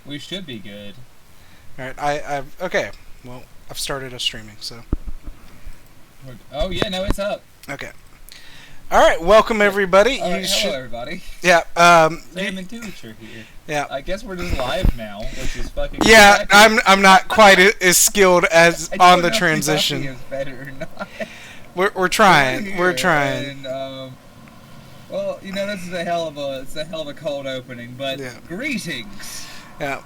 We should be good. Alright, okay. Well, I've started us streaming, so. Oh, yeah, no, it's up. Okay. Alright, welcome everybody. All right, hello, everybody. Yeah, Sam and Tooch are here. Yeah. I guess we're just live now, which is fucking Yeah, I'm not quite as skilled as on the transition. Is better or not. We're trying. We're trying. And, well, you know, this is a hell of a cold opening, but yeah. Greetings. Yeah.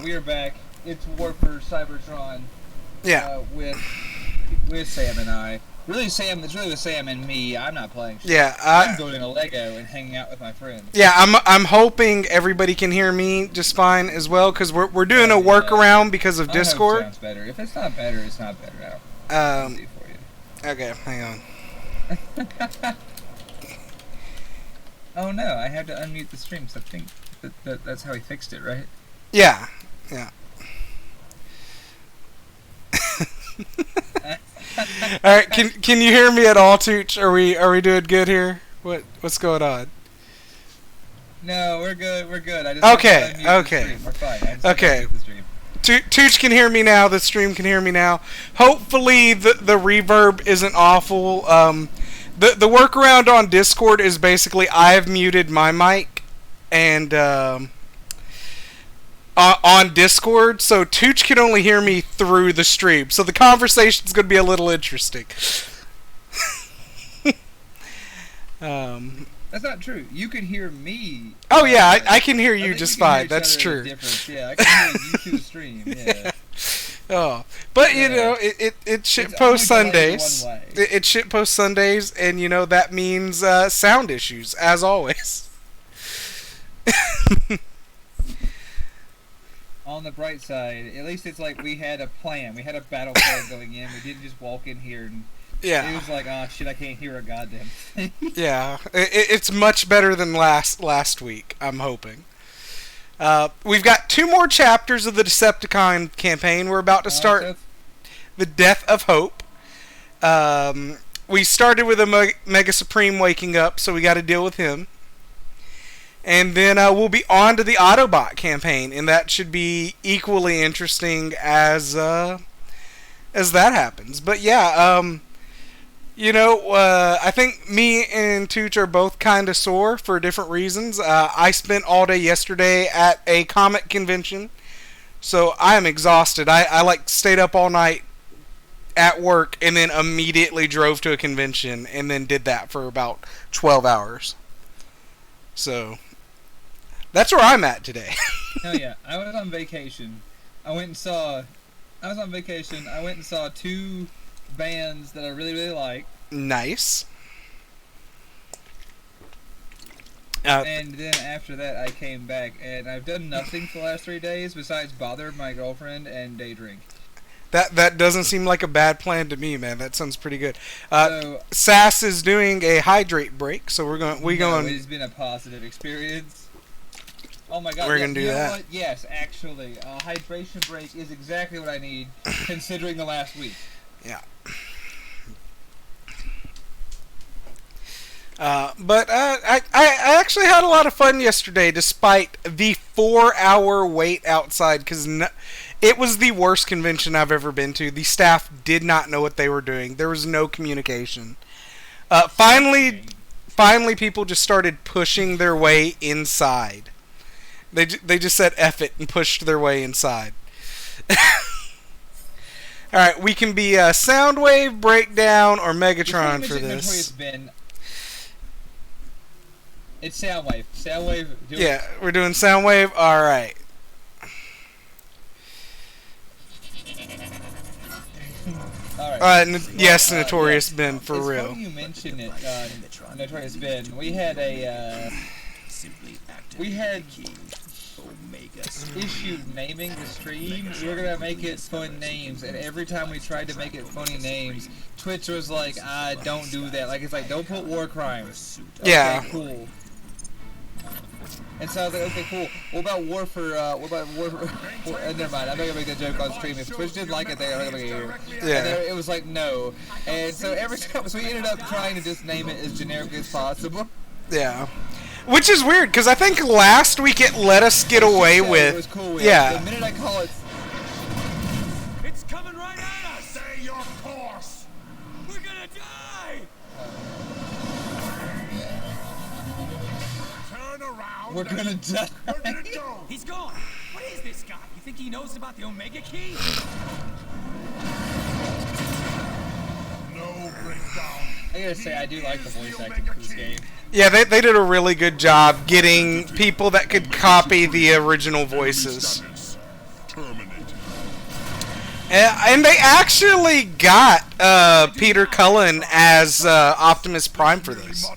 We are back. It's War for Cybertron. Yeah. With Sam and I. Really, Sam. It's really with Sam and me. I'm not playing shit. Yeah. I'm building a Lego and hanging out with my friends. Yeah, I'm hoping everybody can hear me just fine as well, because we're doing a workaround because of Discord. I hope it sounds better. If it's not better, it's not better now. Easy for you. Okay, hang on. Oh no, I had to unmute the stream, so I think that's how he fixed it, right? Yeah. Yeah. All right, can you hear me at all, Tooch? Are we doing good here? What's going on? No, we're good. We're good. I just okay. We're fine. Okay. Tooch can hear me now. The stream can hear me now. Hopefully the reverb isn't awful. The workaround on Discord is basically I've muted my mic and on Discord, so Tooch can only hear me through the stream. So the conversation's going to be a little interesting. That's not true. You can hear me. Oh yeah, I can hear you just fine. That's true. Yeah, I can hear you through the stream. Yeah. Oh, but you know, it shitpost Sundays. It shitpost Sundays, and you know that means sound issues as always. On the bright side, at least it's like we had a plan. We had a battle plan going in. We didn't just walk in here and it was like, oh shit, I can't hear a goddamn thing. Yeah, it's much better than last week. I'm hoping. We've got 2 more chapters of the Decepticon campaign. We're about to start the Death of Hope. We started with a Mega Supreme waking up, so we got to deal with him. And then we'll be on to the Autobot campaign, and that should be equally interesting as that happens. But yeah, you know, I think me and Tooch are both kind of sore for different reasons. I spent all day yesterday at a comic convention, so I am exhausted. I like stayed up all night at work and then immediately drove to a convention and then did that for about 12 hours. So that's where I'm at today. Hell yeah. I was on vacation. I went and saw 2 bands that I really, really like. Nice. And then after that, I came back, and I've done nothing for the last 3 days besides bother my girlfriend and day drink. That doesn't seem like a bad plan to me, man. That sounds pretty good. Sass is doing a hydrate break, so we're going. It's been a positive experience. Oh my god, we're gonna do that. What? Yes, actually, a hydration break is exactly what I need, considering the last week. Yeah. But I actually had a lot of fun yesterday, despite the 4-hour wait outside, because it was the worst convention I've ever been to. The staff did not know what they were doing. There was no communication. Finally, people just started pushing their way inside. They just said F it and pushed their way inside. Alright, we can be Soundwave, Breakdown, or Megatron for this. It's Soundwave. Soundwave. Yeah, we're doing Soundwave. Alright. Alright. Yes, Notorious Ben, for it's real. Funny you mention it, Notorious Ben. We had issued naming the stream. We were gonna make it fun names, and every time we tried to make it funny names, Twitch was like, don't do that. Like, it's like, don't put war crimes. Okay, yeah. Cool. And so I was like, okay, cool. What about war for, never mind, I'm not gonna make that joke on stream. If Twitch didn't like it, they're not gonna make it here. Yeah. And it was like, no. And so every time, so we ended up trying to just name it as generic as possible. Yeah. Which is weird, because I think last week it let us get away with... It was cool with yeah. The minute I call it... It's coming right at us! Stay your course! We're gonna die! Turn around! We're gonna die! Where did it go? He's gone! What is this guy? You think he knows about the Omega Key? No breakdown. I gotta say, I do like the voice acting for this game. Yeah, they did a really good job getting people that could copy the original voices. And they actually got Peter Cullen as Optimus Prime for this.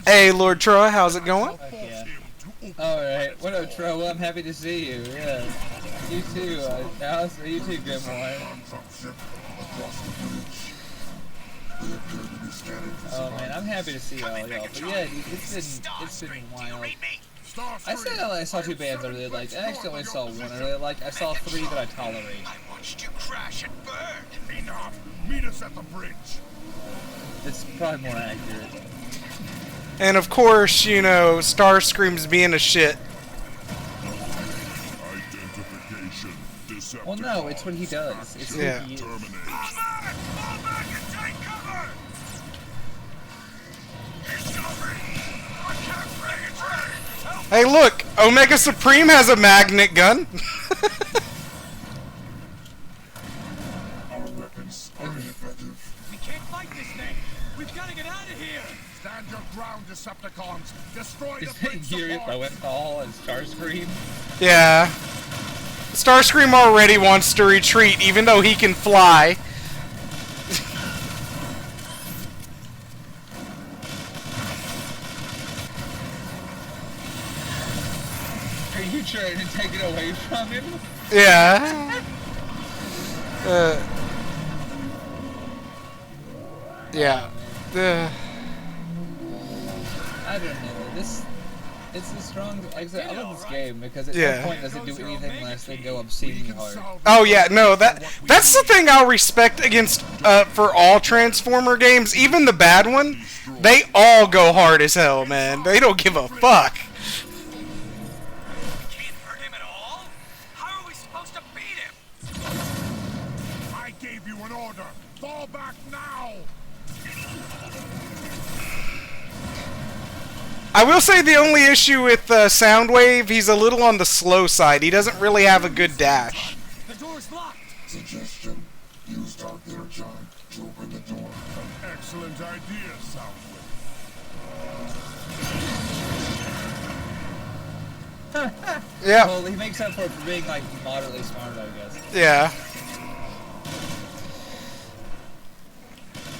Hey, Lord Troy, how's it going? Yeah. Alright, what up, Troy? Well, I'm happy to see you. Yeah. You too, Alice. You too, Grimoire. Oh man, I'm happy to see all y'all. But yeah, dude, it's been wild. I said I saw 2 bands I really liked. I actually only saw 1 I really liked. I saw 3 that I tolerate. I watched you crash and burn. Enough. Meet us at the bridge. It's probably more accurate. And of course, you know, Starscream's being a shit. Well, no, it's what he does. It's who he is. Fall back and take cover! Hey, look! Omega Supreme has a magnet gun. We can't fight this thing! We've got to get out of here! Stand your ground, Decepticons! Destroy Is the it Yuri Lowenthal and Starscream? Yeah. Starscream already wants to retreat, even though he can fly. Are you trying to take it away from him? Yeah. Yeah. I don't know. It's a strong. Like I said, I love this game because at Yeah. no point does it do anything less than go obscenely hard. Oh yeah, no, that's the thing I'll respect against for all Transformer games, even the bad one. They all go hard as hell, man. They don't give a fuck. Can't hurt him at all? How are we supposed to beat him? I gave you an order. Fall back now! I will say the only issue with Soundwave, he's a little on the slow side. He doesn't really have a good dash. The door's locked! Suggestion. Use Dark Energon to open the door. Excellent idea, Soundwave. Yeah. Well, he makes up for it for being like moderately smart, I guess. Yeah.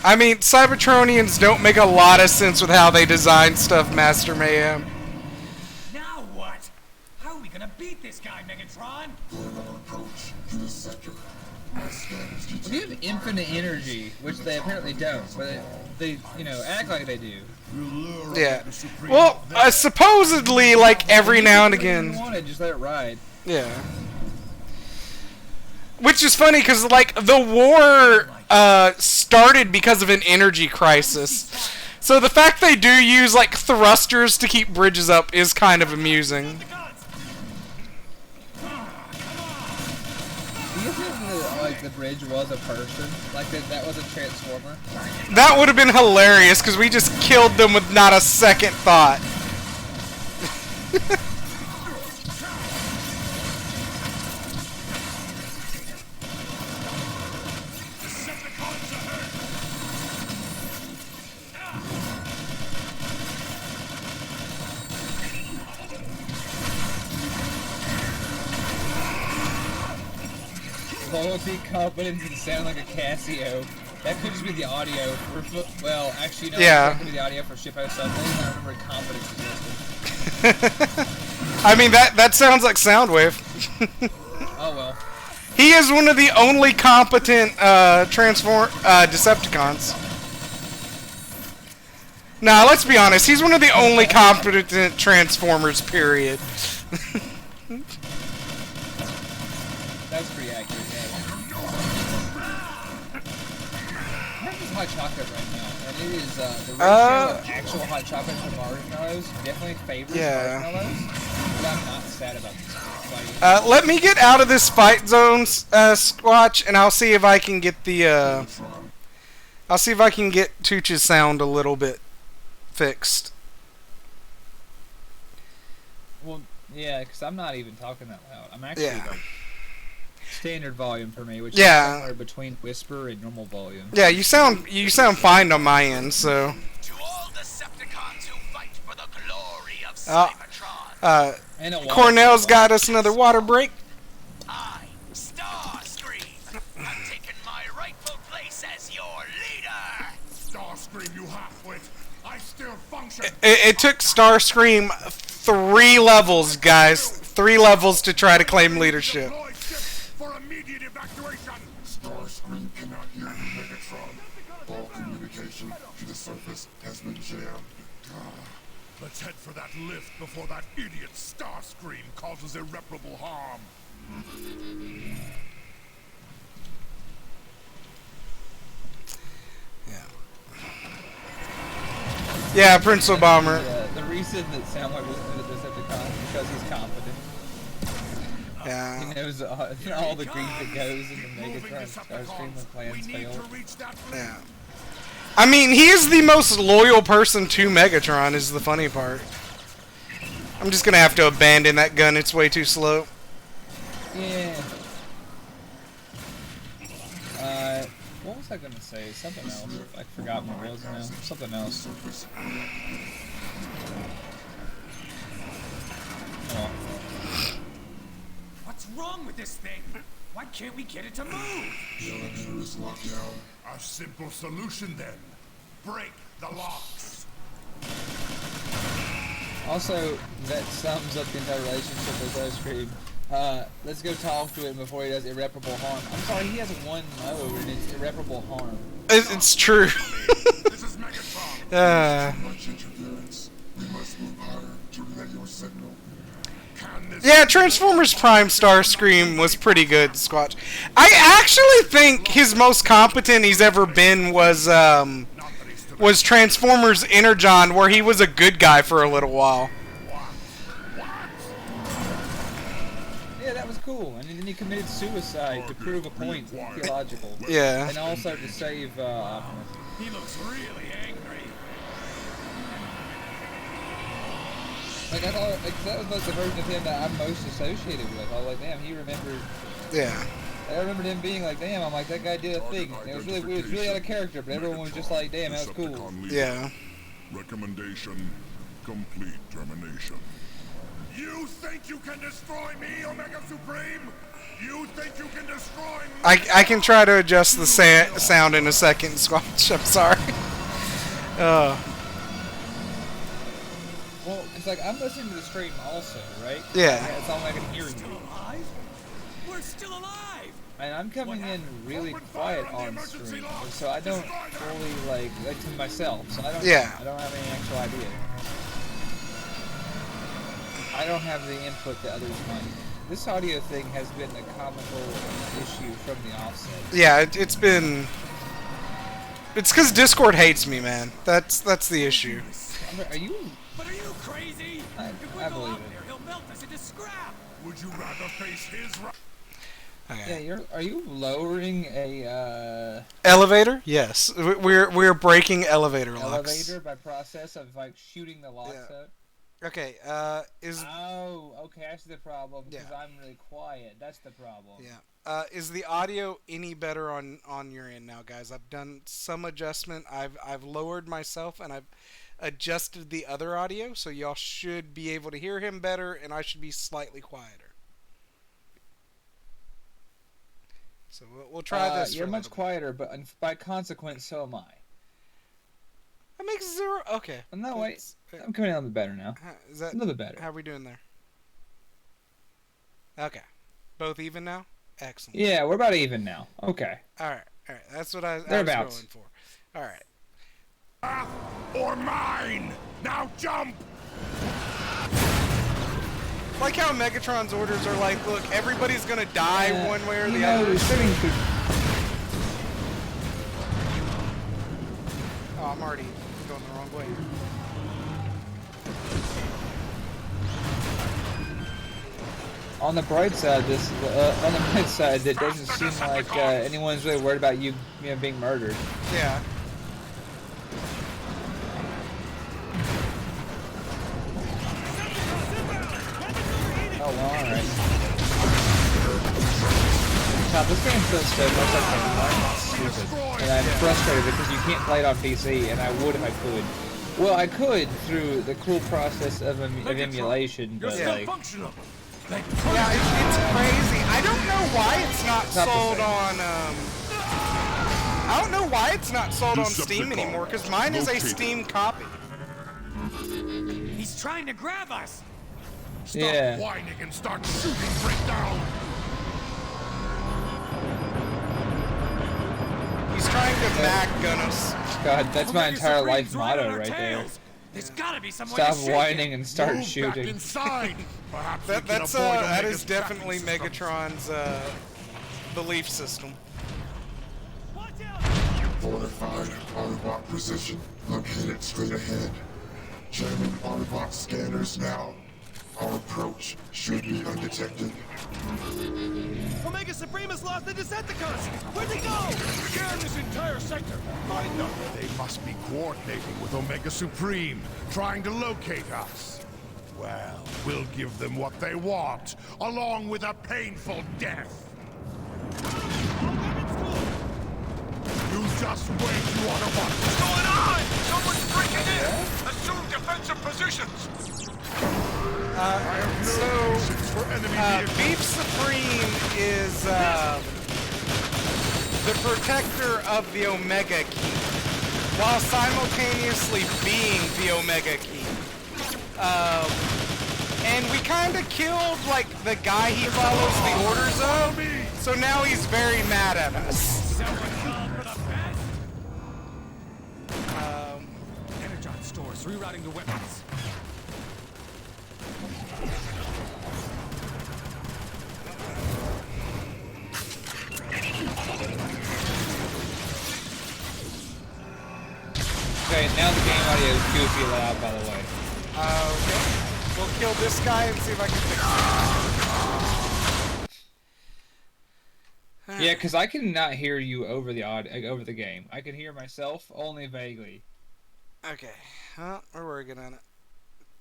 I mean, Cybertronians don't make a lot of sense with how they design stuff, Master Mayhem. Now what? How are we gonna beat this guy, Megatron? Approach to the sector. Well, you have infinite energy, which they apparently don't, but they you know, act like they do. Yeah. Well, supposedly, like, every now and If you again. want it, just let it ride. Yeah. Which is funny, because, like, the war started because of an energy crisis. So the fact they do use, like, thrusters to keep bridges up is kind of amusing. Do you think that, like, the bridge was a person? Like, that was a transformer? That would have been hilarious, because we just killed them with not a second thought. Loyalty, competence, and sound like a Casio. That could just be the audio for, well, actually, no, Yeah. that could be the audio for Shitpost Sunday. I remember competence existed. I mean, that sounds like Soundwave. Oh well. He is one of the only competent Decepticons. Nah, let's be honest. He's one of the only competent Transformers, period. That's pretty accurate, yeah. hot chocolate right now, and it is the ratio of actual hot chocolate to marshmallows definitely favors marshmallows, but I'm not sad about this fight. Let me get out of this fight zone, Squatch, and I'll see if I can get the, I'll see if I can get Tooch's sound a little bit fixed. Well, yeah, because I'm not even talking that loud. I'm actually like standard volume for me, which is somewhere between whisper and normal volume. Yeah, you sound fine on my end, so. To all Decepticons who fight for the glory of Cybertron. Cornell's got us another water break. I, Starscream, have taken my rightful place as your leader. Starscream, you half-wit. I still function. It took Starscream 3 levels, guys. 3 levels to try to claim leadership. For immediate evacuation. Starscream cannot hear you, Megatron. All communication to the surface has been jammed. Let's head for that lift before that idiot Starscream causes irreparable harm. Yeah, Prince Obama. The reason that Soundwave was in the Decepticon is because he's confident. Yeah. He knows all the grief that goes into Megatron Starscream when plans fail. Yeah. I mean, he is the most loyal person to Megatron, is the funny part. I'm just gonna have to abandon that gun, it's way too slow. Yeah. What was I gonna say? Something else. I forgot what it was now. Something else. Oh. What's wrong with this thing? Why can't we get it to move? The elevator is locked down. A simple solution then. Break the locks. Also, that sums up the entire relationship with Starscream. Let's go talk to him before he does irreparable harm. I'm sorry, he has one mode and it's irreparable harm. It's true. This is Megatron. Too much interference. We must move higher to relay your signal. Yeah, Transformers Prime Starscream was pretty good, Squatch. I actually think his most competent he's ever been was Transformers Energon, where he was a good guy for a little while. Yeah, that was cool. And then he committed suicide to prove a point, theological. Yeah. And also to save Optimus. He looks really angry. Like, I thought, that was like the version of him that I'm most associated with. I was like, damn, he remembers. Yeah. I remembered him being like, damn, I'm like, that guy did a thing. It was really out of character, but everyone was just like, damn, that was cool. Yeah. Recommendation, complete termination. You think you can destroy me, Omega Supreme? You think you can destroy me? I can try to adjust the sound in a second, Squatch. I'm sorry. Well, it's like, I'm listening to the stream also, right? Yeah. That's all I can hear you. Alive? We're still alive! And I'm coming in really quiet on stream, so I don't fully, like to myself, so I don't I don't have any actual idea. I don't have the input that others might. This audio thing has been a comical issue from the offset. Yeah, it's been... It's because Discord hates me, man. That's the issue. Are you... But are you crazy? I believe it. He'll melt us into scrap. Would you rather face his Okay. Yeah, are you lowering a elevator? Yes, we're breaking elevator locks. Elevator by process of like shooting the locks out. Okay. Is okay, I see the problem because I'm really quiet. That's the problem. Yeah. Is the audio any better on your end now, guys? I've done some adjustment. I've lowered myself and I've adjusted the other audio, so y'all should be able to hear him better, and I should be slightly quieter. So we'll try this. You're much quieter, but by consequence, so am I. That makes 0. Okay. No, wait. I'm coming in a little bit better now. Is that a little bit better? How are we doing there? Okay. Both even now? Excellent. Yeah, we're about even now. Okay. All right. That's what I was going for. All right. or mine! Now jump! Like how Megatron's orders are like, look, everybody's gonna die one way or the other. I'm already going the wrong way. On the bright side, it doesn't seem like anyone's really worried about you being murdered. Yeah. Oh well, alright. God, this game's so stupid. And I'm frustrated because you can't play it on PC, and I would if I could. Well, I could through the cool process of emulation, but like. Functional. Yeah, it's crazy. I don't know why it's not sold on. I don't know why it's not sold on Steam anymore, because mine is a Steam copy. He's trying to grab us. Stop whining and start shooting, breakdown. He's trying to mag gun us. God, that's my entire life motto right there. There's gotta be some way Stop to shake whining it. and start Move shooting. Back inside. Perhaps That is definitely Megatron's belief system. Watch out! Fortified Autobot precision located straight ahead. Jamming Autobot scanners now. Our approach should be undetected. Omega Supreme has lost the Decepticons! Where'd they go? Scan this entire sector. I know they must be coordinating with Omega Supreme, trying to locate us. Well, we'll give them what they want, along with a painful death. You just wait, you Autobots. What's going on? Someone's breaking in! Assume defensive positions! Beef Supreme is the protector of the Omega Key, while simultaneously being the Omega Key. And we kind of killed, like, the guy he follows the orders of, so now he's very mad at us. Energon stores rerouting the weapons. Okay, now the game audio is goofy loud, by the way. Okay. We'll kill this guy and see if I can fix it. Yeah, because I cannot hear you over the game. I can hear myself only vaguely. Okay. Well, we're working on it.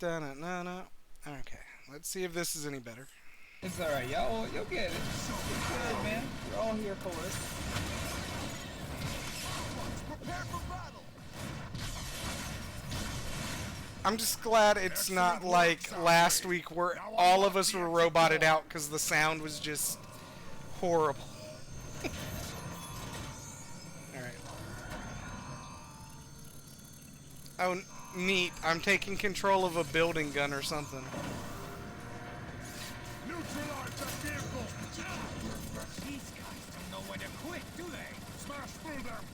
Da-na-na-na. Okay. Let's see if this is any better. It's alright, y'all. You'll get it. It's good, man. We're all here for it. Prepare for battle! I'm just glad it's not like last week where all of us were roboted out because the sound was just horrible. Alright. Oh, neat. I'm taking control of a building gun or something. Neutralize that vehicle. These guys don't know when to quit, do they? Smash through them.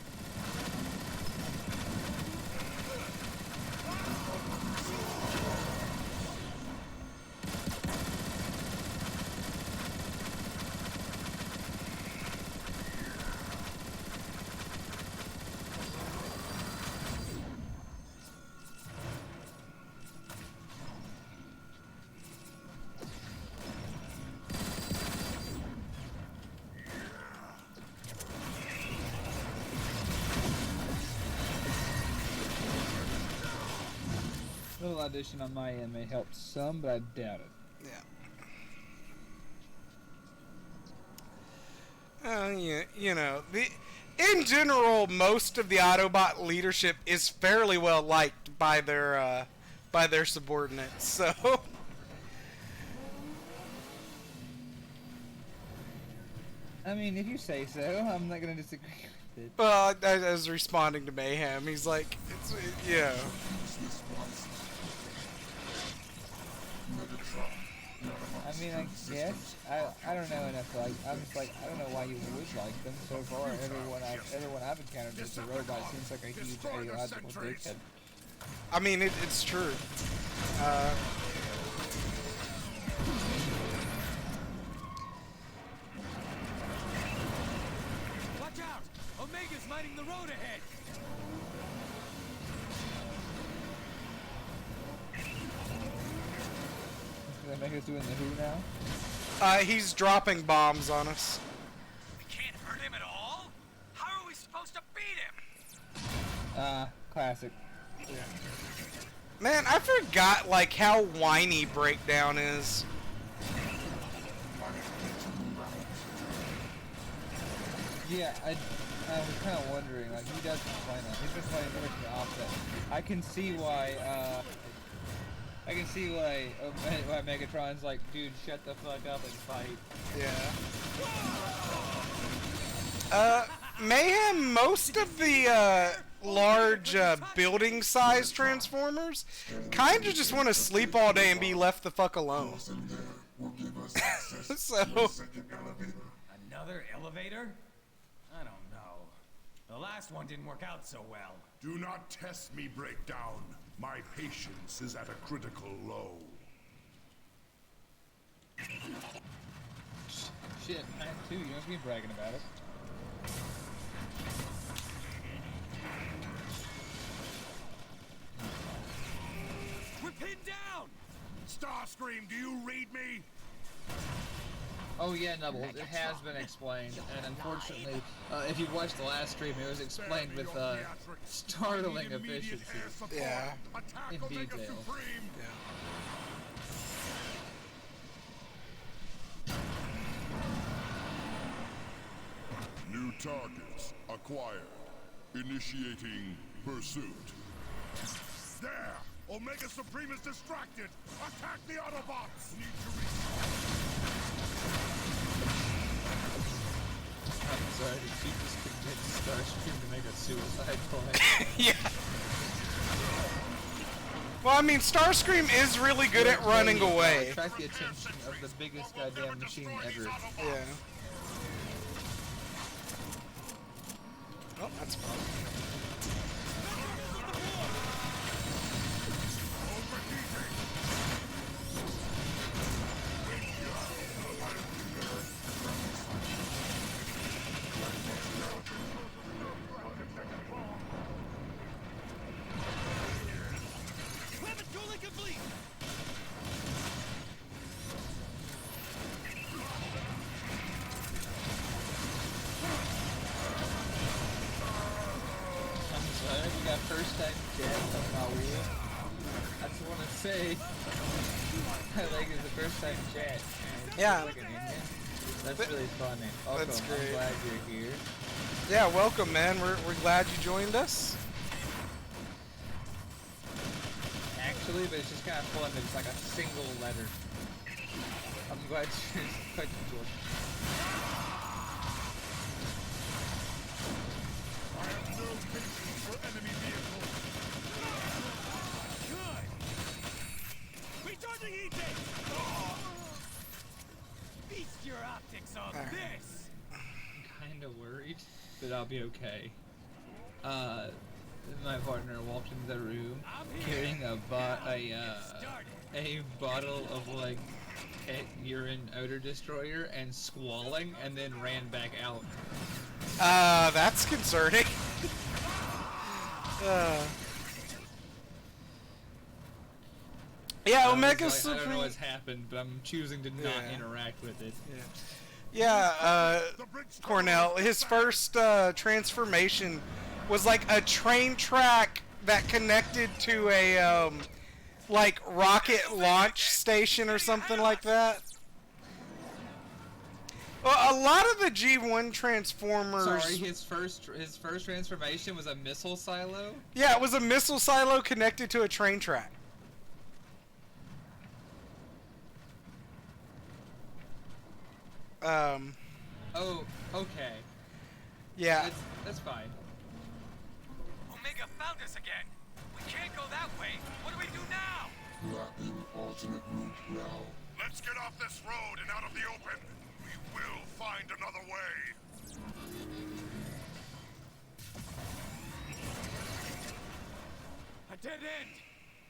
A little audition on my end may help some, but I doubt it. Yeah. You know, in general, most of the Autobot leadership is fairly well liked by their subordinates. So, I mean, if you say so, I'm not gonna disagree with it. well, I was responding to Mayhem. He's like, yeah. I mean, I guess I don't know enough. Like, I'm just like, I don't know why you would like them so far. Everyone I've encountered as a robot seems like a huge ideological dickhead. I mean, it's true. Watch out! Omega's lighting the road ahead! Omega's doing the who now? He's dropping bombs on us. We can't hurt him at all? How are we supposed to beat him? Classic. Man, I forgot, like, how whiny Breakdown is. Yeah, I was kind of wondering, like, he does complain that. He's just like the opposite. I can see why Megatron's like, dude, shut the fuck up and fight. Yeah. Mayhem, most of the, large, building size Transformers kinda just want to sleep all day and be left the fuck alone. So... Another elevator? I don't know. The last one didn't work out so well. Do not test me, Breakdown. My patience is at a critical low. Shit, I have two. You must be bragging about it. We're pinned down! Starscream, do you read me? Oh yeah, Nubbles, it has been explained, and unfortunately, if you watched the last stream, it was explained with startling efficiency. Yeah. In detail. Yeah. New targets acquired. Initiating pursuit. There! Omega Supreme is distracted! Attack the Autobots! Need to reach... I'm sorry, did you just convince Starscream to make a suicide point? Yeah. Well, I mean, Starscream is really good at running away. Attract the attention of the biggest goddamn machine ever. Yeah. Oh, that's fun. Weapon tooling complete! I'm sorry, we got first time chat on my wheel. I just want to say, I like it the first time chat. Yeah. Like an Indian. That's really funny. Also, That's great. I'm glad you're here. Yeah, welcome, man. We're glad you joined us. Actually, but it's just kind of fun that it's like a single letter. I'm glad you joined. I have no patience for enemy vehicles. Good! Recharging E-Tank! Feast your optics on this! I'm kind of worried that I'll be okay. My partner walked into the room carrying a bottle of like pet urine odor destroyer and squalling, and then ran back out. That's concerning. Yeah, Omega Like, Supreme. I don't know what's happened, but I'm choosing to not interact with it. Yeah, Cornell, his first transformation was like a train track that connected to a like rocket launch station or something like that. Well, a lot of the G1 Transformers. Sorry, his first transformation was a missile silo? Yeah, it was a missile silo connected to a train track. Oh, okay. Yeah. That's fine. Omega found us again! We can't go that way! What do we do now? Mapping alternate route now. Let's get off this road and out of the open. We will find another way. A dead end!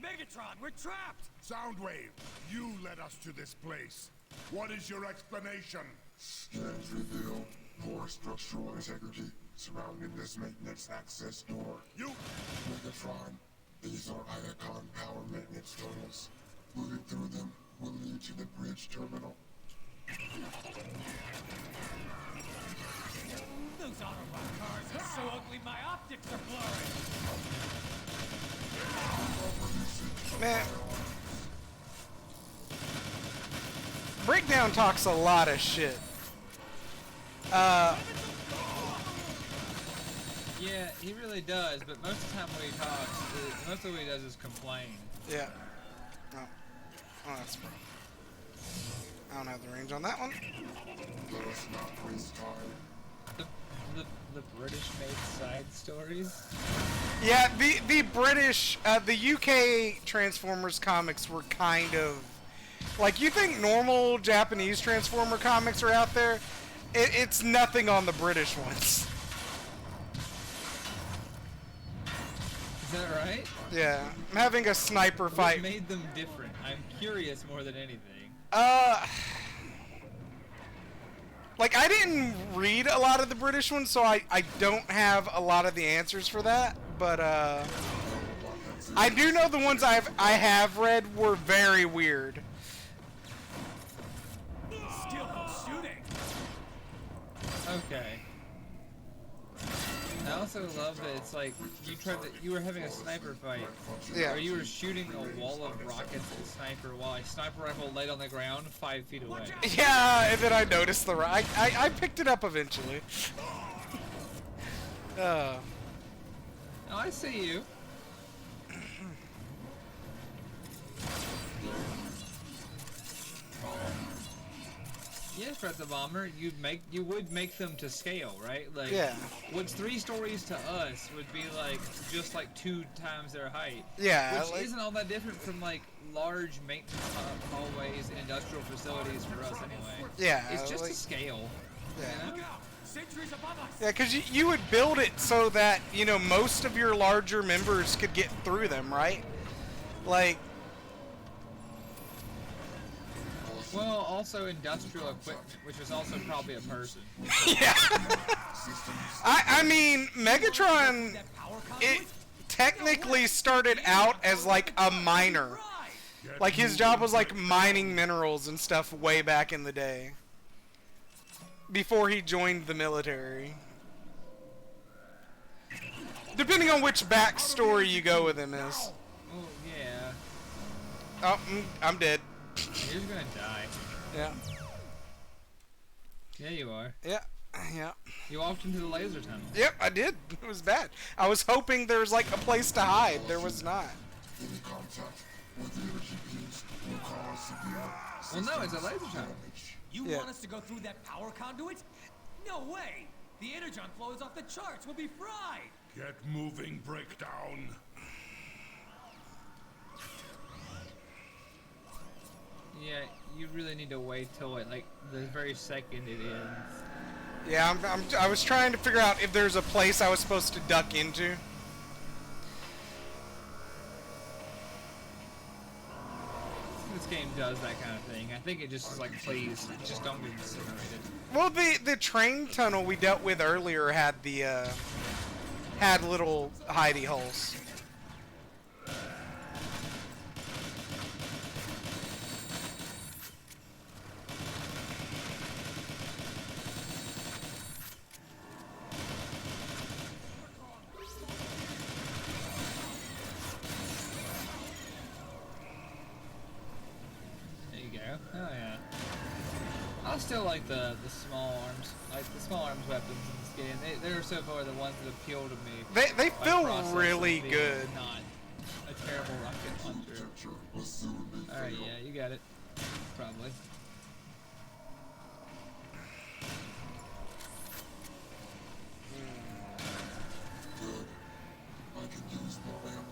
Megatron, we're trapped! Soundwave, you led us to this place. What is your explanation? Scans reveal poor structural integrity surrounding this maintenance access door. You... Megatron, these are Iacon power maintenance tunnels. Moving through them will lead to the bridge terminal. Those Autobot cars are so ugly my optics are blurry! Man. Breakdown talks a lot of shit. Yeah, he really does, but most of the time when he talks, most of what he does is complain. Yeah. Oh, that's wrong. I don't have the range on that one. Let us not waste time. The British made side stories. Yeah, the British, the UK Transformers comics were kind of like, you think normal Japanese Transformer comics are out there? It's nothing on the British ones. Is that right? Yeah, I'm having a sniper fight. What made them different? I'm curious more than anything. Like, I didn't read a lot of the British ones, so I don't have a lot of the answers for that, but, I do know the ones I have read were very weird. Still no shooting! Okay. I also love that it's like you were having a sniper fight, Yeah. where you were shooting a wall of rockets at a sniper while a sniper rifle laid on the ground 5 feet away. Yeah, and then I noticed I picked it up eventually. Oh, I see you. Yes, Fred the Bomber, you would make them to scale, right? Like, Yeah. what's 3 stories to us would be like just like 2 times their height. Yeah, Which like- isn't all that different from like large maintenance hallways and industrial facilities for us anyway. Yeah, It's just like- a scale. Yeah. You know? Sentries above us! Yeah, because you would build it so that, you know, most of your larger members could get through them, right? Like, Well, also industrial equipment, which is also probably a person. yeah. I mean, Megatron, That power conduit? it technically started out as like a miner. Right! Like, his job was like mining minerals and stuff way back in the day. Before he joined the military. Depending on which backstory you go with him is. Oh, yeah. Oh, I'm dead. You're gonna die. Yeah. Yeah, you are. Yeah. Yeah. You walked into the laser tunnel. Yep, I did. It was bad. I was hoping there was like a place to hide. There was not. Any contact with the energy beams will cause severe Well, no, it's a laser system tunnel. damage. You Yeah. want us to go through that power conduit? No way! The energon flow is off the charts. We'll be fried. Get moving, Breakdown. Yeah, you really need to wait till it, like, the very second it ends. Yeah, I was trying to figure out if there's a place I was supposed to duck into. This game does that kind of thing. I think it just is like, please, just don't get incinerated. Well, the train tunnel we dealt with earlier had the had little hidey holes. There you go. Oh yeah. I still like the small arms, weapons in this game. They're so far the ones that appeal to me. They by feel process of really being good. Not a terrible rocket launcher. Architecture will soon be All right, fatal. yeah, you got it. Probably. Good. I can use more ammo.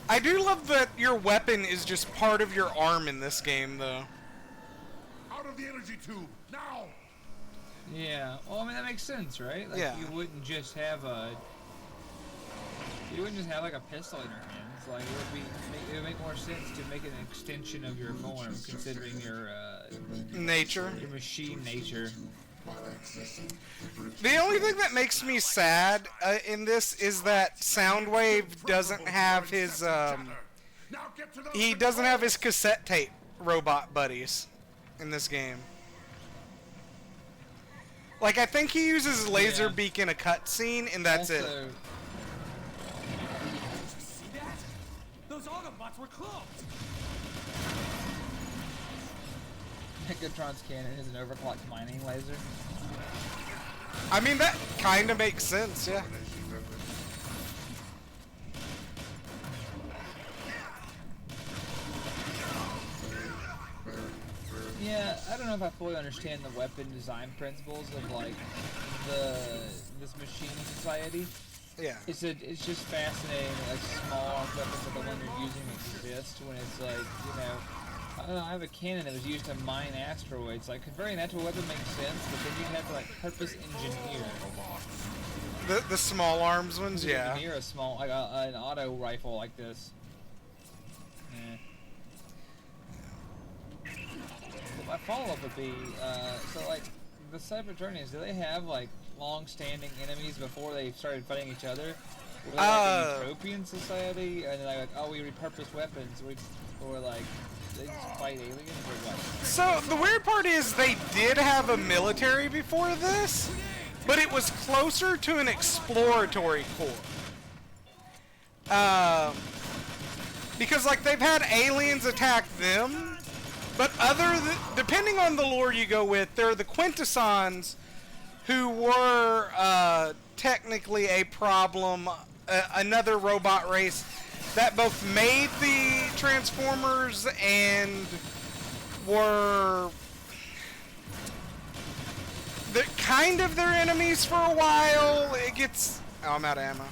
I do love that your weapon is just part of your arm in this game, though. Out of the energy tube, now! Yeah. Well, I mean that makes sense, right? Like, Yeah. You wouldn't just have like a pistol in your hands. Like it would make more sense to make it an extension of your form, considering your Nature. machine nature. The only thing that makes me sad in this is that Soundwave doesn't have his he doesn't have his cassette tape robot buddies in this game. Like, I think he uses Laserbeak in a cutscene, and that's it. Did you see that? Those Autobots were cloaked. Megatron's cannon is an overclocked mining laser. I mean, that kind of makes sense, yeah. Yeah, I don't know if I fully understand the weapon design principles of like this machine society. Yeah. It's just fascinating that like small armed weapons like the one you're using exist when it's like, you know, I don't know, I have a cannon that was used to mine asteroids. Like, converting that to a weapon makes sense, but then you have to like purpose engineer. The small arms ones, yeah. Engineer a small like an auto rifle like this. Yeah. So my follow-up would be, so like the Cybertronians, do they have like long-standing enemies before they started fighting each other? Were they like a utopian society, and they're like, oh, we repurpose weapons, or like they just fight aliens, or what? So the weird part is they did have a military before this, but it was closer to an exploratory corps. Because like they've had aliens attack them, but depending on the lore you go with, there are the Quintessons who were technically a problem, another robot race that both made the Transformers and were kind of their enemies for a while. It gets... Oh, I'm out of ammo.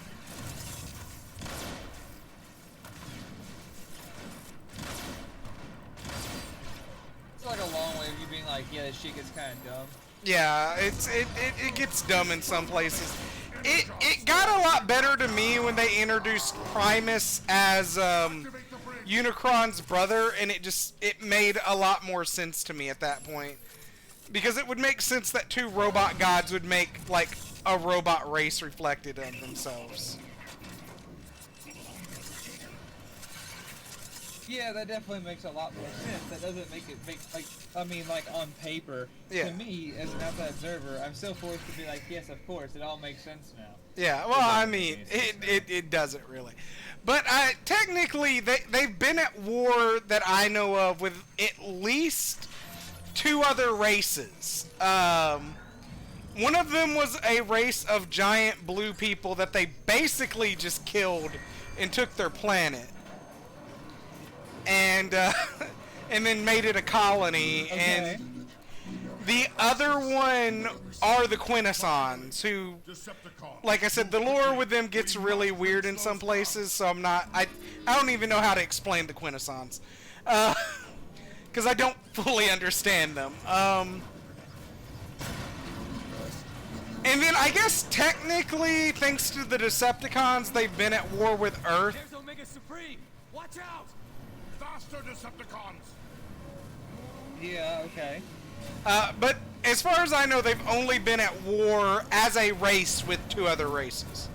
It's like a long way of you being like, yeah, this shit gets kind of dumb. Yeah, it gets dumb in some places. It got a lot better to me when they introduced Primus as Unicron's brother, and it made a lot more sense to me at that point. Because it would make sense that two robot gods would make like a robot race reflected of themselves. Yeah, that definitely makes a lot more sense. That doesn't make it like, I mean, like on paper. Yeah. To me, as an outside observer, I'm still forced to be like, yes, of course, it all makes sense now. Yeah, well, I mean, it doesn't really. But technically, they've been at war that I know of with at least two other races. One of them was a race of giant blue people that they basically just killed and took their planet. And then made it a colony. Okay. And the other one are the Quintessons, who, like I said, the lore with them gets really weird in some places, so I don't even know how to explain the Quintessons. Because I don't fully understand them. And then I guess technically, thanks to the Decepticons, they've been at war with Earth. There's Omega Supreme! Watch out! Faster, Decepticons! Yeah, okay. But as far as I know, they've only been at war as a race with two other races.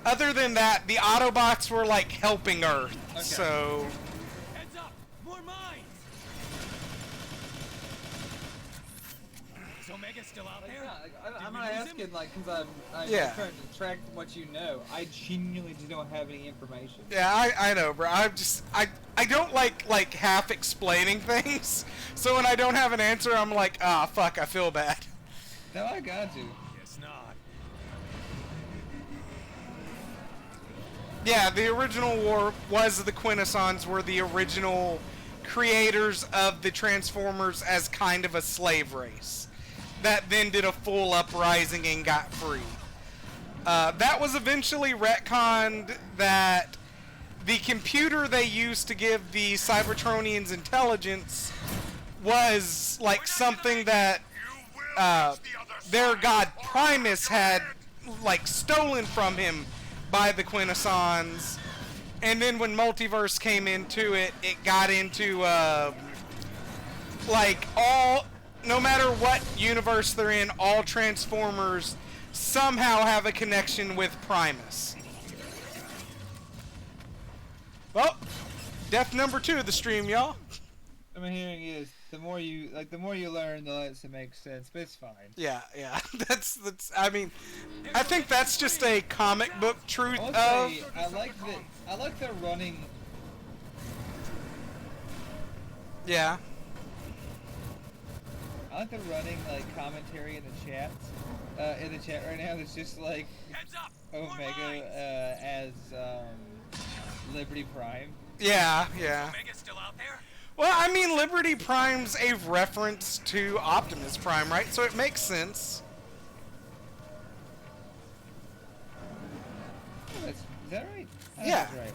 Other than that, the Autobots were like helping Earth. Okay. So... Heads up! More mines! Is Omega still out there? I'm not asking, like, because I'm trying to track what you know. I genuinely just don't have any information. Yeah, I know, bro. I don't like half explaining things. So when I don't have an answer, I'm like, ah, fuck, I feel bad. No, I got you. Guess not. Yeah, the original war was the Quintessons were the original creators of the Transformers as kind of a slave race. That then did a full uprising and got free. That was eventually retconned that the computer they used to give the Cybertronians intelligence was like something that their god Primus had like stolen from him by the Quintessons. And then when Multiverse came into it, it got into like all no matter what universe they're in, all Transformers somehow have a connection with Primus. Well, death number 2 of the stream, y'all. What I'm hearing is the more you learn, the less it makes sense. But it's fine. Yeah. That's. I mean, I think that's just a comic book truth. I like the running. Yeah. I like the running like commentary in the chat right now. It's just like Heads up. Omega as Liberty Prime. Yeah. Omega's still out there? Well, I mean, Liberty Prime's a reference to Optimus Prime, right? So it makes sense. Oh, is that right? I think Yeah. that's right.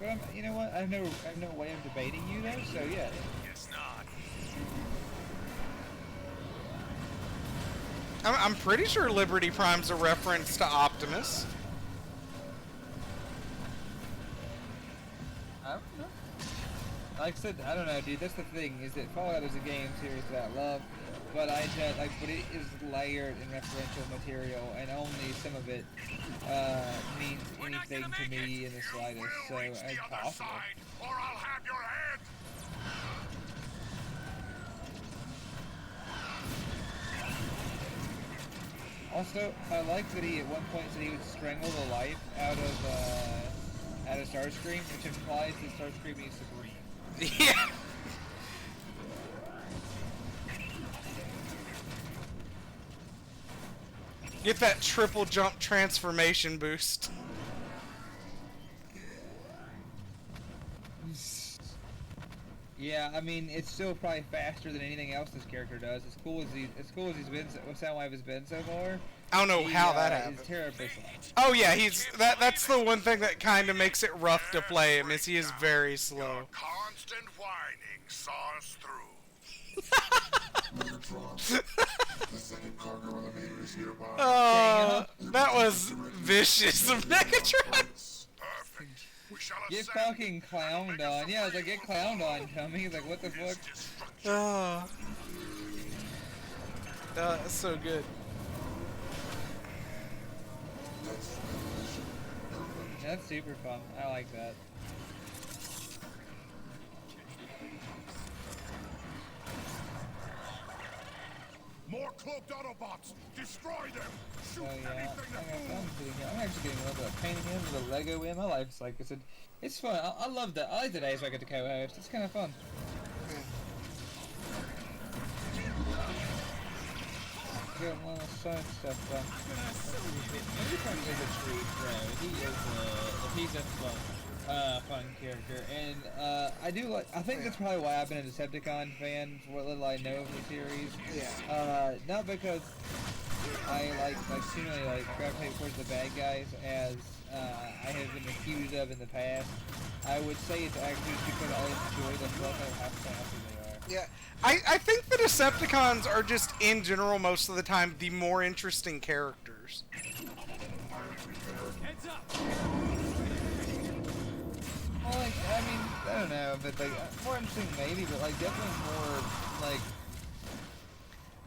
But you know what? I have no way of debating you though. So yeah. Guess not. I'm pretty sure Liberty Prime's a reference to Optimus. I don't know. Like I said, I don't know, dude. That's the thing, is that Fallout is a game series that I love, but but it is layered in referential material, and only some of it means anything to me in the slightest. So as possible. Or I'll have your head. Also, I like that he at one point said he would strangle the life out of Starscream, which implies that Starscream needs to breathe. Yeah. Get that triple jump transformation boost. Yeah, I mean, it's still probably faster than anything else this character does. As cool as he's been, Soundwave has been so far. I don't know how that happened. He's terribly slow. Oh yeah, that's the one thing that kind of makes it rough to play him, is he is very slow. Your constant whining saw us through. Megatron. The second cargo elevator is nearby. That was vicious of Megatron. Perfect. We shall Get ascend. fucking clowned on. Yeah, I was like, get clowned on, Tommy. He's like, what the fuck? That's so good. That's super fun. I like that. More cloaked Autobots. Destroy them. Shoot Oh yeah, anything that moves. I'm actually getting a little bit of painting in with a Lego in my life. It's like I said, it's fun. I love that. I like the days where I get to co-host. It's kind of fun. Get a lot of side stuff done. Megatron is a treat, bro. He's a fun character, and I do like. I think that's probably why I've been a Decepticon fan for what little I know of the series. Yeah. Not because I seemingly gravitate towards the bad guys as I have been accused of in the past. I would say it's actually just because I enjoy the fuck out of how sassy they are. Yeah, I think the Decepticons are just, in general, most of the time, the more interesting characters. Heads up. Well, like, I mean, I don't know, but like, more interesting maybe, but like, definitely more, like,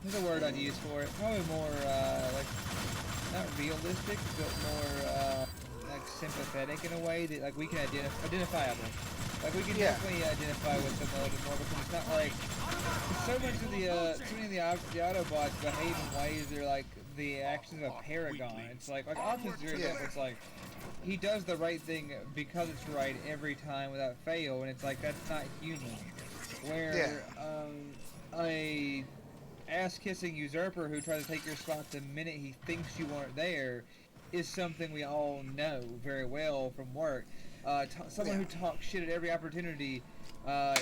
there's a word I'd use for it. Probably more, like, not realistic, but more, like, sympathetic in a way that, like, we can identifiable. Like, we can definitely identify with them a little bit more, because it's not like, so many of the Autobots behave in ways that are like the actions of a paragon. It's like Optimus is very different. It's like, he does the right thing because it's right every time without fail, and it's like, that's not human. Where, a ass-kissing usurper who tries to take your spot the minute he thinks you aren't there is something we all know very well from work. Someone who talks shit at every opportunity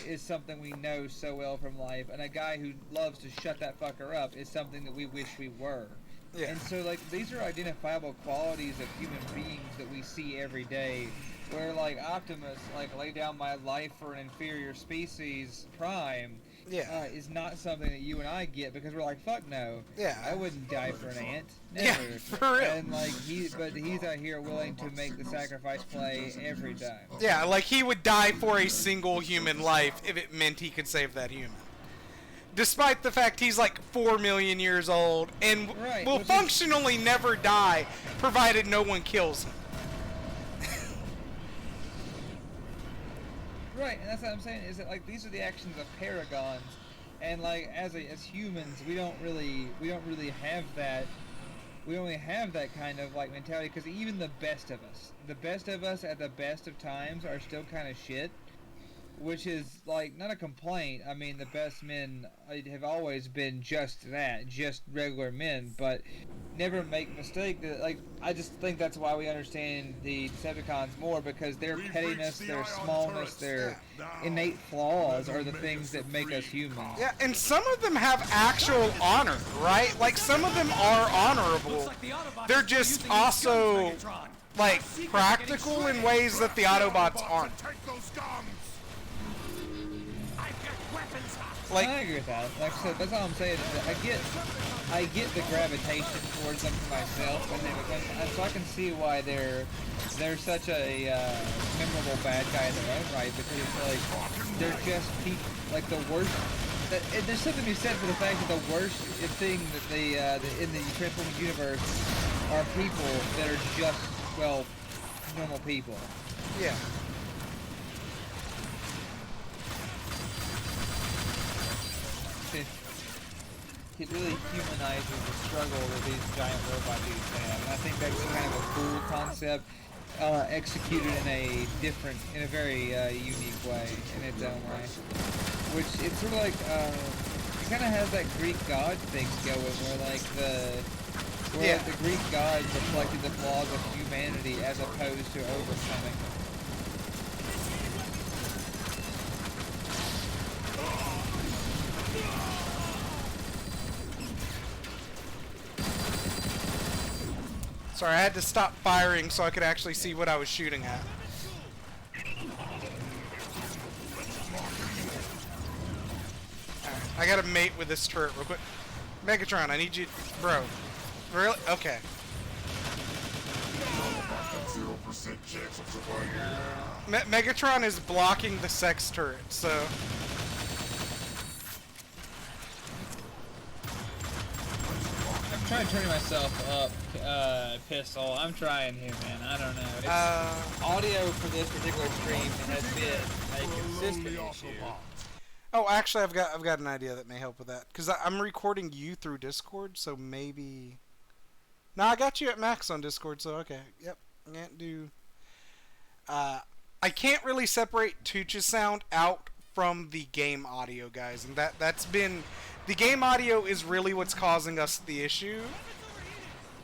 is something we know so well from life, and a guy who loves to shut that fucker up is something that we wish we were. Yeah. And so, like, these are identifiable qualities of human beings that we see every day, where, like, Optimus, like, lay down my life for an inferior species, Prime, is not something that you and I get, because we're like, fuck no. Yeah. I wouldn't die for an ant. Never. Yeah, for real. And, like, he's out here willing to make the sacrifice play every time. Yeah, like he would die for a single human life if it meant he could save that human. despite the fact he's like 4 million years old and Right, will which is- functionally never die, provided no one kills him. Right, and that's what I'm saying. Is that like these are the actions of paragons, and like as humans, we don't really have that. We only have that kind of like mentality because even the best of us at the best of times are still kind of shit, which is like not a complaint. I mean, the best men have always been just that, just regular men, but never make mistake. That like I just think that's why we understand the Decepticons more, because their We've pettiness, reached the their ion smallness, turret their step. Now, innate flaws let are the Omega things that make us Supreme human. Yeah, and some of them have actual honor, right? Like some of them are honorable. They're just also like practical in ways that the Autobots aren't. Take those guns. I've got weapons hot. Like, I agree with that. Like I said, that's all I'm saying. Is that I get the gravitation towards them for myself, and so I can see why they're such a memorable bad guy in their own right, because it's like they're just people, like the worst. There's something to be said for the fact that the worst thing that in the Transformers universe are people that are just normal people. yeah. It really humanizes the struggle that these giant robot dudes have, and I think that's kind of a cool concept, executed in a very unique way, in its own way. Which it's sort of like it kind of has that Greek god thing going, where like the Greek gods reflected the flaws of humanity as opposed to overcoming them. Sorry, I had to stop firing so I could actually see what I was shooting at. Alright, I gotta mate with this turret real quick. Megatron, I need you... Bro. Really? Okay. 0% chance of surviving. Megatron is blocking the sex turret, so... I'm trying to turn myself up, Pistol. I'm trying here, man. I don't know. Audio for this particular stream has been a consistent issue. Oh, actually, I've got an idea that may help with that. Because I'm recording you through Discord, so maybe... No, I got you at max on Discord, so okay. Yep, I can't do... I can't really separate Tooch's sound out from the game audio, guys. And that's been... The game audio is really what's causing us the issue.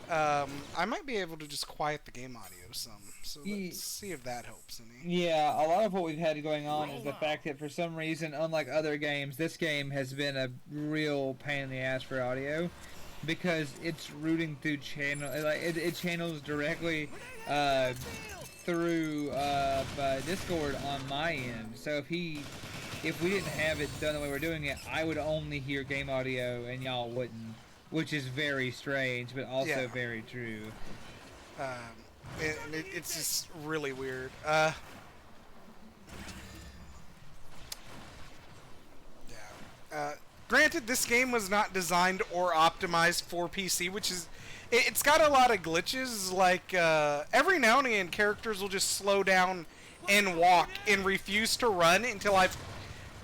I might be able to just quiet the game audio some. So let's see if that helps any. Yeah, a lot of what we've had going on is the fact that for some reason, unlike other games, this game has been a real pain in the ass for audio, because it's routing through channel. Like it channels directly through Discord on my end. So if we didn't have it done the way we're doing it, I would only hear game audio and y'all wouldn't, which is very strange, but also very true. It's just really weird. Granted, this game was not designed or optimized for PC, which is... It's got a lot of glitches, like, every now and again, characters will just slow down and walk and refuse to run until I've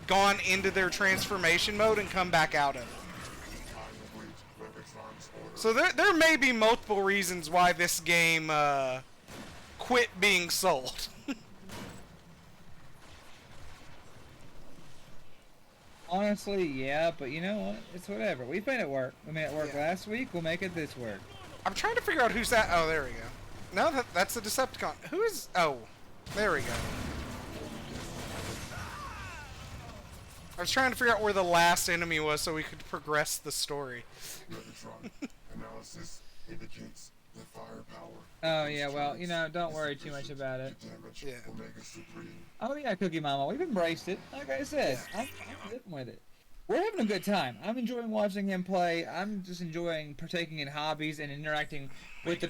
gone into their transformation mode and come back out of it. So there may be multiple reasons why this game quit being sold. Honestly, yeah, but you know what? It's whatever. We've made it work. We made it work last week. We'll make it this work. I'm trying to figure out who's that. Oh, there we go. No, that's the Decepticon. Who is... Oh, there we go. I was trying to figure out where the last enemy was so we could progress the story. Megatron analysis indicates the firepower. Oh, yeah, well, you know, don't worry too much about it. Yeah. Omega Supreme. Oh, yeah, Cookie Mama, we've embraced it. Like I said, I'm living with it. We're having a good time. I'm enjoying watching him play. I'm just enjoying partaking in hobbies and interacting with the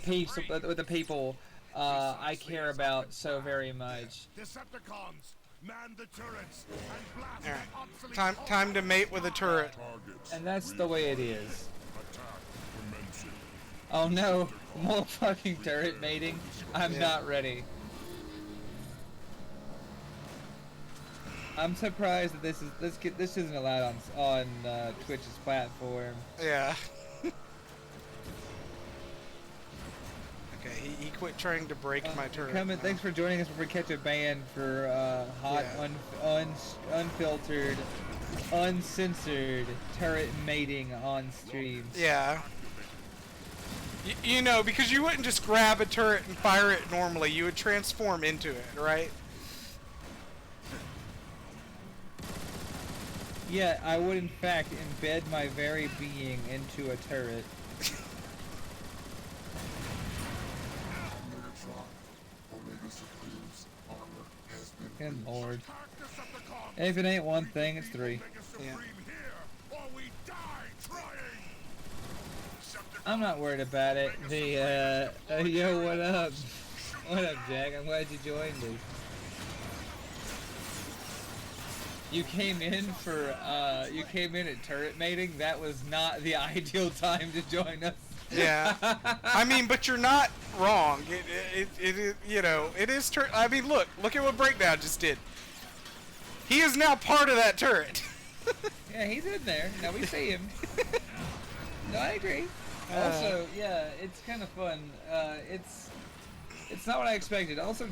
people I care about so very much. Decepticons, Man the turrets and blast Alright. that obsolete Time to mate with a turret. targets. And that's the way it is. Attack commencing. Oh no, more fucking turret mating. I'm not ready. I'm surprised that this isn't allowed on Twitch's platform. Yeah. Okay, he quit trying to break my turret. Thanks for joining us before we catch a ban for hot, unfiltered, uncensored turret mating on stream. Yeah. You know, because you wouldn't just grab a turret and fire it normally. You would transform into it, right? Yeah, I would in fact embed my very being into a turret. Cybertron, Omega Supreme's armor has been Good lord. Attack Decepticons. If it ain't one thing, it's three. Omega Supreme here, or we die trying. I'm not worried about it. Yo, what up? What up, Jack? I'm glad you joined me. You came in at turret mating. That was not the ideal time to join us. Yeah. I mean, but you're not wrong. It you know, it is I mean, look at what Breakdown just did. He is now part of that turret. Yeah, he's in there. Now we see him. No, I agree. Also, yeah, it's kind of fun. It's not what I expected. Also,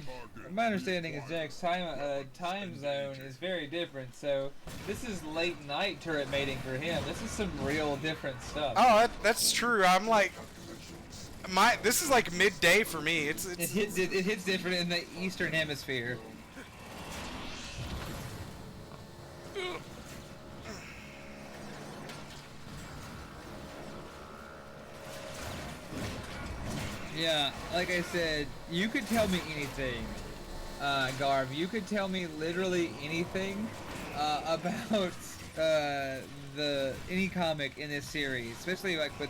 my understanding is Jack's time zone is very different. So this is late night turret mating for him. This is some real different stuff. Oh, that's true. I'm like, this is like midday for me. It hits different in the Eastern Hemisphere. Yeah, like I said, you could tell me anything, Garv. You could tell me literally anything about any comic in this series, especially like with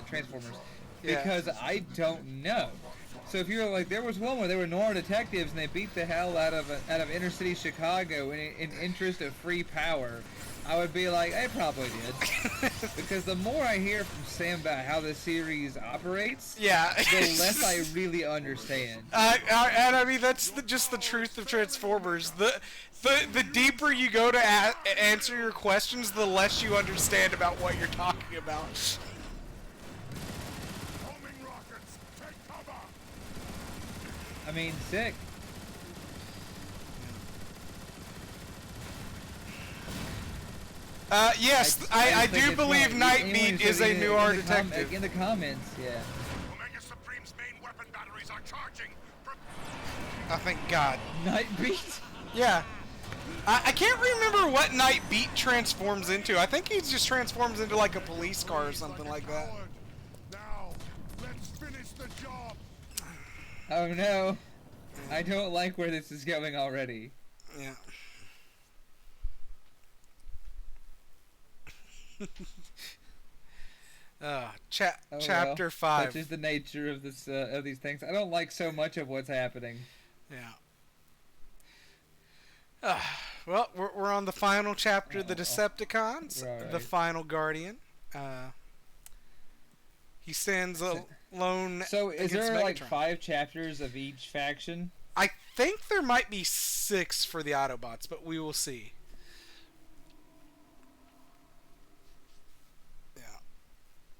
Transformers, because I don't know. So if you're like, there was one where they were noir detectives and they beat the hell out of inner city Chicago in interest of free power, I would be like, I probably did. Because the more I hear from Sam about how the series operates, the less I really understand. And I mean, that's just the truth of Transformers. The deeper you go to answer your questions, the less you understand about what you're talking about. Homing rockets, take cover. I mean, sick. Yes, I do believe Nightbeat is a noir detective. In the comments, yeah. Omega Supreme's main weapon batteries are charging. Oh, thank God. Nightbeat? Yeah. I can't remember what Nightbeat transforms into. I think he just transforms into like a police car or something like that. Now, let's finish the job. Oh no. I don't like where this is going already. Yeah. Chapter 5. Such is the nature of this of these things. I don't like so much of what's happening. Yeah. Well, we're on the final chapter, the Decepticons, Right. the final Guardian. He stands alone. So is against there like Megatron. 5 chapters of each faction? I think there might be 6 for the Autobots, but we will see.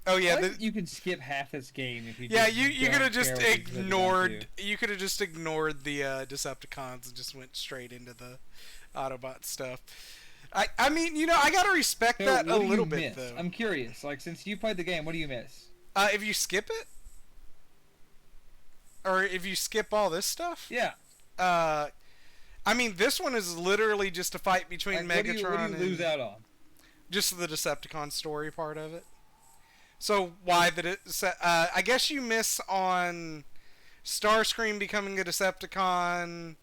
Oh yeah, You can skip half this game if you. yeah. Just You could have just don't care what you're going ignored. You could have just ignored the Decepticons and just went straight into the Autobot stuff. I mean, you know, I gotta respect to. that So a what do little you bit miss? though. I'm curious. Like, since you played the game, what do you miss? If you skip it, or if you skip all this stuff, Yeah. I mean, this one is literally just a fight between Like, Megatron what do you lose and out on? just the Decepticon story part of it. So why I guess you miss on Starscream becoming a Decepticon,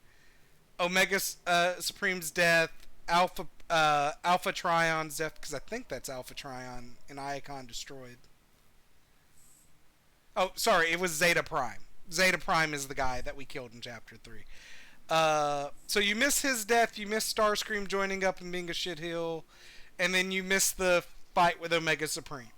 Omega Supreme's death, Alpha Trion's death, because I think that's Alpha Trion and Iacon destroyed. Oh, sorry, it was Zeta Prime. Zeta Prime is the guy that we killed in Chapter 3. So you miss his death, you miss Starscream joining up and being a shitheel, and then you miss the fight with Omega Supreme.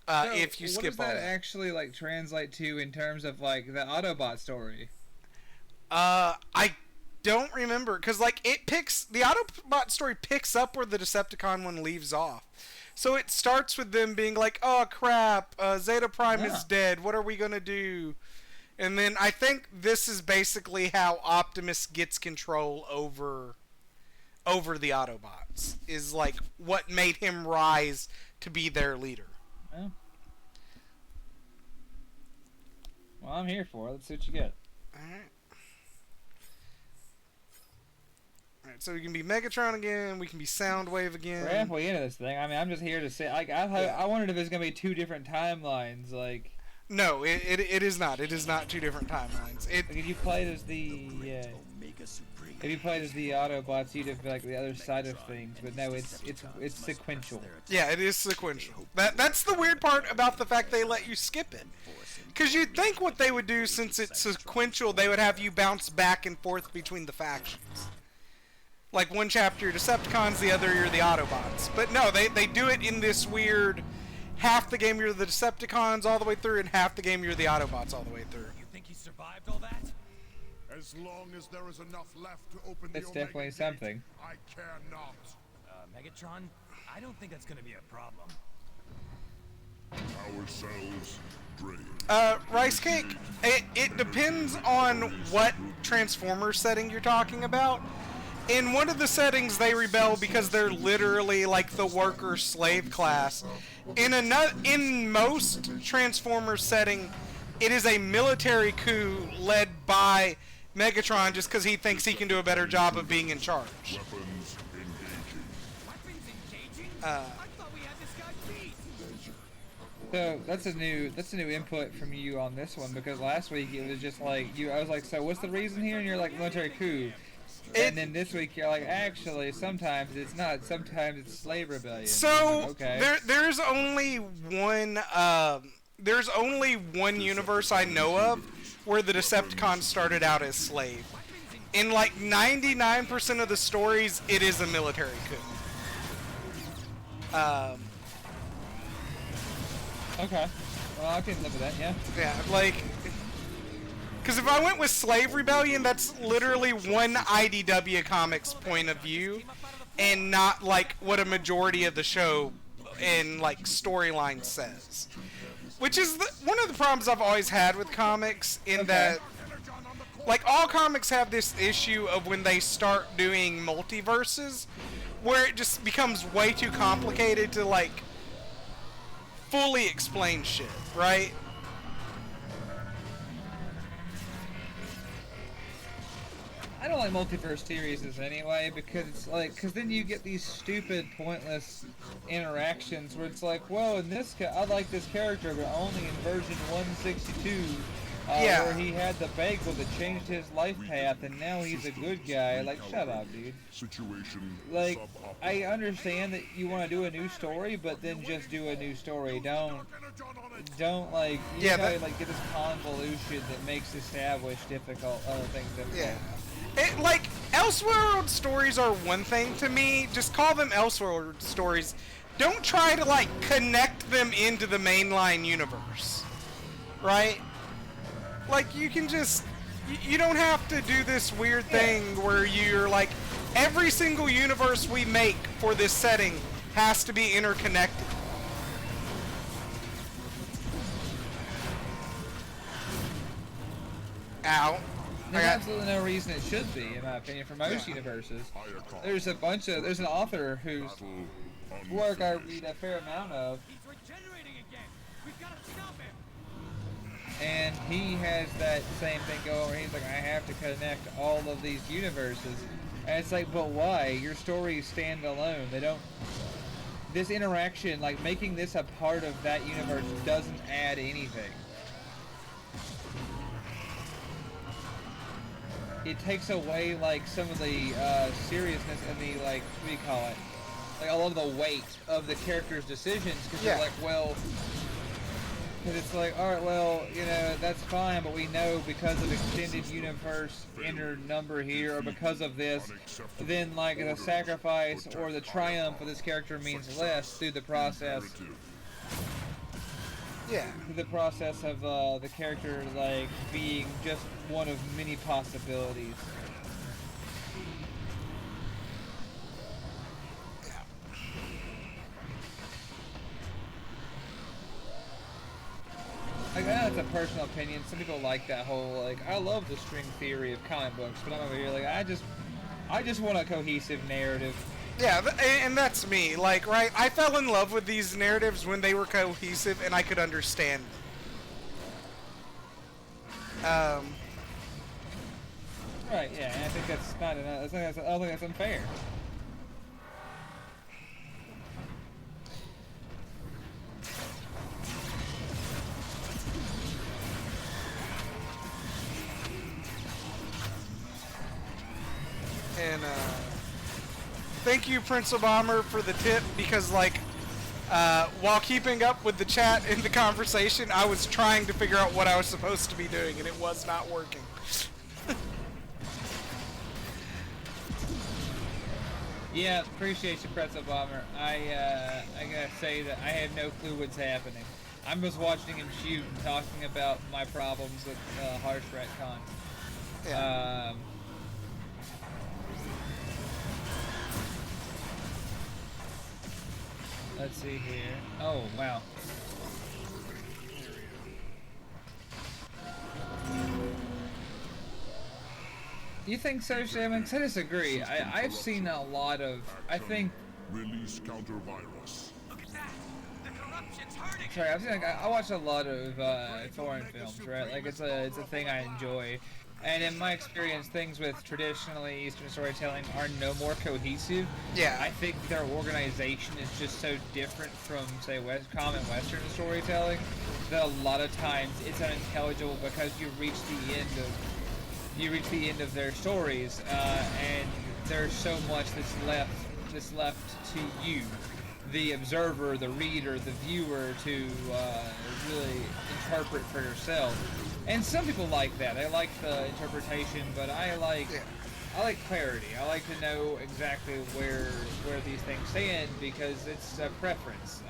So, if you skip what does all that that. actually like translate to in terms of like the Autobot story? I don't remember, because like the Autobot story picks up where the Decepticon one leaves off. So it starts with them being like, oh crap, Zeta Prime is dead, what are we gonna do? And then I think this is basically how Optimus gets control over the Autobots, is like what made him rise to be their leader. Oh. Well, I'm here for it. Let's see what you get. Alright. Alright, so we can be Megatron again, we can be Soundwave again. We're halfway into this thing. I mean, I'm just here to say, like, I wondered if there's gonna be two different timelines. Like, No, it is not. It is not two different timelines. like if you played as the Autobots, you'd have like the other side of things. But no, it's sequential. Yeah, it is sequential. That's the weird part about the fact they let you skip it. Because you'd think what they would do, since it's sequential, they would have you bounce back and forth between the factions. Like one chapter you're Decepticons, the other you're the Autobots. But no, they do it in this weird, half the game you're the Decepticons all the way through, and half the game you're the Autobots all the way through. You think he survived all that? As long as there is enough left to open That's the Omega definitely Gate, something. I care not. Megatron, I don't think that's gonna be a problem. Power cells drained. Rice Cake, it depends on what Transformer setting you're talking about. In one of the settings, they rebel because they're literally like the worker-slave class. In most Transformers setting, it is a military coup led by Megatron just because he thinks he can do a better job of being in charge. Weapons engaging. Weapons engaging? I thought we had this guy beat. So that's a new input from you on this one, because last week it was just like I was like, so what's the reason here? And you're like, military coup. And then this week you're like, actually, sometimes it's not. Sometimes it's slave rebellion. So Like, okay. there's only one universe I know of where the Decepticons started out as slave. In like 99% of the stories, it is a military coup. Okay. Well, I can live with that. Yeah. Yeah, like, because if I went with slave rebellion, that's literally one IDW Comics point of view, and not like what a majority of the show and like storyline says. Which is one of the problems I've always had with comics, in that, like, all comics have this issue of when they start doing multiverses, where it just becomes way too complicated to, like, fully explain shit, right? I don't like multiverse series anyway, because it's like, then you get these stupid, pointless interactions where it's like, well, in this I like this character, but only in version 162, where he had the bagel that changed his life path, and now he's a good guy. Like, shut up, dude. Situation Like, suboptimal. I understand that you want to do a new story, but then just do a new story. Don't like, you know, like, get this convolution that makes established difficult other things difficult. Yeah. Like, Elseworld stories are one thing to me. Just call them Elseworld stories. Don't try to, like, connect them into the mainline universe. Right? Like, you can just... You don't have to do this weird thing where you're like, every single universe we make for this setting has to be interconnected. Ow. There's absolutely no reason it should be, in my opinion, for most universes. There's an author whose work I read a fair amount of, He's regenerating again. We've got to stop him. and he has that same thing going where he's like, I have to connect all of these universes. And it's like, but why? Your stories stand alone. They don't... This interaction, like, making this a part of that universe doesn't add anything. It takes away, like, some of the seriousness and the, like, what do you call it? Like, all of the weight of the character's decisions, because you're like, well, Because it's like, alright, well, you know, that's fine, but we know because of extended universe inner number here, or because of this, then, like, the sacrifice or the triumph of this character means less through the process. Yeah. The process of the character, like, being just one of many possibilities. Like, I know it's a personal opinion. Some people like that whole, like, I love the string theory of comic books, but I'm over here like, I just want a cohesive narrative. Yeah, and that's me. Like, right, I fell in love with these narratives when they were cohesive and I could understand them. Right, yeah, and I think that's not enough. I don't think that's unfair. And thank you, Prince Obama, for the tip, because, like, while keeping up with the chat and the conversation, I was trying to figure out what I was supposed to be doing, and it was not working. Yeah, appreciate you, Prince Obama. I gotta say that I have no clue what's happening. I'm just watching him shoot and talking about my problems with harsh retcon. Yeah. Let's see here. Oh, wow. You think so, Shaman? I disagree. I've seen a lot of... I think... Release counter virus. Look at that! The corruption's hurting! Sorry, I've seen, like, I watch a lot of foreign films, right? Like, it's a thing I enjoy. And in my experience, things with traditionally Eastern storytelling are no more cohesive. Yeah. I think their organization is just so different from, say, common Western storytelling that a lot of times it's unintelligible because you reach the end of their stories, and there's so much that's left to you, the observer, the reader, the viewer, to really interpret for yourself. And some people like that. They like the interpretation, but I like clarity. I like to know exactly where these things stand because it's a preference.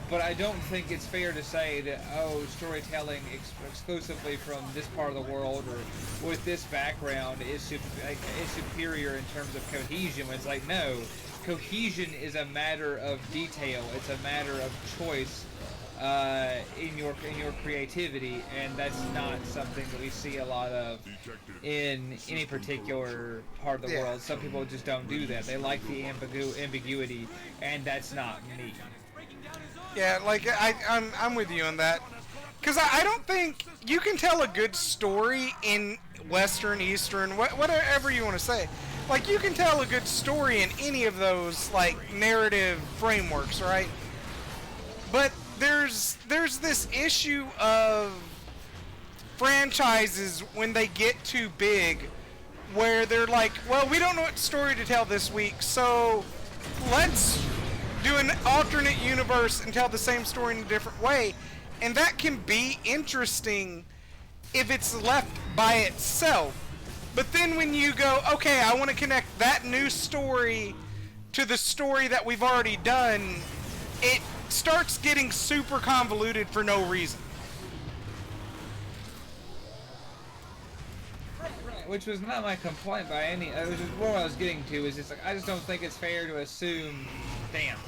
But I don't think it's fair to say that, oh, storytelling exclusively from this part of the world or with this background is superior in terms of cohesion. It's like, no, cohesion is a matter of detail. It's a matter of choice in your creativity, and that's not something that we see a lot of in any particular part of the world. Some people just don't do that. They like the ambiguity, and that's not me. Yeah, like, I'm with you on that. Because I don't think you can tell a good story in Western, Eastern, whatever you want to say. Like, you can tell a good story in any of those, like, narrative frameworks, right? But there's this issue of franchises when they get too big where they're like, well, we don't know what story to tell this week, so let's do an alternate universe and tell the same story in a different way. And that can be interesting if it's left by itself. But then when you go, okay, I want to connect that new story to the story that we've already done, it starts getting super convoluted for no reason. Which was not my complaint by any. It was just what I was getting to. Is just like I just don't think it's fair to assume. Damn.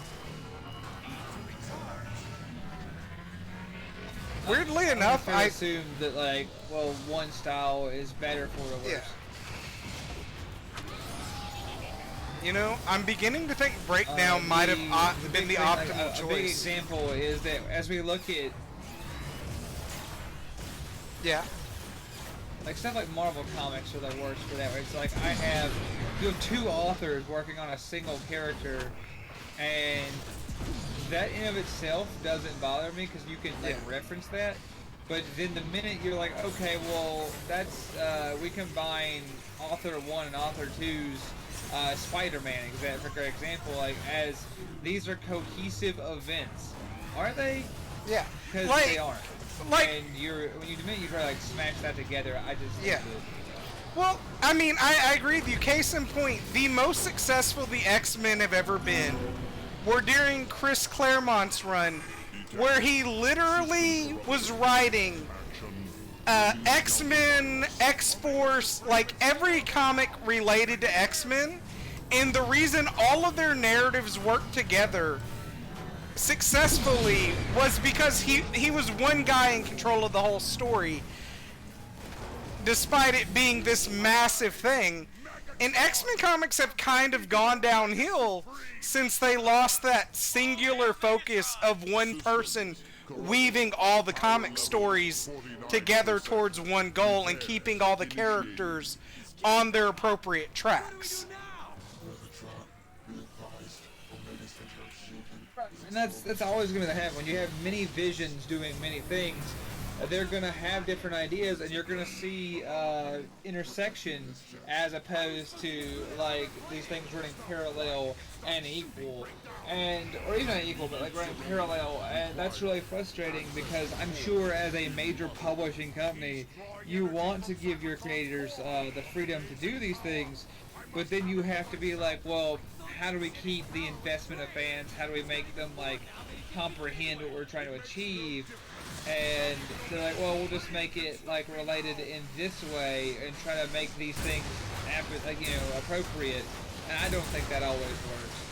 Weirdly enough, I assume that like, well, one style is better for the worse. Yeah. You know, I'm beginning to think Breakdown might have been the optimal choice. A big example is that as we look at, yeah, like stuff like Marvel Comics are the worst for that. It's like you have two authors working on a single character, and that in of itself doesn't bother me because you can like reference that. But then the minute you're like, okay, well, that's we combine author 1 and author 2's Spider-Man, for example, like as these are cohesive events, are they? Yeah. Because Like, they aren't. like, and when you admit you try to like smash that together, I just think Yeah. that, well, I mean, I agree with you. Case in point, the most successful the X-Men have ever been were during Chris Claremont's run, where he literally was writing X-Men, X-Force, like every comic related to X-Men, and the reason all of their narratives worked together successfully was because he was one guy in control of the whole story, despite it being this massive thing. And X-Men comics have kind of gone downhill since they lost that singular focus of one person weaving all the comic stories together towards one goal and keeping all the characters on their appropriate tracks. Cybertron, be advised, Omega Center is shielded. and that's always going to happen when you have many visions doing many things. They're going to have different ideas, and you're going to see intersection as opposed to like these things running parallel and equal, or even not equal, but like running parallel, and that's really frustrating because I'm sure as a major publishing company, you want to give your creators the freedom to do these things, but then you have to be like, well, how do we keep the investment of fans? How do we make them like comprehend what we're trying to achieve? And they're like, well, we'll just make it like related in this way and try to make these things appropriate. And I don't think that always works.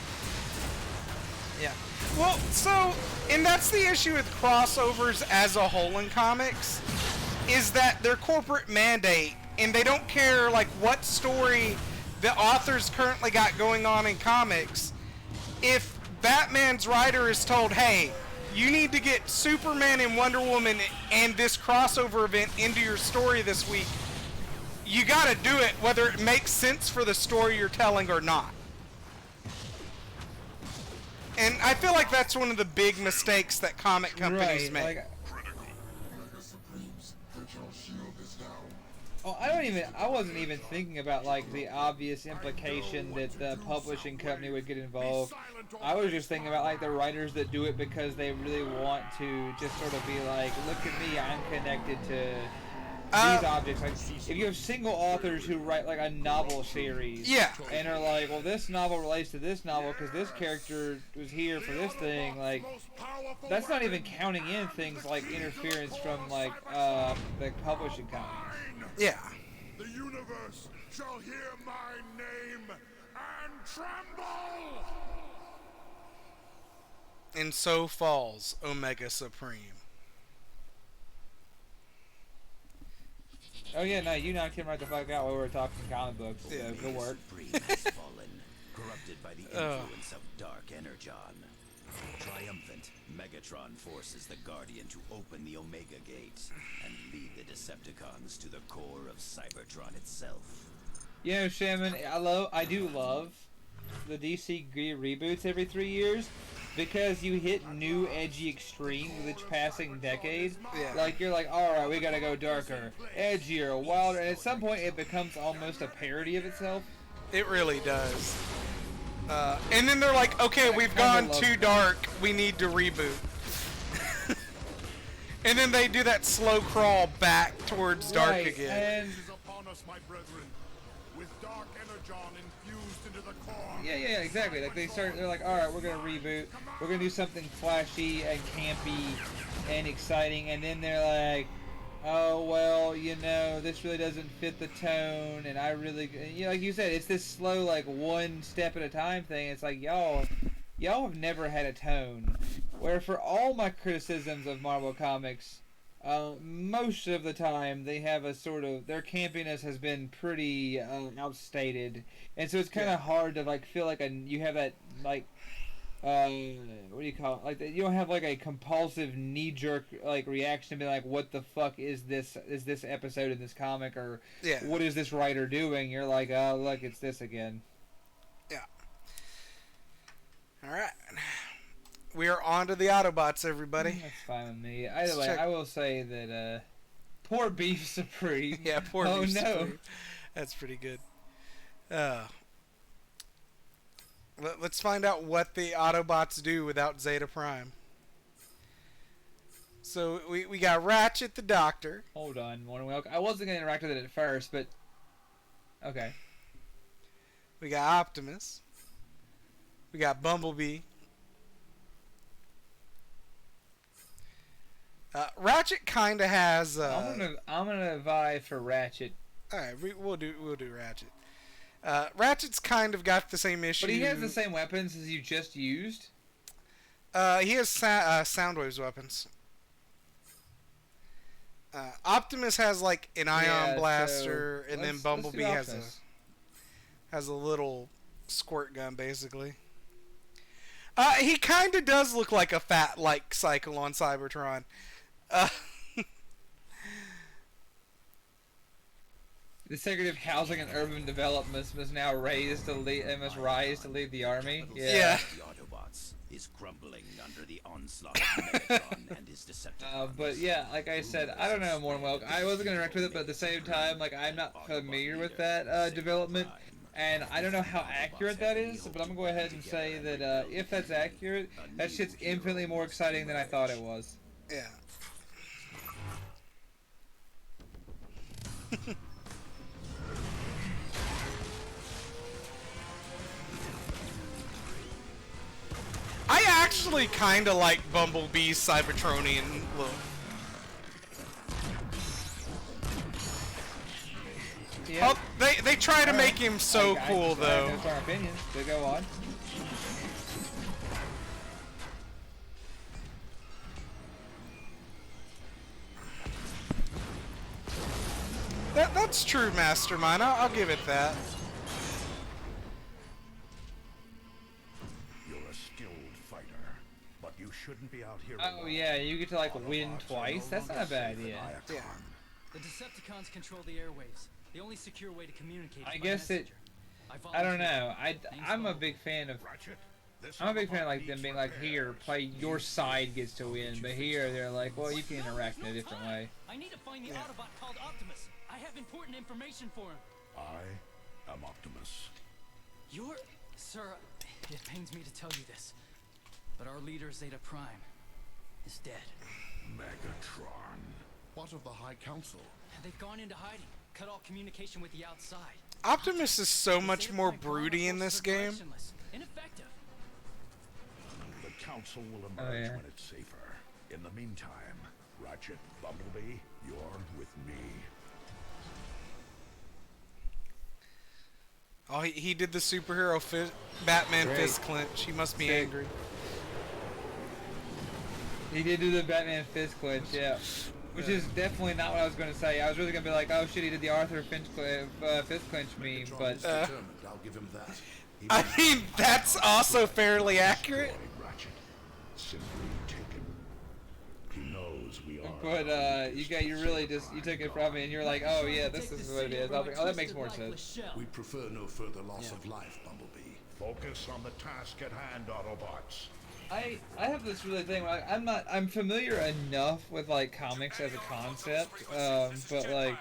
Yeah. Well, and that's the issue with crossovers as a whole in comics, is that their corporate mandate, and they don't care like what story the authors currently got going on in comics. If Batman's writer is told, hey, you need to get Superman and Wonder Woman and this crossover event into your story this week, you gotta do it whether it makes sense for the story you're telling or not. And I feel like that's one of the big mistakes that comic companies make. Omega Supreme's digital shield is down. Oh, I wasn't even thinking about like the obvious implication that the publishing company would get involved. I was just thinking about like the writers that do it because they really want to just sort of be like, look at me, I'm connected to these objects. Like if you have single authors who write like a novel series, Yeah. and are like, well, this novel relates to this novel because this character was here for this thing. Like that's not even counting in things like interference from like the publishing companies. Yeah. The universe shall hear my name and tremble! And so falls Omega Supreme. Oh yeah, no, you knocked him right the fuck out while we were talking comic books. So good work. Supreme has fallen, corrupted by the influence of Dark Energon. Triumphant, Megatron forces the Guardian to open the Omega Gate and lead the Decepticons to the core of Cybertron itself. You know, Shaman, I do love the DC reboots every 3 years because you hit new edgy extremes with each passing decade. Yeah. Like you're like, all right, we gotta go darker, edgier, wilder, and at some point it becomes almost a parody of itself. It really does. And then they're like, okay, we've gone too dark, we need to reboot. And then they do that slow crawl back towards dark Right, again. and Is upon us, my brethren, with Dark Energon infused into the core. yeah, exactly. Like they're like, all right, we're gonna reboot. We're gonna do something flashy and campy and exciting, and then they're like, oh well, this really doesn't fit the tone, and I really, like you said, it's this slow, like one step at a time thing. It's like y'all have never had a tone. Where for all my criticisms of Marvel Comics, most of the time they have a sort of, their campiness has been pretty outstated, and so it's kind of hard to like feel like you have that like what do you call it? Like you don't have like a compulsive knee-jerk like reaction to be like, what the fuck is this episode in this comic, or what is this writer doing? You're like, oh look, it's this again. Yeah. All right. We are on to the Autobots, everybody. That's fine with me. Either way, I will say that poor Beef Supreme. Yeah, poor oh, Beef no. Supreme. That's pretty good. Let's find out what the Autobots do without Zeta Prime. So we got Ratchet the Doctor. Hold on, Morning. I wasn't gonna interact with it at first, but okay. We got Optimus. We got Bumblebee. Ratchet kind of has. I'm gonna vie for Ratchet. All right, we'll do Ratchet. Ratchet's kind of got the same issue. But he has the same weapons as you just used. He has Soundwave's weapons. Optimus has like an ion blaster, and then Bumblebee has a little squirt gun, basically. He kind of does look like a fat like Cycle on Cybertron. The Secretary of Housing and Urban Development must now rise to lead the army. Yeah. The Autobots is crumbling under the onslaught of Megatron and his Decepticons. But yeah, like I said, I don't know Mornwell. I wasn't gonna interact with it, but at the same time, like I'm not familiar with that development, and I don't know how accurate that is. But I'm gonna go ahead and say that if that's accurate, that shit's infinitely more exciting than I thought it was. Yeah. I actually kind of like Bumblebee's Cybertronian look. Yeah. Oh, they try to make him so cool though. That's our opinion. So go on. That's true, Mastermind. I'll give it that. You're a skilled fighter, but you shouldn't be out here. Oh yeah, you get to like win twice. That's not a bad idea. Yeah. The Decepticons control the airwaves. The only secure way to communicate is I by guess messenger. I don't know. I'm a big fan of. I'm a big fan of like them being like, here, play your side gets to win, but here they're like, well, you can interact in a different way. I need to find the Autobot called Optimus. I have important information for him. I am Optimus. You're... Sir, it pains me to tell you this, but our leader, Zeta Prime, is dead. Megatron. What of the High Council? They've gone into hiding, cut all communication with the outside. Optimus is so much more broody in this game. Ineffective. The Council will emerge yeah. when it's safer. In the meantime, Ratchet, Bumblebee, you're with me. Oh, he did the superhero Batman Great. fist clench. He must be angry. He did do the Batman fist clench, yeah. Which is definitely not what I was going to say. I was really going to be like, oh shit, he did the Arthur fist clench meme, but... I'll give him that. I mean, that's also fairly accurate. Ratchet, simply taken. He knows we are. But you really just you took it from me and you're like, oh yeah, this is what it is. I was like, oh, that makes more sense. We prefer no further loss of life, Bumblebee. Focus on the task at hand, Autobots. I have this really thing where I'm familiar enough with like comics as a concept, but like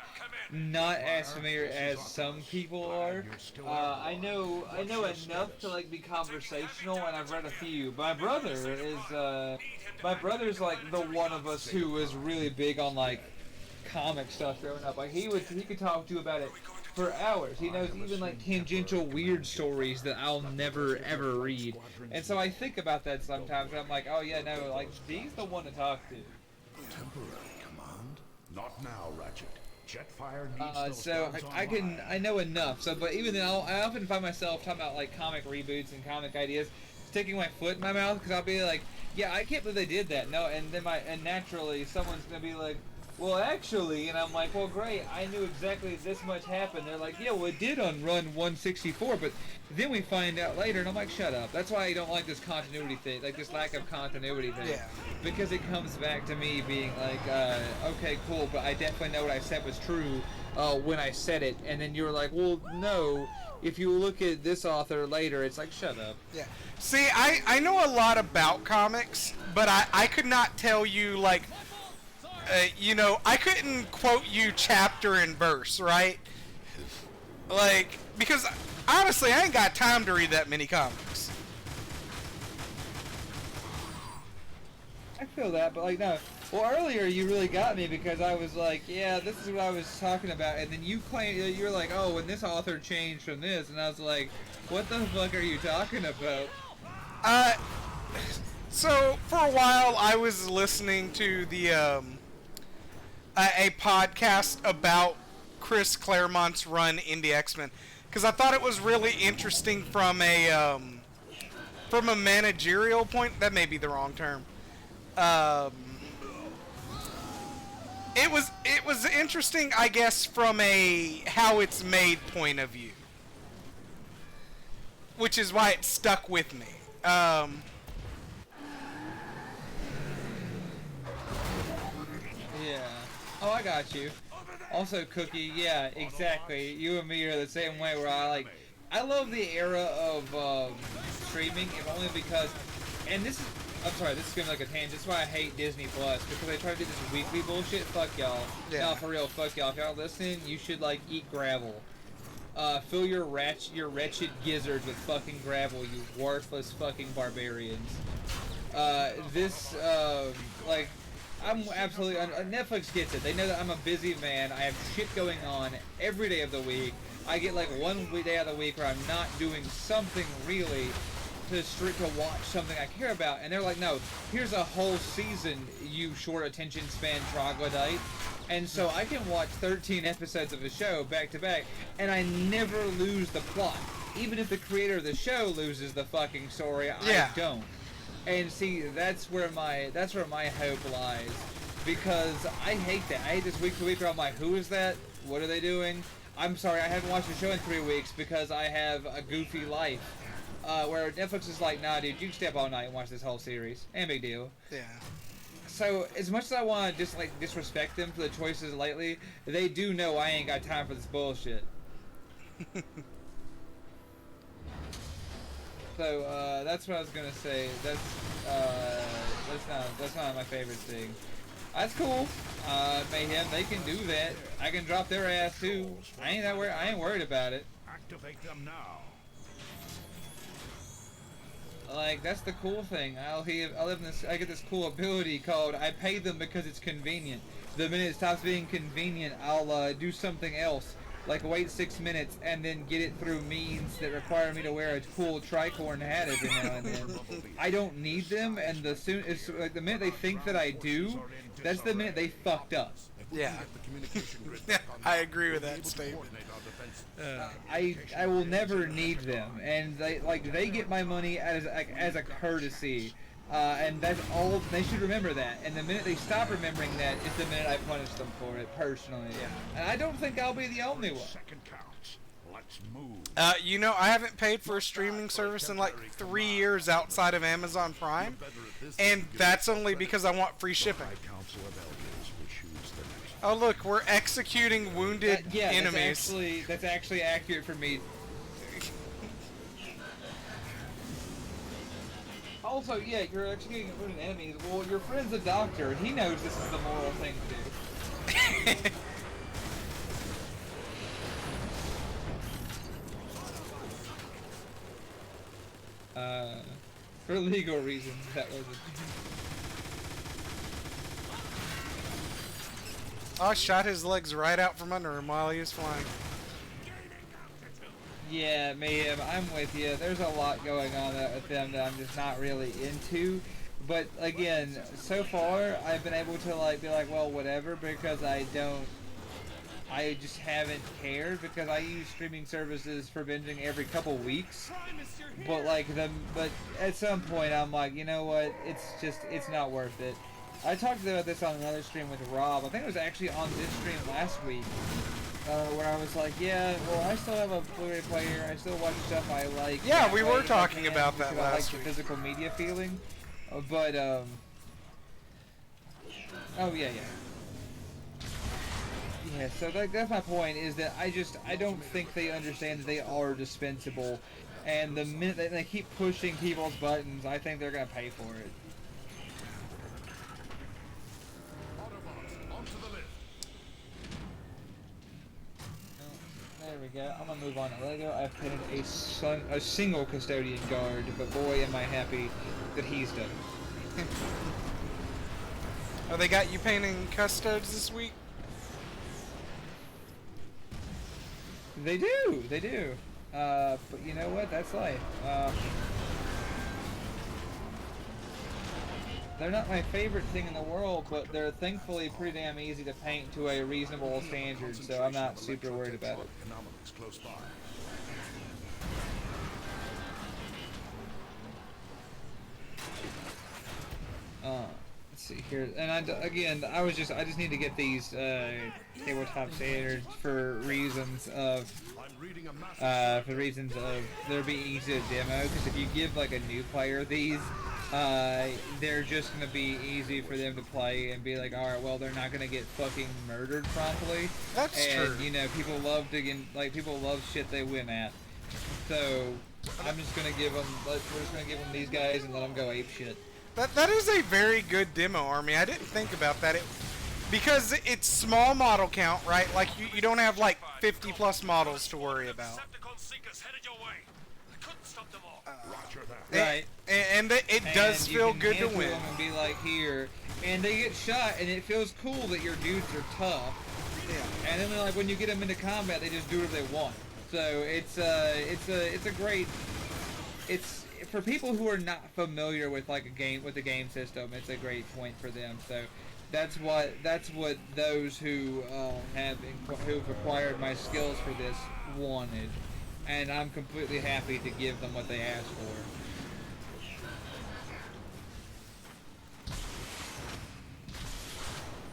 not as familiar as some people are. I know enough to like be conversational, and I've read a few. My brother's like the one of us who was really big on like comic stuff growing up. Like he could talk to you about it for hours. He knows even like tangential weird stories that I'll never ever read. And so I think about that sometimes. And I'm like, oh yeah, no, like Dee's the one to talk to. Temporary command? Not now, Ratchet. Jetfire needs those guns I know enough. So, but even then, I often find myself talking about like comic reboots and comic ideas, sticking my foot in my mouth because I'll be like, yeah, I can't believe they did that. No, and then naturally someone's gonna be like, well, actually, and I'm like, well, great, I knew exactly this much happened. They're like, yeah, well, it did on run 164, but then we find out later, and I'm like, shut up. That's why I don't like this continuity thing, like this lack of continuity thing. Yeah. Because it comes back to me being like, okay, cool, but I definitely know what I said was true when I said it, and then you're like, well, no, if you look at this author later, it's like, shut up. Yeah. See, I know a lot about comics, but I could not tell you, like, you know, I couldn't quote you chapter and verse, right? Like, because honestly, I ain't got time to read that many comics. I feel that, but like, no, Well, earlier you really got me because I was like, yeah, this is what I was talking about, and then you claimed, you're like, oh, when this author changed from this, and I was like, what the fuck are you talking about? So for a while I was listening to the a podcast about Chris Claremont's run in the X-Men because I thought it was really interesting from a managerial point. That may be the wrong term. It was interesting, I guess, from a how it's made point of view, which is why it stuck with me. Yeah. Oh, I got you. Also, Cookie, yeah, exactly. You and me are the same way where I love the era of streaming, if only because, and this is, I'm sorry, this is going to be like a tangent. This is why I hate Disney Plus, because they try to do this weekly bullshit. Fuck y'all. Yeah. No, for real, fuck y'all. If y'all listening, you should, like, eat gravel. Fill your wretched gizzards with fucking gravel, you worthless fucking barbarians. Like, I'm absolutely... Netflix gets it. They know that I'm a busy man. I have shit going on every day of the week. I get, like, one day of the week where I'm not doing something really to watch something I care about. And they're like, no, here's a whole season, you short attention span troglodyte. And so I can watch 13 episodes of a show back to back, and I never lose the plot. Even if the creator of the show loses the fucking story, I don't. And see, that's where my hope lies, because I hate that. I hate this week to week where I'm like, who is that? What are they doing? I'm sorry, I haven't watched the show in 3 weeks because I have a goofy life. Where Netflix is like, nah, dude, you can stay up all night and watch this whole series. Ain't a big deal. Yeah. So, as much as I want to just, like, disrespect them for the choices lately, they do know I ain't got time for this bullshit. So, that's what I was gonna say. That's not my favorite thing. That's cool. Mayhem, they can do that. I can drop their ass too. I ain't worried about it. Activate them now. Like, that's the cool thing. I get this cool ability called I pay them because it's convenient. The minute it stops being convenient, I'll do something else. Like wait 6 minutes and then get it through means that require me to wear a cool tricorn hat every now and then. I don't need them, and the minute they think that I do, that's the minute they fucked up. Yeah. I agree with that statement. I will never need them, and they get my money as a courtesy, and that's all. They should remember that. And the minute they stop remembering that is the minute I punish them for it personally. Yeah. And I don't think I'll be the only one. Let's move. You know, I haven't paid for a streaming service in like 3 years outside of Amazon Prime, and that's only because I want free shipping. Oh look, we're executing wounded enemies. That's actually accurate for me. Also, yeah, you're executing wounded enemies. Well, your friend's a doctor, and he knows this is the moral thing to do. For legal reasons, that wasn't. I shot his legs right out from under him while he was flying. Yeah, Mayhem, I'm with you. There's a lot going on with them that I'm just not really into. But again, so far I've been able to be like, well, whatever, because I just haven't cared, because I use streaming services for binging every couple weeks. But but at some point I'm like, you know what? It's not worth it. I talked about this on another stream with Rob. I think it was actually on this stream last week, where I was like, yeah, well, I still have a Blu-ray player. I still watch stuff I like. Yeah, we were talking about that last week. The physical media feeling, but oh yeah. Yeah, so that's my point, is that I don't think they understand that they are dispensable, and the minute that they keep pushing people's buttons, I think they're gonna pay for it. There we go. I'm gonna move on to Lego. I've painted a single custodian guard, but boy am I happy that he's done. Oh, they got you painting custodes this week? They do, they do. But you know what? That's life. They're not my favorite thing in the world, but they're thankfully pretty damn easy to paint to a reasonable standard, so I'm not super worried about it. Close by. Let's see here, and I just need to get these tabletop standards for reasons of they're being easy to demo. Because if you give like a new player these, they're just gonna be easy for them to play and be like, all right, well, they're not gonna get fucking murdered promptly. That's true. And you know, people love people love shit they win at. So I'm just gonna give them. We're just gonna give them these guys and let them go ape shit. That is a very good demo, Army. I didn't think about that. Because it's small model count, right? Like, you don't have, like, 50 plus models to worry about. Right. And it does feel good to win. And be like, here. And they get shot, and it feels cool that your dudes are tough. Yeah. And then, like, when you get them into combat, they just do whatever they want. So, it's a great... It's... For people who are not familiar with like the game system, it's a great point for them. So that's what those who who've acquired my skills for this wanted, and I'm completely happy to give them what they asked for.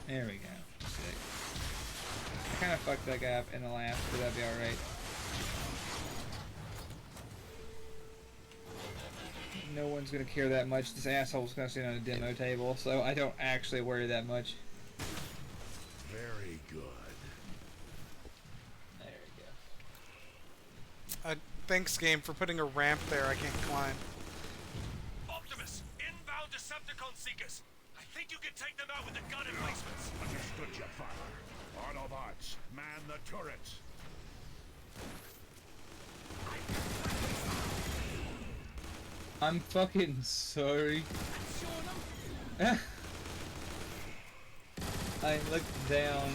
There we go. Sick. I kind of fucked that guy up in the last, but that'd be all right. No one's gonna care that much. This asshole's gonna sit on a demo table, so I don't actually worry that much. Very good. There we go. Thanks, game, for putting a ramp there I can't climb. Optimus, inbound Decepticon seekers. I think you can take them out with the gun emplacements. Understood, Jetfire. Autobots, man the turrets. I'm fucking sorry. I looked down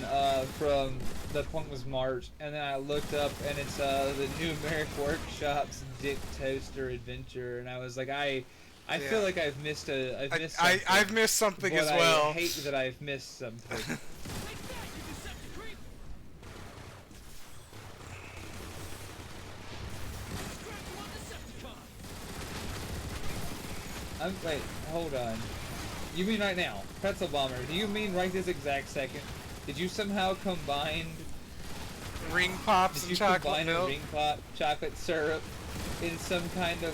from the point was March, and then I looked up, and it's the Numeric Workshop's Dick Toaster Adventure, and I was like, I feel like I've missed something. I've missed something as well. I hate that I've missed something. Wait, hold on. You mean right now? Pretzel Bomber, do you mean right this exact second? Did you somehow combine... Ring pops and chocolate milk? Ring pop, chocolate syrup, in some kind of...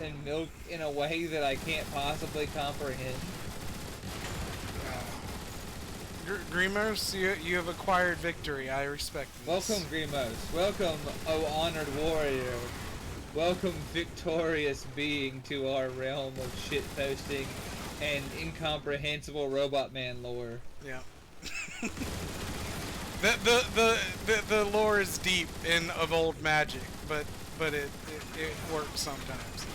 and milk in a way that I can't possibly comprehend? Grimos, you have acquired victory. I respect this. Welcome, Grimos. Welcome, oh honored warrior. Welcome, victorious being, to our realm of shitposting and incomprehensible Robot Man lore. Yeah. the lore is deep in of old magic, but it works sometimes.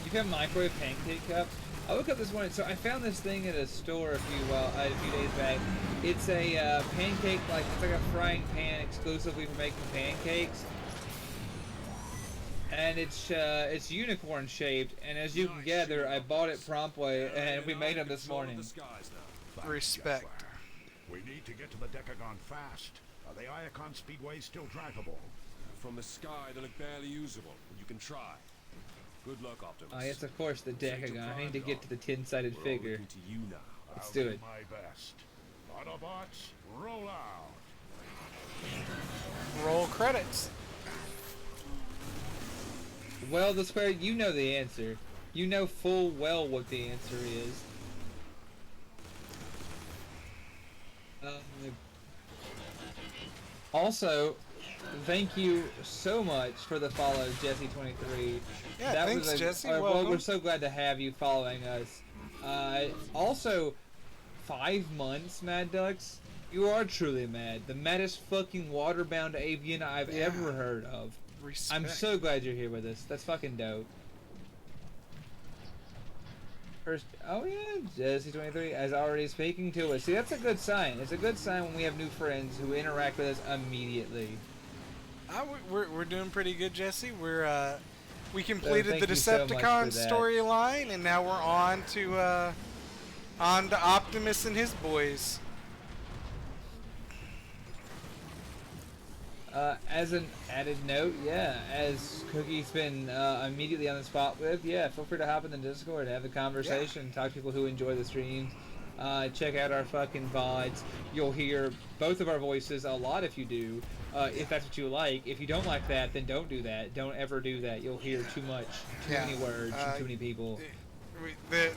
You can microwave pancake cups. I woke up this morning, so I found this thing at a store a few days back. It's a pancake, it's like a frying pan exclusively for making pancakes, and it's unicorn shaped. And as you can gather, I bought it promptly, and we made them this morning. Respect. We need to get to the Decagon fast. Are the Iacon speedways still drivable? From the sky, they look barely usable, but you can try. Good luck, Optimus. Yes, of course, the Decagon. I need to get to the 10-sided figure. To you now. Let's do it. My best. Autobots, roll out. Roll credits. Well, the Square, you know the answer. You know full well what the answer is. Also, thank you so much for the follow, Jesse23. Yeah, thanks, Jesse. Well, we're so glad to have you following us. Also, 5 months, Mad Ducks? You are truly mad. The maddest fucking waterbound avian I've ever heard of. Respect. I'm so glad you're here with us. That's fucking dope. First, oh yeah, Jesse23 is already speaking to us. See, that's a good sign. It's a good sign when we have new friends who interact with us immediately. We're doing pretty good, Jesse. We completed the thank you so much Decepticon for that. storyline, and now we're on to Optimus and his boys. As an added note, yeah, as Cookie's been immediately on the spot with, yeah, feel free to hop in the Discord, have a conversation, talk to people who enjoy the streams, check out our fucking VODs. You'll hear both of our voices a lot if you do, if that's what you like. If you don't like that, then don't do that. Don't ever do that. You'll hear too much, too many words, from too many people.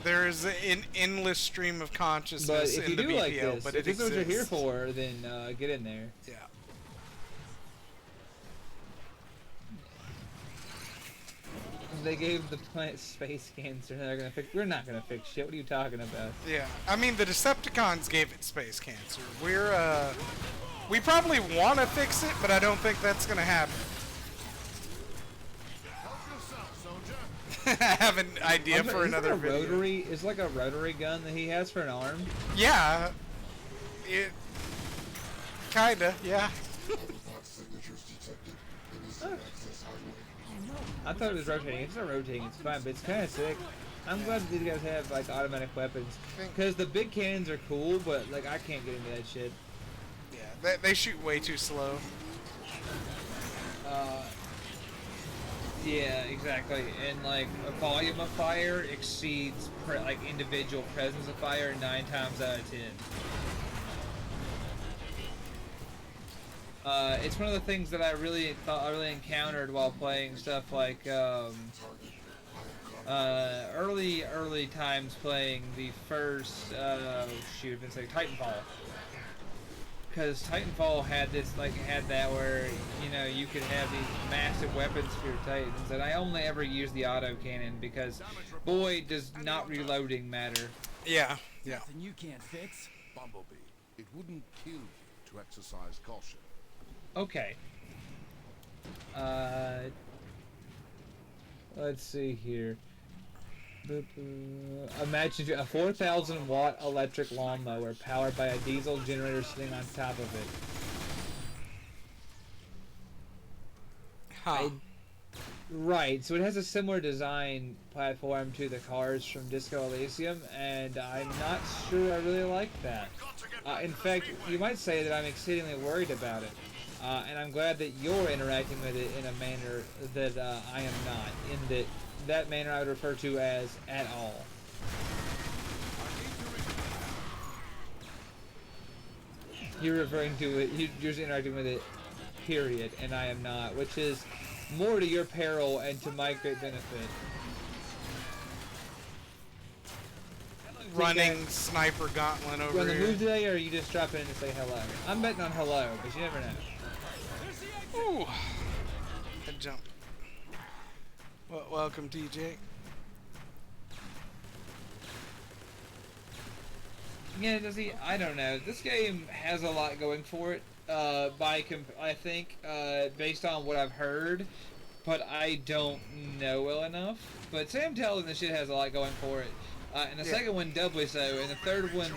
There is an endless stream of consciousness But if in you the do BPL, like this, but if it this is what you're here exists. for, then get in there. Yeah. They gave the planet space cancer, and they're gonna fix. We're not gonna fix shit. What are you talking about? Yeah. I mean, the Decepticons gave it space cancer. We probably want to fix it, but I don't think that's gonna happen. Help yourself, soldier. I have an idea for another video. Rotary is like a rotary gun that he has for an arm. Yeah. It. Kinda. Yeah. Autobot signatures detected in the access highway. I thought it was rotating. If it's not rotating, it's fine, but it's kind of sick. I'm glad that these guys have like automatic weapons because the big cannons are cool, but like I can't get into that shit. Yeah. They shoot way too slow. Yeah, exactly. And like a volume of fire exceeds like individual presence of fire 9 times out of 10. It's one of the things that I really encountered while playing stuff like early times playing the first I've been saying Titanfall, because Titanfall had that where you could have these massive weapons for your Titans, and I only ever use the autocannon because boy does not reloading matter. Yeah. Yeah. Nothing you can't fix. Bumblebee, it wouldn't kill you to exercise caution. Okay. Let's see here. Imagine a 4,000 watt electric lawnmower powered by a diesel generator sitting on top of it. Huh. Right, so it has a similar design platform to the cars from Disco Elysium, and I'm not sure I really like that. In fact, you might say that I'm exceedingly worried about it. And I'm glad that you're interacting with it in a manner that I am not. In that manner I would refer to as at all. You're referring to it, you're interacting with it, period, and I am not, which is more to your peril and to my great benefit. Running sniper gauntlet over You on the here. move today, or are you just dropping in to say hello? I'm betting on hello, but you never know. Ooh. Good jump. Well, welcome, TJ. Yeah, does he? I don't know. This game has a lot going for it. I think, based on what I've heard, but I don't know well enough. But Sam tells this shit has a lot going for it. And the second one doubly so, and the third one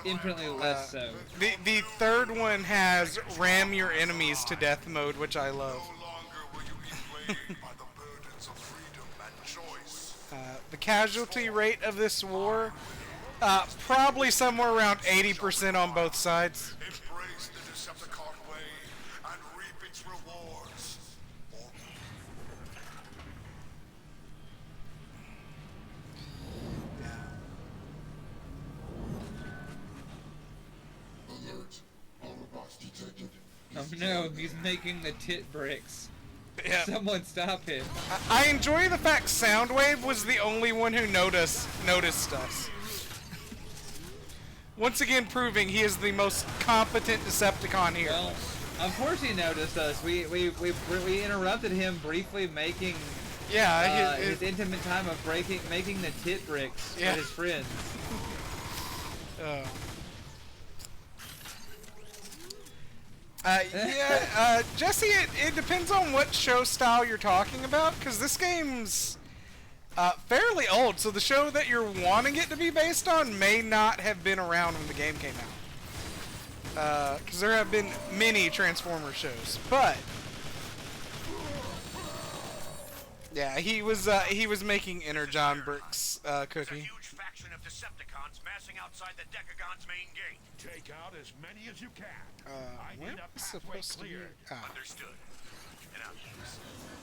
infinitely less so. The third one has ram your enemies to death mode, which I love. No longer will you be plagued by the burdens of freedom and choice. The casualty rate of this war, probably somewhere around 80% on both sides. Embrace the Decepticon way and reap its rewards. Alert. Autobots detected. Oh no, he's making the tit bricks. Yeah. Someone stop him. I enjoy the fact Soundwave was the only one who noticed us. Once again proving he is the most competent Decepticon here. Well, of course he noticed us. We interrupted him briefly making his intimate time of making the tit bricks for his friends. Jesse, it depends on what show style you're talking about, because this game's fairly old, so the show that you're wanting it to be based on may not have been around when the game came out. Because there have been many Transformers shows, but yeah, he was making Energon Bricks cookie. There's a huge faction of Decepticons massing outside the Decagon's main gate. Take out as many as you can. I where need a was pathway supposed to be? cleared. Understood. And I'm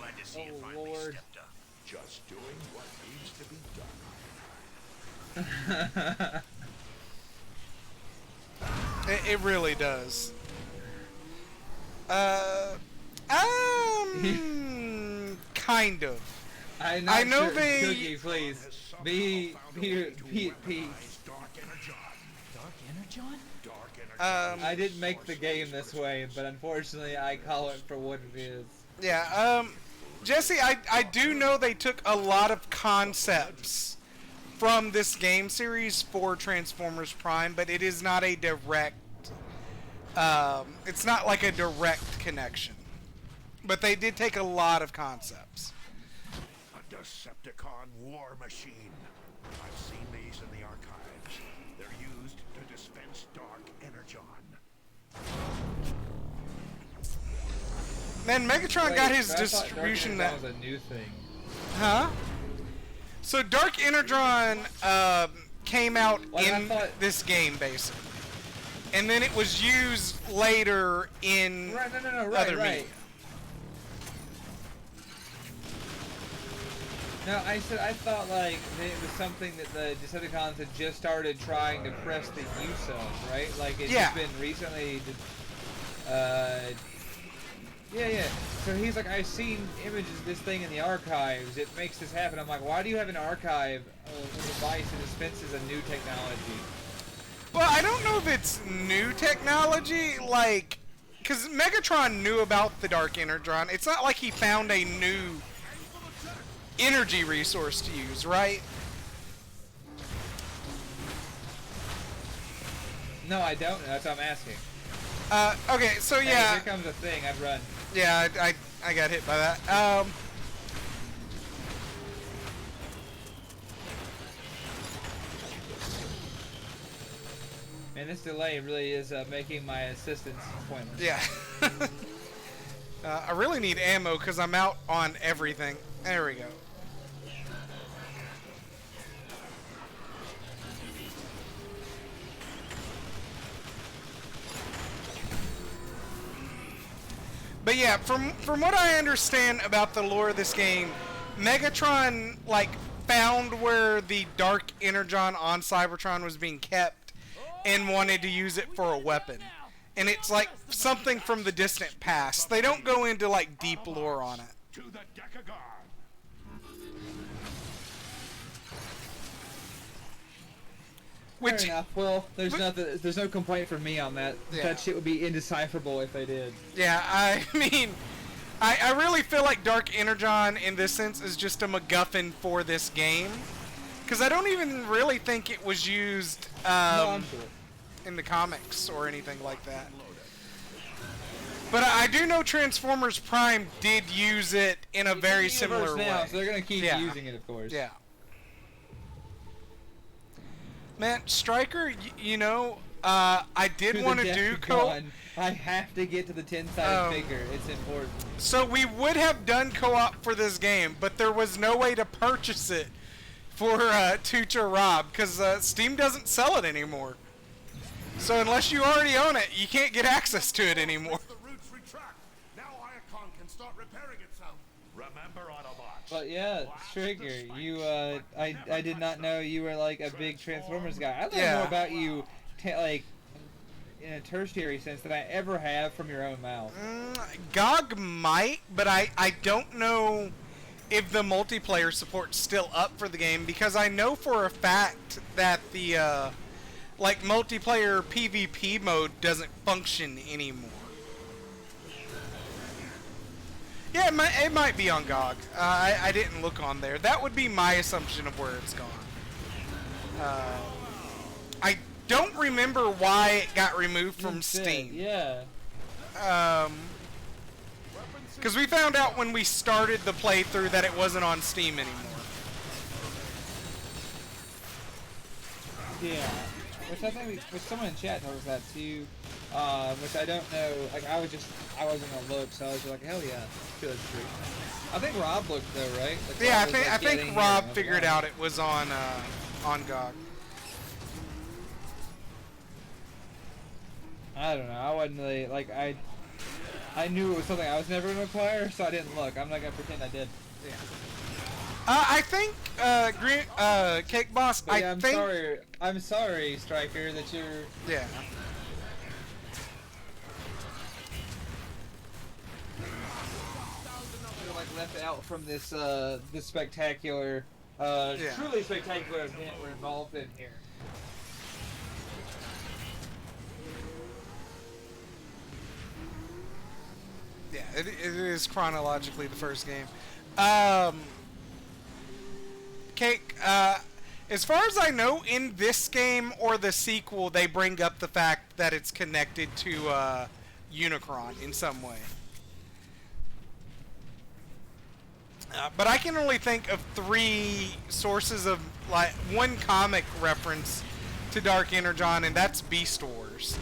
glad to see you Oh, finally Lord. stepped up. Just doing what needs to be done. It really does. Kind of. I know sure, they- Cookie, please. Be Dark Energon. Dark Energon? Dark Energon. I didn't make the game this way, but unfortunately I call it for what it is. Yeah, Jesse, I do know they took a lot of concepts from this game series for Transformers Prime, but it is not a direct, it's not like a direct connection. But they did take a lot of concepts. A Decepticon war machine. I've seen these in the archives. They're used to dispense Dark Energon. Man, Megatron got his Wait, but I thought distribution Dark that... Energon was a new thing. Huh? So Dark Energon came out I in thought- this game, basically. And then it was used later in Right, no, other right. media. No, I thought like it was something that the Decepticons had just started trying to press the use of, right? Like it's Yeah. just been recently. Yeah. So he's like, I've seen images of this thing in the archives. It makes this happen. I'm like, why do you have an archive of a device that dispenses a new technology? Well, I don't know if it's new technology, like... Because Megatron knew about the Dark Energon. It's not like he found a new energy resource to use, right? No, I don't. That's what I'm asking. Okay, so Hey, yeah... here comes a thing. I'd run. Yeah, I got hit by that. Man, this delay really is making my assistance pointless. Yeah. I really need ammo because I'm out on everything. There we go. But yeah, from what I understand about the lore of this game, Megatron like found where the Dark Energon on Cybertron was being kept and wanted to use it for a weapon. And it's like something from the distant past. They don't go into like deep lore on it. To the Decagon. Fair Which enough. Well, there's no complaint from me on that. Yeah. That shit would be indecipherable if they did. yeah, I mean I really feel like Dark Energon in this sense is just a MacGuffin for this game. Because I don't even really think it was used No, I'm sure. in the comics or anything like that. But I do know Transformers Prime did use it in a very It's in the similar universe now, way. so they're gonna keep Yeah. using it, of course. Yeah. Man, Stryker, you know, I did want to do co-op. I have to get to the 10-sided figure. It's important. So we would have done co-op for this game, but there was no way to purchase it for Tooch or Rob, because Steam doesn't sell it anymore. So unless you already own it, you can't get access to it anymore. The roots retract. Now Iacon can start repairing itself. Remember, Autobots. But yeah, Trigger, you, I did not know you were like a big Transformers guy. I learned Yeah. more about you, like, in a tertiary sense than I ever have from your own mouth. GOG might, but I don't know if the multiplayer support's still up for the game, because I know for a fact that the like multiplayer PvP mode doesn't function anymore. Yeah, it might be on GOG. I didn't look on there. That would be my assumption of where it's gone. don't remember why it got removed from Steam. Yeah. Because we found out when we started the playthrough that it wasn't on Steam anymore. Yeah. Which I think, which someone in chat told us that too. Which I don't know. Like I wasn't gonna look, so I was like, hell yeah, sure that's true. I think Rob looked though, right? Like, Yeah, Rob was, I think getting Rob here. figured out it was on GOG. I don't know. I wasn't really like I knew it was something I was never gonna acquire, so I didn't look. I'm not gonna pretend I did. Yeah. I think Cake Boss. But yeah, I think. I'm sorry, Striker, that you're. Yeah. You're like left out from this this spectacular, truly spectacular event we're involved in here. Yeah, it is chronologically the first game. Cake, as far as I know, in this game or the sequel, they bring up the fact that it's connected to Unicron in some way. But I can only think of 3 sources of, like, one comic reference to Dark Energon, and that's Beast Wars.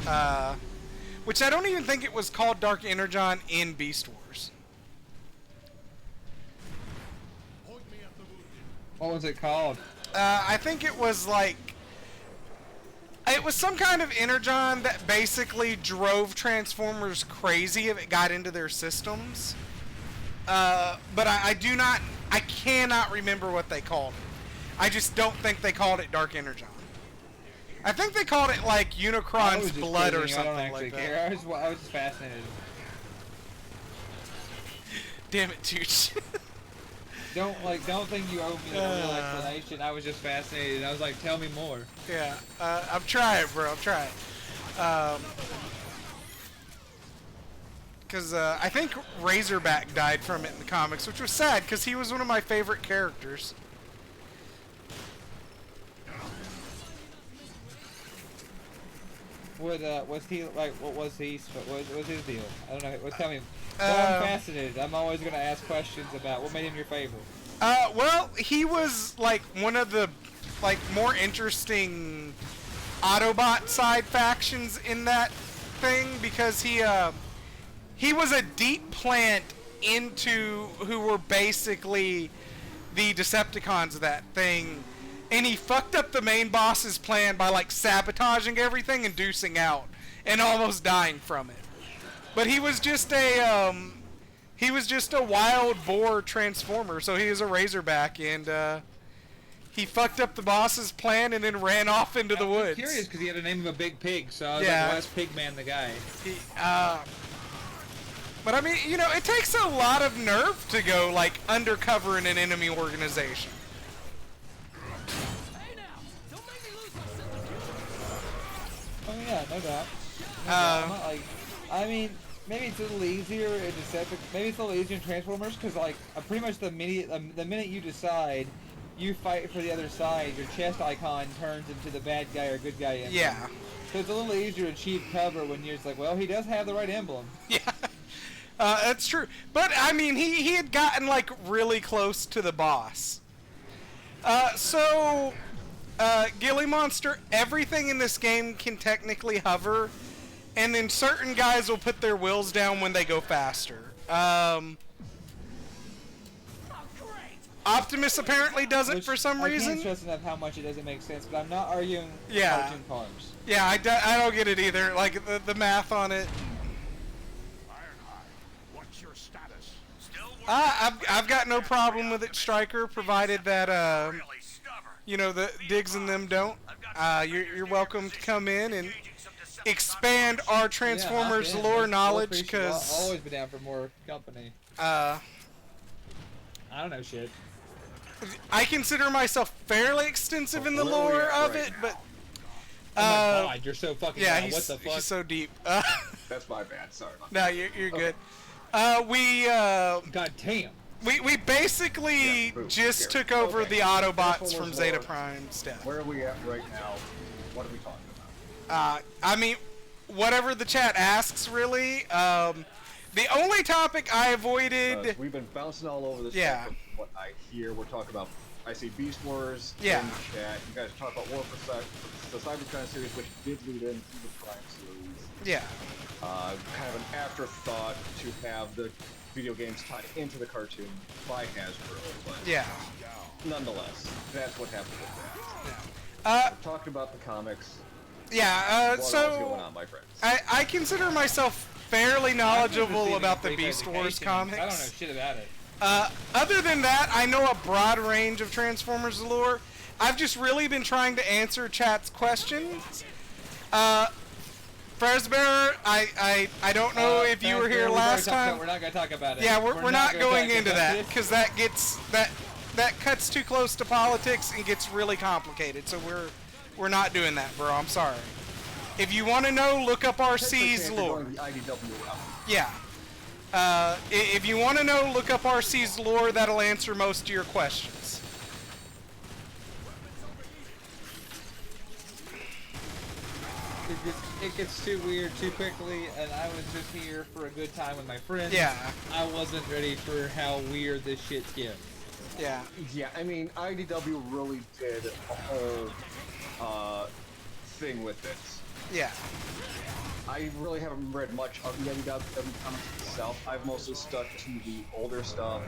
Which I don't even think it was called Dark Energon in Beast Wars. What was it called? I think it was like... It was some kind of Energon that basically drove Transformers crazy if it got into their systems. But I cannot remember what they called it. I just don't think they called it Dark Energon. I think they called it like Unicron's blood or something like that. I was just fascinated. Damn it, Tooch. Don't think you owe me a real explanation. I was just fascinated. I was like, tell me more. Yeah, I'm trying, bro. I'm trying. Because I think Razorback died from it in the comics, which was sad because he was one of my favorite characters. Was he like? What was his deal? I don't know. Tell me. I'm fascinated. I'm always gonna ask questions about what made him your favorite. Well, he was like one of the more interesting Autobot side factions in that thing because he was a deep plant into who were basically the Decepticons of that thing. And he fucked up the main boss's plan by like sabotaging everything and deucing out and almost dying from it. But he was just a wild boar transformer, so he was a Razorback, and he fucked up the boss's plan and then ran off into the woods. I'm curious because he had the name of a big pig, so I was like, why is Pigman the guy? But I mean, you know, it takes a lot of nerve to go like undercover in an enemy organization. Oh yeah, no doubt. I'm not like, I mean, maybe it's a little easier in maybe it's a little easier in Transformers because like pretty much the minute you decide you fight for the other side, your chest icon turns into the bad guy or good guy emblem. Yeah. So it's a little easier to achieve cover when you're just like, well, he does have the right emblem. Yeah. That's true. But I mean, he had gotten like really close to the boss. So Gilly Monster, everything in this game can technically hover, and then certain guys will put their wheels down when they go faster. Optimus apparently doesn't for some reason. I can't stress enough how much it doesn't make sense, but I'm not arguing cartoon cars. Yeah, I don't get it either. Like the math on it. Ironhide, what's your status? I've got no problem with it, Striker, provided that you know, the Diggs and them don't. You're welcome to come in and expand our Transformers lore knowledge, because I'll always be down for more company. I don't know shit. I consider myself fairly extensive in the lore of it, but oh my God, you're so fucking yeah, what the fuck? he's so deep. That's my bad. Sorry. No, you're good. God damn. We basically just took over the Autobots from Zeta Prime stuff. Where are we at right now? What are we talking about? I mean, whatever the chat asks, really. The only topic I avoided... we've been bouncing all over this Yeah. from what I hear. We're talking about... I see Beast Wars Yeah. in the chat. You guys talk about War for the Cybertron series, which did lead into the Prime series. Yeah. Kind of an afterthought to have the video games tied into the cartoon by Hasbro, but Yeah. nonetheless, that's what happened with that. Uh, Talking about the comics, yeah, what so... all's going on, my friends? I consider myself fairly knowledgeable about the Brief Beast Wars education. comics. I don't know shit about it. Other than that, I know a broad range of Transformers lore. I've just really been trying to answer chat's questions. Fresbearer, I don't know if you were here last time. We're not going to talk about it. Yeah, we're not gonna going talk into about that it. because that cuts too close to politics and gets really complicated. So we're not doing that, bro. I'm sorry. If you want to know, look up RC's lore. The IDW route. Yeah. If you want to know, look up RC's lore. That'll answer most of your questions. It gets too weird too quickly, and I was just here for a good time with my friends. Yeah. I wasn't ready for how weird this shit gets. Yeah. Yeah, I mean, IDW really did a whole thing with it. Yeah. I really haven't read much of the IDW comics itself. I've mostly stuck to the older stuff,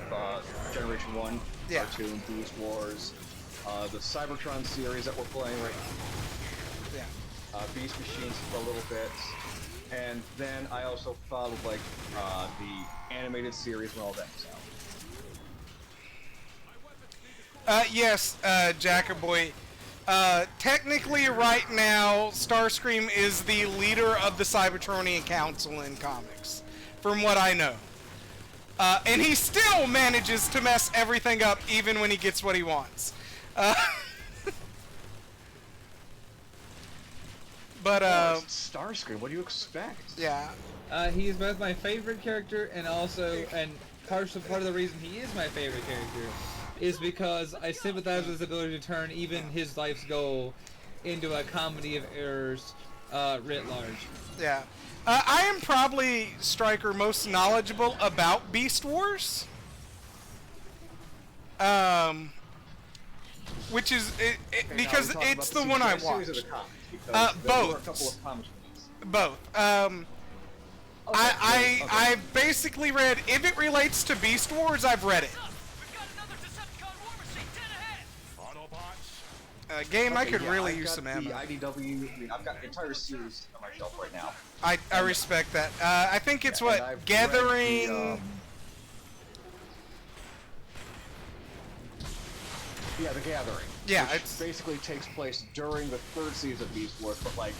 Generation 1, Yeah. Cartoon, Beast Wars, the Cybertron series that we're playing right now. Yeah. Beast Machines for a little bit, and then I also followed like the animated series when all that was out. Yes, Jackaboy. Technically, right now, Starscream is the leader of the Cybertronian Council in comics, from what I know. And he still manages to mess everything up, even when he gets what he wants. But, Starscream, what do you expect? yeah. He is both my favorite character and also, part of the reason he is my favorite character is because I sympathize with his ability to turn even his life's goal into a comedy of errors writ large. Yeah. I am probably, Stryker, most knowledgeable about Beast Wars. Which is, because it's the one I watched. Both. A couple of comics. Both. I basically read, if it relates to Beast Wars, I've read it. We've got another Decepticon war machine, 10 ahead! Autobots! Game, I Okay, could yeah, really I've use got some the ammo. IDW, I mean, I've got the entire series on my shelf right now. I respect that. I think it's Yeah, and what, I've Gathering... read Yeah, The Gathering. Yeah, which it's- basically takes place during the third season of Beast Wars, but like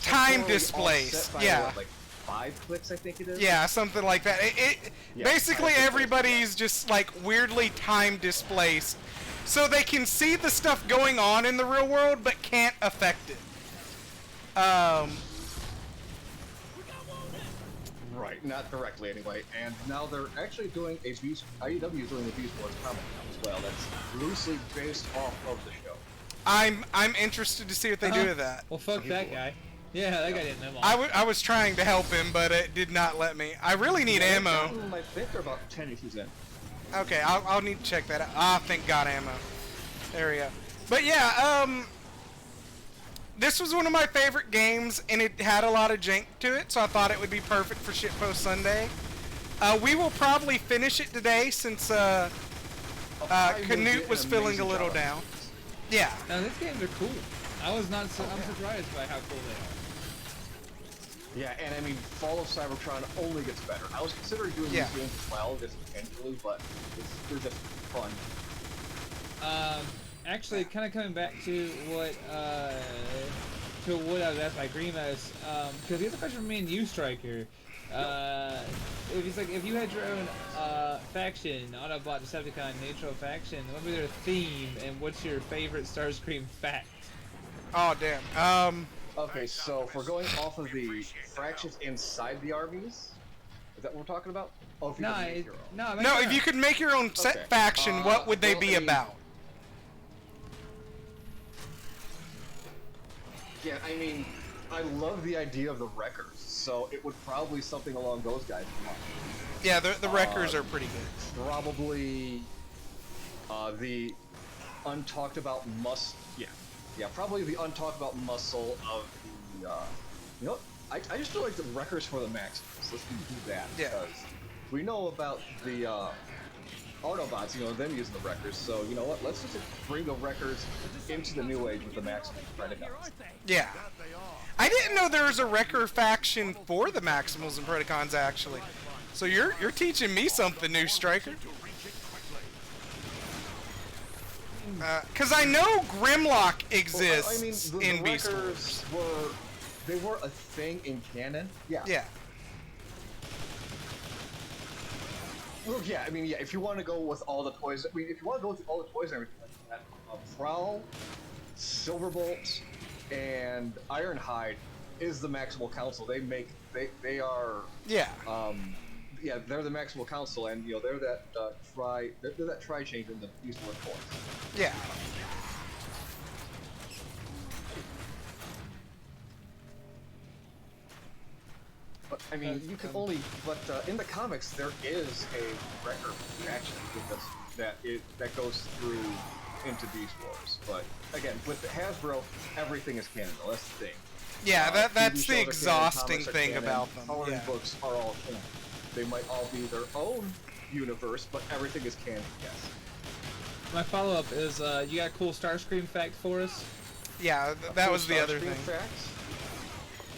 time totally displaced. offset by, Yeah. what, like 5 clicks, I think it is. Yeah, something like that. Yeah, Basically, time everybody's just like weirdly time displaced, so they can see the stuff going on in the real world, but can't affect it. Right, not directly anyway. And now they're actually doing a Beast. IDW is doing a Beast Wars comic now as well. That's loosely based off of the show. I'm interested to see what they do with that. Well, fuck that guy. Yeah, that guy didn't know. I was trying to help him, but it did not let me. I really need ammo. I think they're about 10 issues in. Okay, I'll need to check that out. Ah, thank God, ammo. There we go. But yeah, this was one of my favorite games, and it had a lot of jank to it, so I thought it would be perfect for Shitpost Sunday. We will probably finish it today since Canute was feeling a little down. Yeah. Now, these games are cool. I'm surprised by how cool they are. Yeah, and I mean, Fall of Cybertron only gets better. I was considering doing these games as well, just potentially, but they're just fun. Actually, kind of coming back to what I was asked by Grimace, because he has a question for me and you, Striker. If you had your own faction, Autobot, Decepticon, Neutral faction, what would be their theme, and what's your favorite Starscream fact? Oh damn. Okay, so if we're going off of the fractions inside the armies, is that what we're talking about? Oh, if you can make your own. No, if you could make your own set faction, what would they be about? Yeah, I mean, I love the idea of the Wreckers, so it would probably something along those guys. Yeah, the Wreckers are pretty good. Probably the untalked about yeah, probably the untalked about muscle of the you know, I just feel like the Wreckers for the Maximus. Let's do that. Yeah. Because we know about the Autobots, you know, them using the Wreckers, so you know what, let's just bring the Wreckers into the new age with the Maximus Predacons. Yeah. I didn't know there was a Wrecker faction for the Maximals and Predacons, actually. So you're teaching me something new, Striker. Because I know Grimlock exists in Beast Wars. They were a thing in canon. Yeah. Yeah. Well, yeah, I mean, yeah, if you want to go with all the toys, I mean, if you want to go with all the toys and everything like that, Prowl, Silverbolt, and Ironhide is the Maximal Council. They are... Yeah. Yeah, they're the Maximal Council, and, you know, they're that, they're that tri-chain in the Beast Wars toys. Yeah. But, I mean, you can only... But in the comics, there is a Wrecker faction that goes through into Beast Wars. But, again, with the Hasbro, everything is canon, though. That's the thing. Yeah, that's TV the shows are exhausting canon, comics are thing canon, about them. Coloring Yeah. books are all canon. They might all be their own universe, but everything is canon, yes. My follow-up is, you got a cool Starscream fact for us? Yeah, that was the other Starscream thing. facts?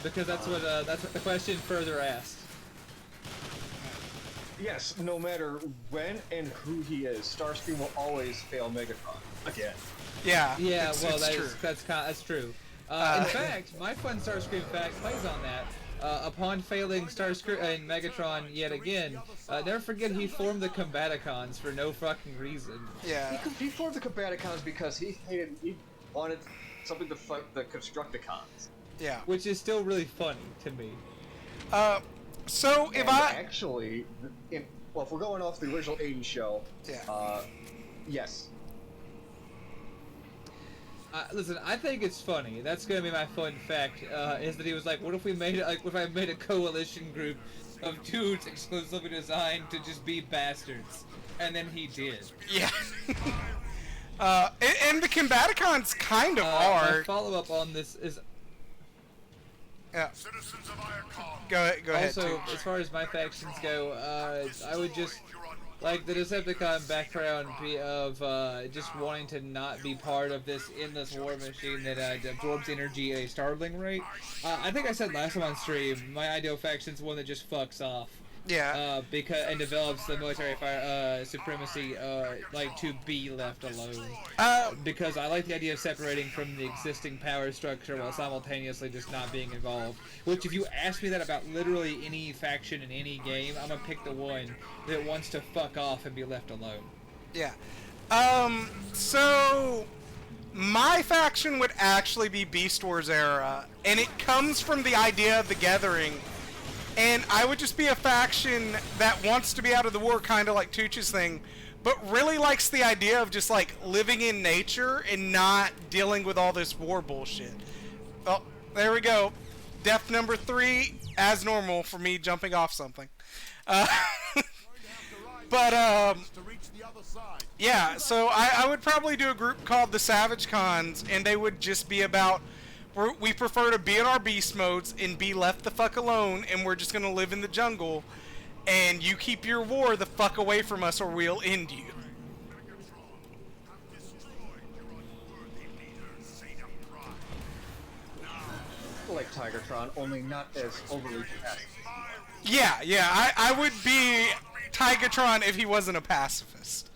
Because that's what the question further asked. Yes, no matter when and who he is, Starscream will always fail Megatron. Again. Yeah. Yeah, it's, well, it's true. that's true. In fact, my fun Starscream fact plays on that. Upon failing Starscream and Megatron yet again, never forget he formed the Combaticons for no fucking reason. Yeah. He formed the Combaticons because he wanted something to fight the Constructicons. Yeah. Which is still really funny to me. So if And I actually, if we're going off the original 80s show, yes. Listen, I think it's funny. That's gonna be my fun fact. Is that he was like, "What if we made what if I made a coalition group of dudes exclusively designed to just be bastards?" And then he did. Yeah. And the Combaticons kind of are. My follow-up on this is Yeah. Citizens of Iacon. Go ahead. also, Tooch. as far as my factions go, I would just like the Decepticon background of just wanting to not be part of this endless war machine that absorbs energy at a startling rate. I think I said last time on stream, my ideal faction's one that just fucks off. Yeah. And develops the military supremacy, like to be left alone. Because I like the idea of separating from the existing power structure while simultaneously just not being involved. Which, if you ask me that about literally any faction in any game, I'm gonna pick the one that wants to fuck off and be left alone. Yeah. So my faction would actually be Beast Wars era, and it comes from the idea of the Gathering. And I would just be a faction that wants to be out of the war, kind of like Tooch's thing, but really likes the idea of just like living in nature and not dealing with all this war bullshit. Oh, there we go. Death number 3, as normal for me jumping off something. Yeah, so I would probably do a group called the Savage Cons, and they would just be about, we prefer to be in our beast modes and be left the fuck alone, and we're just gonna live in the jungle, and you keep your war the fuck away from us or we'll end you. Like Tigertron, only not as overly passive. Yeah, I would be Tigatron if he wasn't a pacifist.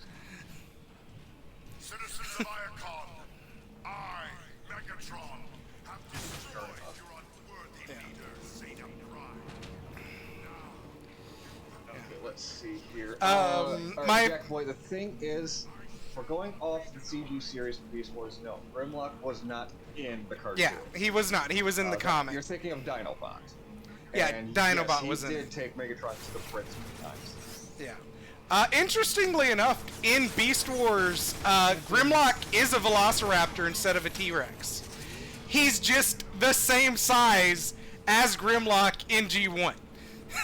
Citizens of Iacon, I, Megatron, have destroyed your unworthy leader, Zadam Prime. Okay, let's see here. my Jack Boy, the thing is, we're going off the CG series of Beast Wars. No, Grimlock was not in the cartoon. Yeah, he was not. He was in the comic. You're thinking of Dinobot. Yeah, and Dinobot yes, was in he it. did take Megatron to the Fritz many times. Yeah. Interestingly enough, in Beast Wars, Grimlock is a Velociraptor instead of a T-Rex. He's just the same size as Grimlock in G1.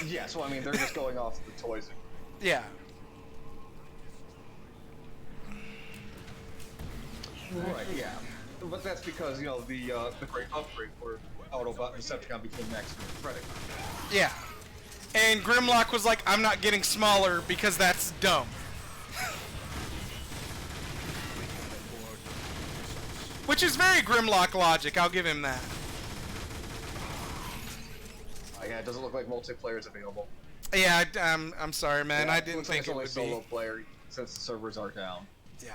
Yeah, so I mean, they're just going off the toys. Yeah. Right, yeah. But that's because, you know, the great upgrade where Autobot and Decepticon became maximum Predacon. Yeah. And Grimlock was like, I'm not getting smaller because that's dumb. Which is very Grimlock logic, I'll give him that. Yeah, it doesn't look like multiplayer is available. Yeah, I'm sorry, man. Yeah, I didn't looks like think it would it's only solo be. player since the servers are down. Yeah.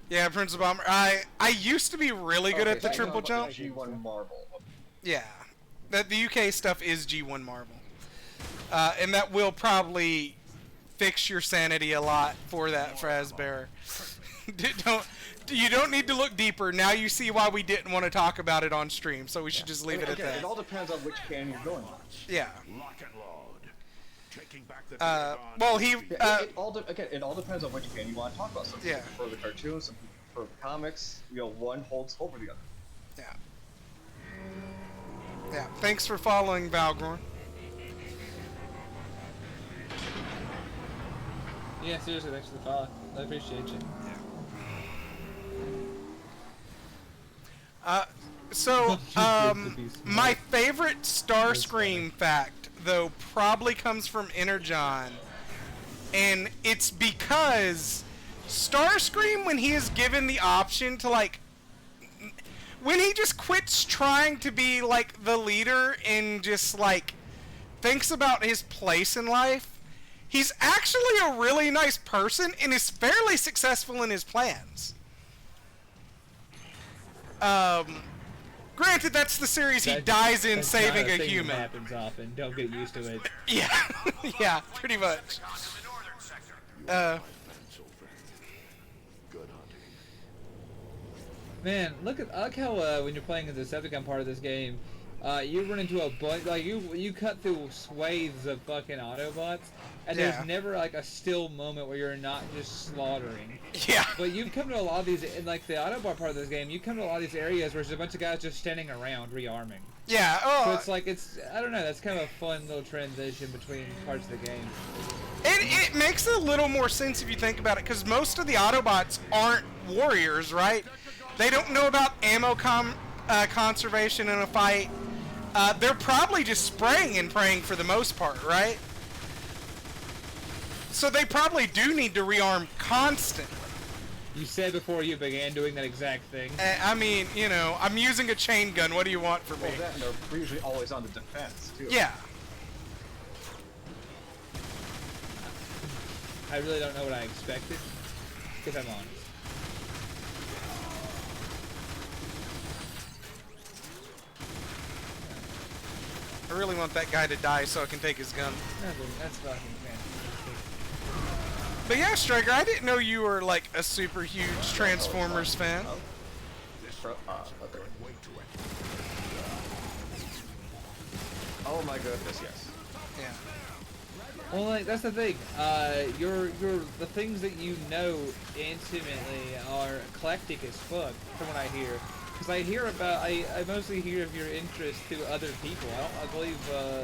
Yeah, Prince of Bomber. I used to be really good at the triple jump. G1 Marble. Yeah. The UK stuff is G1 Marble. And that will probably fix your sanity a lot for that, Frazbear. You don't need to look deeper. Now you see why we didn't want to talk about it on stream, so we should just leave it at that. It all depends on which can you're going on. Yeah. Lock and load. Taking back the well, he... it all depends on which can you want to talk about. Some people Yeah. prefer the cartoons, some people prefer the comics. You know, one holds over the other. Yeah. Yeah. Thanks for following, Valgorn. Yeah, seriously, thanks for the follow. I appreciate you. My favorite Starscream fact, though, probably comes from Energon. And it's because Starscream, when he is given the option to, like... When he just quits trying to be, like, the leader and just, like, thinks about his place in life, he's actually a really nice person and is fairly successful in his plans. Granted, that's the series he dies in saving a human. Happens often. Don't get used to it. Yeah, yeah, pretty much. Man, I like how when you're playing the Decepticon part of this game, you run into a bunch, like you cut through swathes of fucking Autobots, and there's never like a still moment where you're not just slaughtering. Yeah. But you come to a lot of these, in like the Autobot part of this game, you come to a lot of these areas where there's a bunch of guys just standing around rearming. Yeah. So it's like I don't know. That's kind of a fun little transition between parts of the game. It makes a little more sense if you think about it, because most of the Autobots aren't warriors, right? They don't know about ammo conservation in a fight. They're probably just spraying and praying for the most part, right? So they probably do need to rearm constantly. You said before you began doing that exact thing. I mean, you know, I'm using a chain gun. What do you want from me? Well, that and they're usually always on the defense, too. Yeah. I really don't know what I expected, if I'm honest. I really want that guy to die so I can take his gun. That's fucking fantastic. But yeah, Striker, I didn't know you were like a super huge Transformers fan. Oh my goodness, yes. Yeah. Well, like, that's the thing. The things that you know intimately are eclectic as fuck, from what I hear. Because I mostly hear of your interest to other people. I believe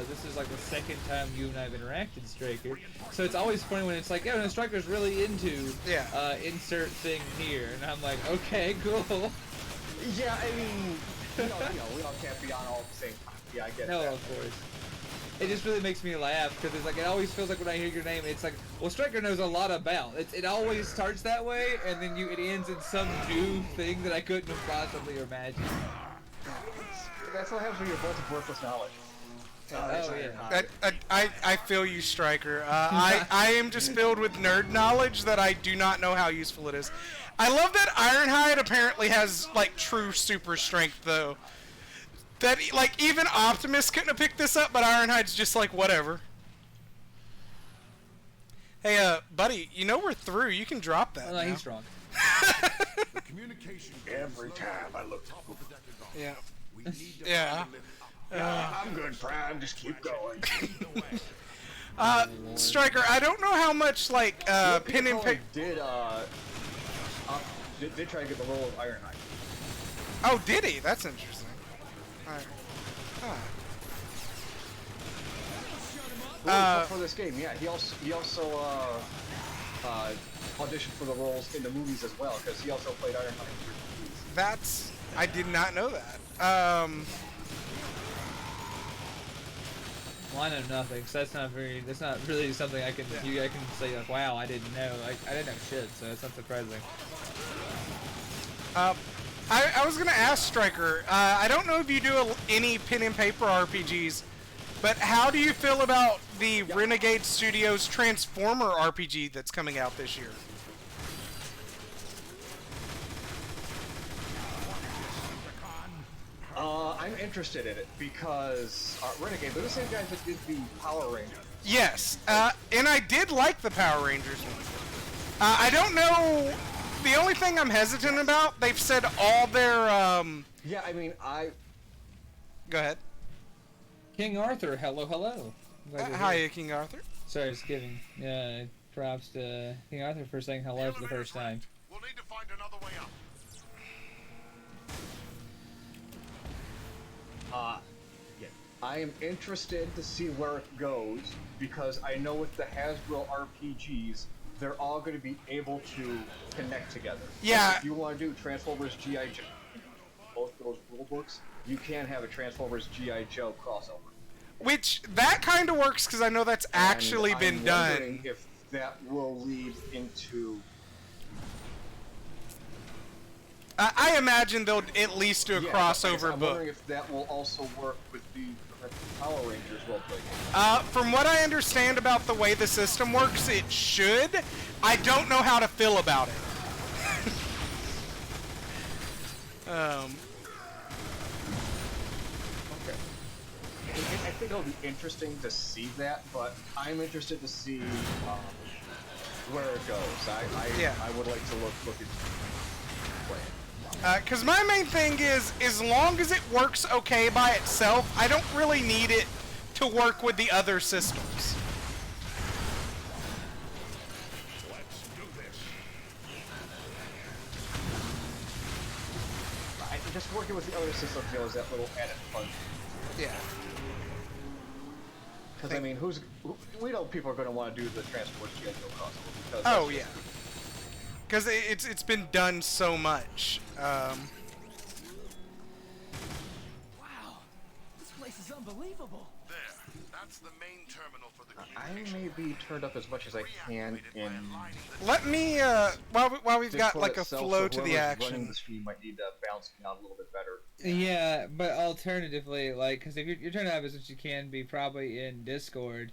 this is like the second time you and I have interacted, Striker. So it's always funny when it's like, yeah, Striker's really into insert thing here, and I'm like, okay, cool. Yeah, I mean, we all can't be on all at the same time. Yeah, I get that. No, of course. It just really makes me laugh because it's like it always feels like when I hear your name, it's like, well, Striker knows a lot about. It always starts that way, and then it ends in some new thing that I couldn't have possibly imagined. That's what happens when you're both of worthless knowledge. Oh yeah. I feel you, Striker. I am just filled with nerd knowledge that I do not know how useful it is. I love that Ironhide apparently has like true super strength though. That, like, even Optimus couldn't have picked this up, but Ironhide's just like, whatever. Hey, buddy, you know we're through. You can drop that. Oh, no, he's strong. The communication Every time I look. Yeah. We need to Yeah. I'm good, Prime. Just keep going. Striker, I don't know how much, like, pen and paper... did, did try to get the role of Ironhide. Oh, did he? That's interesting. Alright. For this game, yeah. He also auditioned for the roles in the movies as well, because he also played Ironhide. That's... I did not know that. Well, I know nothing, so that's not really something I can I can say like, wow, I didn't know. Like, I didn't know shit, so it's not surprising. I was gonna ask Stryker. I don't know if you do any pen and paper RPGs, but how do you feel about the Renegade Studios Transformer RPG that's coming out this year? I'm interested in it because Renegade, they're the same guys that did the Power Rangers. Yes, and I did like the Power Rangers one. I don't know. The only thing I'm hesitant about, they've said all their Yeah, I mean, Go ahead. King Arthur, hello. Hi, King Arthur. Sorry, just giving props to King Arthur for saying hello for the first time. We'll need to find another way up. yeah, I am interested to see where it goes because I know with the Hasbro RPGs, they're all going to be able to connect together. Yeah. Like if you want to do Transformers G.I. Joe, both those rule books, you can have a Transformers G.I. Joe crossover. Which, that kind of works because I know that's actually been I'm done. wondering if that will lead into... I imagine they'll at least do a crossover I'm book. wondering if that will also work with the Power Rangers roleplay game. From what I understand about the way the system works, it should. I don't know how to feel about it. Okay. I think it'll be interesting to see that, but I'm interested to see where it goes. I would like to look at play it. Because my main thing is, as long as it works okay by itself, I don't really need it to work with the other systems. Let's do this. Just working with the other systems feels that little added fun. Yeah. Because I mean, we know people are going to want to do the Transformers G.I. Joe crossover because. Oh yeah. Because it's been done so much. Wow, this place is unbelievable. There. That's the main terminal for the I may be turned up as much as I can in. Let me while we've got Discord like a itself, flow so to the whoever's running action. the stream might need to balance me out a little bit better. Yeah, but alternatively, like, because if you're trying to have as much as you can be probably in Discord,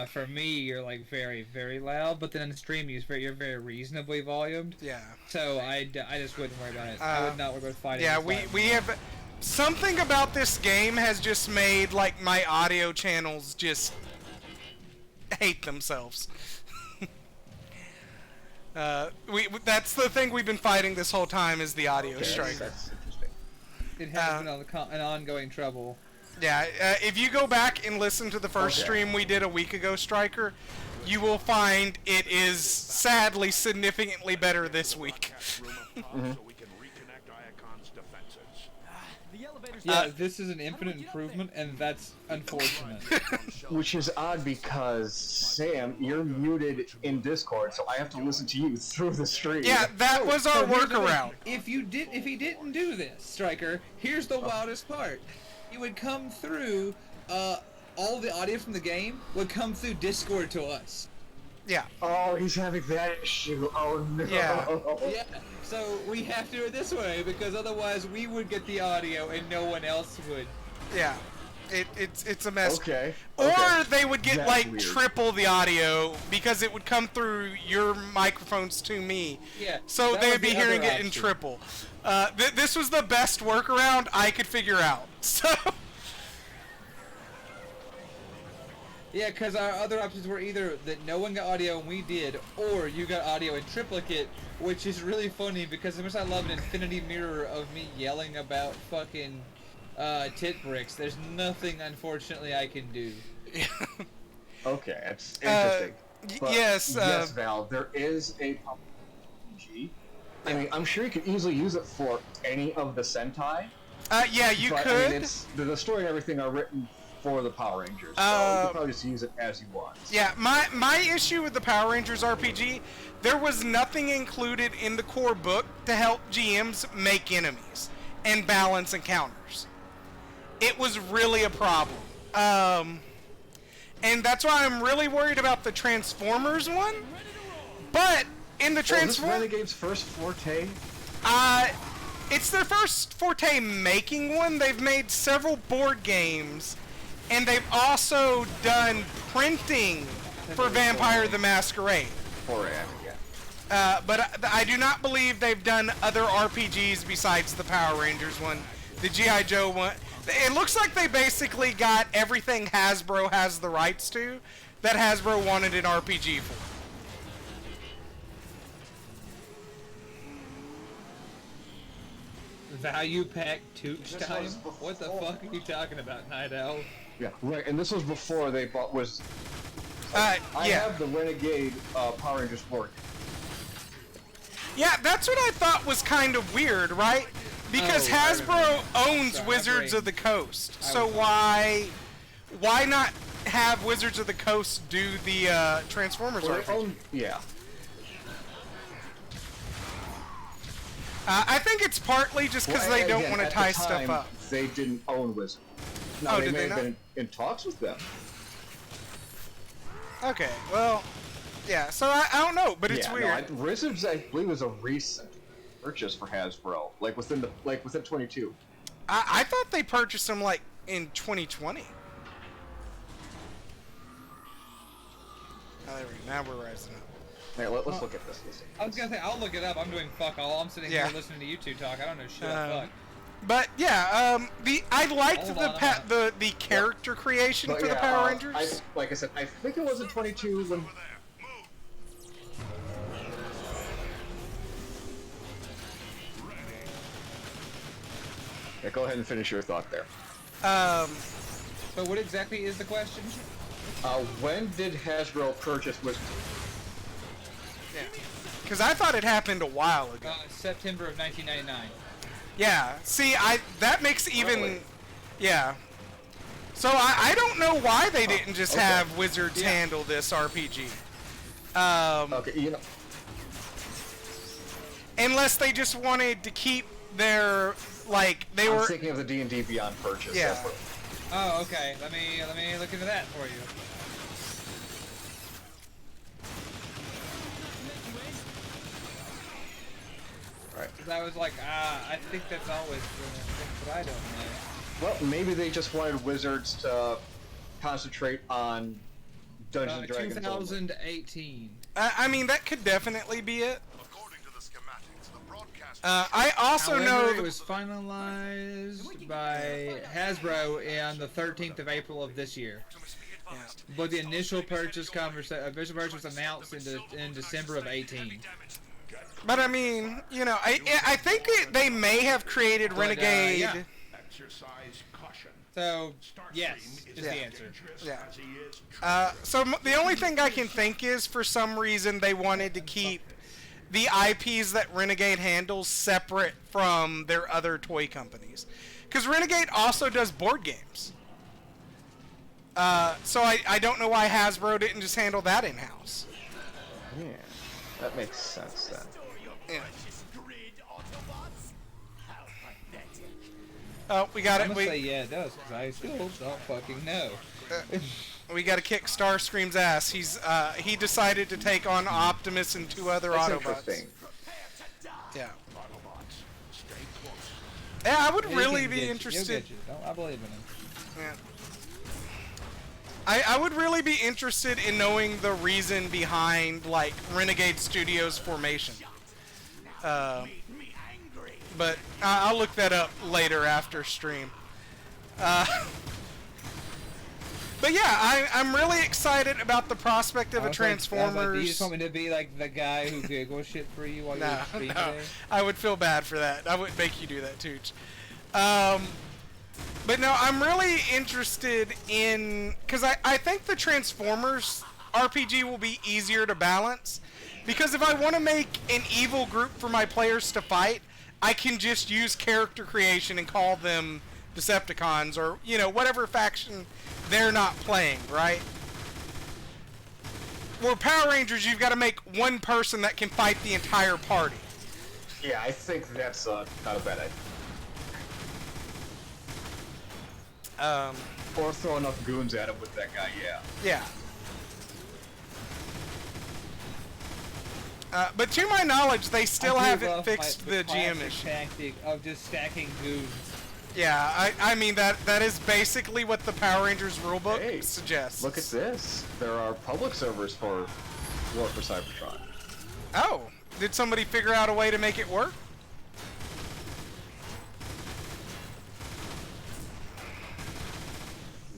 for me, you're like very, very loud, but then in the stream, you're very reasonably volumed. Yeah. So I just wouldn't worry about it. I would not worry about fighting. Yeah, we have something about this game has just made like my audio channels just hate themselves. That's the thing we've been fighting this whole time is the audio strike. That's interesting. It has been an ongoing trouble. Yeah, if you go back and listen to the first stream we did a week ago, Striker, you will find it is sadly significantly better this week. So we can reconnect Iacon's defenses. The elevator's Yeah, this is an infinite improvement, and that's unfortunate. Which is odd because Sam, you're muted in Discord, so I have to listen to you through the stream. Yeah, that was our So here's the thing. workaround. If he didn't do this, Striker, here's the wildest part. He would come through, all the audio from the game would come through Discord to us. Yeah. Oh, he's having that issue. Oh no. Yeah. Yeah, so we have to do it this way, because otherwise we would get the audio and no one else would. Yeah. It's a mess. Okay. Or they would get That's like weird. triple the audio because it would come through your microphones to me. Yeah, So that they was would be the hearing other it in option. triple. This was the best workaround I could figure out. So Yeah, because our other options were either that no one got audio and we did, or you got audio in triplicate, which is really funny because as much as I love an infinity mirror of me yelling about fucking tit bricks, there's nothing, unfortunately, I can do. Okay, it's interesting. But yes, yes, Val, there is a RPG I mean, I'm sure you could easily use it for any of the Sentai. Yeah, you but, could. I mean, the story and everything are written for the Power Rangers, so you could probably just use it as you want. Yeah, my issue with the Power Rangers RPG, there was nothing included in the core book to help GMs make enemies and balance encounters. It was really a problem. And that's why I'm really worried about the Transformers one. But in the Transformers... Is this Renegade's first forte? It's their first forte making one. They've made several board games, and they've also done printing for Vampire the Masquerade. Yeah. But I do not believe they've done other RPGs besides the Power Rangers one, the G.I. Joe one. It looks like they basically got everything Hasbro has the rights to that Hasbro wanted an RPG for. Value pack Tooch time? What the fuck are you talking about, Night Owl? Yeah, right, and this was before they bought I have the Renegade Power Rangers board. Yeah, that's what I thought was kind of weird, right? Because Hasbro owns Wizards of the Coast, so why not have Wizards of the Coast do the Transformers RPG? Yeah. I think it's partly just because they don't want to tie stuff up. They didn't own Wizards. No, they may have been in talks with them. Okay, well, yeah. So I don't know, but it's weird. No, Wizards, I believe, was a recent purchase for Hasbro, like within 22. I thought they purchased them like in 2020. Oh, there we go. Now we're rising up. Hey, let's look at this. I was gonna say, I'll look it up. I'm doing fuck all. I'm sitting here listening to you two talk. I don't know shit. Fuck. But yeah, I liked the character creation for the Power Rangers. Like I said, I think it was in 22 when. Yeah, go ahead and finish your thought there. So what exactly is the question? When did Hasbro purchase Wizards? Yeah, because I thought it happened a while ago. September of 1999. Yeah, see, that makes even... Yeah. So I don't know why they didn't just have Wizards handle this RPG. Okay, you know... Unless they just wanted to keep their... Like, they were... I'm thinking of the D&D Beyond purchase. Yeah. Oh, okay. Let me look into that for you. Because I was like, I think that's always things that I don't know. Well, maybe they just wanted Wizards to concentrate on Dungeons & Dragons. 2018. I mean, that could definitely be it. According to the schematics, the broadcast I also know it was finalized by Hasbro on the 13th of April of this year. Yeah. But the initial purchase was announced in December of 18. But I mean, you know, I think they may have created Renegade. Yeah. So yes, is the answer. Yeah. So the only thing I can think is, for some reason, they wanted to keep the IPs that Renegade handles separate from their other toy companies, because Renegade also does board games. So I don't know why Hasbro didn't just handle that in-house. Yeah, that makes sense then. Yeah. Oh, we got it. I'm gonna say yeah, it does, because I still don't fucking know. We got to kick Starscream's ass. He decided to take on Optimus and two other Autobots. Yeah. Yeah, I would really be interested. I believe in him. Yeah. I would really be interested in knowing the reason behind, like, Renegade Studios' formation. But I'll look that up later after stream. But yeah, I'm really excited about the prospect of a Transformers. You just want me to be like the guy who Google shit for you while you're speaking today? I would feel bad for that. I wouldn't make you do that, Tooch. But no, I'm really interested in... Because I think the Transformers RPG will be easier to balance. Because if I want to make an evil group for my players to fight, I can just use character creation and call them Decepticons or, you know, whatever faction they're not playing, right? Where Power Rangers, you've got to make one person that can fight the entire party. Yeah, I think that's not a bad idea. Or throw enough goons at him with that guy, yeah. Yeah. But to my knowledge, they still haven't fixed the GM issue. Tactic of just stacking goons. Yeah, I mean that is basically what the Power Rangers rulebook suggests. Look at this. There are public servers for War for Cybertron. Oh, did somebody figure out a way to make it work?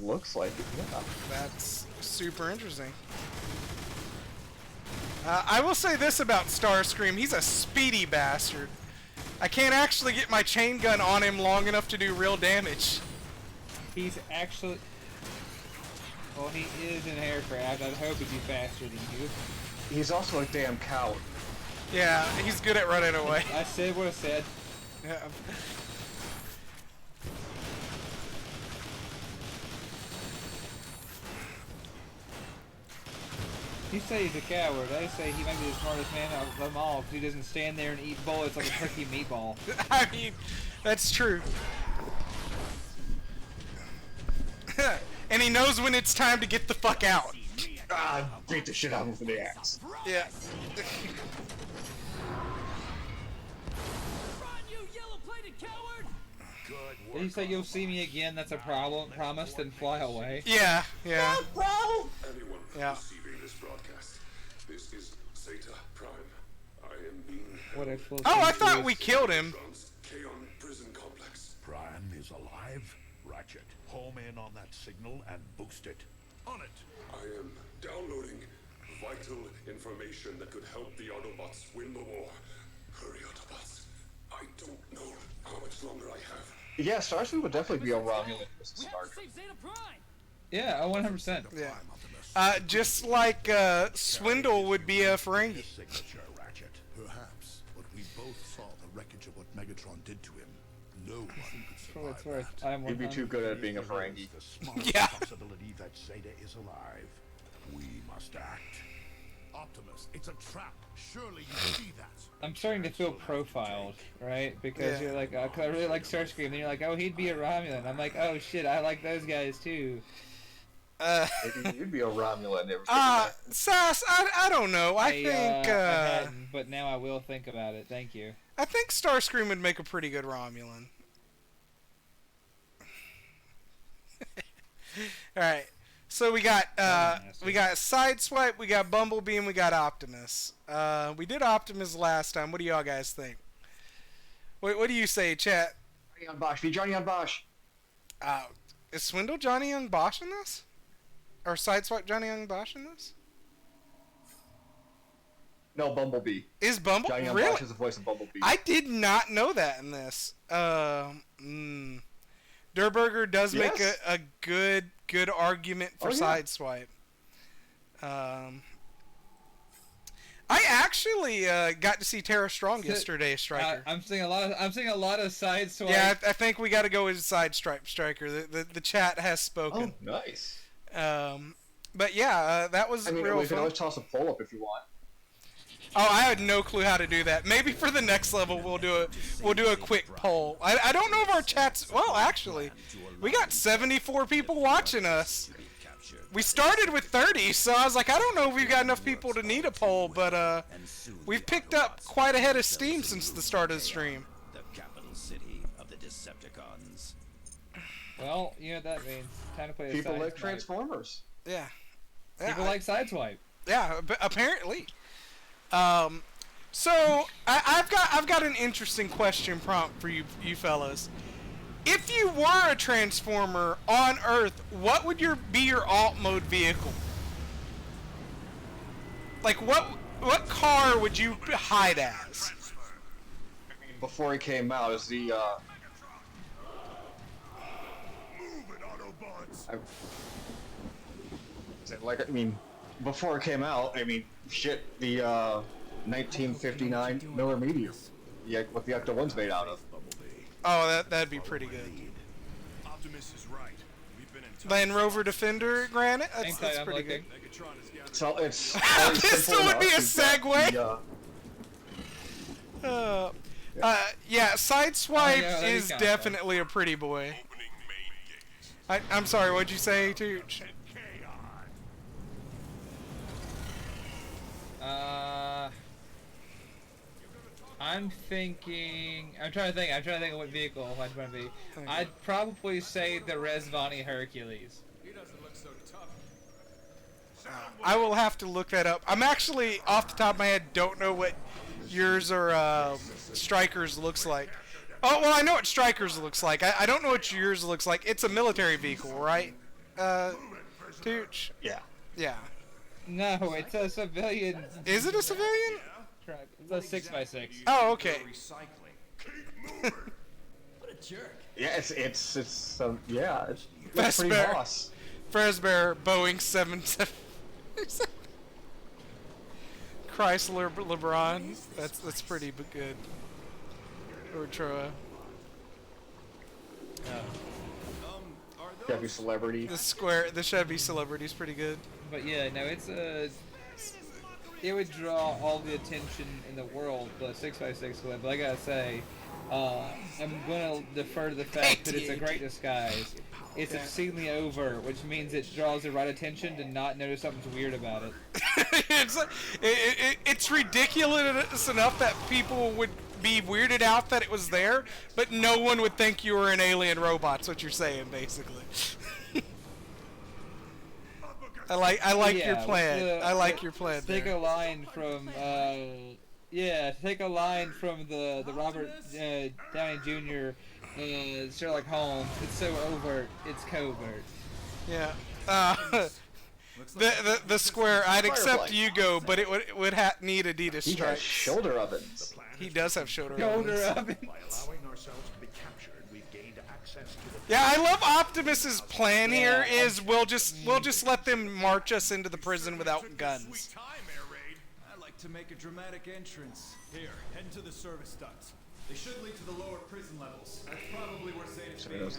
Looks like it, yeah. That's super interesting. I will say this about Starscream, he's a speedy bastard. I can't actually get my chain gun on him long enough to do real damage. He's actually... Well, he is in aircraft. I'd hope he'd be faster than you. He's also a damn coward. Yeah, he's good at running away. I said what I said. Yeah. You say he's a coward. I say he might be the smartest man of them all because he doesn't stand there and eat bullets like a turkey meatball. I mean, that's true. And he knows when it's time to get the fuck out. Ah, beat the shit out of him with the axe. Yeah. Run, you yellow-plated coward! Good work. Did you say you'll see me again? That's a problem. Promise, then fly away. Yeah, yeah. Anyone Yeah. receiving this broadcast, this is Zeta Prime. I am being What a fool. Oh, I thought we killed him. Megatron's Kaon prison complex. Prime is alive. Ratchet, home in on that signal and boost it. On it. I am downloading vital information that could help the Autobots win the war. Hurry, Autobots. I don't know how much longer I have. Yeah, Starscream would definitely be a Romulan versus We have to Stark. save Zeta Prime! Yeah, 100%. Yeah. Just like Swindle would be a Ferengi. Signature, Ratchet. Perhaps, but we both saw the wreckage of what Megatron did to him. No one could For what it's survive worth, that. I'm He'd be too good at being a Ferengi. The smart Yeah. possibility that Zeta is alive. We must act. Optimus, it's a trap. Surely you see that. I'm starting to feel profiled, right? Because Yeah. you're like, 'cause I really like Starscream, and you're like, oh, he'd be a Romulan. I'm like, oh shit, I like those guys too. Maybe you'd be a Romulan. Never Sass, I don't know. I think I hadn't, but now I will think about it. Thank you. I think Starscream would make a pretty good Romulan. All right. So we got Sideswipe, we got Bumblebee, and we got Optimus. We did Optimus last time. What do y'all guys think? What do you say, chat? Johnny on Bosch. Be Johnny on Bosch. Is Swindle Johnny Young Bosch in this? Or Sideswipe Johnny Young Bosch in this? No, Bumblebee. Is Bumble Johnny on really? Bosch is the voice of Bumblebee. I did not know that in this. Durberger does make Yes. a good argument for Oh, yeah. Sideswipe. I actually got to see Tara Strong yesterday, Striker. I'm seeing a lot of Sideswipe. Yeah, I think we got to go with Sideswipe, Striker. The chat has spoken. Oh, nice. But yeah, that was I mean, real we can fun. always toss a poll up if you want. Oh, I had no clue how to do that. Maybe for the next level we'll do a quick poll. I don't know if our chats. Well, actually, we got 74 people watching us. We started with 30, so I was like, I don't know if we've got enough people to need a poll, but we've picked up quite a head of steam since the start of the stream. The capital city of the Decepticons. Well, you know what that means. Time to play a People like Sideswipe. Transformers. Yeah. People like Sideswipe. Yeah, apparently. So I've got an interesting question prompt for you fellas. If you were a Transformer on Earth, what would be your alt mode vehicle? Like what car would you hide as? Before he came out, is the Move it, Autobots. before it came out, I mean, shit, the 1959 Miller Meteor, yeah, what the Ecto 1's made out of. Oh, that'd be pretty good. Optimus is right. We've been in touch. Land Rover Defender Granite. Hang tight, That's I'm pretty looking. good. Megatron has gathered So it's This would be a segue. Yeah, Sideswipe yeah, that'd be is kinda definitely a pretty boy. Opening main gate. I'm sorry, what'd you say, Tooch? I'm trying to think of what vehicle I'd want to be. I'd probably say the Resvani Hercules. He doesn't look so tough. I will have to look that up. I'm actually, off the top of my head, don't know what yours or Striker's looks like. Oh, well, I know what Striker's looks like. I don't know what yours looks like. It's a military vehicle, right? Tooch? Yeah. Yeah. No, it's a civilian Is it a civilian? truck. It's a 6x6. Oh, okay. Recycling. What a jerk. Yeah, it's yeah, it's Best pretty bear. boss. Fresbear, Boeing 777. Chrysler LeBron. That's pretty good. Or Troa. Chevy Celebrity. The Chevy Celebrity's pretty good. But yeah, no, it would draw all the attention in the world, the 6x6 would, but I gotta say, I'm gonna defer to the fact that it's a great disguise. It's obscenely over, which means it draws the right attention to not notice something's weird about it. It's ridiculous enough that people would be weirded out that it was there, but no one would think you were an alien robot. That's what you're saying, basically. I like your plan. I like your plan. Take a line from take a line from the Robert Downey Jr. Sherlock Holmes. It's so overt, it's covert. Yeah. The square. I'd accept Yugo, but it would need Adidas He has stripes. shoulder ovens. He does have shoulder Shoulder ovens. ovens. By allowing ourselves to be captured, we've gained access to the Yeah, I love Optimus's plan here. Is we'll just let them march us into the prison without guns. time, Air Raid. I'd like to make a dramatic entrance. Here, head into the service ducts. They should lead to the lower prison levels. That's probably where Sadie's being held.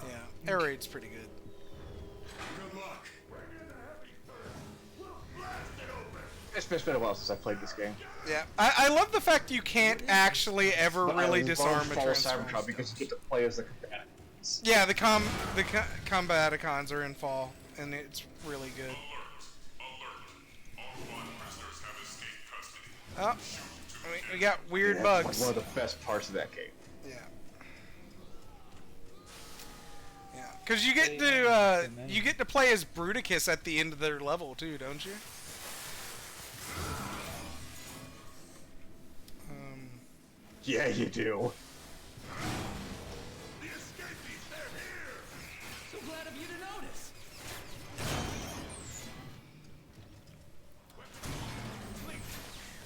Yeah, Air Raid's pretty good. Good luck. It's been a while since I played this game. Yeah, I love the fact you can't actually ever But really I disarm a love Fall Transformer. Cybertron because you get to play as the combatants. Yeah, the Combaticons are in Fall, and it's really good. Alert! All 1 prisoners have escaped custody. Oh, we got weird Yeah, bugs. One of the best parts of that game. Yeah. Yeah, because you get to play as Bruticus at the end of their level too, don't you? Yeah, you do. The escapees, they're here. So glad of you to notice.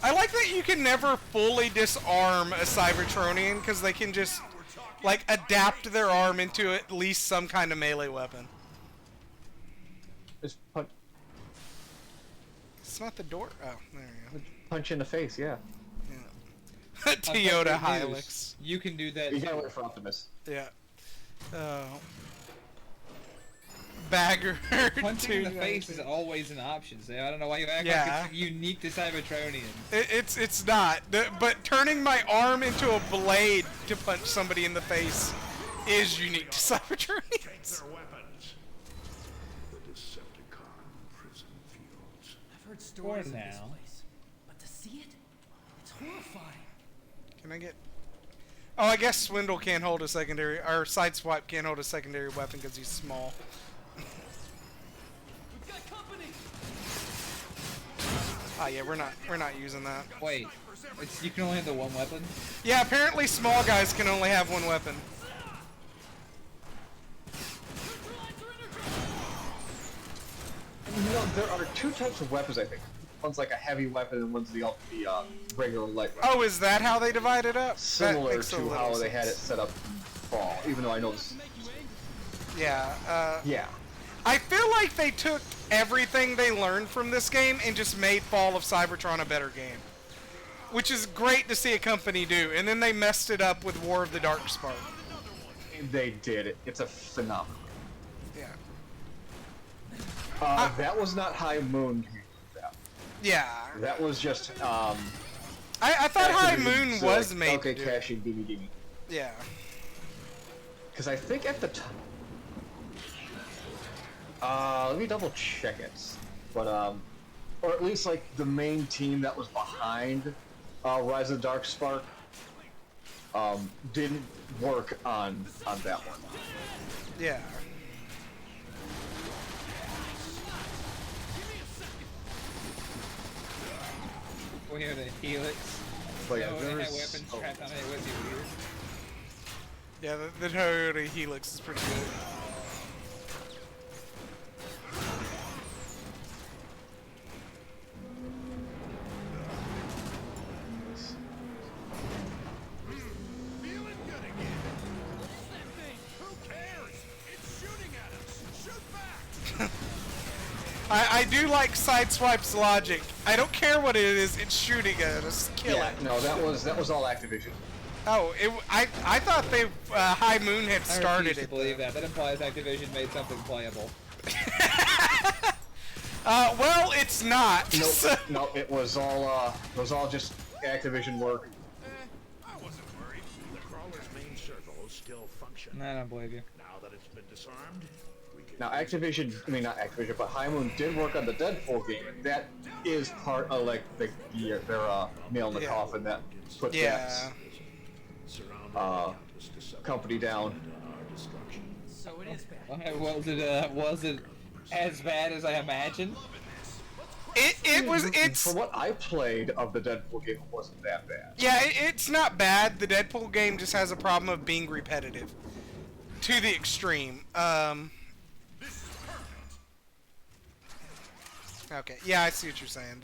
I like that you can never fully disarm a Cybertronian because they can just like adapt their arm into at least some kind of melee weapon. Just punch It's not the door. Oh, there you in the face, yeah. go. Toyota Hilux. You can do that. You gotta wait for Optimus. Yeah. Oh. Bagger. Punching in the face is always an option. So I don't know why you act Yeah. like it's unique to Cybertronians. It's not. But turning my arm into a blade to punch somebody in the face is unique to Cybertronians. Their weapons. The Decepticon prison fields. I've heard stories of For this now. place, but to see it, it's horrifying. Can I get... Oh, I guess Swindle can't hold a secondary... Or Sideswipe can't hold a secondary weapon because he's small. We've got company. Oh yeah, we're not using that. Wait, you can only have the one weapon? Yeah, apparently small guys can only have one weapon. You know, there are two types of weapons, I think. One's like a heavy weapon and one's the regular light weapon. Oh, is that how they divide it up? That Similar makes a to little how they had it sense. set up in Fall, even though I know this. Yeah, Yeah. I feel like they took everything they learned from this game and just made Fall of Cybertron a better game. Which is great to see a company do, and then they messed it up with War of the Darkspark. They did it. It's a phenomenal. Yeah. That was not High Moon. Yeah. That was just. I thought High Moon was like, made. Okay, caching, gimme. Yeah. Because I think at the time. Let me double check it. But or at least like the main team that was behind Rise of the Darkspark didn't work on that one. Yeah. We have the Helix. But yeah, No, they had there's- weapons strapped on it. It was weird. Yeah, the Toyota Helix is pretty good. Feeling good again. That thing, who cares? It's shooting at us. Shoot back. I do like Sideswipe's logic. I don't care what it is, it's shooting at us. Kill Yeah, it. no, that was all Activision. Oh, I thought they High Moon had I started refuse to it. believe that. That implies Activision made something playable. Well, it's not. Nope, no, it was all just Activision work. I wasn't worried. The crawler's main servo still functions. I don't believe you. Now that it's been disarmed, we can... Now Activision, I mean not Activision, but High Moon did work on the Deadpool game. That is part of like their nail in the coffin that put that company down. So it is bad. Was it as bad as I imagined? It's For what I played of the Deadpool game, it wasn't that bad. yeah, it's not bad. The Deadpool game just has a problem of being repetitive to the extreme. Okay, yeah, I see what you're saying.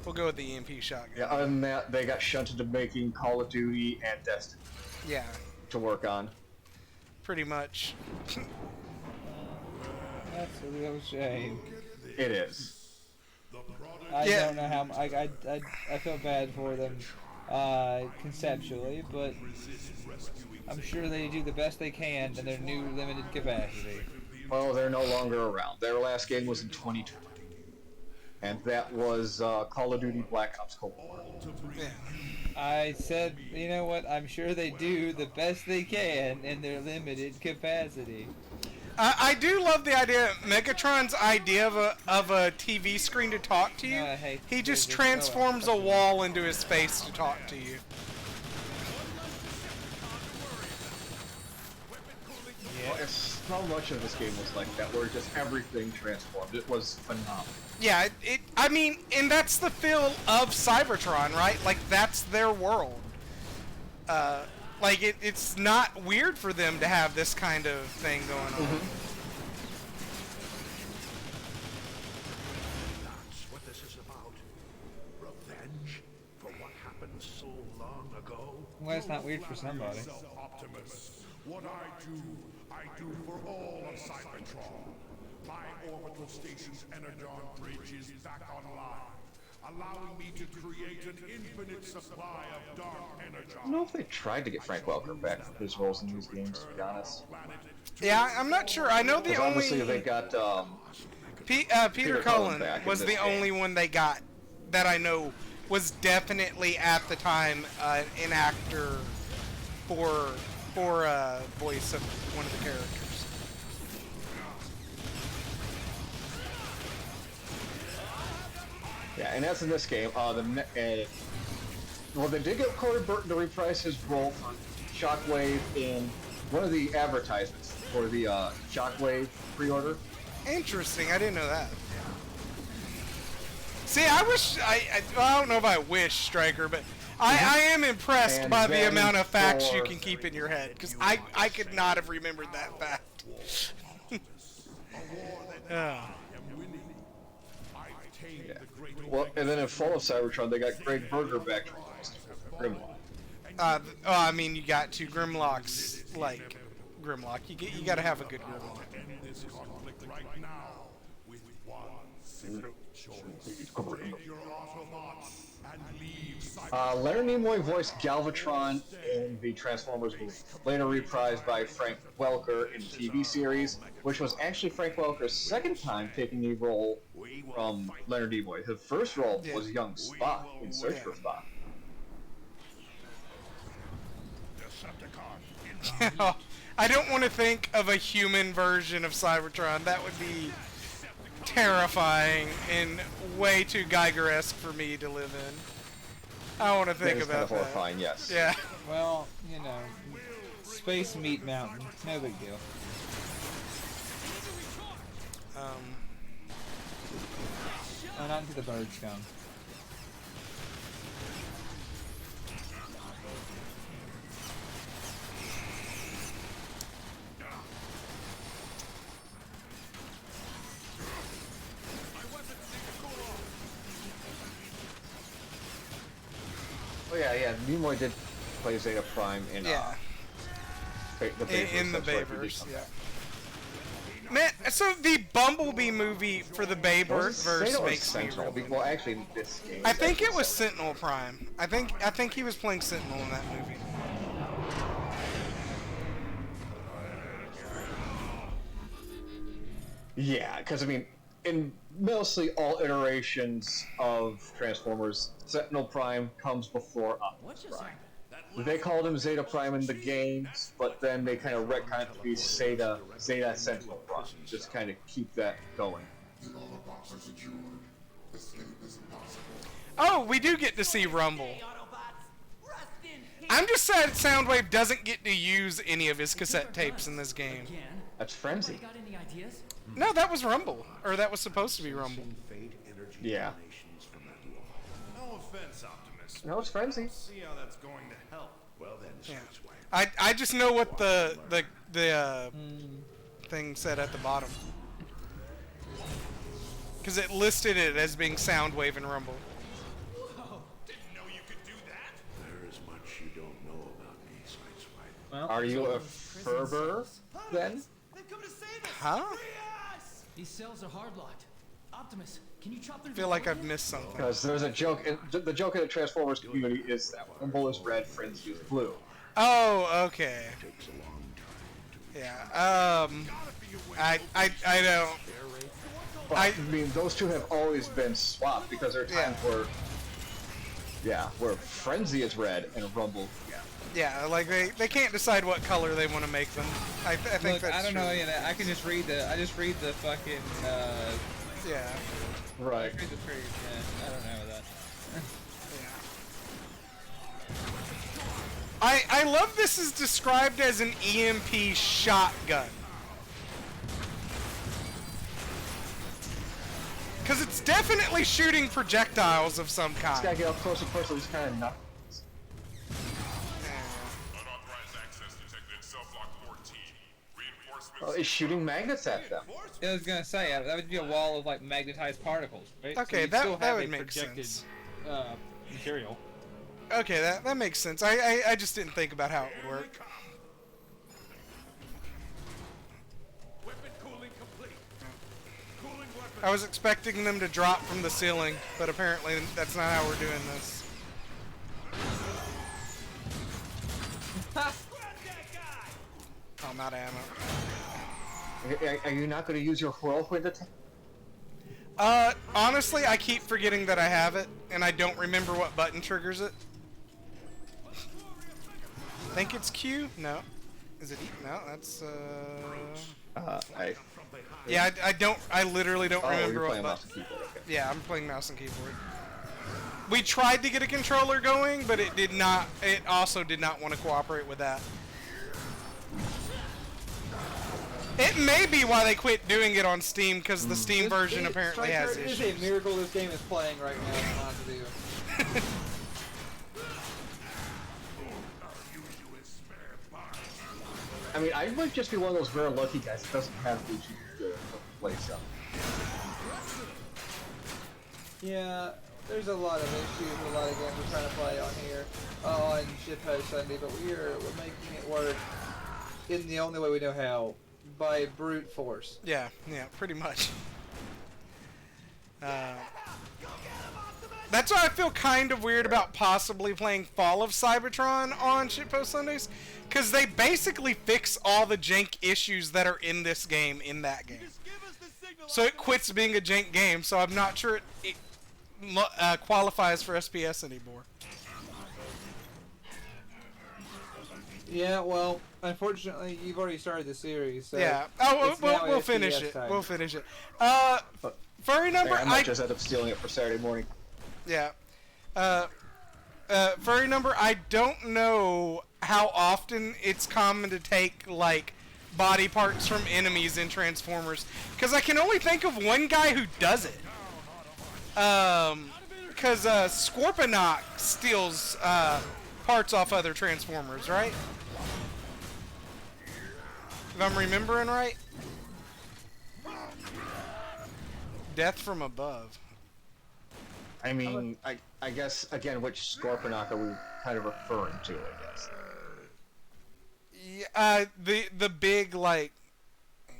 We'll go with the EMP shotgun. Yeah, other than that, they got shunted to making Call of Duty and Destiny Yeah, to work on. pretty much. That's a real shame. It is. I don't know how. I feel bad for them conceptually, but I'm sure they do the best they can in their new limited capacity. Well, they're no longer around. Their last game was in 2020. And that was Call of Duty Black Ops Cold War. Yeah. I said, you know what? I'm sure they do the best they can in their limited capacity. I do love the idea, Megatron's idea of a TV screen to talk to you. No, I hate He just this. transforms a wall into his face to talk to you. Well, so much of this game was like that, where just everything transformed. It was phenomenal. Yeah, I mean, and that's the feel of Cybertron, right? Like, that's their world. Like, it's not weird for them to have this kind of thing going on. That's what this is about. Revenge for what happened so long ago. Well, it's not weird for somebody. Optimus. What I do for all of Cybertron. My orbital station's Energon bridge is back online, allowing me to create an infinite supply of dark energon. I don't know if they tried to get Frank Welker back for his roles in these games, to be honest. Yeah, I'm not sure. I know the Because only... obviously they got Peter Cullen back was in the this only game. one they got that I know was definitely at the time an actor for voice of one of the characters. Yeah, and that's in this game. Well, they did get Corey Burton to reprise his role for Shockwave in one of the advertisements for the Shockwave pre-order. Interesting, I didn't know that. See, I wish, I don't know if I wish, Striker, but I am impressed And by the then amount of facts you for- can keep in your head, because I could not have remembered that fact. Yeah. Well, and then in Fall of Cybertron, they got Greg Berger back to Grimlock. I mean, you got two Grimlocks, like, Grimlock. You got to have a good Grimlock. End this conflict right now with one simple choice. Take your Autobots and leave Cybertron. Leonard Nimoy voiced Galvatron in the Transformers movie, later reprised by Frank Welker in the TV series, which was actually Frank Welker's second time taking the role from Leonard Nimoy. His first role was young Spock in Search for Spock. I don't want to think of a human version of Cybertron. That would be terrifying and way too Geiger-esque for me to live in. I want to think about that. Horrifying, yes. Yeah. Well, you know, Space Meat Mountain, no big deal. Oh, not into the bird scum. Oh yeah. Nimoy did play Zeta Prime in the Bayverse. Yeah. Man, so the Bumblebee movie for the Bayverse makes me really... Well, actually, this game. I think it was Sentinel Prime. I think he was playing Sentinel in that movie. Yeah, because I mean, in mostly all iterations of Transformers, Sentinel Prime comes before Optimus Prime. They called him Zeta Prime in the games, but then they kind of retconned it to be Zeta Sentinel Prime. Just kind of keep that going. The Autobots are secured. Escape is impossible. Oh, we do get to see Rumble. I'm just sad Soundwave doesn't get to use any of his cassette tapes in this game. That's Frenzy. Got any ideas? No, that was Rumble. Or that was supposed to be Rumble. Yeah. No offense, Optimus. No, it's Frenzy. See how that's going to help. Well then, Yeah. I just know what the thing said at the bottom. Because it listed it as being Soundwave and Rumble. Whoa, didn't know you could do that. there is much you don't know about me, Sideswipe. Well, Are you a Ferber then? They've come to save us! Huh? These cells are hardlocked. Optimus, can you chop through I feel like I've missed something. Because there's a joke. The joke in the Transformers community is that Rumble is red, Frenzy is blue. Oh, okay. It takes a long time to Yeah. I don't. But, I mean, those two have always been swapped because there are times where Frenzy is red and Rumble. Yeah, like they can't decide what color they want to make them. I think look, that's I don't true. know. You know, I can just read the fucking. Yeah. Right. Read the trees. Yeah, I don't know that. I love this is described as an EMP shotgun. Because it's definitely shooting projectiles of some This kind. guy get up close and personal, he's kind of nuts. Unauthorized access detected in cell block 14. Reinforcements. Oh, he's shooting magnets at them. I was gonna say that would be a wall of like magnetized particles, right? Okay, you'd that- still that have would a make projected, sense. Material. Okay, that makes sense. I just didn't think about how it would work. Weapon cooling complete. Cooling weapon. I was expecting them to drop from the ceiling, but apparently that's not how we're doing this. Oh, I'm out of ammo. Are you not going to use your whirlwind attack? Honestly, I keep forgetting that I have it, and I don't remember what button triggers it. Think it's Q? No. Is it E? No, that's, Yeah, I literally don't remember you're what playing mouse button. and keyboard, okay. Yeah, I'm playing mouse and keyboard. We tried to get a controller going, but it did not, it also did not want to cooperate with that. It may be why they quit doing it on Steam, because the Steam version apparently has issues. It is a miracle this game is playing right now, to be honest with you. I mean, I might just be one of those rare lucky guys that doesn't have the issues to play stuff. Yeah, there's a lot of issues with a lot of games we're trying to play on here. On Shitpost Sunday, but we're making it work. in the only way we know how, by brute force. Yeah, pretty much. That's why I feel kind of weird about possibly playing Fall of Cybertron on Shitpost Sundays, because they basically fix all the jank issues that are in this game in that game. So it quits being a jank game, so I'm not sure it qualifies for SPS anymore. Yeah, well, unfortunately, you've already started the series. So yeah. We'll finish it. Time. We'll finish it. Furry number. I might just end up stealing it for Saturday morning. Yeah. Furry number. I don't know how often it's common to take like body parts from enemies in Transformers, because I can only think of one guy who does it. Because Scorponok steals parts off other Transformers, right? If I'm remembering right. Death from above. I mean, I guess, again, which Scorponok are we kind of referring to, I guess? Yeah, the big, like... Hang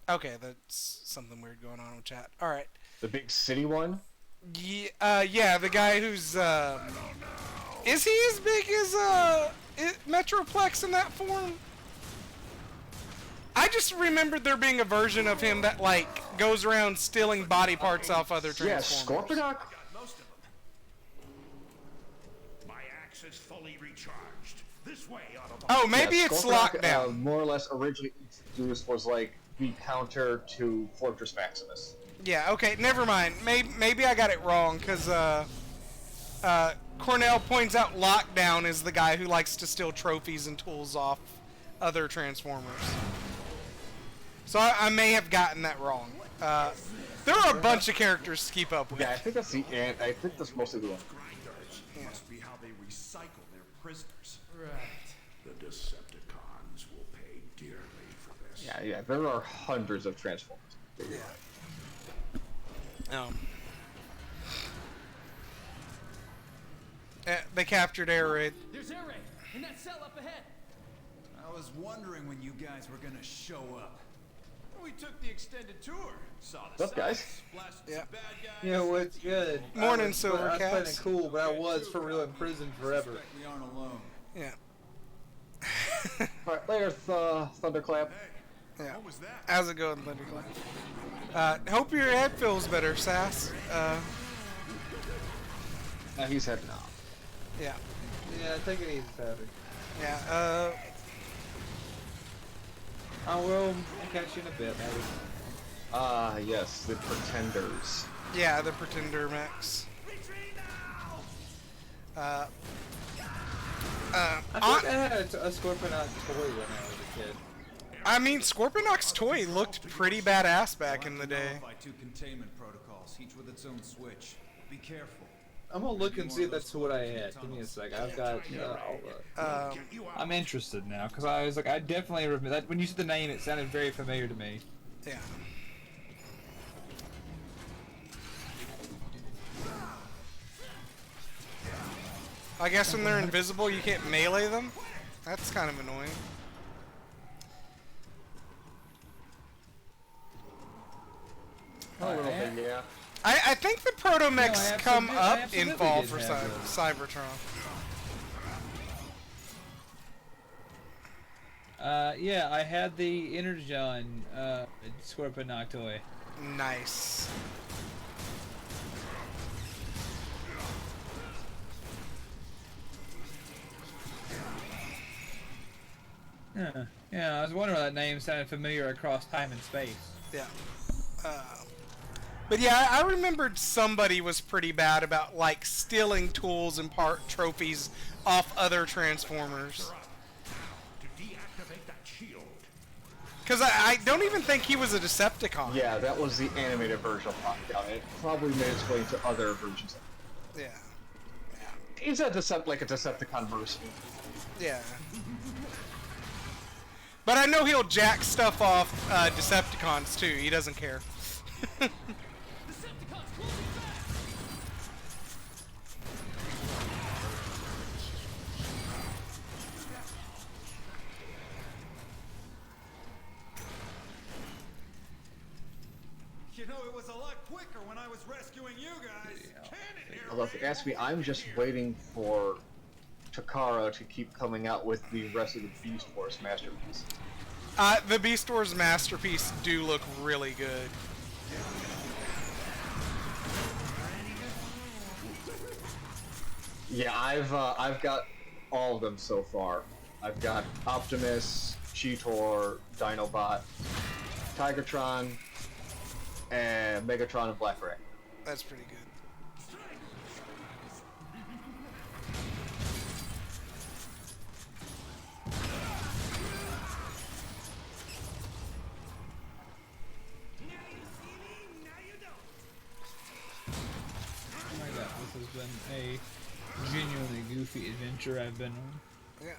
on. Okay, that's something weird going on with chat. Alright. The big city one? Yeah, the guy who's, Is he as big as, Metroplex in that form? I just remembered there being a version of him that, like, goes around stealing body parts off other Transformers. Yeah, Scorponok. My axe is fully recharged. This way, Autobot. Oh, maybe it's Lockdown. More or less originally introduced was like the counter to Fortress Maximus. Yeah, okay, never mind. Maybe I got it wrong, because, Cornell points out Lockdown is the guy who likes to steal trophies and tools off other Transformers. So I may have gotten that wrong. There are a bunch of characters to keep up with. Yeah, I think that's the end. I think that's mostly the one. Grinders must be how they recycle their prisoners. Right. The Decepticons will pay dearly for this. Yeah, there are hundreds of Transformers. Yeah. They captured Air Raid. There's Air Raid in that cell up ahead. I was wondering when you guys were gonna show up. We took the extended tour. Saw the What's up, guys? sights, blasted Yeah. some bad guys. Yeah, what's good? Morning, I was Silver playing Cats. it cool, but I was for real in prison forever. Suspect we aren't alone. Yeah. Alright, later, Thunderclap. Yeah. What was that? How's it going, Thunderclap? Hope your head feels better, Sass. He's heading off. Yeah. Yeah, take it easy, Savage. Yeah, I will catch you in a bit, maybe. Yes, the Pretenders. yeah, the Pretender Max. I think I had a Scorponok toy when I was a kid. I mean, Scorponok's toy looked pretty badass back in the day. By two containment protocols, each with its own switch. Be careful. I'm gonna look and see if that's what I had. Give me a sec. I've got. I'm interested now because I was like, I definitely remember that when you said the name, it sounded very familiar to me. Yeah. I guess when they're invisible, you can't melee them. That's kind of annoying. A little bit, yeah. I think the Protomechs No, come I up absolutely in fall did for have those. Cybertron. Yeah, I had the Energon Scorponok toy. Nice. Yeah, I was wondering why that name sounded familiar across time and space. Yeah. But yeah, I remembered somebody was pretty bad about like stealing tools and part trophies off other Transformers. To deactivate that shield. Because I don't even think he was a Decepticon. Yeah, that was the animated version of Lockdown. It probably made its way into other versions. Yeah. He's a Decepticon version. Yeah. But I know he'll jack stuff off Decepticons too. He doesn't care. Decepticons closing fast. know it was a lot quicker when I was rescuing you guys. Although if you ask me, I'm just waiting for Takara to keep coming out with the rest of the Beast Force masterpiece. The Beast Wars masterpiece do look really good. Yeah, I've got all of them so far. I've got Optimus, Cheetor, Dinobot, Tigertron, and Megatron and Black Ray. That's pretty good. Oh my god, this has been a genuinely goofy adventure I've been on. Yeah.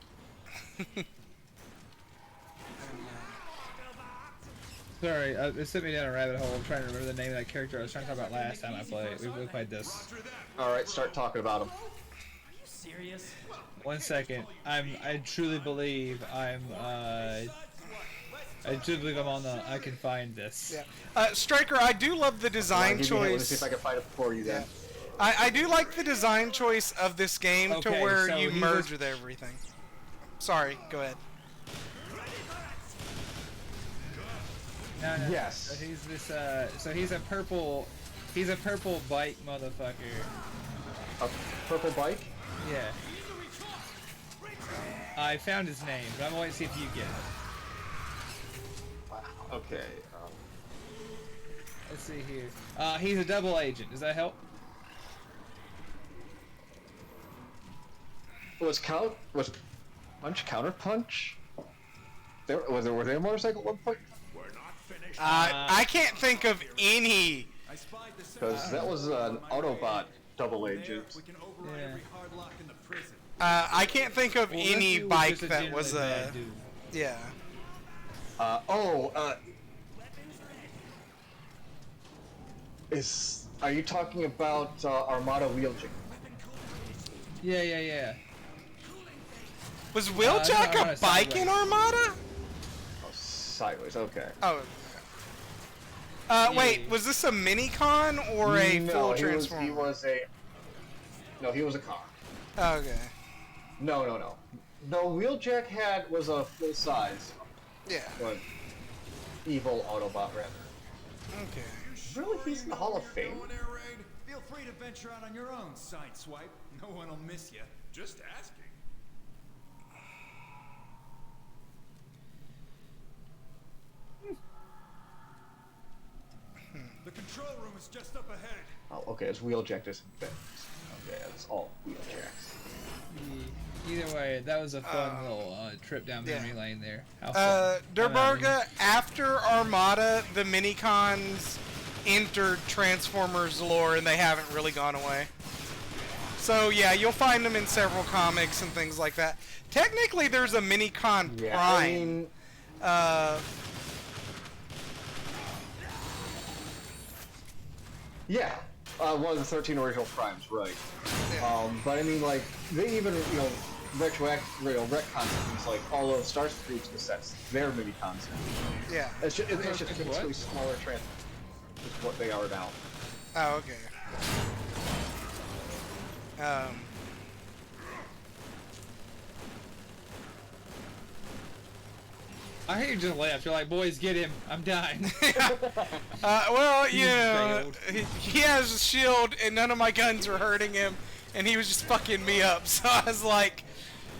Sorry, it sent me down a rabbit hole trying to remember the name of that character I was trying to talk about last time I played. We played this. Alright, start talking about them. Serious? 1 second. I truly believe I truly believe I'm on the. I can find this. Yeah. Striker, I do love the design choice. Let me see if I can find it for you then. Yeah. I do like the design choice of this game to Okay, where so you he merge was- with everything. Sorry, go ahead. No, Yes. So he's this. So he's a purple. He's a purple bike motherfucker. A purple bike? Yeah. I found his name, but I'm going to see if you get it. Okay. Let's see here. He's a double agent. Does that help? Was Punch Counter Punch? Were they a motorcycle at one point? We're not finished. I can't think of any. Because that was an Autobot double agent. We can override every hard lock in the prison. I can't think of any Lefty was bike just a that was genuinely bad dude. yeah. Are you talking about Armada Wheeljack? Yeah. Was Wheeljack no, a bike in Armada? Oh, sideways. Okay. Oh. Wait, was this a mini-con or a full transformer? He was a car. Okay. No, Wheeljack was a full size. Yeah. But evil Autobot rather. Okay. Really, he's in the Hall of Fame. Feel free to venture out on your own, Sideswipe. No one will miss you. Just asking. The control room is just up ahead. Oh, okay, it's Wheeljack just things. Okay, it's all Wheeljack. Either way, that was a fun little trip down memory lane there. How fun. Derberga, after Armada, the mini-cons entered Transformers lore and they haven't really gone away. So yeah, you'll find them in several comics and things like that. Technically, there's a mini-con Prime. I mean, yeah, one of the 13 original Primes, right. Yeah. But I mean, like, they even, retcon things like all of Starscream's cassettes, they're mini-cons. Yeah. It's just basically smaller transformers. Is what they are now. Oh, okay. I hear you just laughed. You're like, boys, get him. I'm dying. Well, you know, he has a shield and none of my guns are hurting him, and he was just fucking me up. So I was like,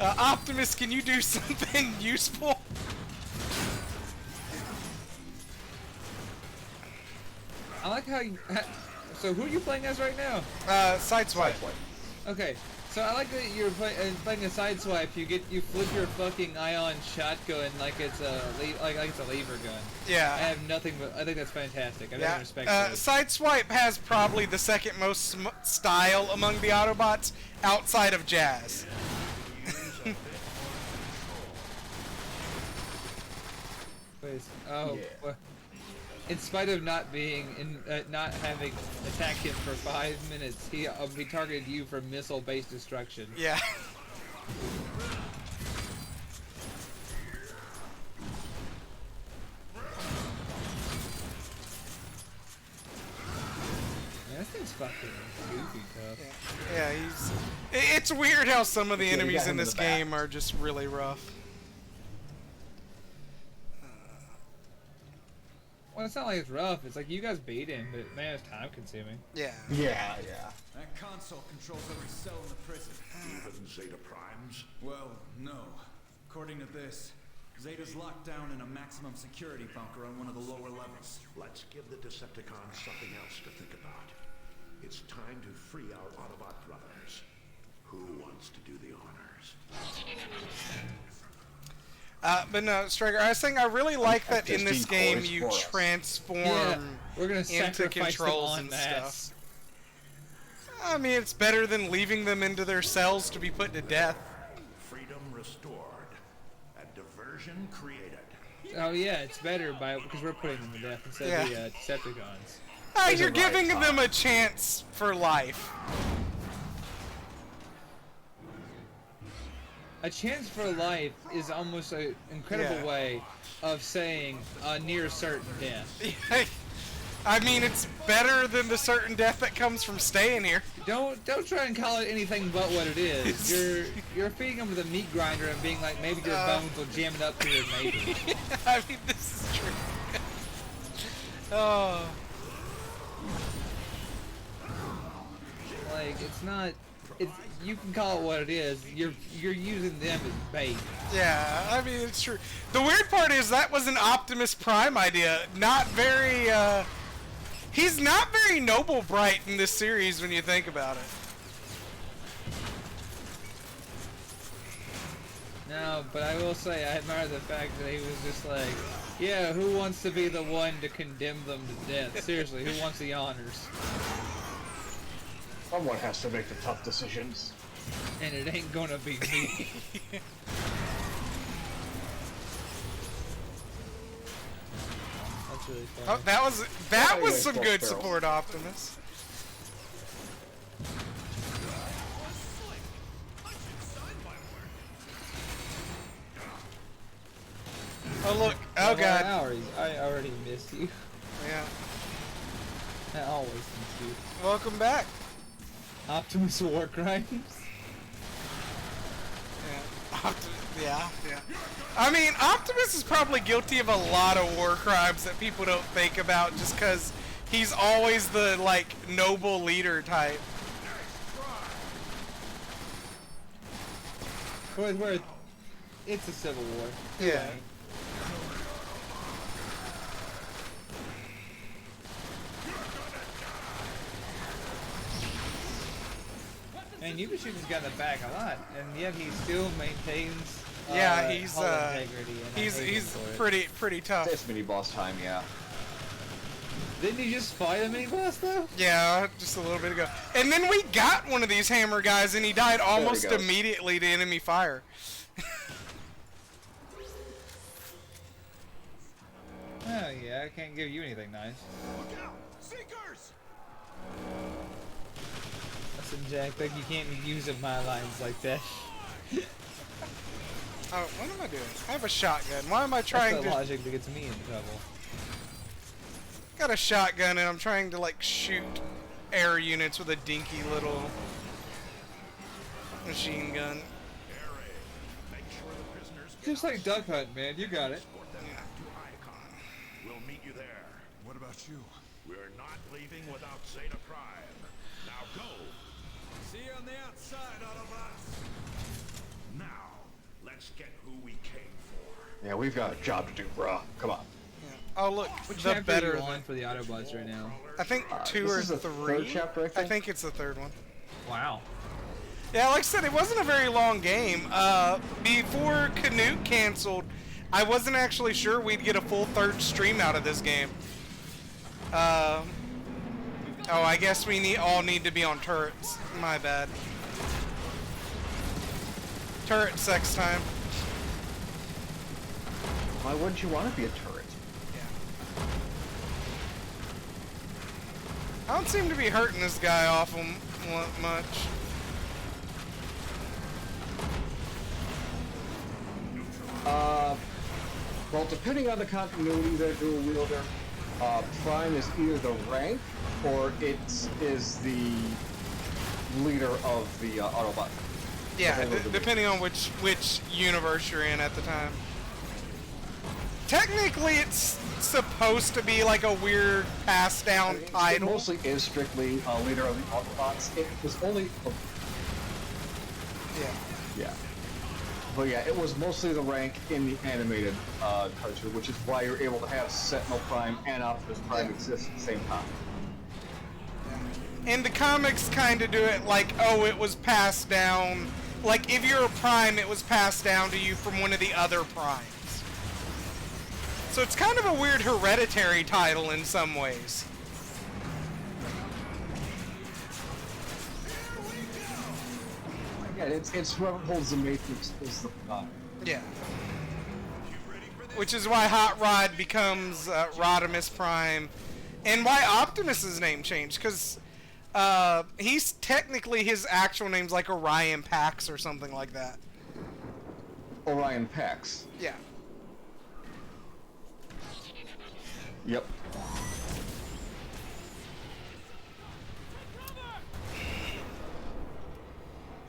Optimus, can you do something useful? I like how you. So who are you playing as right now? Sideswipe. Okay, so I like that you're playing a sideswipe. You flip your fucking ion shotgun like it's a lever gun. Yeah. I have nothing but I think that's fantastic. I have respect for it. Sideswipe has probably the second most style among the Autobots outside of Jazz. Please. Oh. Yeah. Well, in spite of not having attacked him for 5 minutes, he targeted you for missile-based destruction. Yeah. fucking goofy tough. Yeah, it's weird how some of the Yeah, enemies got him in in this the back. game are just really rough. Well, it's not like it's rough. It's like you guys beat him, but man, it's time consuming. Yeah. Yeah, yeah. That console controls every cell in the prison. Even Zeta Primes? Well, no. According to this, Zeta's locked down in a maximum security bunker on one of the lower levels. Let's give the Decepticons something else to think about. It's time to free our Autobot brothers. Who wants to do the honors? But no, Striker, I was saying I really like that in this FSD game cores you for us. transform Yeah, we're gonna into sacrifice them controls en and masse. stuff. I mean, it's better than leaving them into their cells to be put to death. Freedom restored. A diversion created. Oh yeah, it's better because we're putting them to death instead of the Decepticons. You're right, giving Tom. them a chance for life. A chance for life is almost an incredible way of saying a near certain death. I mean, it's better than the certain death that comes from staying here. Don't try and call it anything but what it is. You're feeding them with a meat grinder and being like, maybe your bones will jam it up to their neighbors. I mean, this is true. Oh. Like, it's not. You can call it what it is. You're using them as bait. Yeah, I mean, it's true. The weird part is that was an Optimus Prime idea. Not very, he's not very noble bright in this series when you think about it. No, but I will say I admire the fact that he was just like, yeah, who wants to be the one to condemn them to death? Seriously, who wants the honors? Someone has to make the tough decisions. And it ain't gonna be me. That's really funny. Oh, that was some good Barrels. support, Optimus. Oh look! Oh god! I already missed you. Yeah. I always miss you. Welcome back. Optimus War Crimes. Yeah. I mean, Optimus is probably guilty of a lot of war crimes that people don't think about just because he's always the, like, noble leader type. It's a civil war. Yeah. Right. And Yubashita's got the back a lot, and yet he still maintains He's hull integrity. And he's pretty tough. It's mini boss time, yeah. Didn't he just fight a mini boss though? Yeah, just a little bit ago. And then we got one of these hammer guys, and he died almost immediately to enemy fire. Oh yeah, I can't give you anything nice. Look out! Seekers! Listen, Jack, like you can't be using my lines like that. Oh, what am I doing? I have a shotgun. Why am I trying That's the to... logic that gets me in trouble. Got a shotgun, and I'm trying to, like, shoot air units with a dinky little machine gun. Make sure the prisoners get Just like Duck Hunt, man. You got it. escort them back to Icon. We'll meet you there. What about you? We're not leaving without Zeta Prime. Now go. See you on the outside, Autobots. Now, let's get who we came for. Yeah, we've got a job to do, bruh. Come on. Oh, look, What the chapter better are you than... on for the Autobots right now? I think 2 this or is the 3. third chapter, I think? It's the third one. Wow. Yeah, like I said, it wasn't a very long game. Before Canute canceled, I wasn't actually sure we'd get a full third stream out of this game. Oh, I guess we all need to be on turrets. My bad. Turret sex time. Why wouldn't you want to be a turret? I don't seem to be hurting this guy awful much. Well, depending on the continuity of their dual wielder, Prime is either the rank or it is the leader of the Autobot. Yeah, depending on which universe you're in at the time. Technically, it's supposed to be like a weird passed down title. It mostly is strictly leader of the Autobots. It was only. Yeah. But yeah, it was mostly the rank in the animated cartoon, which is why you're able to have Sentinel Prime and Optimus Prime exist at the same time. And the comics kind of do it like, oh, it was passed down. Like, if you're a Prime, it was passed down to you from one of the other Primes. So it's kind of a weird hereditary title in some ways. Yeah, it's whoever holds the Matrix is the Prime. Yeah. Which is why Hot Rod becomes Rodimus Prime, and why Optimus's name changed, because he's technically, his actual name's like Orion Pax or something like that. Orion Pax. Yeah. Yep.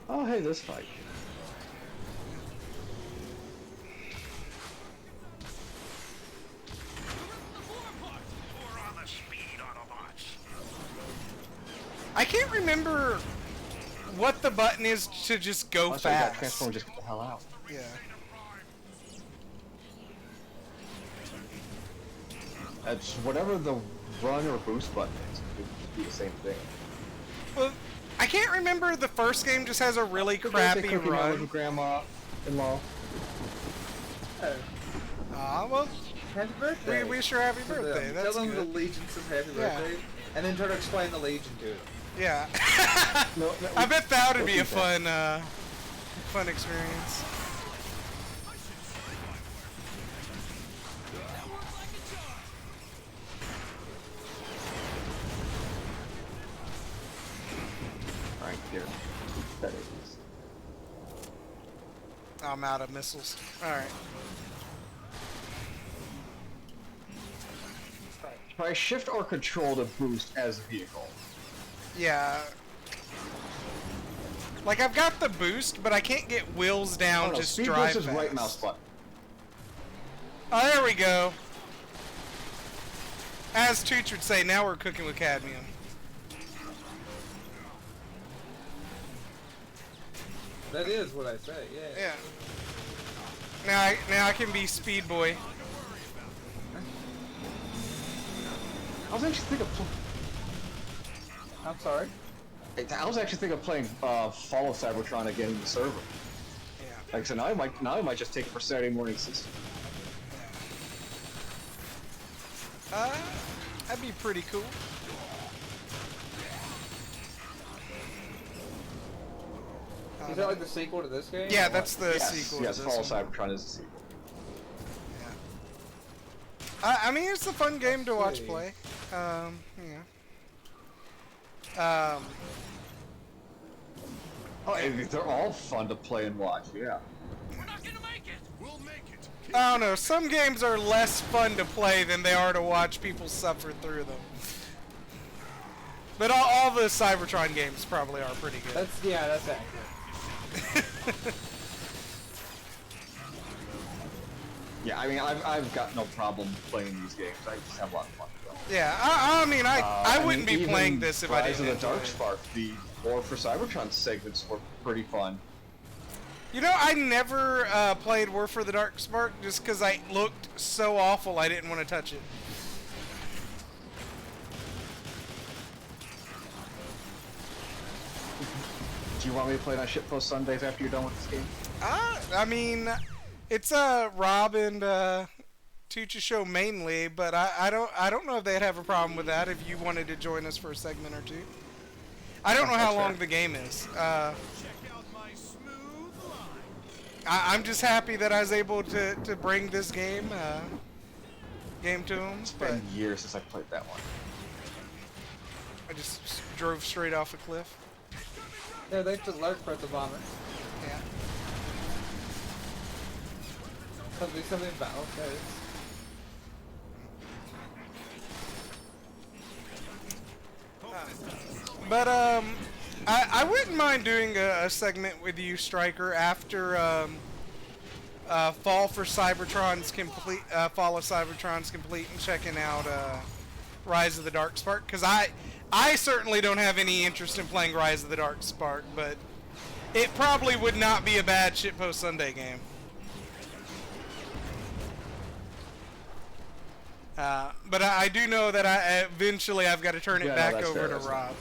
Oh, hey, this fight. I can't remember what the button is to just go fast. That transform, just get the hell out. Yeah. It's whatever the run or boost button is. It would be the same thing. Well, I can't remember. The first game just has a really crappy run. With grandma-in-law. Well, happy birthday. We wish her happy birthday. That's Tell them good. the Legions of happy birthday, and then try to explain the Legion to them. Yeah. I bet that would be a fun experience. Right here. That is. I'm out of missiles. Alright. Try shift or control to boost as a vehicle. Yeah. Like, I've got the boost, but I can't get wheels down, just speed drive boost is fast. right mouse button. Oh, there we go. As Tooch would say, now we're cooking with cadmium. That is what I say, yeah. Yeah. Now I can be Speed Boy. I was actually thinking of... I'm sorry? I was actually thinking of playing Follow Cybertron again in the server. Yeah. Like I said, now I might just take it for Saturday morning system. That'd be pretty cool. Is that like the sequel to this game? Yeah, that's the sequel. Yes, to Follow this one. Cybertron is the sequel. Yeah. I mean, it's a fun game to watch play. Yeah. They're all fun to play and watch, yeah. We're not gonna make it. We'll make it. I don't know. Some games are less fun to play than they are to watch people suffer through them. But all the Cybertron games probably are pretty good. That's accurate. Yeah, I mean, I've got no problem playing these games. I just have a lot of fun with them. Yeah, I mean, I wouldn't be playing this if I didn't. Rise of the Darkspark, the War for Cybertron segments were pretty fun. You know, I never played War for the Darkspark just because I looked so awful I didn't want to touch it. Do you want me to play it on Shitpost Sundays after you're done with this game? I mean, it's Rob and Tooch's show mainly, but I don't know if they'd have a problem with that if you wanted to join us for a segment or two. I don't know how long the game is. I'm just happy that I was able to bring this game to them. It's been years since I played that one. I just drove straight off a cliff. Yeah, they just lurk for the vomit. Yeah. Something battle But I wouldn't mind doing a segment with you, Striker, after Fall of Cybertron's complete, and checking out Rise of the Darkspark, because I certainly don't have any interest in playing Rise of the Darkspark, but it probably would not be a bad Shitpost Sunday game. But I do know that eventually I've got to turn it back over to Rob.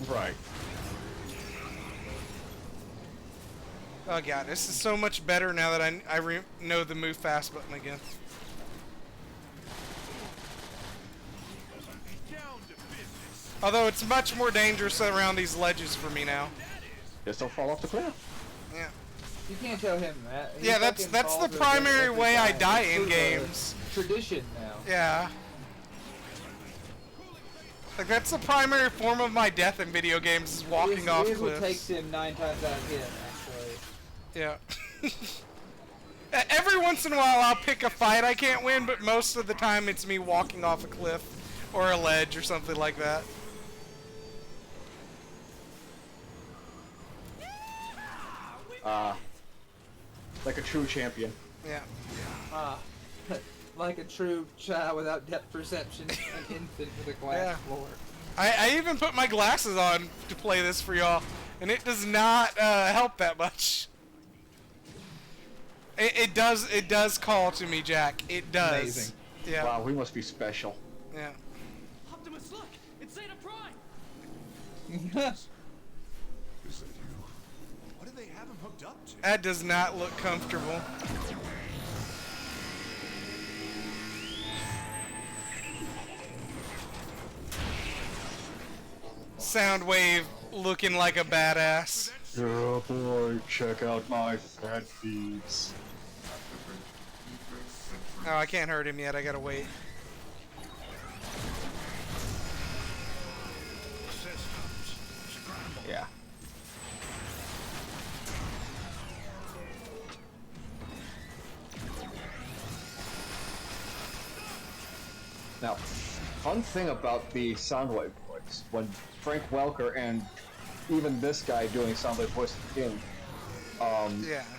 Right. Oh god, this is so much better now that I know the move fast button again. Although it's much more dangerous around these ledges for me now. Just don't fall off the cliff. Yeah. You can't tell him that. Yeah, that's the primary way I die in games. Tradition now. Yeah. Like, that's the primary form of my death in video games, is walking off cliffs. It takes him 9 times out of 10, actually. Yeah. Every once in a while I'll pick a fight I can't win, but most of the time it's me walking off a cliff or a ledge or something like that. Like a true champion. Yeah. Like a true child without depth perception, an infant with a glass floor. I even put my glasses on to play this for y'all, and it does not help that much. It does call to me, Jack. It does. Amazing. Yeah. Wow, we must be special. Yeah. Optimus, look! It's Zeta Prime! Is that you? What do they have him hooked up to? That does not look comfortable. Soundwave looking like a badass. Oh boy, check out my fat beads. Oh, I can't hurt him yet. I gotta wait. Yeah. Now, fun thing about the Soundwave voice, when Frank Welker and even this guy doing Soundwave voice again,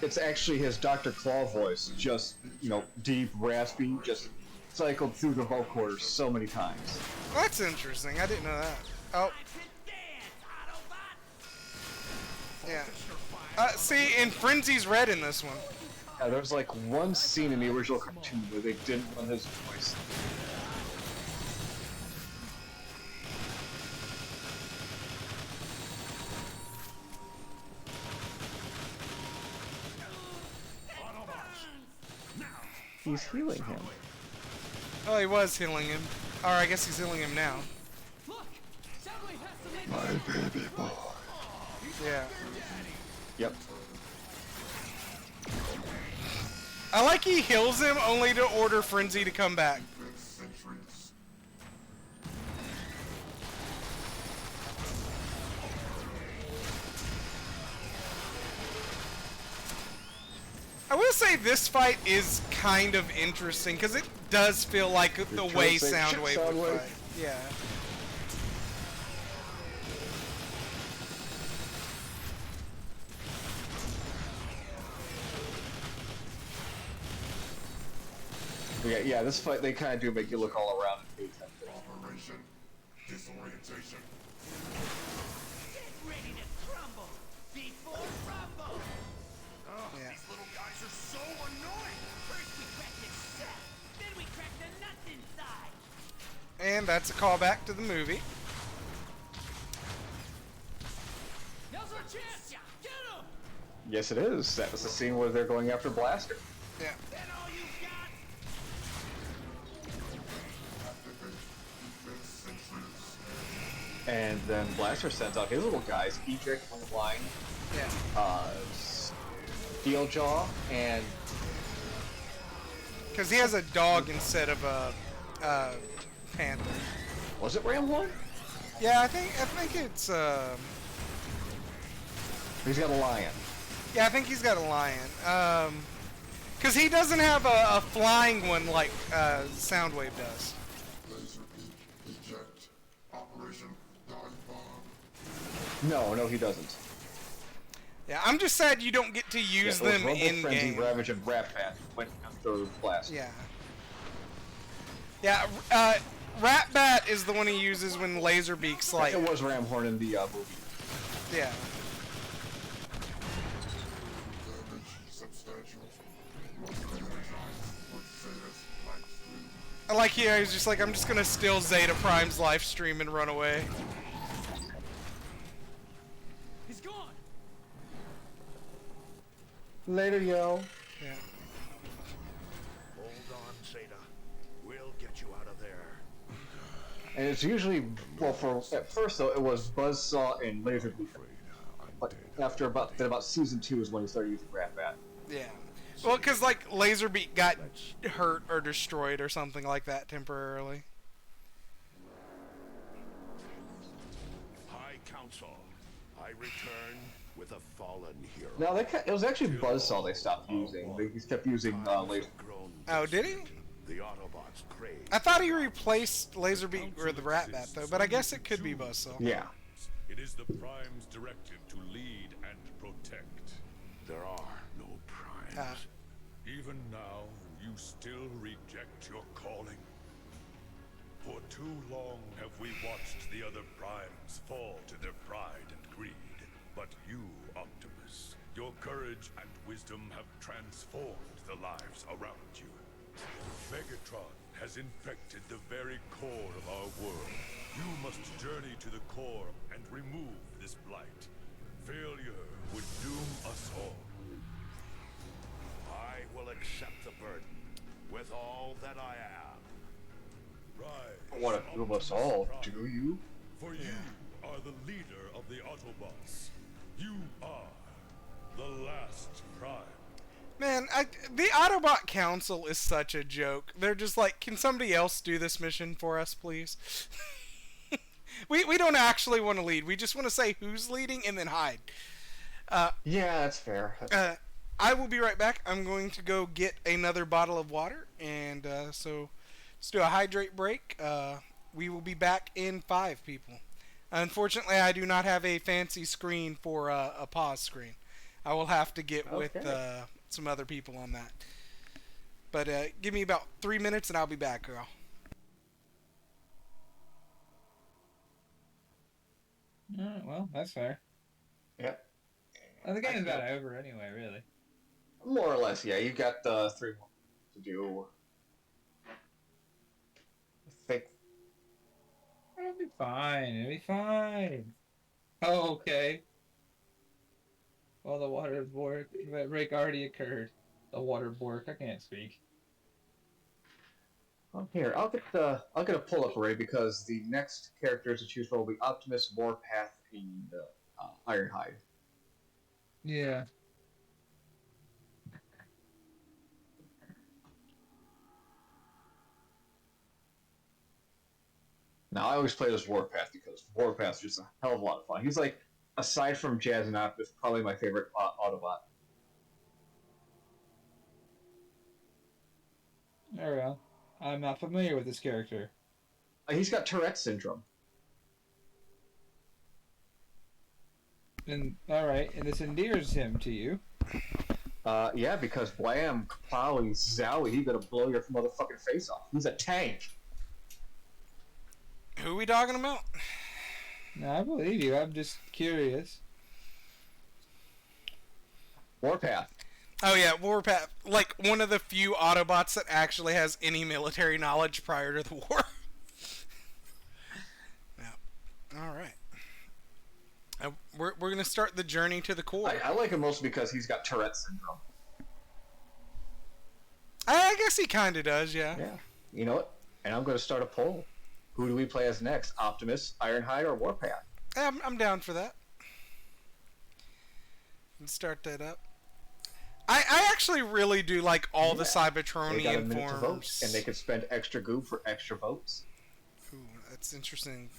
it's actually his Dr. Claw voice, just, you know, deep, raspy, just cycled through the vocoders so many times. That's interesting. I didn't know that. Oh. Yeah. See, and Frenzy's red in this one. Yeah, there's like one scene in the original cartoon where they didn't run his voice. He's healing him. Oh, he was healing him. Or I guess he's healing him now. Look! Soundwave has to make My baby boy. Yeah. Yep. I like he heals him only to order Frenzy to come back. I will say this fight is kind of interesting because it does feel like the way Soundwave would fight. Yeah. Yeah, this fight, they kind of do make you look all around. Operation Disorientation. Get ready to crumble before rumble. Oh, these little guys are so annoying. First we crack this set, then we crack the nuts inside. And that's a callback to the movie. Now's our chance! Get him! Yes, it is. That was the scene where they're going after Blaster. Yeah. Then all you got. And then Blaster sends out his little guys, Eject, Line, Steel Jaw, and... Because he has a dog instead of a panther. Was it Ram 1? Yeah, I think it's He's got a lion. Yeah, I think he's got a lion. Because he doesn't have a flying one like Soundwave does. Laser beak, eject, Operation Dive Bomb. No, he doesn't. Yeah, I'm just sad you don't get to use them in Frenzy, game. Ravage, and Rat Bat went after Blast. Yeah. Yeah, Rat Bat is the one he uses when Laserbeak's like... It was Ramhorn in the movie. Yeah. Damage substantial. Must energize with Zeta's life stream. I like he was just like, I'm just gonna steal Zeta Prime's life stream and run away. He's gone. Later, yo. Yeah. Hold on, Zeta. We'll get you out of there. And it's usually, well, at first though, it was Buzzsaw and Laserbeak. But after about season 2 is when he started using Rat Bat. Yeah. Well, because like Laserbeak got hurt or destroyed or something like that temporarily. High Council, I return with a fallen hero. No, it was actually Buzzsaw they stopped using. They just kept using Laser. Oh, did he? The Autobots crave. I thought he replaced Laserbeak with the Rat Bat though, but I guess it could be Buzzsaw. Yeah. It is the Prime's directive to lead and protect. There are no primes. Even now, you still reject your calling. For too long have we watched the other Primes fall to their pride and greed. But you, Optimus, your courage and wisdom have transformed the lives around you. Megatron has infected the very core of our world. You must journey to the core and remove this blight. Failure would doom us all. I will accept the burden with all that I am. Rise, What a do us all, do you? For you are the leader of the Autobots. You are the last Prime. Man, the Autobot Council is such a joke. They're just like, can somebody else do this mission for us, please? we don't actually want to lead. We just want to say who's leading and then hide. Yeah, that's fair. I will be right back. I'm going to go get another bottle of water, and so let's do a hydrate break. We will be back in 5, people. Unfortunately, I do not have a fancy screen for a pause screen. I will have to get with some other people on that. But give me about 3 minutes, and I'll be back, girl. Alright, well, that's fair. Yep. Well, the game's about over anyway, really. More or less, yeah. You got 3 more to do. I think. It'll be fine. It'll be fine. Oh, okay. Well, the water break already occurred. The water bork. I can't speak. Oh, here, I'll get a pull-up array because the next characters to choose from will be Optimus, Warpath, and Ironhide. Yeah. Now, I always play as Warpath because Warpath's just a hell of a lot of fun. He's like, aside from Jazz and Optimus, probably my favorite Autobot. There we go. I'm not familiar with this character. He's got Tourette syndrome. And alright, and this endears him to you. Yeah, because blam, plowy, zowie, he's gonna blow your motherfucking face off. He's a tank. Who are we talking about? No, I believe you. I'm just curious. Warpath. Oh yeah, Warpath. Like one of the few Autobots that actually has any military knowledge prior to the war. Yeah. All right. We're gonna start the journey to the core. I like him mostly because he's got Tourette syndrome. I guess he kind of does, yeah. Yeah. You know what? And I'm gonna start a poll. Who do we play as next? Optimus, Ironhide, or Warpath? I'm down for that. Let's start that up. I actually really do like all the Cybertronian they got a minute forms. to vote, and they could spend extra goob for extra votes. Ooh, that's interesting.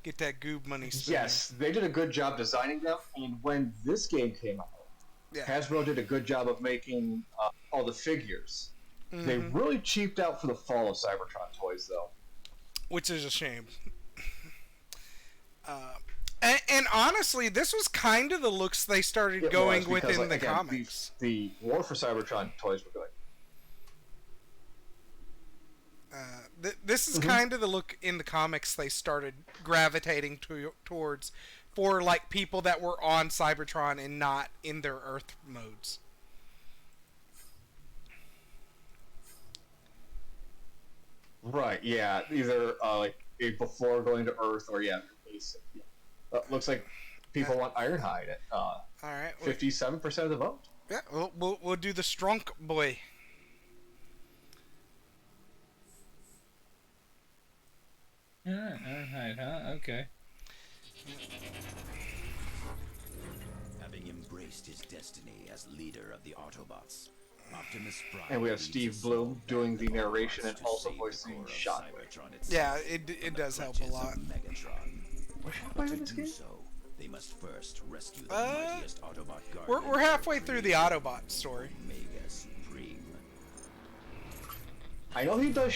Get that goob money spent. Yes, they did a good job designing them, and when this game came out, Hasbro did a good job of making all the figures. They really cheaped out for the Fall of Cybertron toys, though. Which is a shame. And honestly, this was kind of the looks they started going with in the comics. The War for Cybertron toys were good. This is kind of the look in the comics they started gravitating towards for like people that were on Cybertron and not in their Earth modes. Right, yeah. Either like before going to Earth or basic. Yeah. Looks like people want Ironhide at all right, 57% of the vote. Yeah, we'll do the Strunk boy. Ironhide, huh? Okay. Having embraced his destiny as leader of the Autobots, Optimus Prime. And we have Steve Bloom doing the narration and also voicing Shockwave. Yeah, it does help a lot. But to do so, they must first rescue the mightiest Autobot guard. We're halfway through the Autobot story. Omega Supreme. I know he does.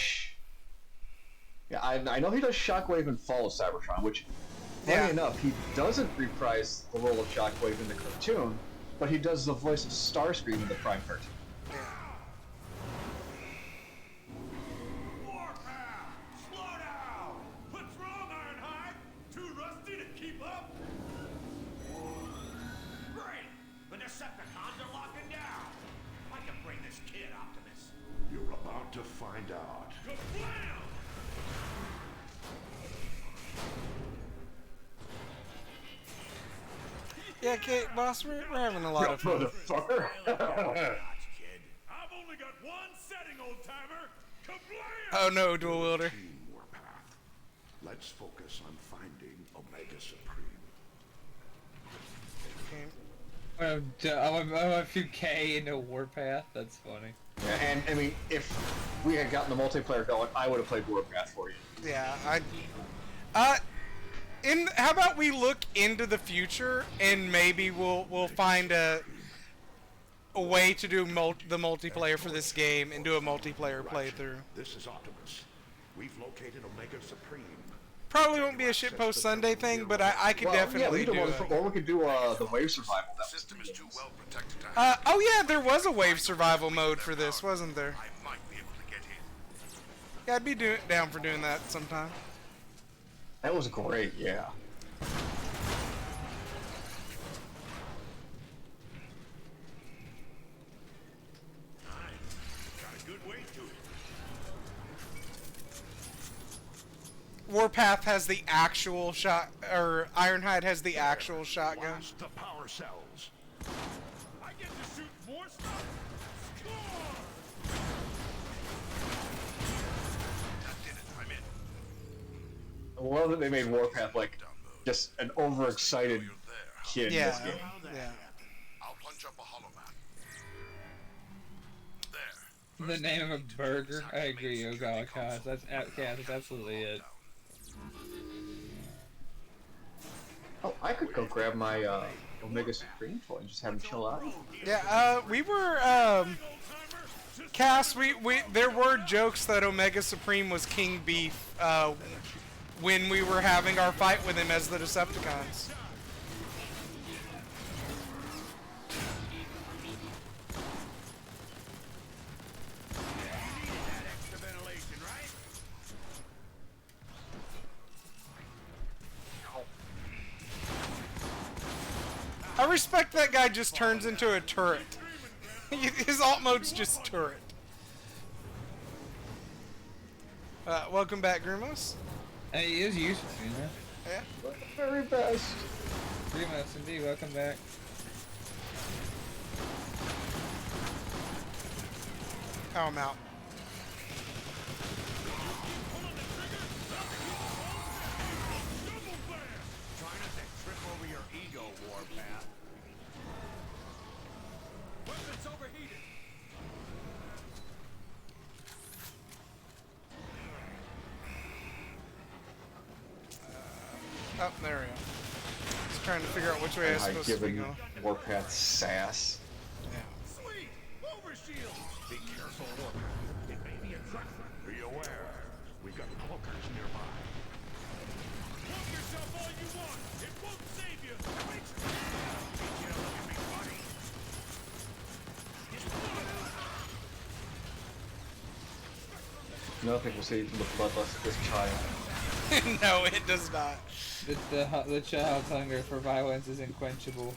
I know he does Shockwave in Fall of Cybertron, which, funny enough, he doesn't reprise the role of Shockwave in the cartoon, but he does the voice of Starscream in the Prime cartoon. Warpath! Slow down! What's wrong, Ironhide? Too rusty to keep up? Great! The Decepticons are locking down! I can bring this kid, Optimus. You're about to find out. Kablam! Yeah, Kate, boss, we're having a lot of fun. Motherfucker! Kid. I've only got one setting, old timer. Kablam! Oh no, dual wielder. Warpath. Let's focus on finding Omega Supreme. I'm a few K into Warpath. That's funny. Yeah, and I mean, if we had gotten the multiplayer going, I would have played Warpath for you. Yeah, how about we look into the future and maybe we'll find a way to do the multiplayer for this game and do a multiplayer playthrough. This is Optimus. We've located Omega Supreme. Probably won't be a Shitpost Sunday thing, but I could definitely do it. Or we could do the wave survival. The system is too well protected to oh yeah, there was a wave survival mode for this, wasn't there? I might be able to get in. Yeah, I'd be down for doing that sometime. That was great, yeah. Got a good weight to it. Warpath has the actual shot, or Ironhide has the actual shotgun. Blast the power cells. I get to shoot more stuff. Score! That did it. I'm in. I love that they made Warpath like just an overexcited kid in this game. Yeah. I'll punch up a hollow map. There. The name of a burger. I agree, Ogalakaz. That's absolutely it. Oh, I could go grab my Omega Supreme toy and just have him chill out. Yeah, we were, Cass, there were jokes that Omega Supreme was King Beef, when we were having our fight with him as the Decepticons. I respect that guy just turns into a turret. His alt mode's just turret. Welcome back, Grimos. Hey, he is useful, you know? Yeah. Very best. Grimos, indeed, welcome back. Oh, I'm out. Try not to trip over your ego, Warpath. Weapon's overheated. Oh, there we go. Just trying to figure out which way I'm supposed to be going. Warpath sass. Yeah. Sweet! Over Hyper shield! Be careful, Orca. It may be a trap. Be aware. We've got cloakers nearby. Cloak yourself all you want! It won't save you! Wait! You look at me funny. Nothing will save from the bloodlust of this child. No, it does not. The child's hunger for violence is unquenchable.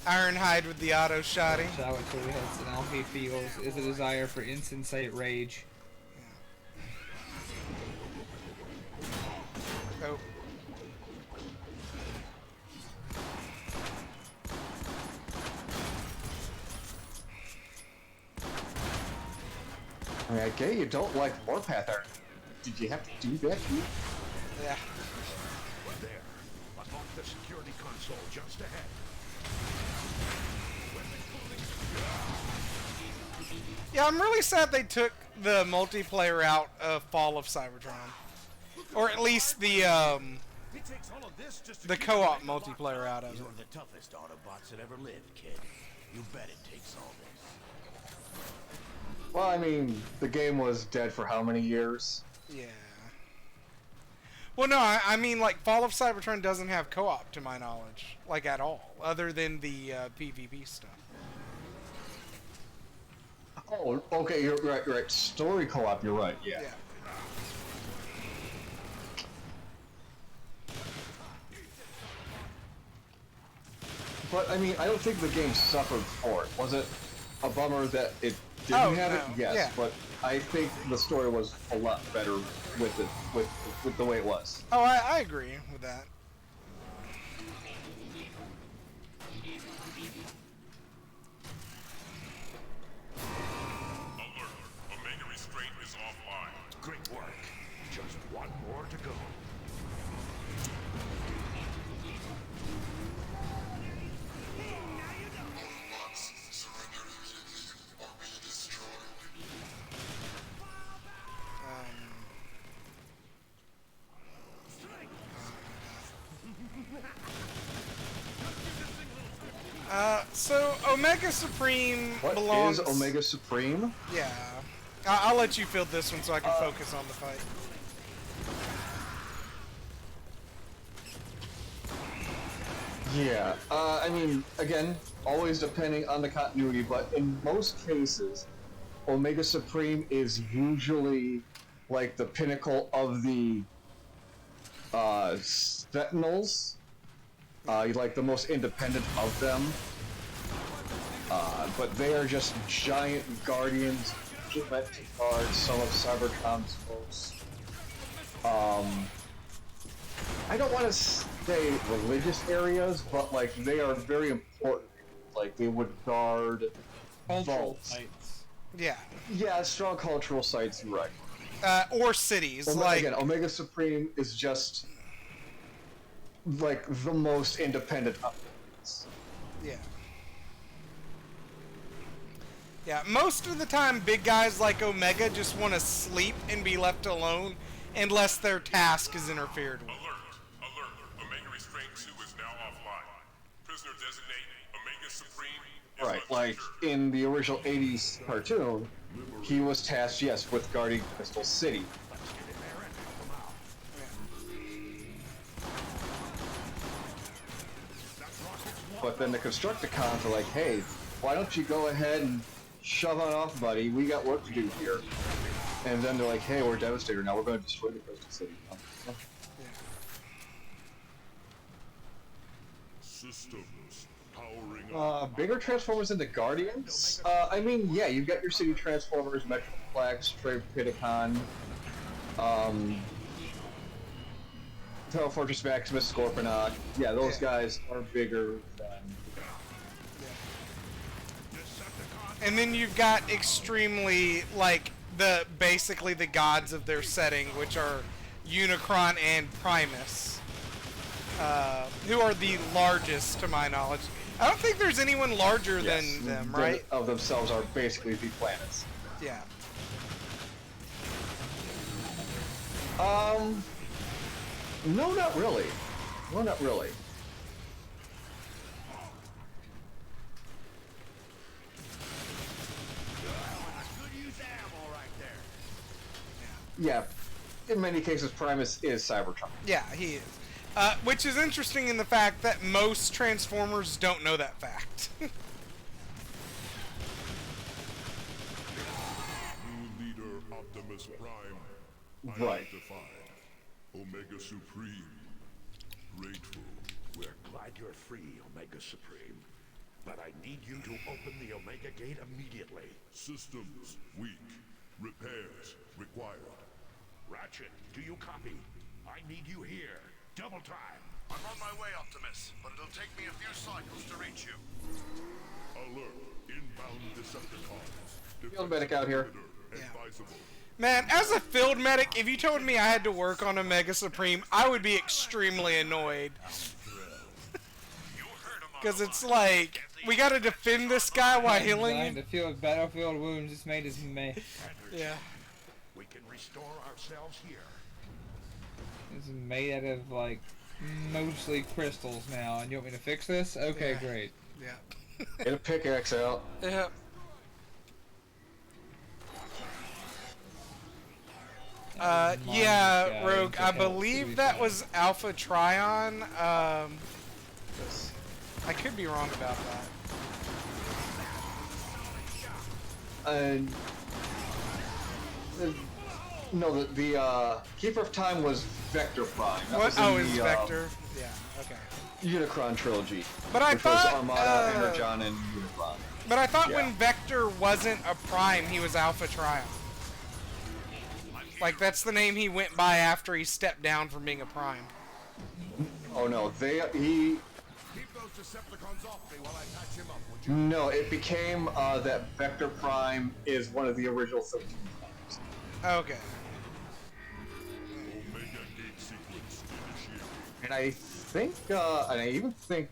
Ironhide with the auto shotty. Shower truly has, and all he feels is a desire for insensate rage. Oh. I mean, I get you don't like Warpath art. Did you have to do that? Yeah. There. Unlock the security console just ahead. Yeah, I'm really sad they took the multiplayer out of Fall of Cybertron. Or at least the It takes all of this just to the keep co-op the Megabot multiplayer out of You're it. the toughest Autobots that ever lived, kid. You bet it takes all this. Well, I mean, the game was dead for how many years? Yeah. Well, no, I mean, like, Fall of Cybertron doesn't have co-op, to my knowledge. Like, at all. Other than the PvP stuff. Oh, okay, you're right. Story co-op, you're right, yeah. Yeah. But, I mean, I don't think the game suffered for it. Was it a bummer that it didn't Oh, have no, it? Yes, yeah. but I think the story was a lot better with it, with the way it was. Oh, I agree with that. Alert! Omega restraint is offline. Great work. Just one more to go. Autobots, surrender immediately or be destroyed. So Omega Supreme What belongs. is Omega Supreme? Yeah. I'll let you field this one so I can focus on the fight. Yeah, I mean, again, always depending on the continuity, but in most cases, Omega Supreme is usually like the pinnacle of the Sentinels, like the most independent of them. But they are just giant guardians, meant to guard some of Cybertron's most. I don't want to say religious areas, but like they are very important. Like they would guard Cultural vaults. sites. Yeah. Yeah, strong cultural sites. You're right. Or cities. Again, Omega Supreme is just like the most independent of them. Yeah. Yeah, most of the time, big guys like Omega just want to sleep and be left alone unless their task is interfered with. Alert! Alert! Omega restraint 2 is now offline. Prisoner designate Omega Supreme is Right, left like secure. in the original 80s cartoon, he was tasked, yes, with guarding Crystal City. Let's get in there and help them out. That rocket's But then the Constructicons are like, hey, why don't you go ahead and shove on off, buddy? We got work to do here. And then they're like, hey, we're Devastator now. We're going to destroy the Crystal City. Systems powering up. Bigger Transformers than the Guardians? I mean, yeah, you've got your City Transformers, Metroplex, Trade Piticon, Telefortress Maximus, Scorponok. Yeah, those guys are bigger than... And then you've got extremely, like, basically the gods of their setting, which are Unicron and Primus, who are the largest, to my knowledge. I don't think there's anyone larger than them, right? Of themselves are basically the planets. Yeah. No, not really. No, not really. yeah, in many cases, Primus is Cybertron. Yeah, he is. Which is interesting in the fact that most Transformers don't know that fact. New leader Optimus Prime. Right. Identified. Omega Supreme. Grateful. We're glad you're free, Omega Supreme. But I need you to open the Omega Gate immediately. Systems weak. Repairs required. Ratchet, do you copy? I need you here. Double time. I'm on my way, Optimus, but it'll take me a few cycles to reach you. Alert. Inbound Decepticons. Field medic out here. Advisable. Man, as a field medic, if you told me I had to work on Omega Supreme, I would be extremely annoyed. Because it's like, we gotta defend this guy while healing him. The field battlefield wounds is made as meh. Yeah. We can restore ourselves here. It's made out of, like, mostly crystals now. And you want me to fix this? Okay, Yeah. Great. Yeah. Get a pickaxe out. Yeah. Yeah, Rogue, I believe that was Alpha Trion. I could be wrong about that. No, the Keeper of Time was Vector Prime. That What? was in Oh, it's the, Vector. Yeah, okay. Unicron trilogy. But I which thought, was Armada, Energon, and Unicron. But I thought Yeah. when Vector wasn't a Prime, he was Alpha Trion. Like, that's the name he went by after he stepped down from being a Prime. Oh no, Keep those Decepticons off me while I patch him up, would you? No, it became that Vector Prime is one of the original 13 Primes. Okay. Omega Gate sequence initiated. And I think, and I even think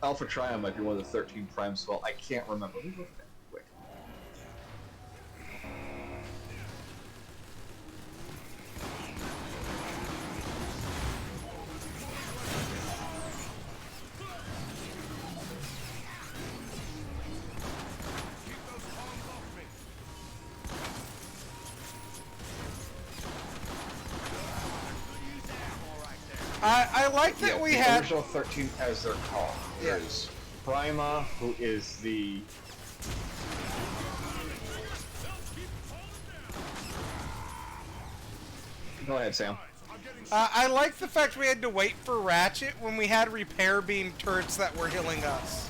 Alpha Trion might be one of the 13 Primes as well. I can't remember. Let me look at that quick. I like that we the had... original 13 as they're called. Yeah. There's Prima, who is the... Go ahead, Sam. I like the fact we had to wait for Ratchet when we had repair beam turrets that were healing us.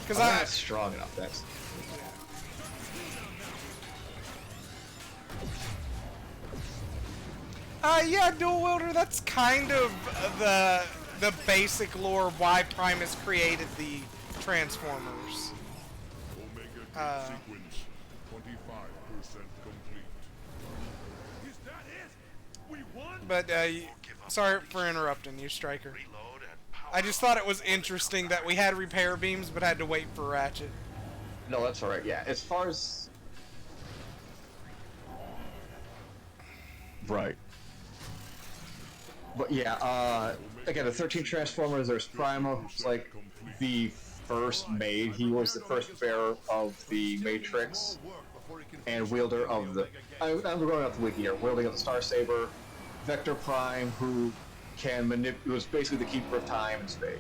Because I'm not strong enough, that's... Yeah, dual wielder. That's kind of the basic lore of why Primus created the Transformers. Omega Gate sequence 25% complete. Is that it? We won? But sorry for interrupting you, Striker. I just thought it was interesting that we had repair beams, but had to wait for Ratchet. No, that's alright, yeah. As far as... Right. But yeah, again, the 13 Transformers, there's Prima, who's like the first made. He was the first bearer of the Matrix and wielder of the... I'm going off the wiki here. Wielding of the Star Saber. Vector Prime, who can who is basically the Keeper of Time and Space.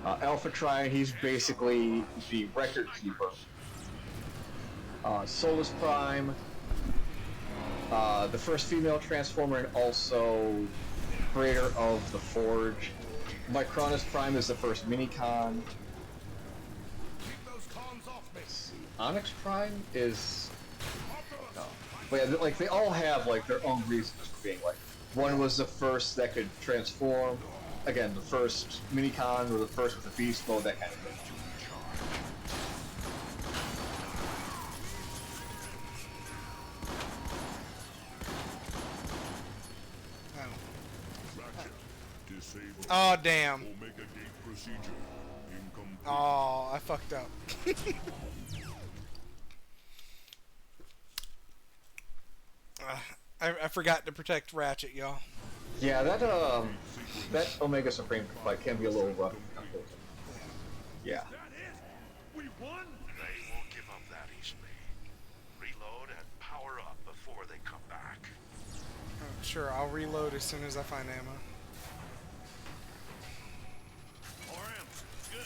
Alpha Trion, he's basically the Record Keeper. Solus Prime, the first female Transformer and also creator of the Forge. Micronus Prime is the first Minicon. Keep those cons off me. Onyx Prime is... No. But yeah, like, they all have, like, their own reasons for being, like, one was the first that could transform. Again, the first Minicon, or the first with the Beast Mode, that kind of thing. Ratchet. Disable. Oh, damn. Omega Gate procedure incomplete. Oh, I fucked up. I forgot to protect Ratchet, y'all. Yeah, that Omega Supreme fight can be a little rough. Yeah. Is that it? We won? Sure, I'll reload as soon as I find ammo. More amps. Good.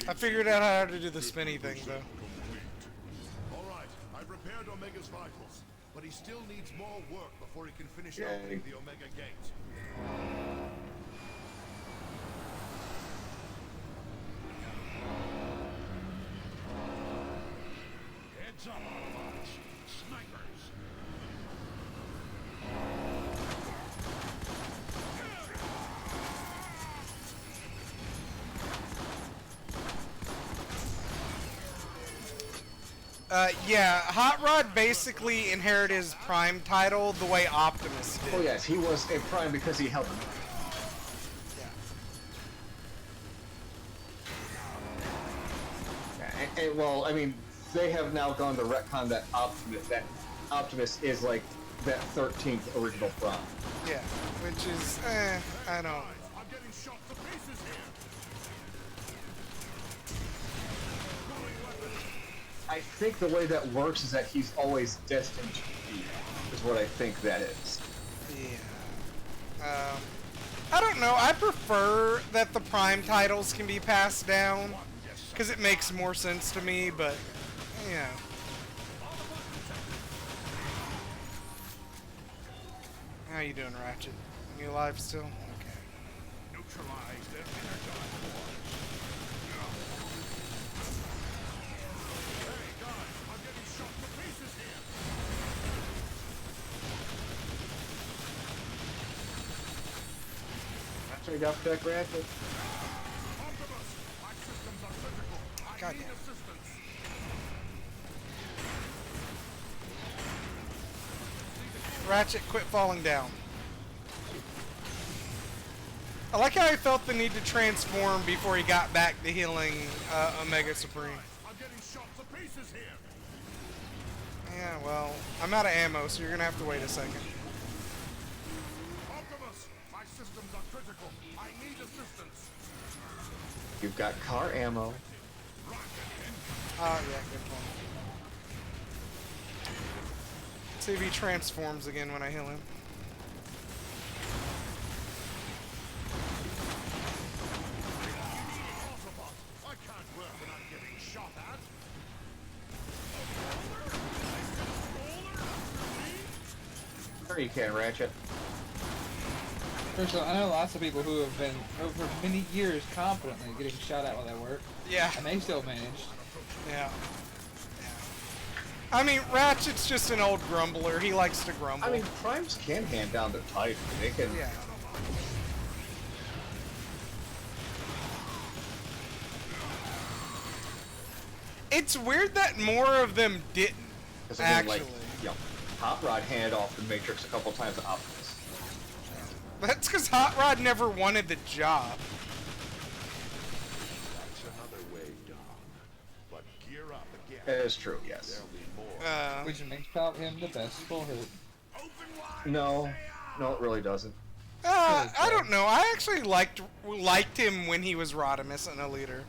I figured out how to do the spinny thing, though. Alright, I've repaired Omega's vitals, but he still needs more work before he can finish Yay. opening the Omega Gate. Heads up, Autobots. Snipers. Yeah, Hot Rod basically inherited his Prime title the way Optimus did. Oh yes, he was a Prime because he helped him. Yeah, well, I mean, they have now gone to retcon that Optimus is like that 13th original Prime. Yeah, which is, I don't. I'm getting shot to pieces here. I think the way that works is that he's always destined to be, is what I think that is. Yeah. I don't know. I prefer that the Prime titles can be passed down, because it makes more sense to me, but, yeah. How you doing, Ratchet? You alive still? Okay. Neutralize their Energon force. Hey guys, I'm getting shot to pieces here. That's what you got for that Ratchet. Optimus, my systems are critical. I God need damn. assistance. Ratchet, quit falling down. I like how he felt the need to transform before he got back to healing Omega Supreme. I'm getting shot to pieces here. Yeah, well, I'm out of ammo, so you're gonna have to wait a second. Optimus, my systems are critical. I need assistance. You've got car ammo. Oh, yeah, good point. See if he transforms again when I heal him. I can't work when I'm getting shot at. Sure you can, Ratchet. First of all, I know lots of people who have been over many years confidently getting shot at while they work, Yeah. and they still managed. Yeah. I mean, Ratchet's just an old grumbler. He likes to grumble. I mean, Primes can hand down their title. They can. yeah. It's weird that more of them didn't. 'Cause I mean, Actually, like, you know, Hot Rod handed off the Matrix a couple times to Optimus. that's because Hot Rod never wanted the job. That's another way, Dom. But gear up again. It is true, yes. There'll be more. Which makes probably him the best for it. No, no, it really doesn't. I don't know. I actually liked him when he was Rodimus and a leader.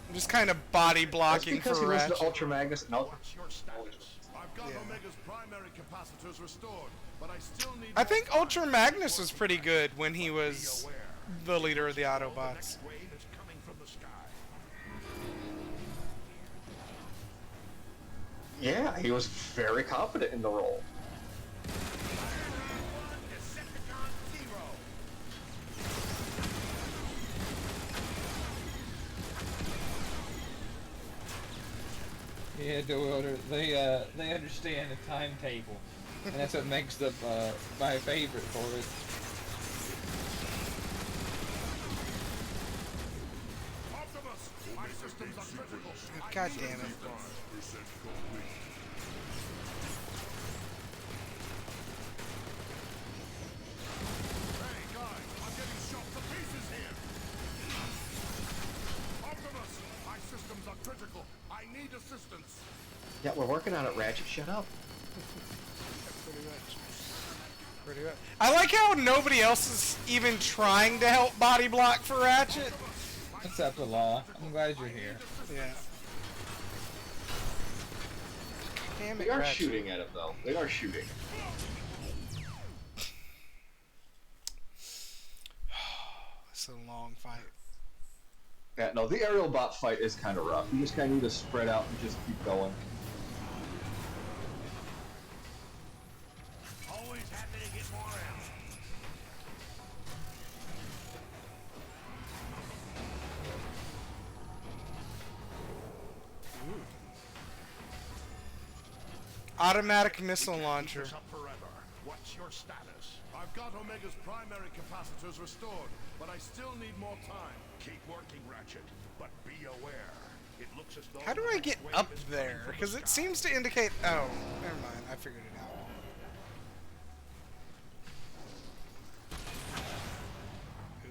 I'm just kind of body That's blocking because for he was Ratchet. the Ultra Magnus and Ultra. What's your status? I've got Yeah. Omega's primary capacitors restored, but I still need. I think Ultra Magnus was pretty good when he was the leader of the Autobots. The wave is coming from the sky. Yeah, he was very confident in the role. Decepticon Zero. Yeah, Doyle, they understand the timetable, and that's what makes the my favorite for it. Optimus, my systems are critical. God damn it. 5% complete. Hey guys, I'm getting shot to pieces here. Optimus, my systems are critical. I need assistance. Yeah, we're working on it, Ratchet. Shut up. Pretty much. I like how nobody else is even trying to help body block for Ratchet. What's up, the law? I'm glad you're here. Yeah. Damn it, They are Ratchet. shooting at him, though. They are shooting. It's a long fight. Yeah, no, the aerial bot fight is kind of rough. You just kind of need to spread out and just keep going. Always happy to get more ammo. Automatic missile launcher. Keep this up forever. What's your status? I've got Omega's primary capacitors restored, but I still need more time. Keep working, Ratchet, but be aware. It looks as though How do I get up there? Because it seems to indicate... Oh, never mind. I figured it out.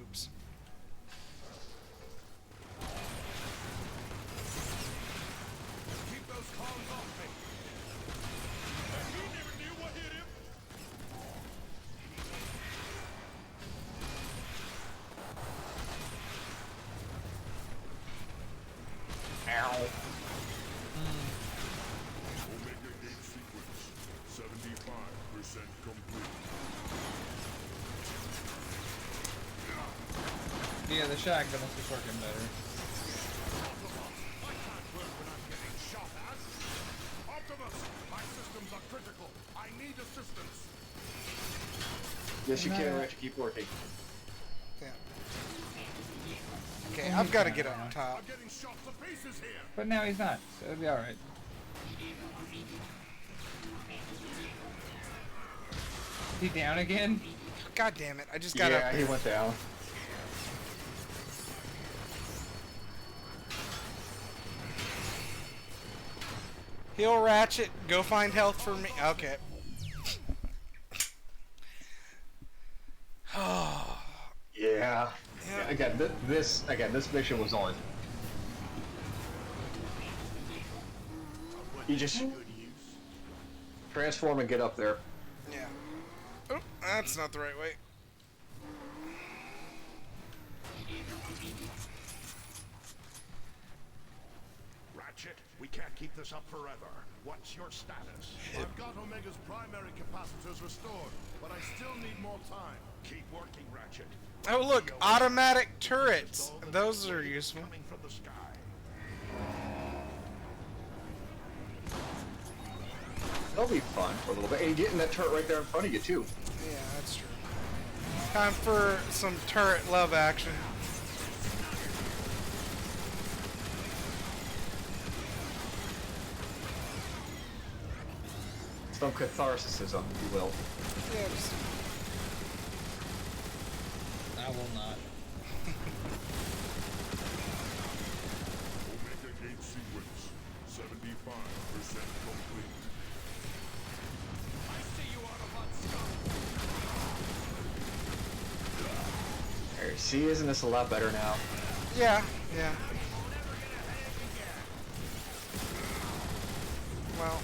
Oops. Keep those cons off me. He never knew what hit him. Omega gate sequence 75% complete. Yeah, the shotgun must be working better. I can't work when I'm getting shot at. Optimus, my systems are critical. I need assistance. Yes, you can, Rich. Keep working. Yeah. Okay, I've got to get up top. I'm getting shot to pieces here. But now he's not, so it'll be alright. Is he down again? God damn it, I just got up Yeah, there. he went down. Heal Ratchet, go find health for me. Okay. Yeah. Again, this mission was on. You just transform and get up there. Yeah. Oh, that's not the right way. Ratchet, we can't keep this up forever. What's your status? I've got Omega's primary capacitors restored, but I still need more time. Keep working, Ratchet. Oh look, automatic turrets. Those are useful. Coming from the sky. That'll be fun for a little bit. And you're getting that turret right there in front of you, too. Yeah, that's true. Time for some turret love action. Some catharsism, if you will. Yeah, just... I will not. Omega gate sequence 75% complete. I see you, Autobot scum! There, see, isn't this a lot better now? Yeah, yeah. Well,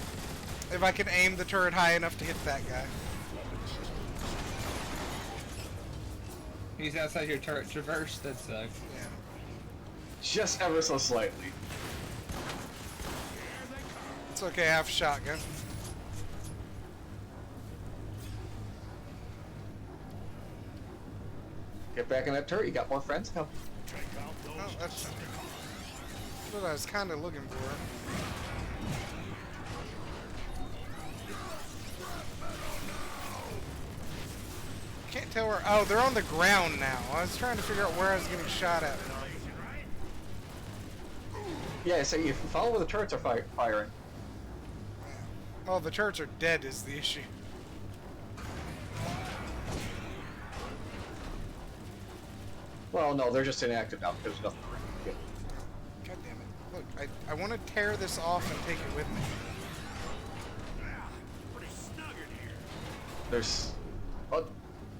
if I can aim the turret high enough to hit that guy. He's outside your turret traverse, that sucks. Yeah. Just ever so slightly. It's okay, I have a shotgun. Get back in that turret, you got more friends now. Oh, that's what I was kind of looking for. Can't tell where. Oh, they're on the ground now. I was trying to figure out where I was getting shot at. Yeah, so you follow where the turrets are firing. Oh, the turrets are dead is the issue. Well, no, they're just inactive now because there's nothing to get. God damn it. Look, I want to tear this off and take it with me. Pretty snug in here. There's...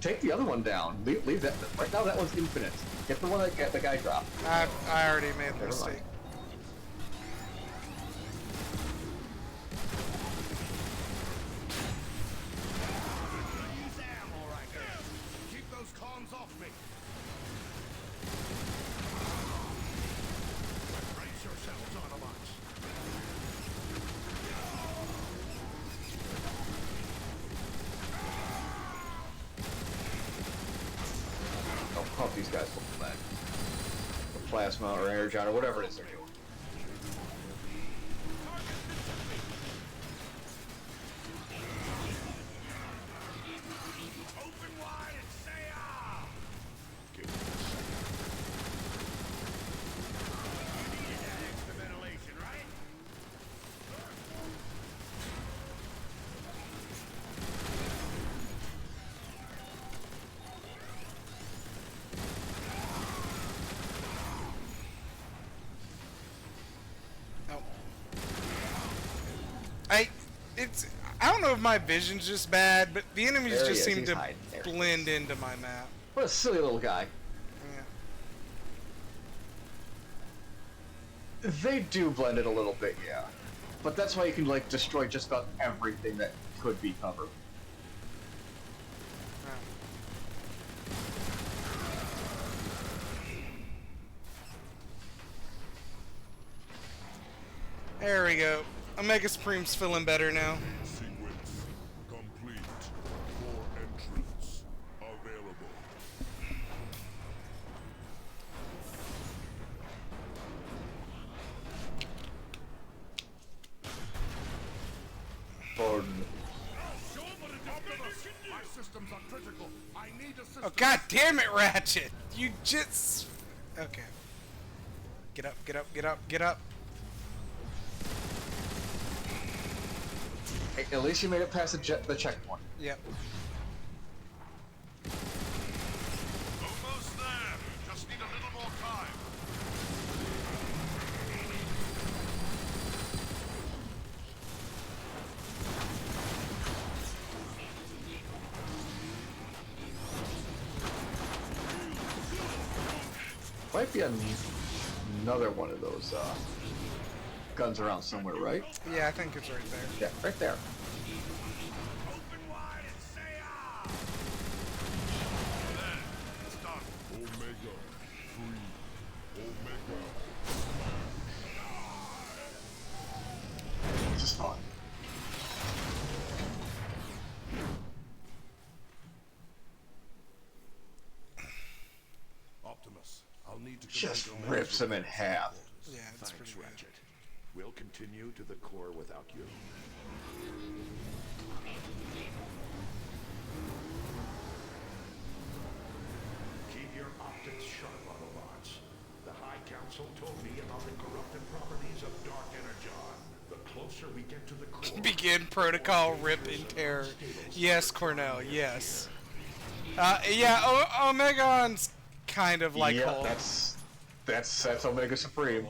take the other one down. Leave that... Right now, that one's infinite. Get the one that the guy dropped. I already made the Never mistake. mind. Use ammo right there. Keep those cons off me. pump these guys full of that. Or plasma or energon or whatever it is they're doing. Open wide and say ah! Give me a second. You needed that extra ventilation, right? I don't know if my vision's just bad, but the enemies There he just is, seem he's to hiding there. blend into my map. What a silly little guy. Yeah. They do blend it a little bit, yeah. But that's why you can, like, destroy just about everything that could be covered. There we go. Omega Supreme's feeling better now. Sequence complete. Core entrance available. Borden. My systems are critical. I need assistance. Oh, god damn it, Ratchet! You just... Okay. Get up, get up, get up, get up. Hey, at least you made it past the checkpoint. Yep. Almost there. Just need a little more time. Might be another one of those guns around somewhere, right? Yeah, I think it's right there. Yeah, right there. Open wide and say ah! There. It's done. Omega 3. Omega. This is fun. Optimus, I'll need to Just complete rips him in half. Yeah, it's Thanks, pretty good. Ratchet. We'll continue to the core without you. Keep your optics sharp, Autobots. The High Council told me about the corruptive properties of Dark Energon. The closer we get to the core... Begin protocol rip in terror. Yes, Cornell, yes. Yeah, Omegon's kind of like yeah, Hulk. that's Omega Supreme.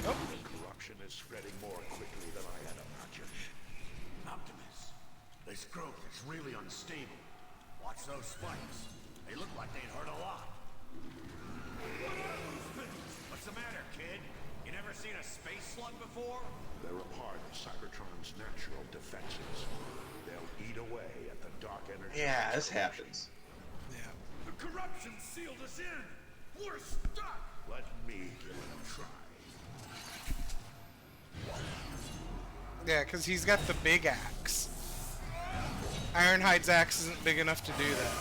The corruption is spreading more quickly than I had imagined. Optimus, this growth is really unstable. Watch those spikes. They look like they'd hurt a lot. What's the matter, kid? You never seen a space slug before? They're a part of Cybertron's natural defenses. They'll eat away at the dark energy. Yeah, this happens. Yeah. The corruption sealed us in. We're stuck. Let me give it a try. Yeah, because he's got the big axe. Ironhide's axe isn't big enough to do that.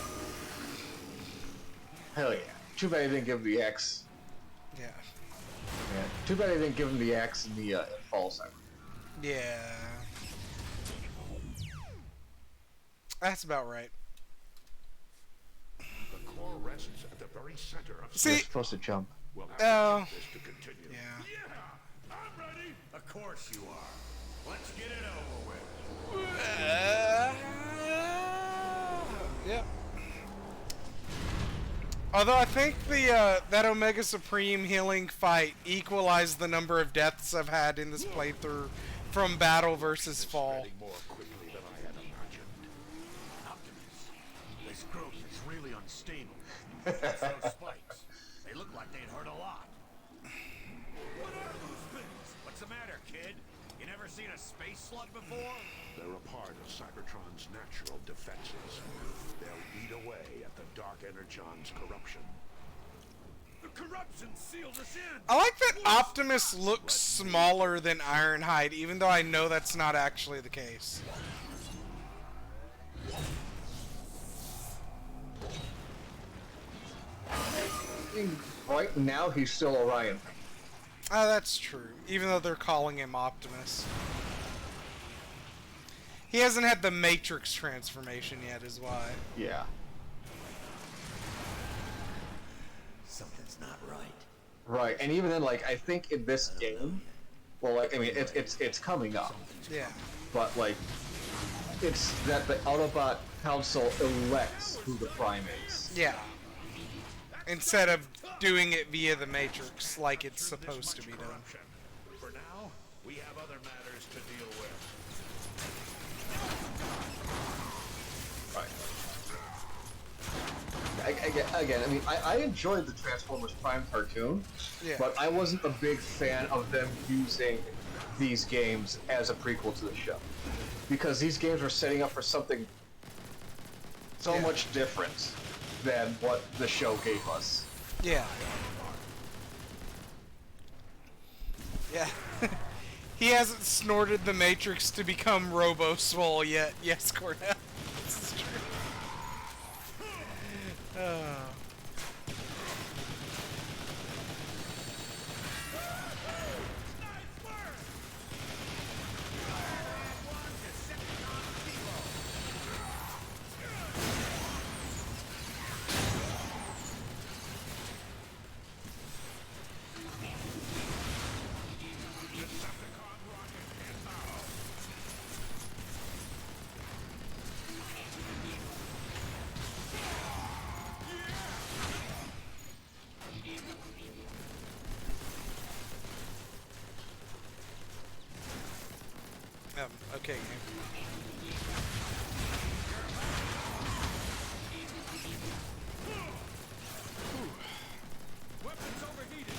Hell yeah. Too bad they didn't give him the X. Yeah. Yeah. Too bad they didn't give him the X in the Fall Cyber. Yeah. That's about right. The core rests at the very center of... See- You're supposed to jump. We'll have Oh. to keep this to continue. Yeah. Yeah, I'm ready. Of course you are. Let's get it over with. Yep. Although I think the that Omega Supreme healing fight equalized the number of deaths I've had in this playthrough from battle versus fall. Spreading more quickly than I had imagined. Optimus, this growth is really unstable. Watch those spikes. They look like they'd hurt a lot. What are those things? What's the matter, kid? You never seen a space slug before? They're a part of Cybertron's natural defenses. They'll eat away at the dark Energon's corruption. The corruption sealed us in. I like that Optimus looks smaller than Ironhide, even though I know that's not actually the case. Right now, he's still Orion. Oh, that's true. Even though they're calling him Optimus. He hasn't had the Matrix transformation yet, is why. Yeah. Something's not right. Right, and even then, like, I think in this game, well, like, I mean, it's coming up. Yeah. But, like, it's that the Autobot Council elects who the Prime is. Yeah. Instead of doing it via the Matrix like it's supposed to be done. For now, we have other matters to deal with. Again, I mean, I enjoyed the Transformers Prime cartoon, Yeah. but I wasn't a big fan of them using these games as a prequel to the show. Because these games were setting up for something so much different than what the show gave us. Yeah. Yeah. He hasn't snorted the Matrix to become Robo-Swole yet. Yes, Cornell. This is true. Okay, game. Weapons overheated.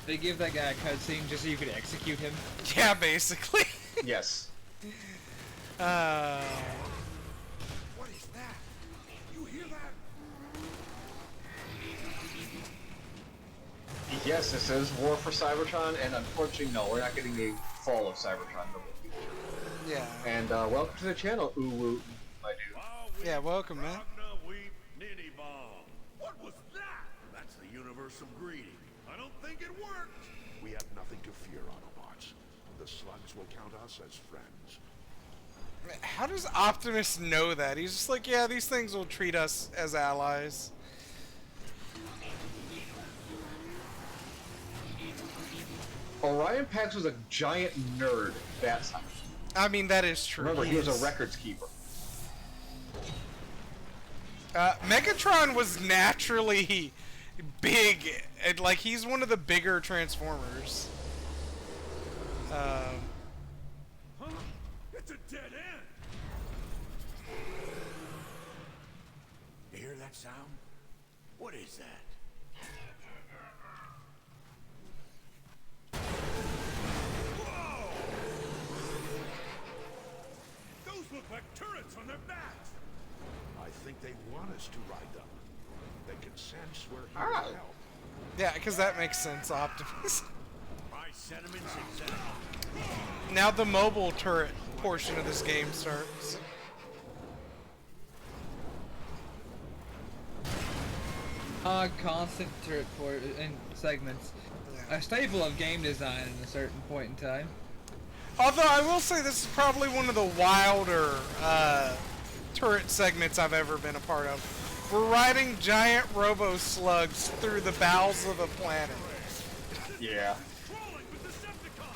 They give that guy a cutscene just so you could execute him. Yeah, basically. Yes. What is that? You hear that? Yes, this is War for Cybertron, and unfortunately, no, we're not getting a Fall of Cybertron. Yeah. And welcome to the channel, Uwu, my dude. Yeah, welcome, man. What was that? That's the universal greeting. I don't think it worked. We have nothing to fear, Autobots. The slugs will count us as friends. How does Optimus know that? He's just like, yeah, these things will treat us as allies. Orion Pax was a giant nerd that time. I mean, that is true. Remember, he was a records keeper. Megatron was naturally big, and like he's one of the bigger Transformers. Huh? It's a dead end. You hear that sound? What is that? Those look like turrets on their backs. I think they want us to ride them. They can sense we're here Ah. to help. Yeah, because that makes sense, Optimus. My sentiments exactly. Now the mobile turret portion of this game starts. Constant turret port and segments. A staple of game design at a certain point in time. Although I will say this is probably one of the wilder turret segments I've ever been a part of. We're riding giant robo-slugs through the bowels of a planet. Yeah. Crawling with Decepticons.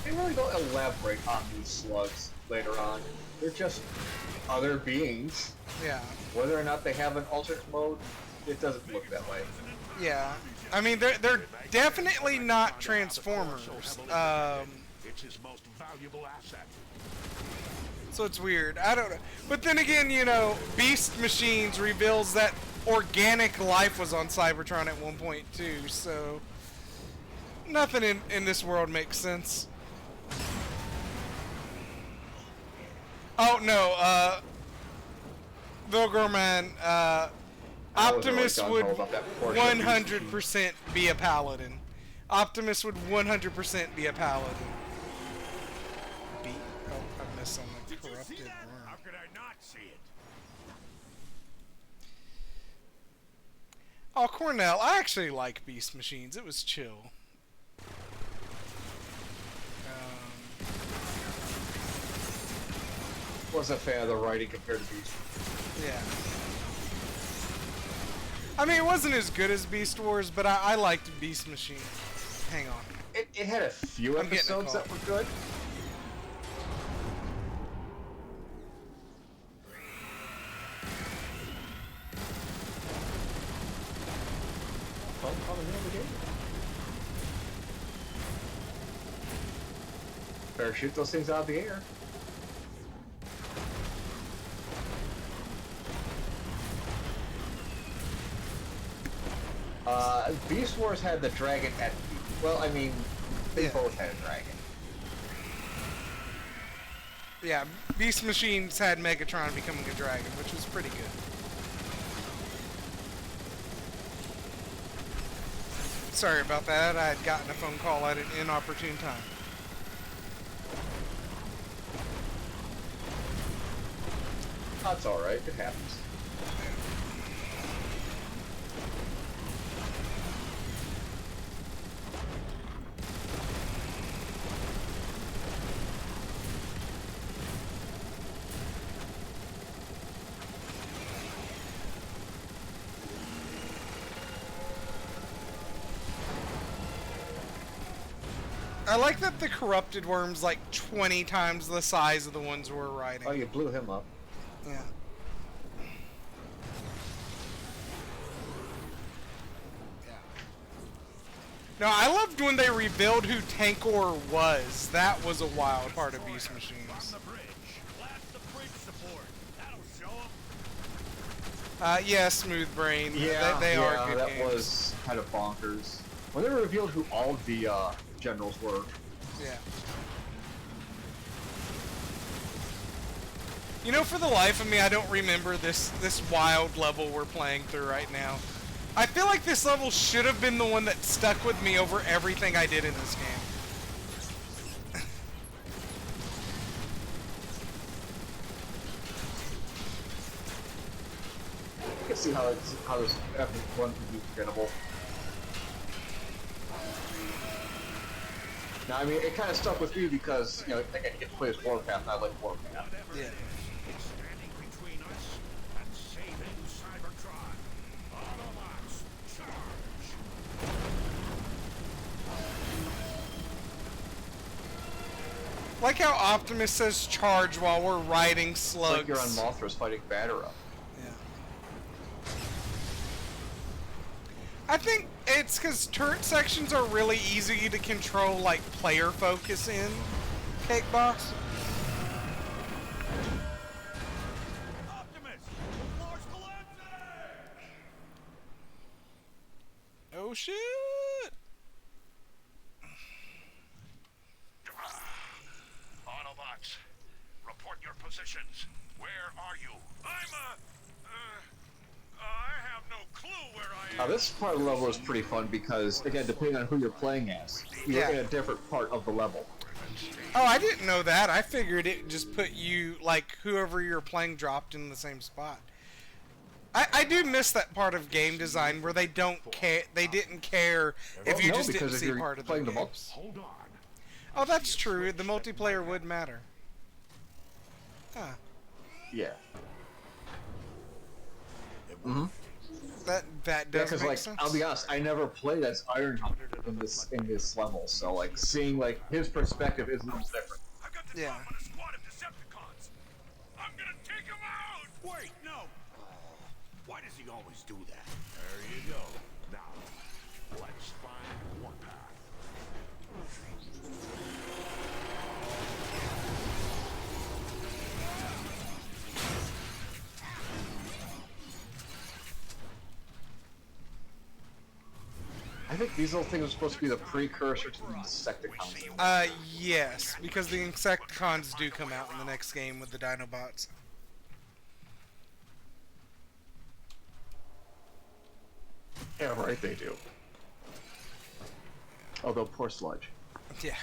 They really don't elaborate on these slugs later on. They're just other beings. Yeah. Whether or not they have an alternate mode, it doesn't look that way. Yeah. I mean, they're definitely not Transformers. It's his most valuable asset. So it's weird. I don't know. But then again, you know, Beast Machines reveals that organic life was on Cybertron at one point too, so nothing in this world makes sense. Oh no, Vilgorman, Optimus would 100% be a paladin. Optimus would 100% be a paladin. Oh, I missed on the corrupted worm. How could I not see it? Oh, Cornell, I actually like Beast Machines. It was chill. Wasn't a fan of the writing compared to Beast. Yeah. I mean, it wasn't as good as Beast Wars, but I liked Beast Machine. Hang on. It had a few episodes that were good. Better shoot those things out of the air. Beast Wars had the dragon at peak. Well, I mean, they both had a dragon. Yeah, Beast Machines had Megatron becoming a dragon, which was pretty good. Sorry about that. I had gotten a phone call at an inopportune time. That's alright, it happens. I like that the corrupted worm's like 20 times the size of the ones we're riding. Oh, you blew him up. Yeah. No, I loved when they revealed who Tankor was. That was a wild part of Beast Machines. Yeah, Smooth Brain. Yeah, they are good that games. was kind of bonkers. When they revealed who all the generals were. Yeah. You know, for the life of me, I don't remember this wild level we're playing through right now. I feel like this level should have been the one that stuck with me over everything I did in this game. You can see how this epic one could be forgettable. Now, I mean, it kind of stuck with me because, you know, I think I get to play as Warpath, and I like Warpath. Yeah. It's standing between us and saving Cybertron. Autobots, charge! Like how Optimus says charge while we're riding slugs. Like you're on Mothra's fighting Batera. Yeah. I think it's because turret sections are really easy to control, like, player focus in Cake Boss. Optimus! The floor's collapsing! Oh shit! Autobots, report your positions. Where are you? I have no clue where I am. Now, this part of the level is pretty fun because, again, depending on who you're playing as, you're in a different part of the level. Oh, I didn't know that. I figured it just put you, like, whoever you're playing dropped in the same spot. I do miss that part of game design where they don't care. They didn't care if you just didn't see part of the games. Hold on. Oh, that's true. The multiplayer would matter. Huh. Yeah. Mm-hmm. That does because, make like, sense. I'll be honest, I never played as Ironheart in this level, so, like, seeing, like, his perspective is a little different. I've got the drop on a squad of Decepticons. I'm gonna take him out! Wait, no! Why does he always do that? There you go. Now, let's find Warpath. I think these little things are supposed to be the precursor to the Insecticons. Yes, because the Insecticons do come out in the next game with the Dinobots. Yeah, right, they do. Although, poor Sludge. Yeah.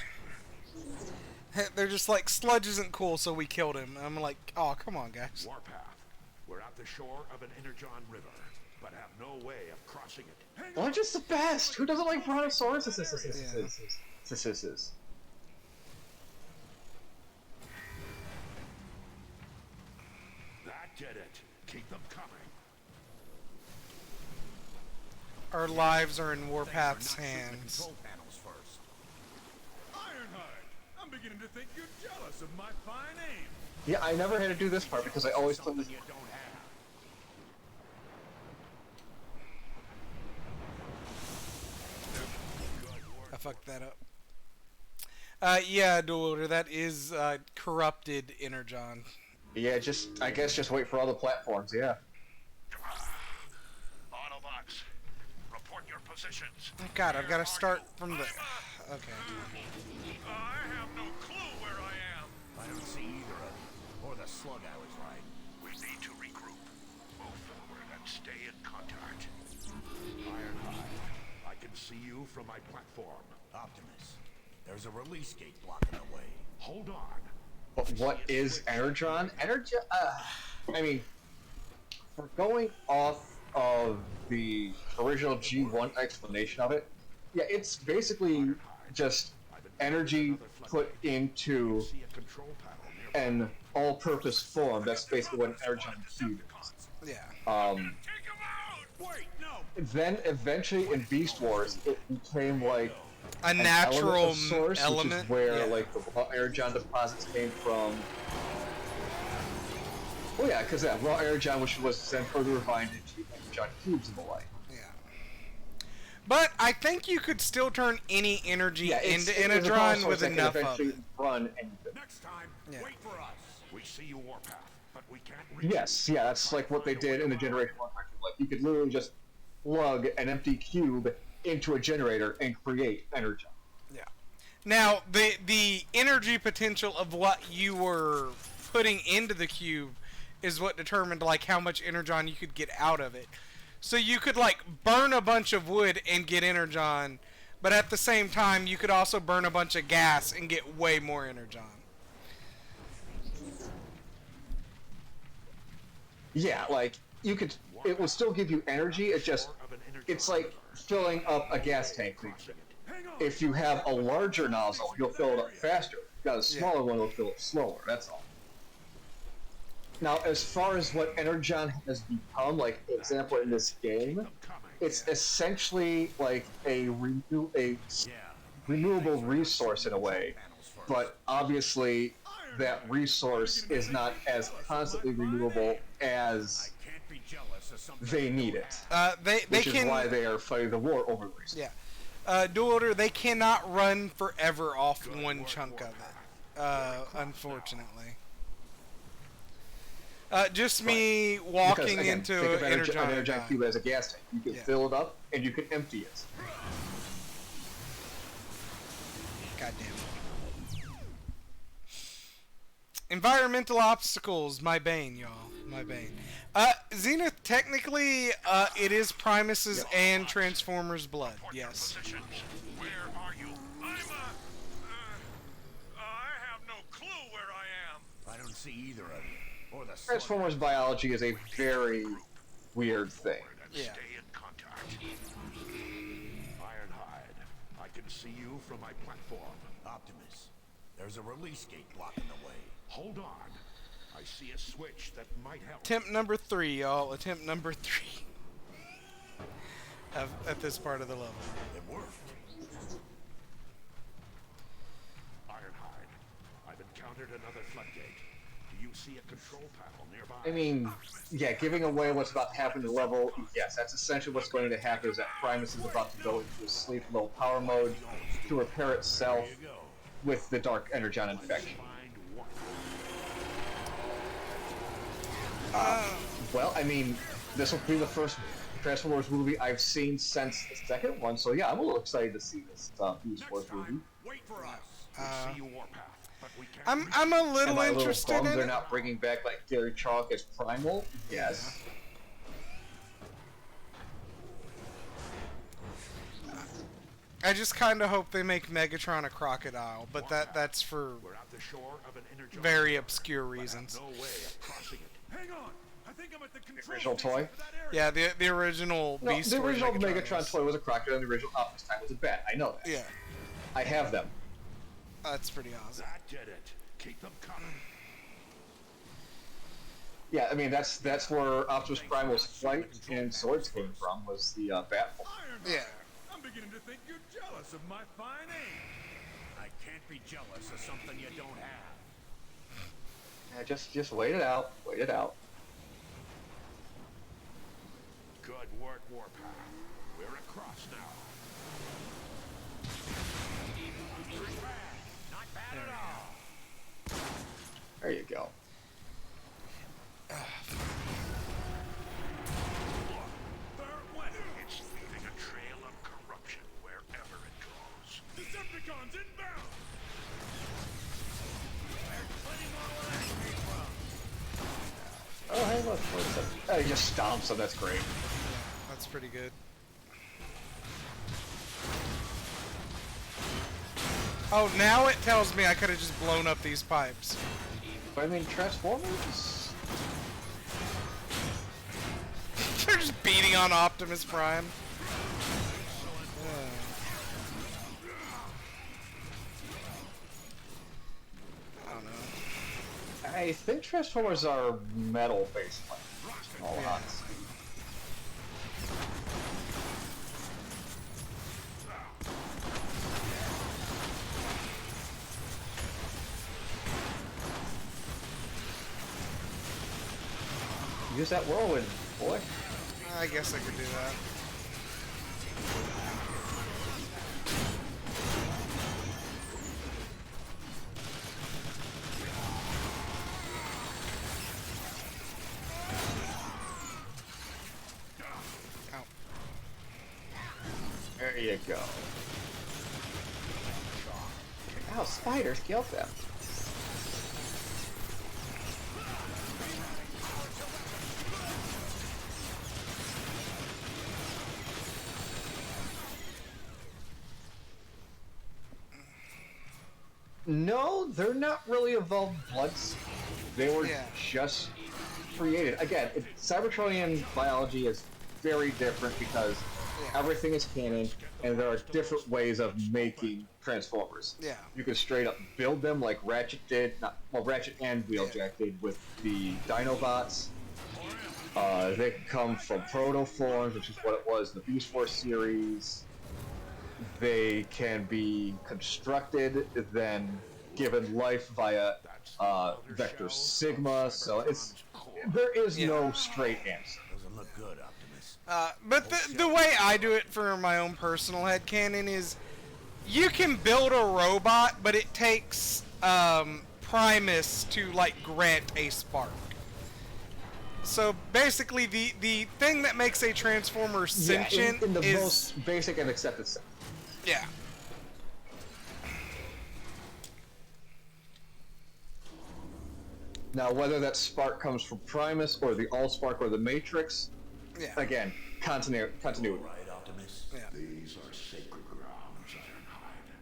They're just like, Sludge isn't cool, so we killed him. And I'm like, oh, come on, guys. Warpath. We're at the shore of an Energon river, but have no way of crossing it. Sludge is the best! Who doesn't like Brontosaurus? That did it. Keep them coming. Our lives are in Warpath's hands. Control panels first. Ironhide! I'm beginning to think you're jealous of my fine aim. Yeah, I never had to do this part because I always put Something this. you don't have. I fucked that up. Yeah, Duelder, that is corrupted Energon. Yeah, I guess just wait for all the platforms, yeah. Autobots, report your positions. Oh god, I've got to start from the... Okay. I have no clue where I am. I don't see either of you. Or the slug I was right. We need to regroup. Move forward and stay in contact. Ironhide, I can see you from my platform. Optimus, there's a release gate blocking the way. Hold on. But what is Energon? Energon, I mean, for going off of the original G1 explanation of it, yeah, it's basically just energy put into an all-purpose form. That's basically what an Energon cube is. Yeah. Then eventually in Beast Wars, it became like a natural source, element, which is where yeah. like the raw Energon deposits came from. Oh yeah, because that raw Energon, which was then further refined into Energon cubes and the like. Yeah. But I think you could still turn any energy into it's a Energon power with source that enough can of eventually it. run anything. Next time, wait for us. We see you, Warpath, but we can't reach Yes, yeah, that's like what they did in the Generation 1 factory. Like, you could literally just plug an empty cube into a generator and create energy. Yeah. Now, the energy potential of what you were putting into the cube is what determined, like, how much Energon you could get out of it. So you could, like, burn a bunch of wood and get Energon, but at the same time, you could also burn a bunch of gas and get way more Energon. Yeah, like, you could... It will still give you energy, it's like filling up a gas tank. If you have a larger nozzle, you'll fill it up faster. If you've got a smaller one, it'll fill it slower, that's all. Now, as far as what Energon has become, like, for example, in this game, it's essentially like a renewable resource in a way, but obviously that resource is not as constantly renewable as they need it. Which is why they are fighting the war over the resource. Yeah. Duelder, they cannot run forever off one chunk of it, unfortunately. Just me walking because, again, into think of an Energon cube as a gas tank. You can fill it up and you can empty it. God damn it. Environmental obstacles, my bane, y'all. My bane. Zenith, technically, it is Primus's and Transformers' blood, yes. Where are you? I have no clue where I am. I don't see either of you. Or the Transformers biology is a very weird thing. Yeah. Stay in contact. Ironhide, I can see you from my platform. Optimus, there's a release gate blocking the way. Hold on. I see a switch that might help. Attempt number 3, y'all. Attempt number 3. At this part of the level. It worked. Ironhide, I've encountered another floodgate. Do you see a control panel nearby? I mean, yeah, giving away what's about to happen in the level, yes, that's essentially what's going to happen, is that Primus is about to go into a sleep low power mode to repair itself with the Dark Energon infection. Well, I mean, this will be the first Transformers movie I've seen since the second one, so yeah, I'm a little excited to see this Beast Wars movie. Wait for us. We'll see you, Warpath, but we can't. I'm a little Am I a little interested bummed in they're it. not bringing back like Gary Chalk as Primal? Yes. I just kind of hope they make Megatron a crocodile, but that's for We're at the shore of an energy very obscure reasons. no way of crossing it. Hang on! I think I'm at the control Original toy? station for that area. Yeah, the original No, Beast the Wars original Megatron Megatron is- toy was a crocodile, and the original Optimus Prime was a bat. I know that. Yeah, I have them. that's pretty awesome. That did it. Keep them coming. Yeah, I mean that's where Optimus Primal's flight and swords came from, was the bat form. Iron Yeah. I'm beginning to think you're jealous of my fine aim. I can't be jealous of something you don't have. Yeah, just wait it out. Wait it out. Good work, Warpath. We're across now. Not bad. Not bad at all. There you go. It's leaving a trail of corruption wherever it goes. Decepticons inbound! Oh, hey, look. What's up? Oh, he just stomps him. That's great. That's pretty good. Oh, now it tells me I could have just blown up these pipes. But I mean, Transformers. They're just beating on Optimus Prime. I don't know. I think Transformers are metal faceplate. In all honesty. Use that whirlwind, boy. I guess I could do that. Ow. There you go. Ow, spiders killed them. No, they're not really evolved bloods. They were just created. Again, Cybertronian biology is very different because everything is canon, and there are different ways of making Transformers. Yeah. You can straight up build them like Ratchet did, Ratchet and Wheeljack did with the Dinobots. They can come from protoforms, which is what it was in the Beast Wars series. They can be constructed, then given life via Vector Sigma. So there is no straight answer. Doesn't look good, Optimus. But the way I do it for my own personal headcanon is you can build a robot, but it takes Primus to like grant a spark. So basically, the thing that makes a Transformer sentient in the is most basic and accepted sense. Yeah. Now, whether that spark comes from Primus or the Allspark or the Matrix, again, continuity. Right, Optimus? Yeah. These are sacred grounds, Ironhide.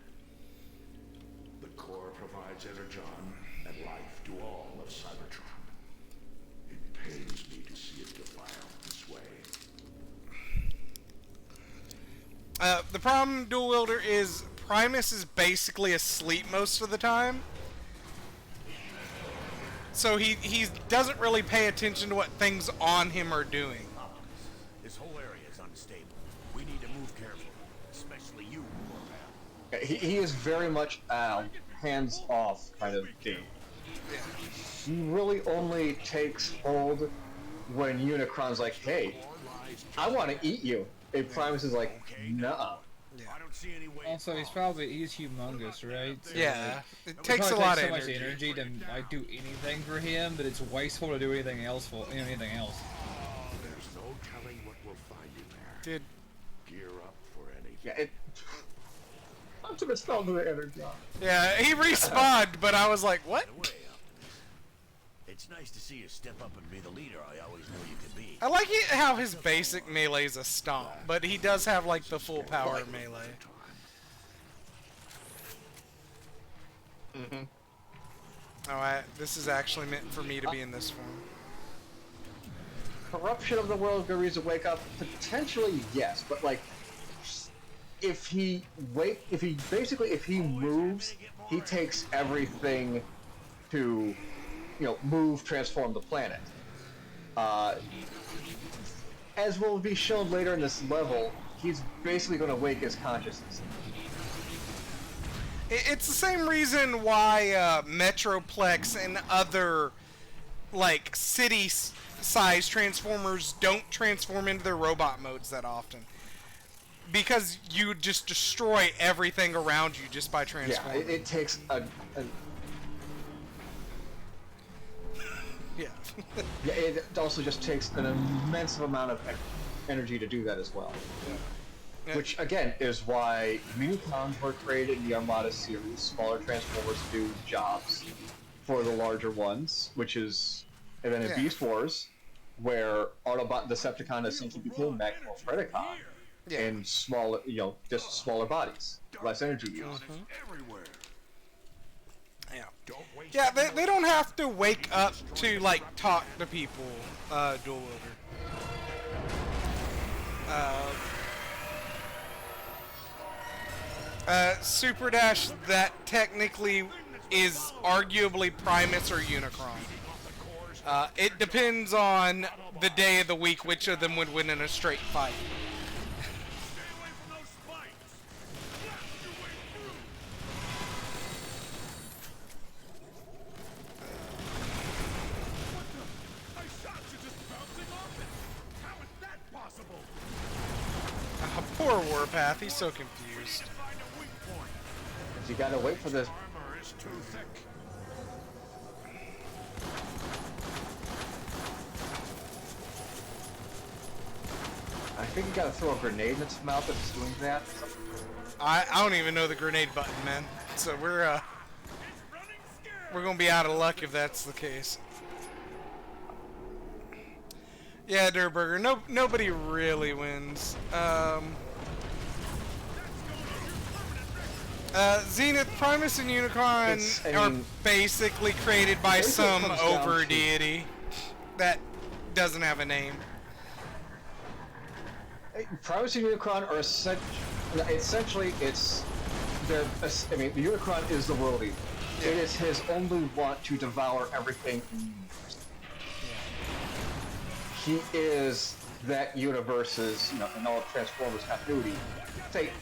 The core provides energon and life to all of Cybertron. It pains me to see it defiled this way. The problem, Dual Wielder, is Primus is basically asleep most of the time. So he doesn't really pay attention to what things on him are doing. Optimus, this whole area is unstable. We need to move carefully, especially you, Warpath. He is very much hands-off kind of game. He really only takes hold when Unicron's like, hey, I want to eat you. And Primus is like, nuh-uh. I don't see any way. Also, he's humongous, right? So, Yeah, like, it takes a lot of so much energy. energy to like do anything for him, but it's wasteful to do anything else There's no telling what we'll find Dude. Gear up for anything. Yeah, Optimus fell to the Energon. Yeah, he respawned, but I was like, what? It's nice to see you step up and be the leader I always knew you could be. I like how his basic melee is a stomp, but he does have like the full power melee. Alright, this is actually meant for me to be in this form. Corruption of the world, good reason to wake up? Potentially, yes, but like, if he moves, he takes everything to, move, transform the planet. As will be shown later in this level, he's basically going to wake his consciousness. It's the same reason why Metroplex and other, like, city-size Transformers don't transform into their robot modes that often. Because you just destroy everything around you just by transforming. Yeah, it takes a yeah. Yeah, it also just takes an immense amount of energy to do that as well. Yeah. Which, again, is why Minicons were created in the Armada series. Smaller Transformers do jobs for the larger ones, which is... And then in Beast Wars, where Autobot and Decepticon essentially became Mech or Predacon, in smaller, just smaller bodies. Less energy use. Yeah. Yeah, they don't have to wake up to, like, talk to people, Dual Wielder. Super Dash, that technically is arguably Primus or Unicron. It depends on the day of the week which of them would win in a straight fight. Poor Warpath, he's so confused. You gotta wait for this. I think you gotta throw a grenade in its mouth if it's doing that. I don't even know the grenade button, man. So we're gonna be out of luck if that's the case. Yeah, Durburger, nobody really wins. Zenith, Primus, and Unicron are basically created by some over-deity that doesn't have a name. Primus and Unicron are essentially, the Unicron is the world eater. Yeah. It is his only want to devour everything in the universe. Yeah. He is that universe's, in all Transformers continuity, Satan.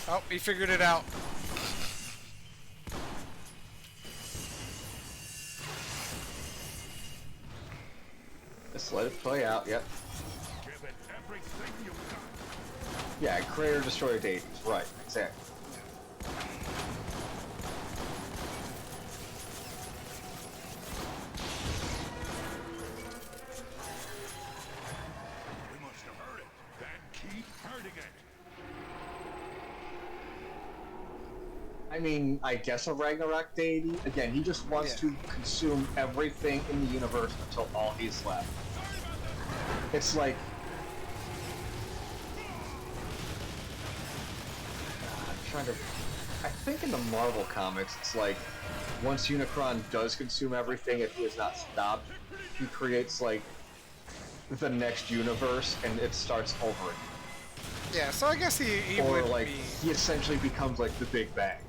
Oh, he figured it out. Just let it play out, yep. Give it everything you've got. Yeah, create or destroy deities, right, exactly. We must have heard it. Then keep hurting it. I mean, I guess a Ragnarok deity. Again, he just wants to consume everything in the universe until all he's left. It's like... I'm trying to... I think in the Marvel comics, it's like, once Unicron does consume everything, if he is not stopped, he creates, like, the next universe, and it starts over again. Yeah, so I guess he or would like be... he essentially becomes like the Big Bang.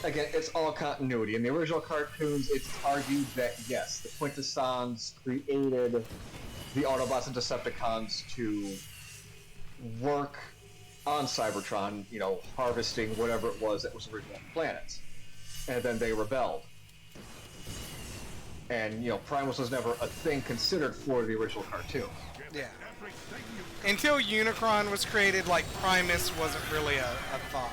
Again, it's all continuity. In the original cartoons, it's argued that yes, the Quintessons created the Autobots and Decepticons to work on Cybertron, harvesting whatever it was that was original on the planet. And then they rebelled. And, you know, Primus was never a thing considered for the original cartoon. Yeah. Until Unicron was created, like, Primus wasn't really a thought.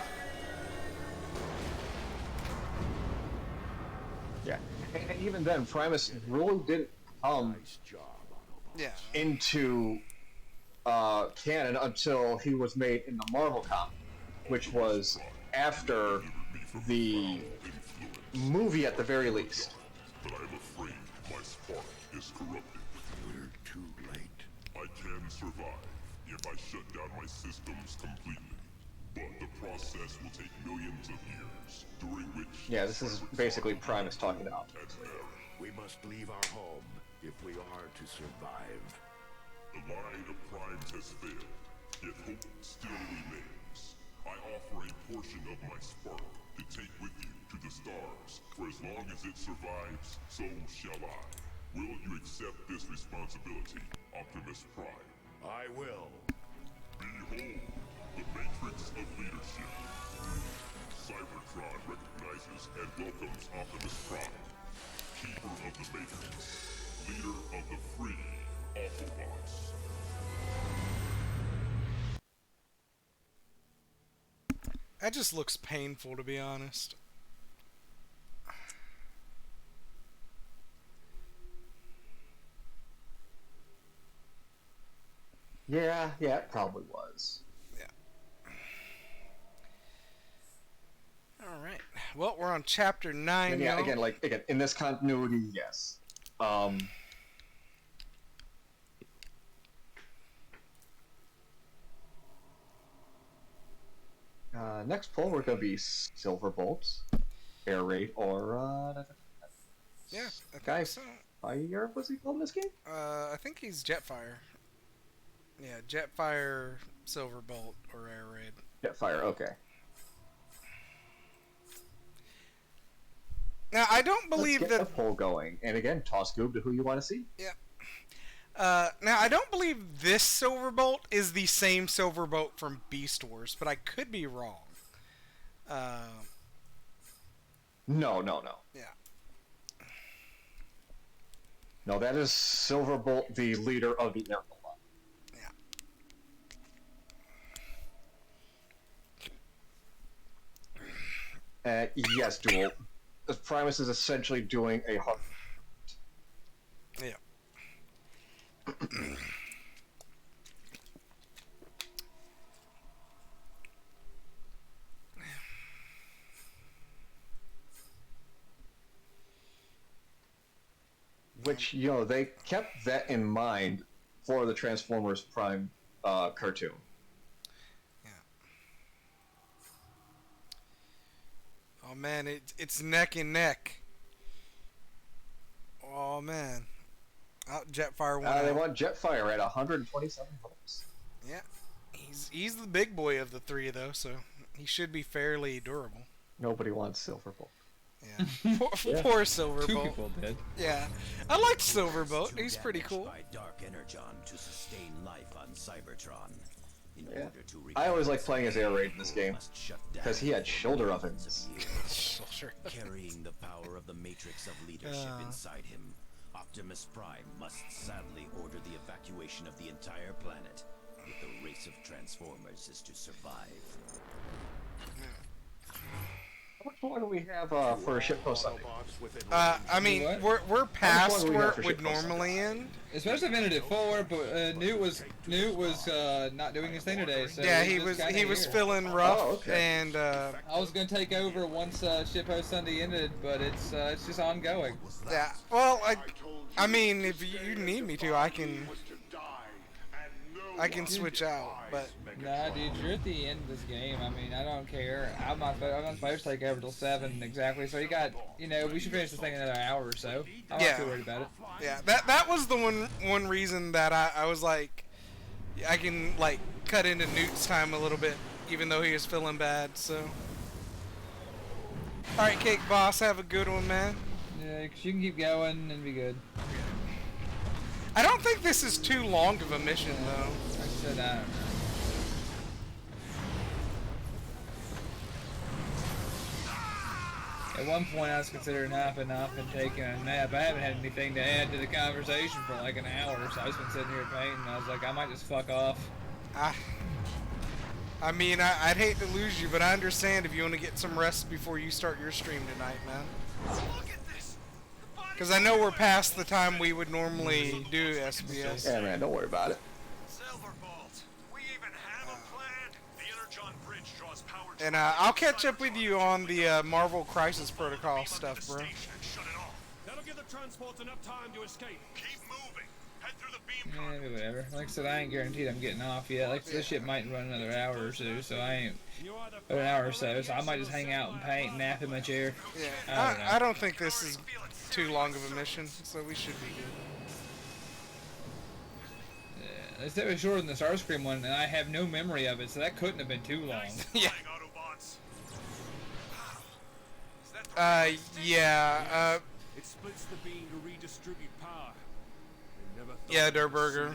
Yeah. And even then, Primus really didn't come into canon until he was made in the Marvel comic, which was after the movie at the very least. But I'm afraid my spark is corrupted. We're too late. I can survive if I shut down my systems completely. But the process will take millions of years, during which... Yeah, this is basically Primus talking about. We must leave our home if we are to survive. The line of primes has failed, yet hope still remains. I offer a portion of my spark to take with you to the stars. For as long as it survives, so shall I. Will you accept this responsibility, Optimus Prime? I will. Behold, the Matrix of Leadership. Cybertron recognizes and welcomes Optimus Prime, Keeper of the Matrix, leader of the free Autobots. That just looks painful, to be honest. Yeah, it probably was. Yeah. Alright. Well, we're on chapter 9 And yeah, now. again, in this continuity, yes. Next poll, we're going to be Silverbolt, Air Raid, or Yeah, I think guys, so. Fire, what's he called in this game? I think he's Jetfire. Yeah, Jetfire, Silverbolt, or Air Raid. Jetfire, okay. Now, I don't believe Let's get that... the poll going. And again, toss Goob to who you want to see. Yeah. Now, I don't believe this Silverbolt is the same Silverbolt from Beast Wars, but I could be wrong. No. Yeah. No, that is Silverbolt, the leader of the Air Robot. Yeah. Yes, Duel. Primus is essentially doing a hard... Yeah. Which, you know, they kept that in mind for the Transformers Prime cartoon. Oh man, it's neck and neck. Oh man. Jetfire won. They want Jetfire at 127 votes. Yeah. He's the big boy of the three though, so he should be fairly durable. Nobody wants Silverbolt. Yeah. Poor Silverbolt. Two people did. Yeah. I liked Silverbolt. He's pretty cool. By Dark Energon to sustain life on Cybertron. Yeah. I always like playing as Air Raid in this game because he had shoulder ovens. Carrying the power of the matrix of leadership inside him, Optimus Prime must sadly order the evacuation of the entire planet if the race of Transformers is to survive. How much longer do we have for a Shitpost Sunday? I mean, we're past where it would normally end. It's supposed to have ended at 4, but Newt was not doing his thing today. So yeah, he was feeling rough, and I was gonna take over once Shitpost Sunday ended, but it's just ongoing. Yeah, well, I mean, if you need me to, I can switch out, but nah, dude, you're at the end of this game. I mean, I don't care. I'm not supposed to take over till 7 exactly. So you got, we should finish this thing in another hour or so. I'm not too worried about it. Yeah, that was the one reason that I was like, I can like cut into Newt's time a little bit, even though he was feeling bad. So, all right, Cake Boss, have a good one, man. Yeah, 'cause you can keep going and be good. I don't think this is too long of a mission, though. I said I don't know. At one point, I was considering hopping off and taking a nap. I haven't had anything to add to the conversation for like an hour, so I've just been sitting here painting. I was like, I might just fuck off. I mean, I'd hate to lose you, but I understand if you want to get some rest before you start your stream tonight, man. Because I know we're past the time we would normally do SBS. Yeah, man, don't worry about it. Silverbolt, we even have a plan. The Energon Bridge draws power to And I'll catch up with you on the Marvel Crisis Protocol stuff, bro. That'll give the transports enough time to escape. Keep moving. Head through the beam. Yeah, maybe whatever. Like I said, I ain't guaranteed I'm getting off yet. Like this shit might run another hour or so, so I ain't an hour or so. So I might just hang out and paint, nap in my chair. Yeah, I don't think this is too long of a mission, so we should be good. Yeah, it's definitely shorter than the Starscream one, and I have no memory of it, so that couldn't have been too long. Yeah. It splits the beam to redistribute power. Yeah, Durburger.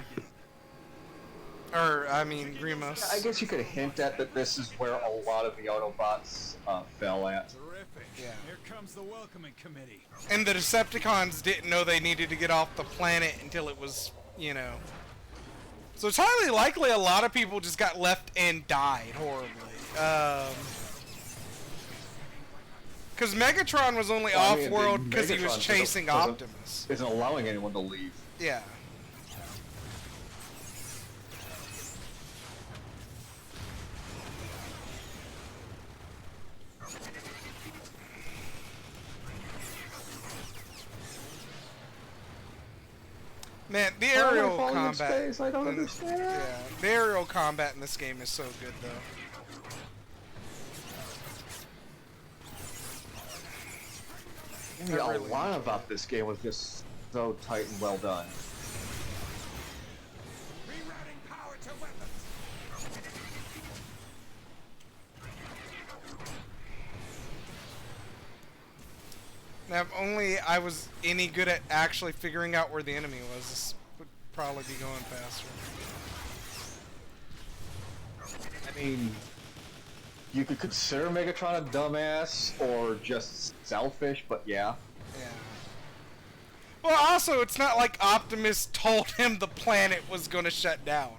Or, I mean, Grimos. I guess you could hint at that this is where a lot of the Autobots fell at. Terrific. Yeah. Here comes the welcoming committee. And the Decepticons didn't know they needed to get off the planet until it was, you know. So it's highly likely a lot of people just got left and died horribly. Because Megatron was only off-world because he was chasing Optimus. Isn't allowing anyone to leave. Yeah. Man, the aerial combat. I don't understand. Yeah, the aerial combat in this game is so good, though. Yeah, a lot about this game was just so tight and well done. Rerouting power to weapons. Now, if only I was any good at actually figuring out where the enemy was, this would probably be going faster. I mean, you could consider Megatron a dumbass or just selfish, but yeah. Yeah. Well, also, it's not like Optimus told him the planet was going to shut down.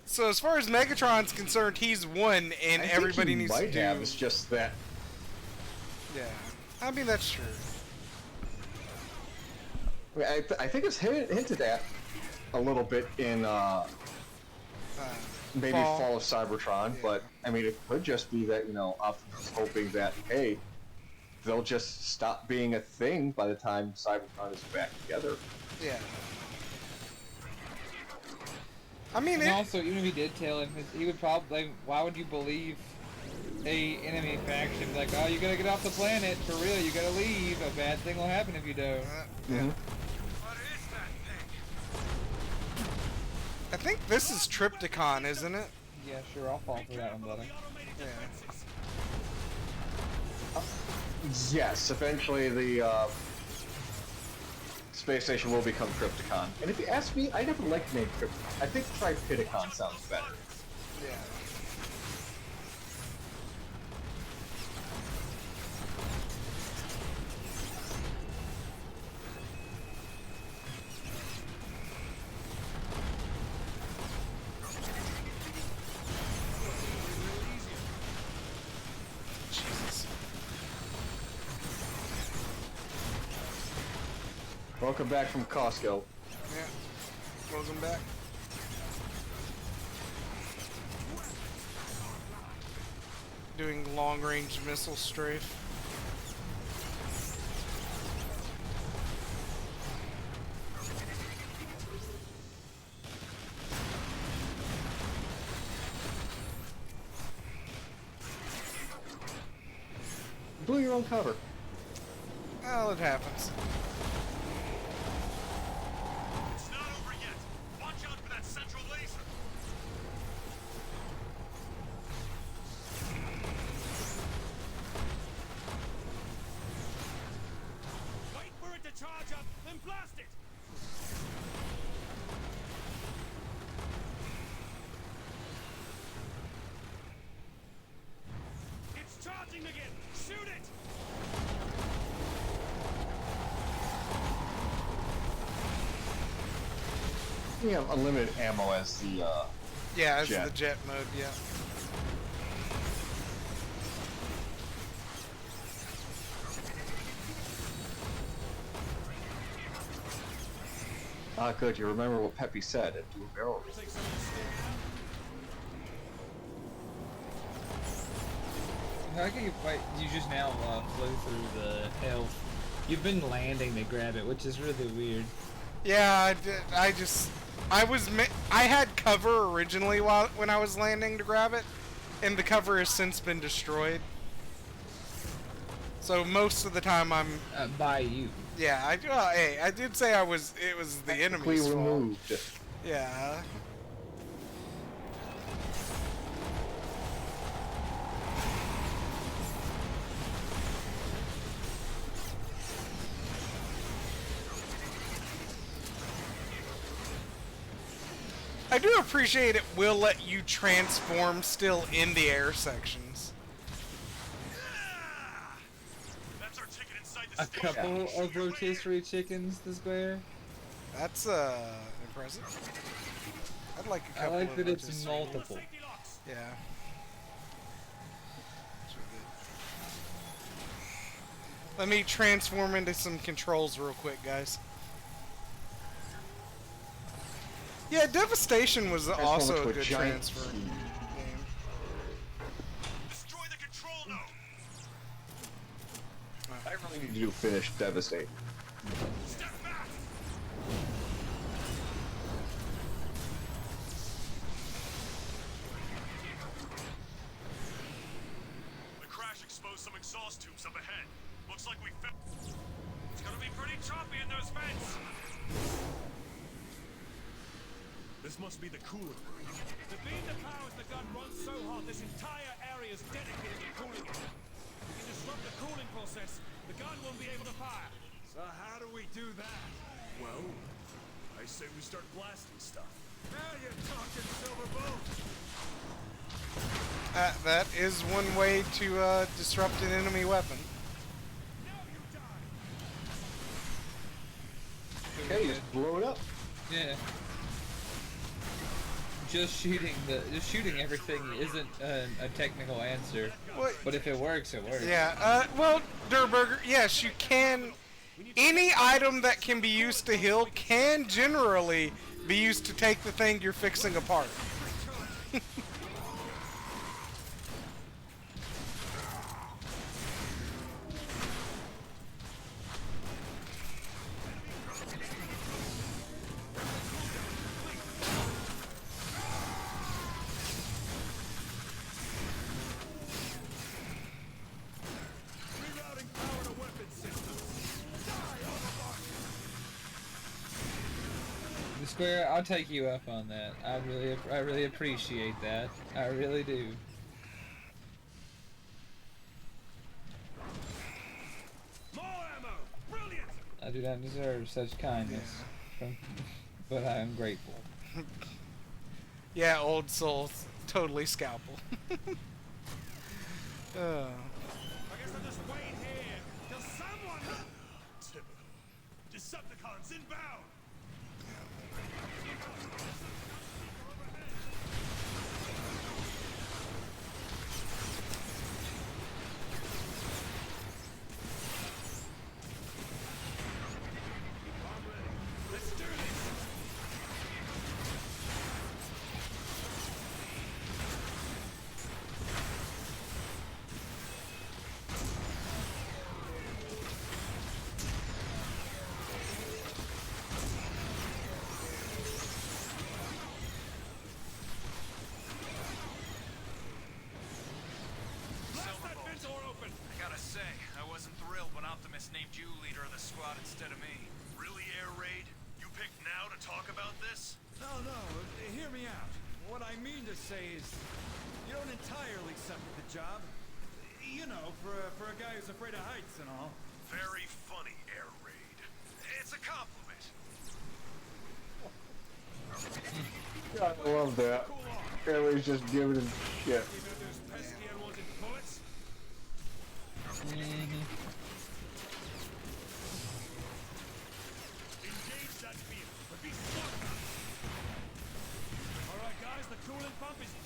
So as far as Megatron's concerned, he's won, and everybody needs to do. It's just that. Yeah, I mean that's true. I think it's hinted at a little bit in maybe Fall of Cybertron, yeah. But I mean it could just be that Optimus is hoping that hey, they'll just stop being a thing by the time Cybertron is back together. Yeah. I mean, and also, even if he did tell him, he would probably. Why would you believe a enemy faction? Like, oh, you gotta get off the planet for real. You gotta leave. A bad thing will happen if you don't. Yeah. What is that thing? I think this is Trypticon, isn't it? Yeah, sure. I'll fall for that one, buddy. Yeah. Yes, eventually the space station will become Trypticon. And if you ask me, I never liked the name Trypticon. I think Triptychon sounds better. Yeah. Welcome back from Costco. Yeah. Welcome back. Doing long-range missile strafe. Blew your own cover. Well, it happens. Charge up and blast it! Yeah, unlimited ammo as the yeah, as jet. the jet mode. Yeah. Ah, good. You remember what Peppy said at Blue Barrel. How can you fight? You just now flew through the health. You've been landing to grab it, which is really weird. Yeah, I did. I had cover originally when I was landing to grab it, and the cover has since been destroyed. So most of the time I'm by you. Yeah, hey, I did say it was the enemy's fault. Removed. Yeah. I do appreciate it will let you transform still in the air sections. That's our ticket inside the A couple of rotisserie chickens to spare. That's impressive. I'd like a couple. I like of that it's rotisserie. multiple. Yeah. Let me transform into some controls real quick, guys. Yeah, Devastation was also a good transfer game. Destroy the control node. I really need to do finish Devastate. Step back. The crash exposed some exhaust tubes up ahead. Looks like we found. It's gonna be pretty choppy in those vents. This must be the coolant. The beam that powers the gun runs so hot this entire area is dedicated to cooling it. If we can disrupt the cooling process, the gun won't be able to fire. So how do we do that? Well, I say we start blasting stuff. Now you're talking, Silverbolt! That is one way to disrupt an enemy weapon. Now you die! Okay, just blow it up. Yeah. Just shooting everything isn't a technical answer. What? But if it works, it works. Yeah, well, Durburger, yes, you can. Any item that can be used to heal can generally be used to take the thing you're fixing apart. Rerouting power to weapon systems. Die on the mark! The Square, I'll take you up on that. I really appreciate that. I really do. More ammo! Brilliant! I do not deserve such kindness, but I am grateful. Yeah, old soul, totally scalpel. I guess I'll just wait here till someone... Typical. Decepticons inbound! I'm ready. Let's do this! Blast that vent door open! I gotta say, I wasn't thrilled when Optimus named you leader of the squad instead of me. Really, Air Raid? You picked now to talk about this? No, hear me out. What I mean to say is, you don't entirely suck at the job. You know, for a guy who's afraid of heights and all. Very funny, Air Raid. It's a compliment. God, I love that. Cool off. Everybody's just giving him shit. Even if there's pesky unwanted bullets. Engage that field, but be smart about it.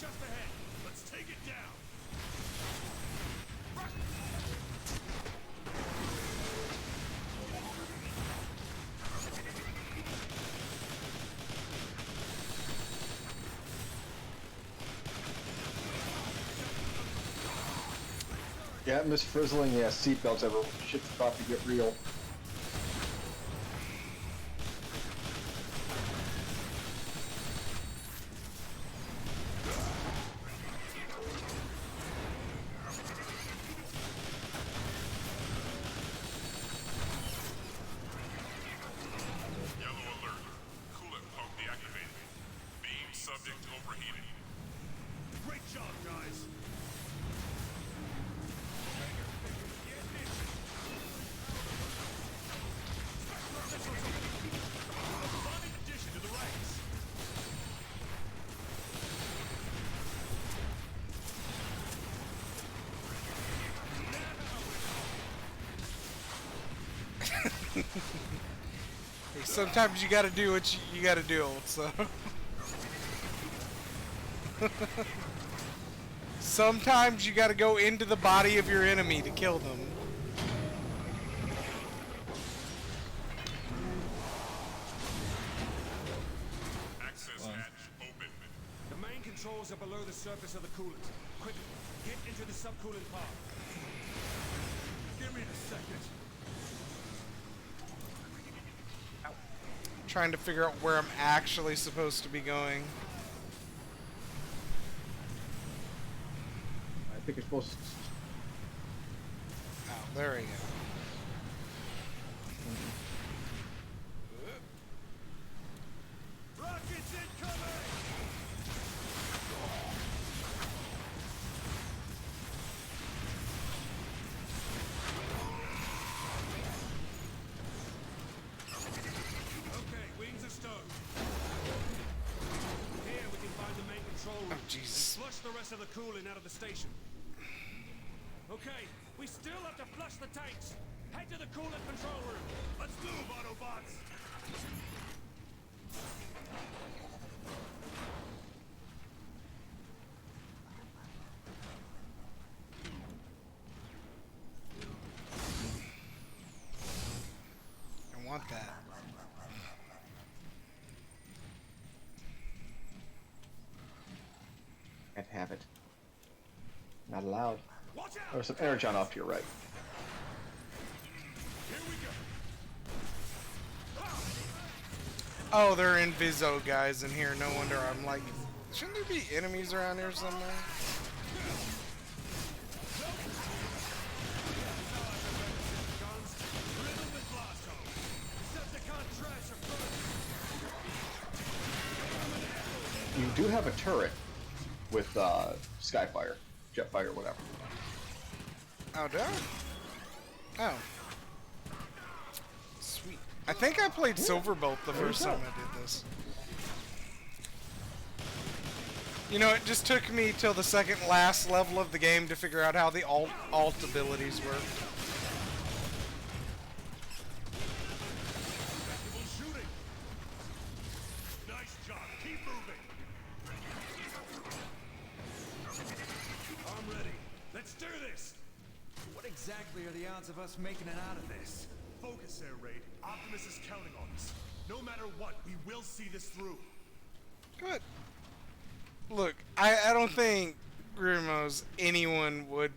just ahead. Let's take it down. Yeah, Miss Frizzling, yeah, seatbelts everyone. Shit's about to get real. Yellow alert. Coolant pump deactivated. Beam subject overheating. Great job, guys. Fun addition to the ranks. Hey, sometimes you gotta do what you gotta do, so. Sometimes you gotta go into the body of your enemy to kill them. Access hatch open. The main controls are below the surface of the coolant. Quickly, get into the subcoolant pod. Give me a second. Trying to figure out where I'm actually supposed to be going. I think you're supposed to... Oh, there we go. Rockets incoming! Okay, wings are stowed. Here we can find the main control room. Oh, Jesus. And flush the rest of the coolant out of the station. Okay, we still have to flush the tanks. Head to the coolant control room. Let's move, Autobots! I want that. Can't have it. Not allowed. Watch out! There's some energon off to your right. Here we go. Oh, there are Inviso guys in here. No wonder I'm like, shouldn't there be enemies around here somewhere? Riddle with blast hole. Decepticon trash approach. You do have a turret with Skyfire, Jetfire, whatever. Oh, do I? Oh. Sweet. I think I played Silverbolt the first time I did this. You know, it just took me till the second last level of the game to figure out how the alt abilities work. Effective shooting. Nice job. Keep moving. I'm ready. Let's do this. What exactly are the odds of us making it out of this? Focus, Air Raid. Optimus is counting on us. No matter what, we will see this through. Good. Look, I don't think Grimos anyone would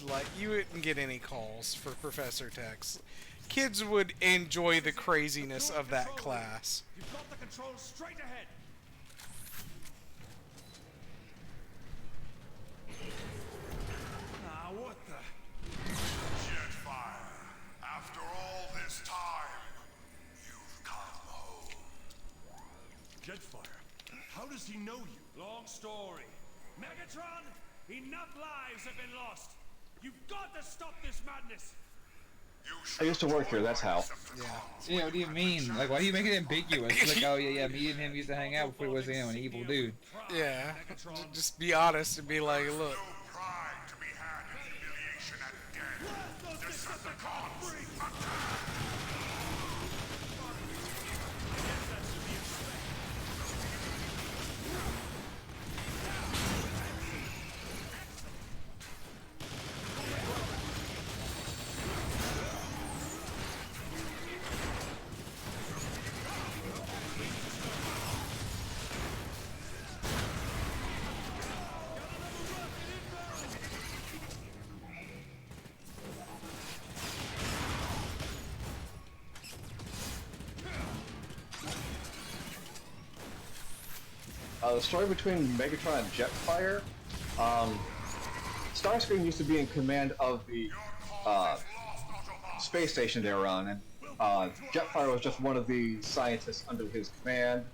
like, you wouldn't get any calls for Professor Tex. Kids would enjoy the craziness of that class. You've got the controls straight ahead. Ah, what the? Jetfire, after all this time, you've come home. Jetfire, how does he know you? Long story. Megatron, enough lives have been lost. You've got to stop this madness. I used to work here, that's how. Yeah, what do you mean? Like, why do you make it ambiguous? Like, oh yeah, me and him used to hang out before he was, an evil dude. Yeah, just be honest and be like, look. No pride to be had in humiliation and death. Decepticons, attack! the story between Megatron and Jetfire. Starscream used to be in command of the space station they were on, and Jetfire was just one of the scientists under his command.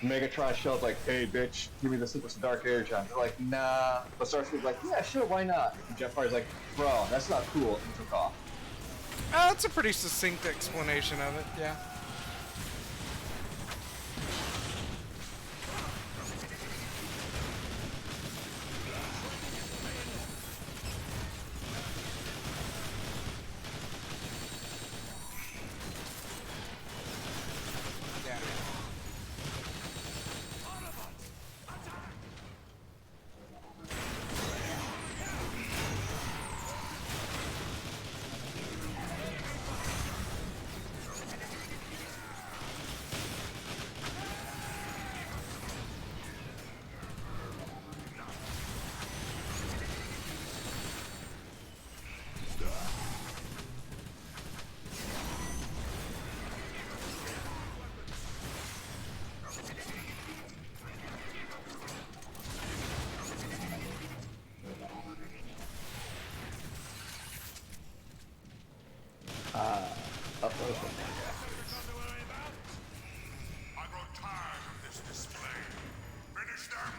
Megatron shows like, "Hey, bitch, give me the secrets of Dark Energon." They're like, "Nah," but Starscream's like, "Yeah, sure, why not?" And Jetfire's like, "Bro, that's not cool," and took off. That's a pretty succinct explanation of it. Yeah.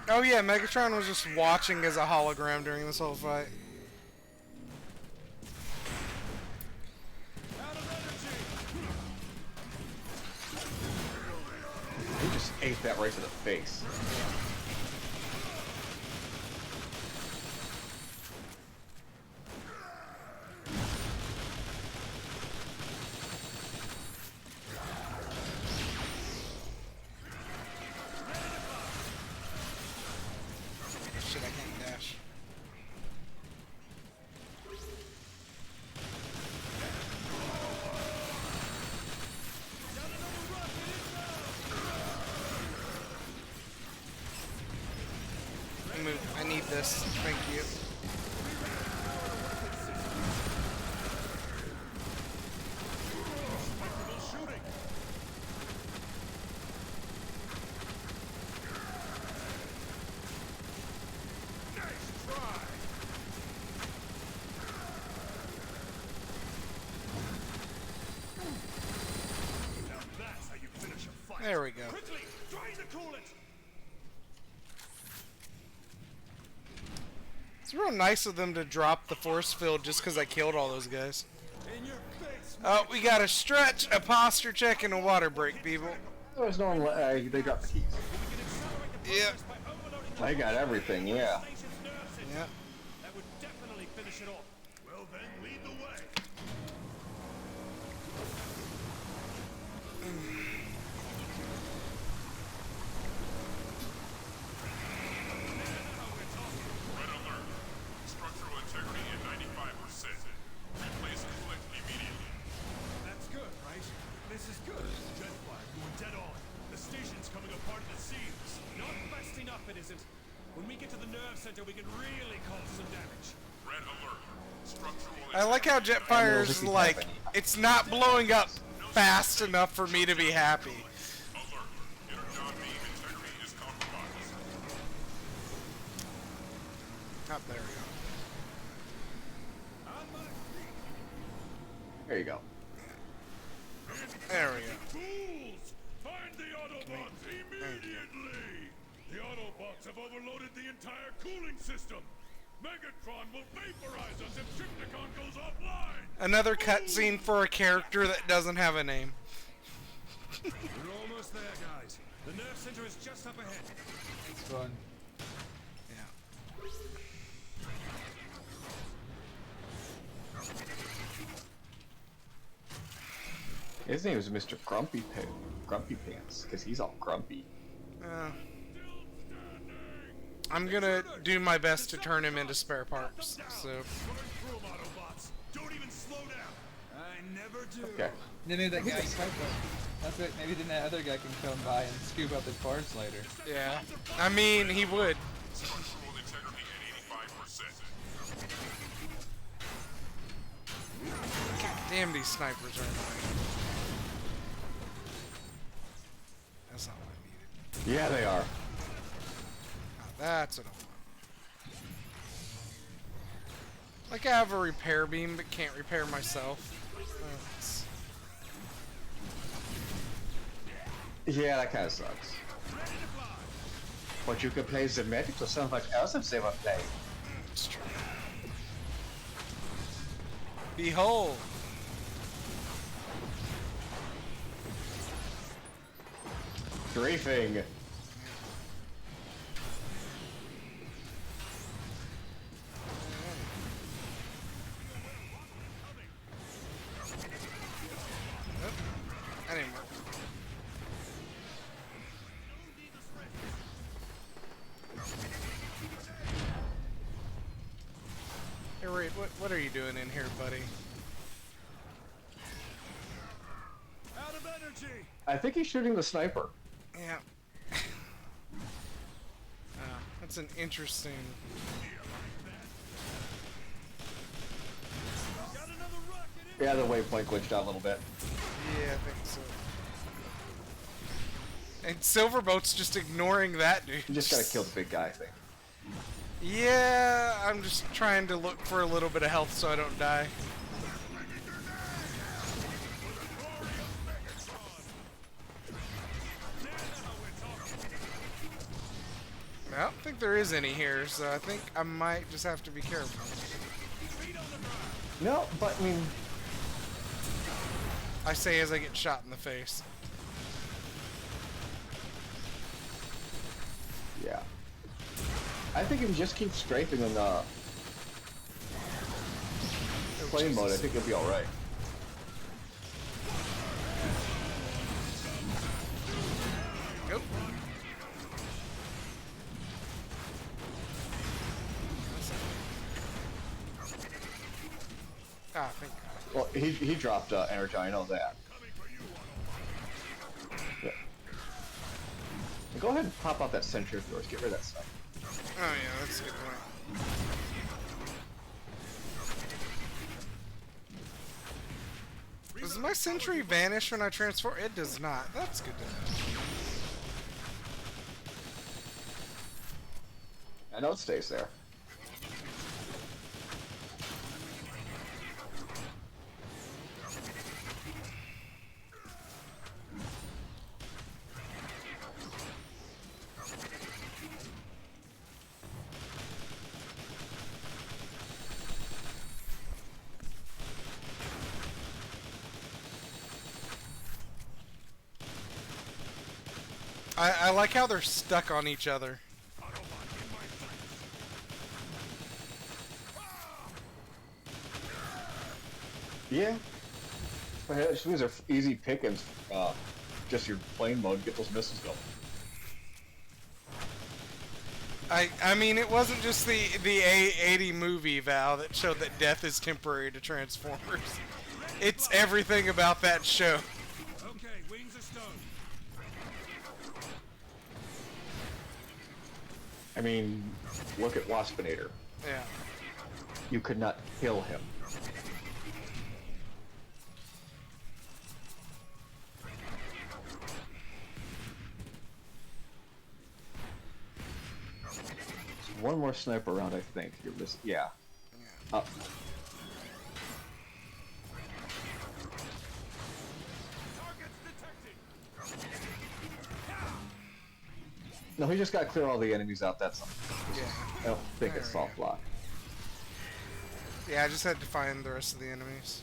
Oh yeah, Megatron was just watching as a hologram during this whole fight. He just ate that right to the face. Shit, I can't dash. I need this. Thank you. There we go. Quickly, drain the coolant. It's real nice of them to drop the force field just because I killed all those guys. In your face. Oh, we got a stretch, a posture check, and a water break, people. There's no one. They got the keys. Yep. I got everything. Yeah. Yep. That would definitely finish it off. Well then, lead the way. Red alert. Structural integrity at 95%. Replace conflict immediately. That's good, right? This is good. Jetfire, you were dead on. The station's coming apart at the seams. Not fast enough, it isn't. When we get to the nerve center, we can really cause some damage. Red alert. Structural I like how Jetfire's like, it's not blowing up fast enough for me to be happy. alert. Energon beam integrity is compromised. Up there we go. There you go. There we go. Fools! Find the Autobots immediately! The Autobots have overloaded the entire cooling system. Megatron will vaporize us if Shitpost goes offline. Another cutscene for a character that doesn't have a name. We're almost there, guys. The nerve center is just up ahead. It's fun. Yeah. His name is Mr. Grumpy Pants, because he's all grumpy. I'm gonna do my best to turn him into spare parts. So. Don't even slow down. I never do. Okay. Maybe that guy that's it. Maybe then that other guy can come by and scoop up his parts later. Yeah. I mean, he would. Structural integrity at 85%. God damn, these snipers are annoying. That's not what I needed. Yeah, they are. That's what I want. Like I have a repair beam, but can't repair myself. Yeah, that kind of sucks. But you can play the magic to so much else if they were playing. It's true. Behold. Griefing. That didn't work. Hey, Reed, what are you doing in here, buddy? Out of energy. I think he's shooting the sniper. Yeah. That's an interesting... Got another rocket in. Yeah, the waypoint glitched out a little bit. Yeah, I think so. And Silverboat's just ignoring that dude. You just gotta kill the big guy, I think. Yeah, I'm just trying to look for a little bit of health so I don't die. I don't think there is any here, so I think I might just have to be careful. No, but I mean... I say as I get shot in the face. Yeah. I think if you just keep strafing in the plane mode, I think you'll be alright. Go. Ah, thank God. Well, he dropped energy, I know that. Yeah. Go ahead and pop out that sentry of yours, get rid of that stuff. Oh yeah, that's a good point. Does my sentry vanish when I transform? It does not. That's good to know. I know it stays there. I like how they're stuck on each other. Yeah. These are easy pickings. Just your plane mode, get those missiles going. I mean, it wasn't just the A80 movie, Val, that showed that death is temporary to Transformers. It's everything about that show. Okay, wings are stone. I mean, look at Waspinator. Yeah. You could not kill him. One more sniper round, I think. You're missing. Yeah. Up. No, he just got to clear all the enemies out. That's something. Yeah. I don't think it's soft block. Yeah, I just had to find the rest of the enemies.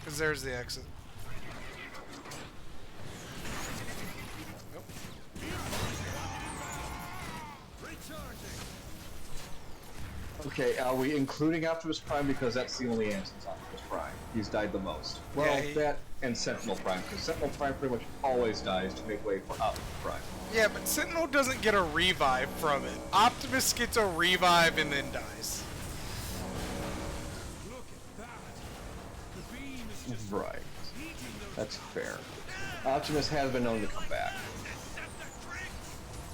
Because there's the exit. Nope. Okay, are we including Optimus Prime because that's the only answer to Optimus Prime? He's died the most. Well, Yeah, that and Sentinel Prime, because Sentinel Prime pretty much always dies to make way for Optimus Prime. Yeah, but Sentinel doesn't get a revive from it. Optimus gets a revive and then dies. Look at that. The beam is just Right. eating those. That's fair. Optimus has been known to come back.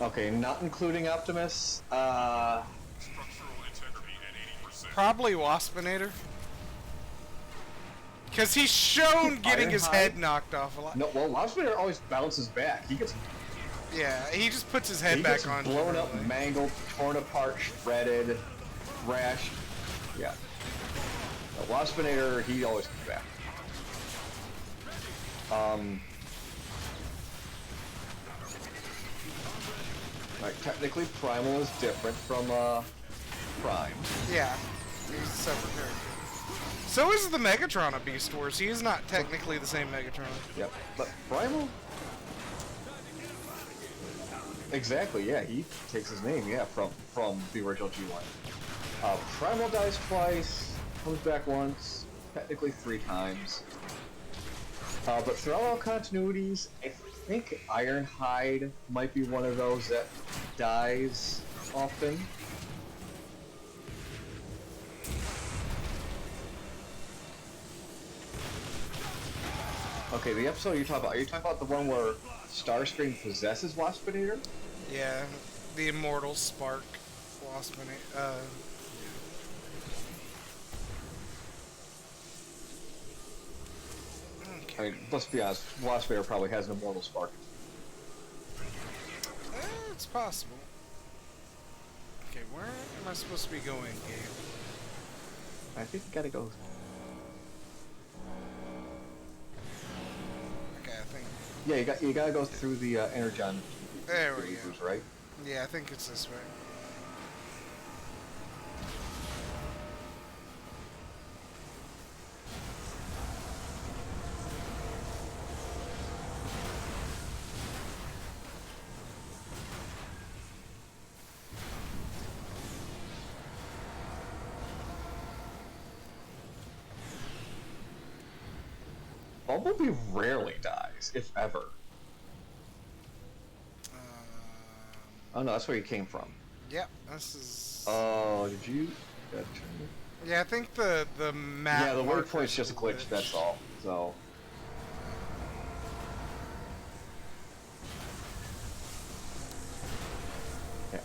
Okay, not including Optimus. Structural integrity at 80%. Probably Waspinator. Because he's shown getting his Ironhide? head knocked off a lot. No, well, Waspinator always bounces back. He gets Yeah, he just puts his head He back gets on. blown up, generally. mangled, torn apart, shredded, rashed. Yeah. The Waspinator, he always comes back. Like, technically, Primal is different from Prime. Yeah, he's a separate character. So is the Megatron of Beast Wars. He is not technically the same Megatron. Yep, but Primal. Exactly. Yeah, he takes his name. Yeah, from the original G1. Primal dies twice, comes back once, technically 3 times. But throughout all continuities, I think Ironhide might be one of those that dies often. Okay, the episode you're talking about, are you talking about the one where Starscream possesses Waspinator? Yeah, the immortal Spark Waspinator. I mean, let's be honest, Waspinator probably has an immortal spark. It's possible. Okay, where am I supposed to be going, Gabe? I think you gotta go. Okay, I think. Yeah, you gotta go through the Energon. There we go. Right? Yeah, I think it's this way. Bumblebee rarely dies, if ever. Oh no, that's where he came from. Yep, this is. Oh, did you? Yeah, I think the map. Yeah, the marker's waypoint's just a glitch. That's all. So. Yeah,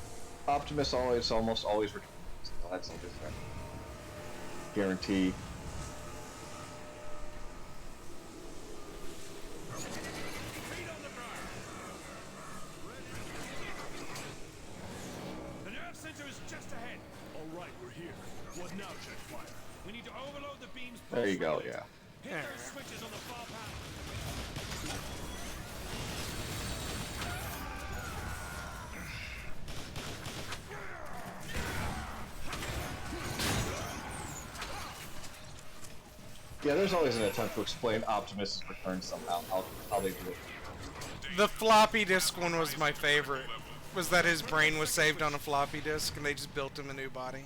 Optimus almost always returns. So that's a different guarantee. What now, Jetfire? We need to overload the beams. There you go, yeah. Hit those switches on the far panel. Yeah, there's always an attempt to explain Optimus' return somehow, how they do it. The floppy disk one was my favorite. Was that his brain was saved on a floppy disk and they just built him a new body?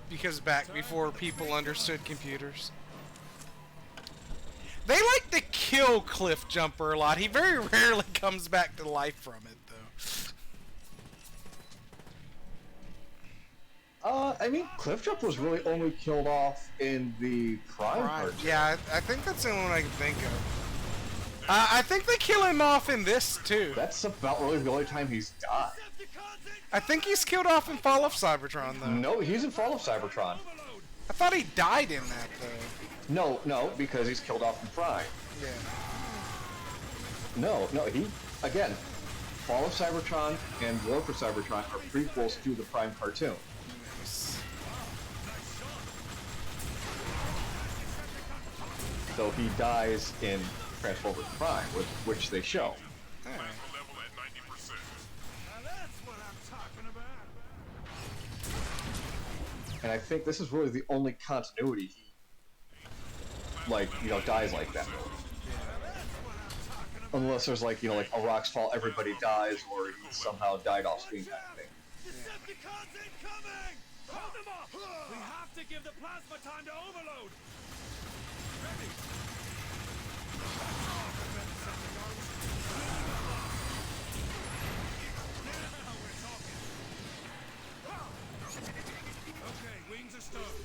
Because back before people understood computers. They like to kill Cliff Jumper a lot. He very rarely comes back to life from it, though. I mean, Cliffjump was really only killed off in the Prime part. Yeah, I think that's the only one I can think of. I think they kill him off in this, too. That's about really the only time he's died. I think he's killed off in Fall of Cybertron, though. No, he's in Fall of Cybertron. I thought he died in that, though. No, because he's killed off in Prime. Yeah. No, he, again, Fall of Cybertron and War for Cybertron are prequels to the Prime cartoon. So he dies in Transformers Prime, which they show. Alright. And I think this is really the only continuity he, dies like that. Unless there's like a rock's fall, everybody dies, or he somehow died off screen kind of thing. Decepticons incoming! Hold them off! We have to give the plasma time to overload! Ready! Now we're talking! Okay, wings are stowed.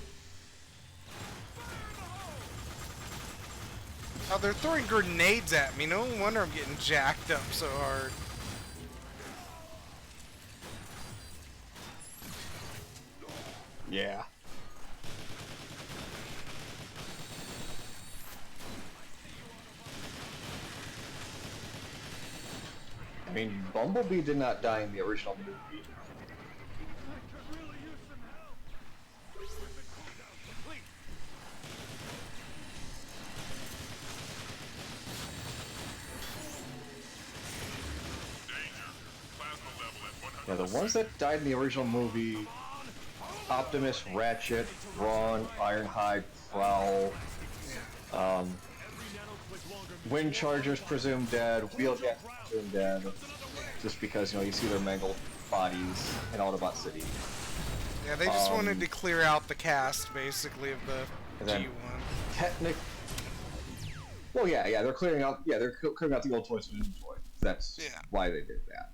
Oh, they're throwing grenades at me. No wonder I'm getting jacked up so hard. Yeah. I mean, Bumblebee did not die in the original movie. Yeah, the ones that died in the original movie, Optimus, Ratchet, Brawn, Ironhide, Prowl, Wind Chargers presumed dead, Wheeljack presumed dead, just because, you know, you see their mangled bodies in Autobot City. Yeah, they just wanted to clear out the cast, basically, of the G1. Well, yeah, they're clearing out the old toys from inventory. That's why they did that.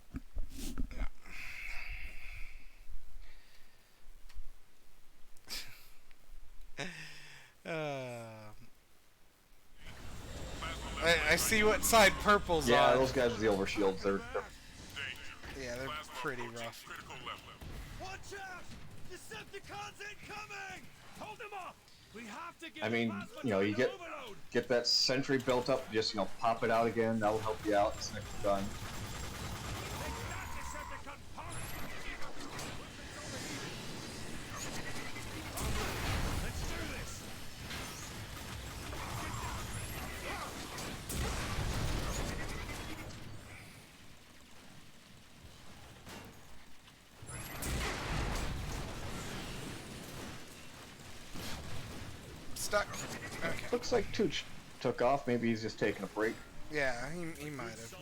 I see what side purple's on. Yeah, those guys with the overshields, they're pretty rough. Watch out! Decepticons incoming! Hold them off! We have to get I mean, you know, you get that sentry built up, just, you know, pop it out again, that'll help you out, it's next done. Stuck. Okay. Looks like Tooch took off. Maybe he's just taking a break. Yeah, he might have.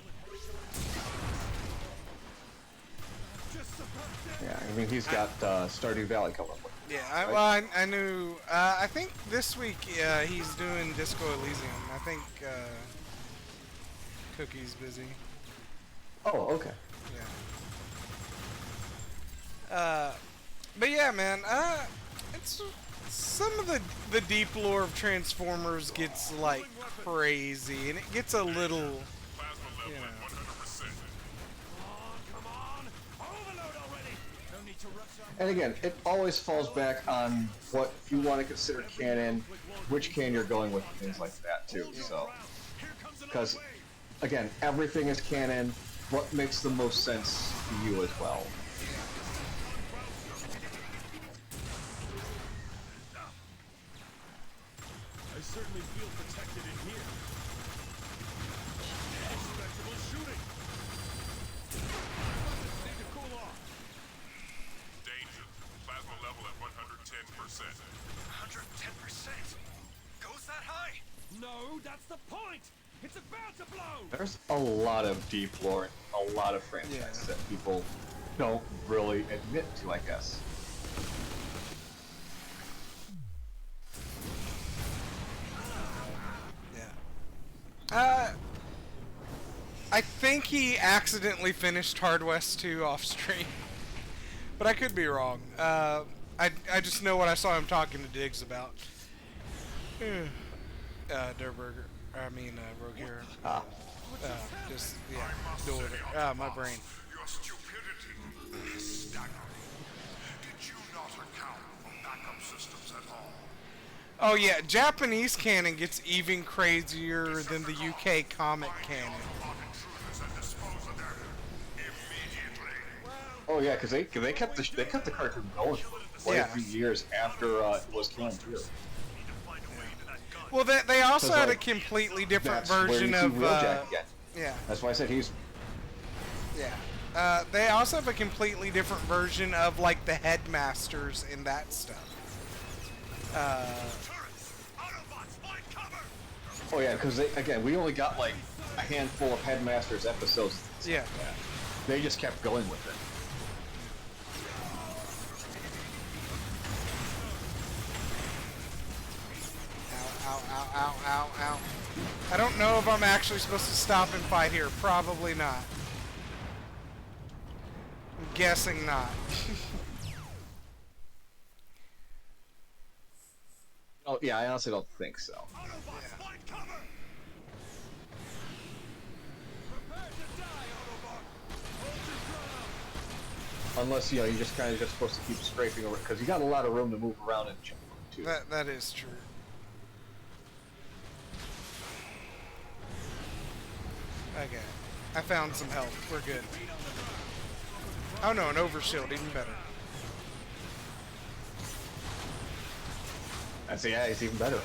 Yeah, I mean, he's got Stardew Valley coming up with. Yeah, well, I knew. I think this week he's doing Disco Elysium. I think Cookie's busy. Oh, okay. Yeah. But yeah, man. It's some of the deep lore of Transformers gets like crazy, and it gets a little, you know. And again, it always falls back on what you want to consider canon, which canon you're going with, and things like that too. So, because again, everything is canon. What makes the most sense to you as well? I certainly feel protected in here. Respectable shooting. Need to cool off. Danger. Plasma level at 110%. 110%? Goes that high? No, that's the point. It's about to blow. There's a lot of deep lore, and a lot of franchise that people don't really admit to, I guess. I think he accidentally finished Hard West 2 off stream, but I could be wrong. I just know what I saw him talking to Diggs about. Durburger. I mean, Rogue Hero. Just, yeah, my brain. Your stupidity is staggering. Did you not account for backup systems at all? Oh yeah, Japanese canon gets even crazier than the UK comic canon. Oh yeah, because they kept the cartoon going for quite a few years after it was canon too. Well, they also had a completely different version of. Yeah. That's why I said he's. Yeah. They also have a completely different version of like the headmasters and that stuff. Oh yeah, because we only got like a handful of headmasters episodes. Yeah. They just kept going with it. Ow. I don't know if I'm actually supposed to stop and fight here. Probably not. I'm guessing not. Oh yeah, I honestly don't think so. Unless, you know, you're just kind of supposed to keep scraping over, because you got a lot of room to move around and jump too. That is true. Okay. I found some health. We're good. Oh no, an overshield, even better. Yeah, it's even better.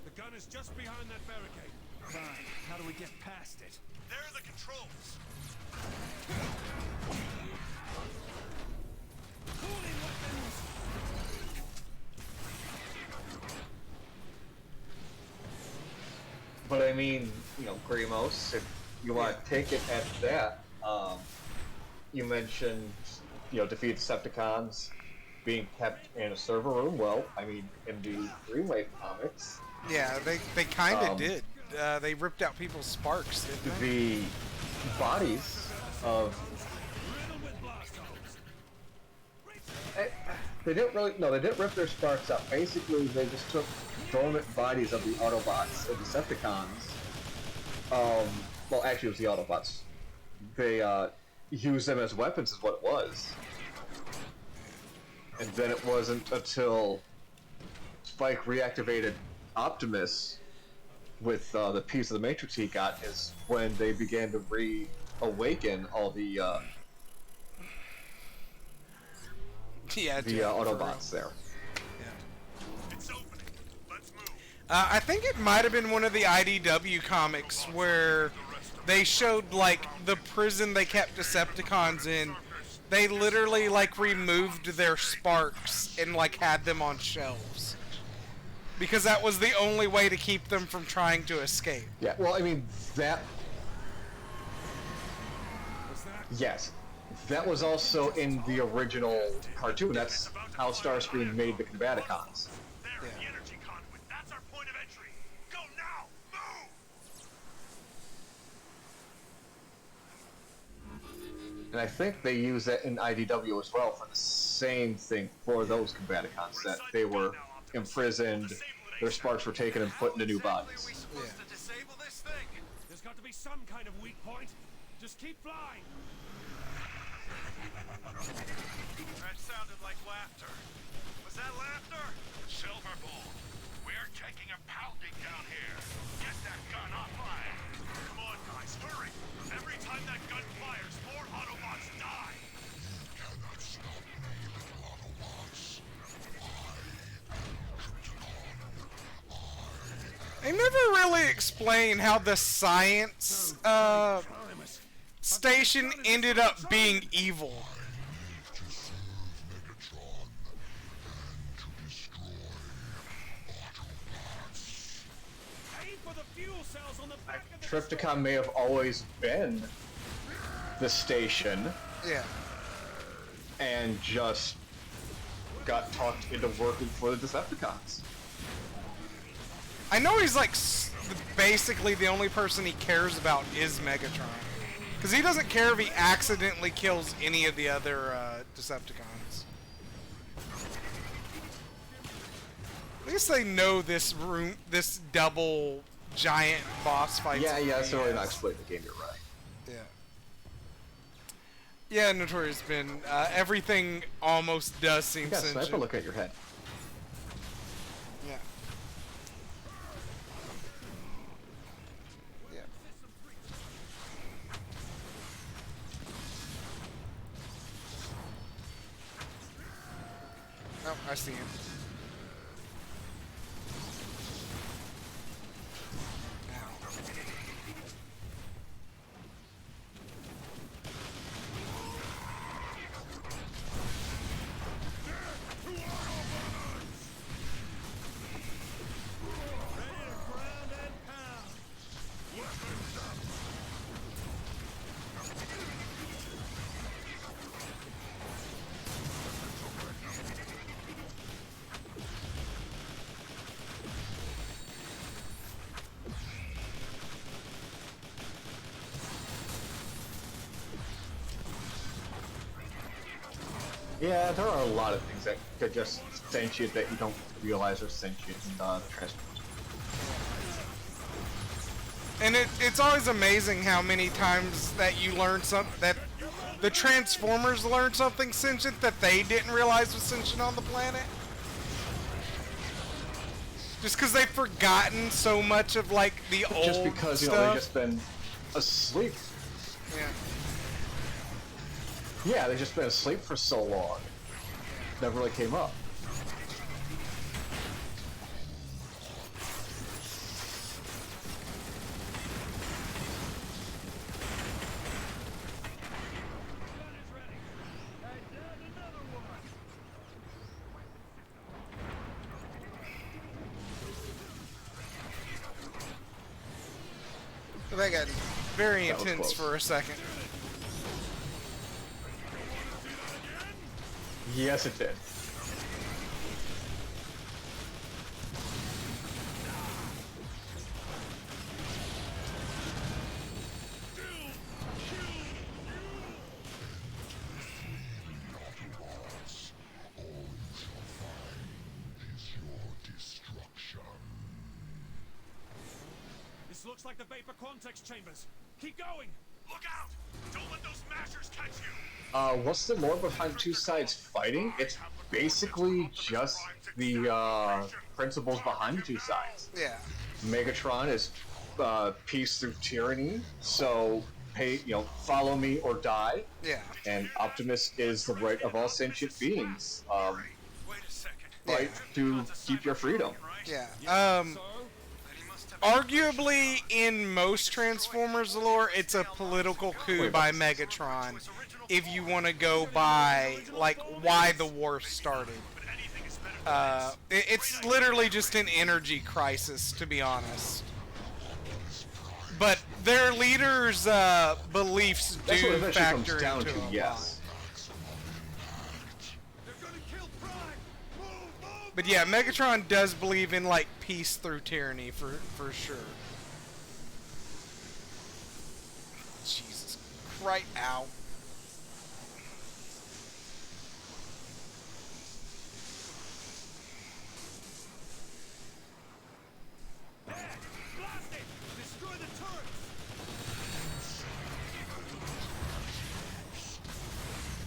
The gun is just behind that barricade. Fine. How do we get past it? There are the controls. Cooling weapons! But I mean, you know, Grimos, if you want to take it at that, you mentioned, you know, defeat Decepticons being kept in a server room. Well, I mean, in the Dreamwave comics... Yeah, they kind of did. They ripped out people's sparks, didn't they? The bodies of... They didn't really... No, they didn't rip their sparks out. Basically, they just took dormant bodies of the Autobots, the Decepticons. Well, actually, it was the Autobots. They, used them as weapons is what it was. And then it wasn't until Spike reactivated Optimus with the piece of the Matrix he got is when they began to reawaken all the Autobots there. It's opening. Let's move. I think it might have been one of the IDW comics where they showed, like, the prison they kept Decepticons in. They literally, like, removed their sparks and, like, had them on shelves. Because that was the only way to keep them from trying to escape. Yeah, well, I mean, that... Yes. That was also in the original cartoon. That's how Starscream made the Combaticons. There, the energy conduit. That's our point of entry. Go now. Move. And I think they use that in IDW as well for the same thing for those Combaticons, that they were imprisoned, their sparks were taken and put into new bodies. Supposed to disable this thing. There's got to be some kind of weak point. Just keep flying. That sounded like laughter. Was that laughter? Silverbolt, we're taking a pounding down here. Get that gun offline. Come on, guys, hurry. Every time that gun fires, more Autobots die. You cannot stop me, little Autobots. They never really explain how the science station ended up being evil. Tripticon may have always been the station. Yeah. And just got talked into working for the Decepticons. I know he's like basically the only person he cares about is Megatron. Because he doesn't care if he accidentally kills any of the other Decepticons. At least they know this room, this double giant boss fight. Yeah, that's really not explained in the game, you're right. Yeah. Yeah, Notorious been everything almost does seem Yeah, sentient. sniper, look at your head. Yeah. Yeah. Oh, I see him. Yeah, there are a lot of things that are just sentient that you don't realize are sentient in Transformers. And it's always amazing how many times that you learn something, that the Transformers learn something sentient that they didn't realize was sentient on the planet. Just because they've forgotten so much of, like, the old Just because, you stuff. know, they've just been asleep. Yeah. Yeah, they've just been asleep for so long. Never really came up. So that got very That was intense close. for a second. Yes, it did. This looks like the Vapor Quantex chambers. Keep going! Look out! Don't let those mashers catch you! What's the lore behind two sides fighting? It's basically just the principles behind the two sides. Yeah. Megatron is peace through tyranny, so follow me or die. Yeah. And Optimus is the right of all sentient beings. Wait a second. Fight to keep your freedom. Yeah. Arguably, in most Transformers lore, it's a political coup by Megatron. If you want to go by, like, why the war started. It's literally just an energy crisis, to be honest. But their leaders' beliefs That's what do eventually factor comes down into to, a yes. But yeah, Megatron does believe in, like, peace through tyranny, for sure. Jesus Christ, ow. Blast it! Destroy the turrets!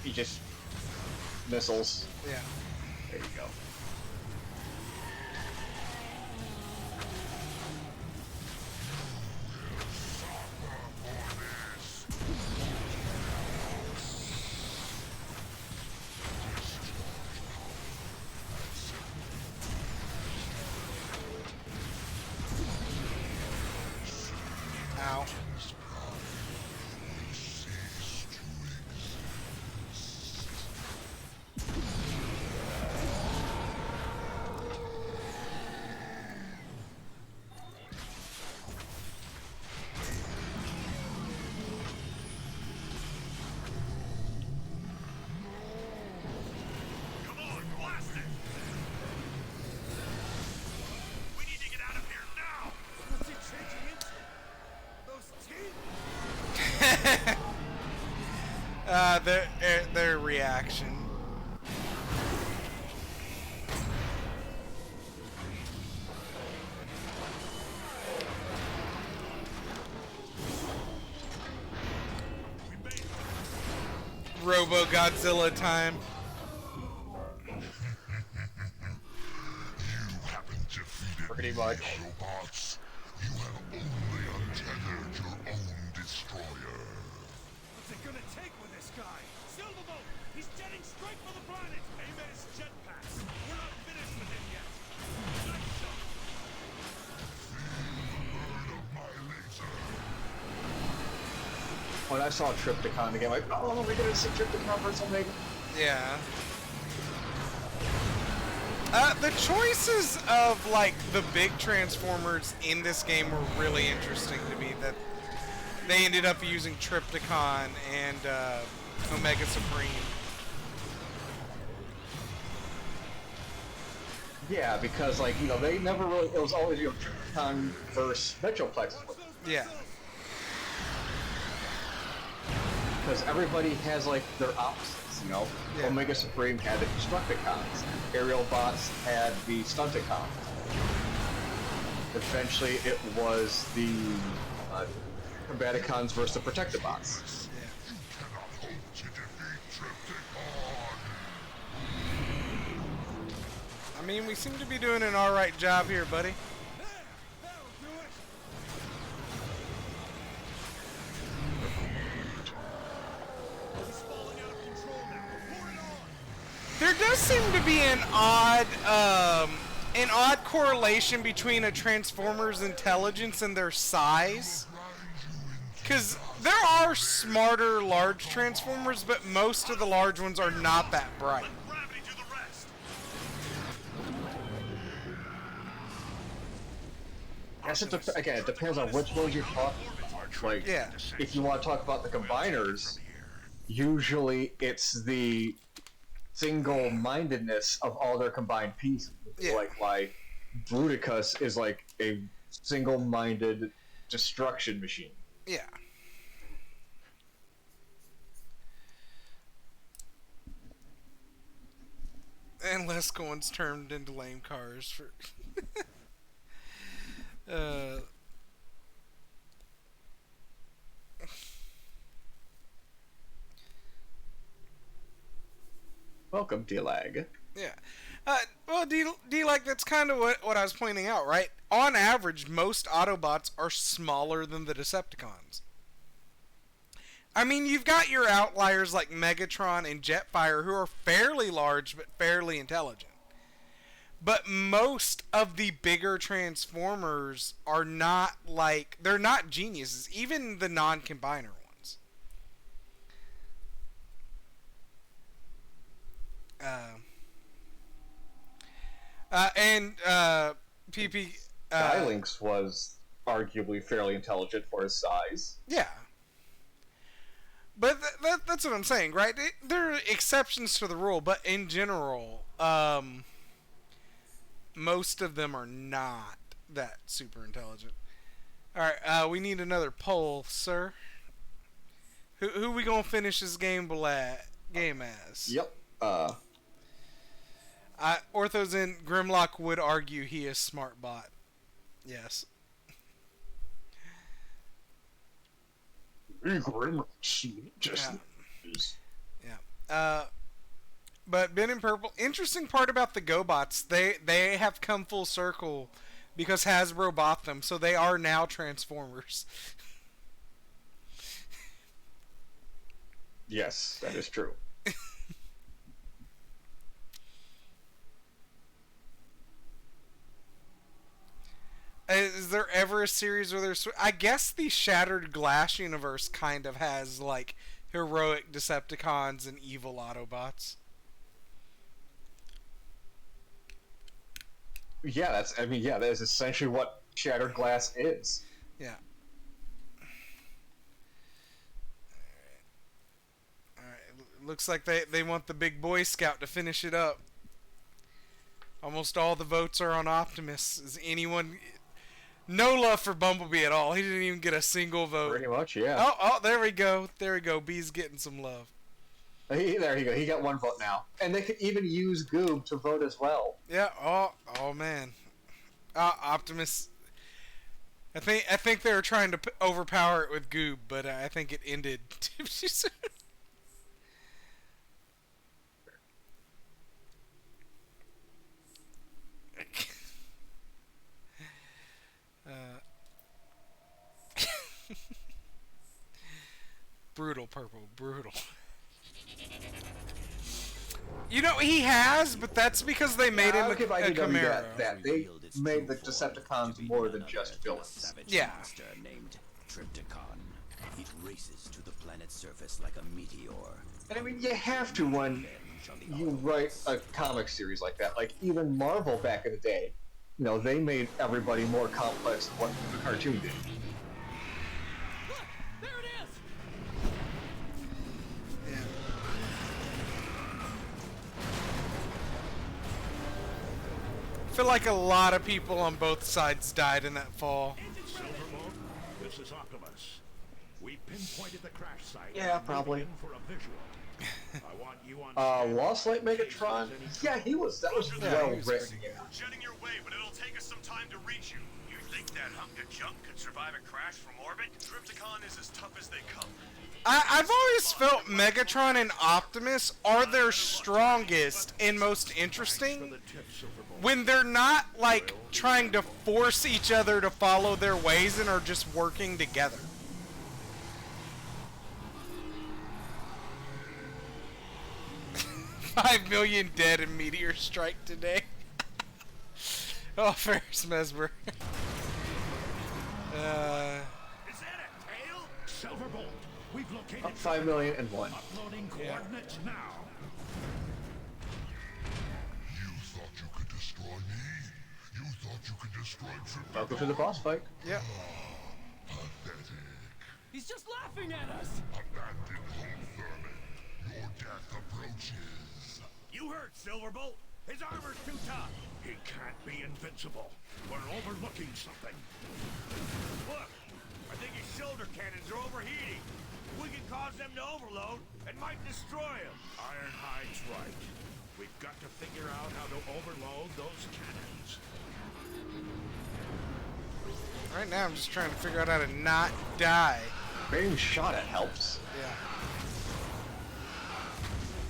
He just missiles. Yeah. There you go. Ow. Come on, blast it! We need to get out of here now! What's it changing into? Those teeth? Their reaction. Robo Godzilla time. Pretty much. Robots, you have only untethered your own destroyer. What's it gonna take with this guy? Silverbolt! He's jetting straight for the planet! Aim at his jetpacks! We're not finished with him yet! Nice shot! Burn of my laser. When I saw Triptychon again, like, oh, we're gonna see Triptychon versus Omega. Yeah. The choices of, like, the big Transformers in this game were really interesting to me. That they ended up using Triptychon and Omega Supreme. Yeah, because, like, they never really, it was always, Triptychon versus Metroplex. Yeah. Because everybody has, like, their opposites. bots. You know, Omega Supreme had the Constructicons. Aerial bots had the Stunticons. Eventually, it was the Combaticons versus the Protectobots. I mean, we seem to be doing an alright job here, buddy. There does seem to be an odd correlation between a Transformer's intelligence and their size. Because there are smarter large Transformers, but most of the large ones are not that bright. I guess it depends on which ones you're talking about. Like, if you want to talk about the combiners, usually it's the single-mindedness of all their combined pieces. Like why Bruticus is like a single-minded destruction machine. Yeah. And Lescoins turned into lame cars for Welcome, D-Lag. Yeah. Well, D-Lag, that's kind of what I was pointing out, right? On average, most Autobots are smaller than the Decepticons. I mean, you've got your outliers like Megatron and Jetfire who are fairly large but fairly intelligent. But most of the bigger Transformers are not like... They're not geniuses, even the non-combiner ones. PP... Skylynx was arguably fairly intelligent for his size. Yeah. But that's what I'm saying, right? There are exceptions to the rule, but in general, most of them are not that super intelligent. Alright, we need another poll, sir. Who we gonna finish this game as? Yep. Ortho's in. Grimlock would argue he is smart bot. Yes. Yeah. But Ben in Purple, interesting part about the GoBots, they have come full circle because Hasbro bought them, so they are now Transformers. Yes, that is true. Is there ever a series where there's... I guess the Shattered Glass universe kind of has, like, heroic Decepticons and evil Autobots. Yeah, that is essentially what Shattered Glass is. Yeah. Alright, looks like they want the big Boy Scout to finish it up. Almost all the votes are on Optimus. Is anyone... No love for Bumblebee at all. He didn't even get a single vote. Pretty much, yeah. Oh, there we go. There we go. B's getting some love. There you go. He got one vote now. And they could even use Goob to vote as well. Yeah. Oh man. Optimus. I think they were trying to overpower it with Goob, but I think it ended too soon. Brutal, Purple. Brutal. You know, he has, but that's because they made him a Camaro. That they made the Decepticons more than just villains. Yeah. Monster named Trypticon. It races to the planet's surface like a meteor. And I mean, you have to when you write a comic series like that. Like, even Marvel back in the day, you know, they made everybody more complex than what the cartoon did. Look, there it is. I feel like a lot of people on both sides died in that fall. Silverbolt, this is Optimus. We pinpointed the crash site. Yeah, probably. For a visual. I want you on Lost Light Megatron. Yeah, that was well written. Yeah. Jetting your way, but it'll take us some time to reach you. You think that hunk of junk could survive a crash from orbit? Trypticon is as tough as they come. I've always felt Megatron and Optimus are their strongest and most interesting when they're not, like, trying to force each other to follow their ways and are just working together. $5 million dead in meteor strike today. Oh, Ferris Mesmer. Is that a tail? Silverbolt, we've located 5,000,001. uploading coordinates now. You thought you could destroy me? You thought you could destroy Triplicon? Welcome to the boss fight. Yep. Pathetic. He's just laughing at us. Abandon home, Thurman. Your death approaches. You heard Silverbolt. His armor's too tough. He can't be invincible. We're overlooking something. Look, I think his shoulder cannons are overheating. If we can cause them to overload, it might destroy him. Ironhide's right. We've got to figure out how to overload those cannons. Right now I'm just trying to figure out how to not die. Being shot at helps. Yeah.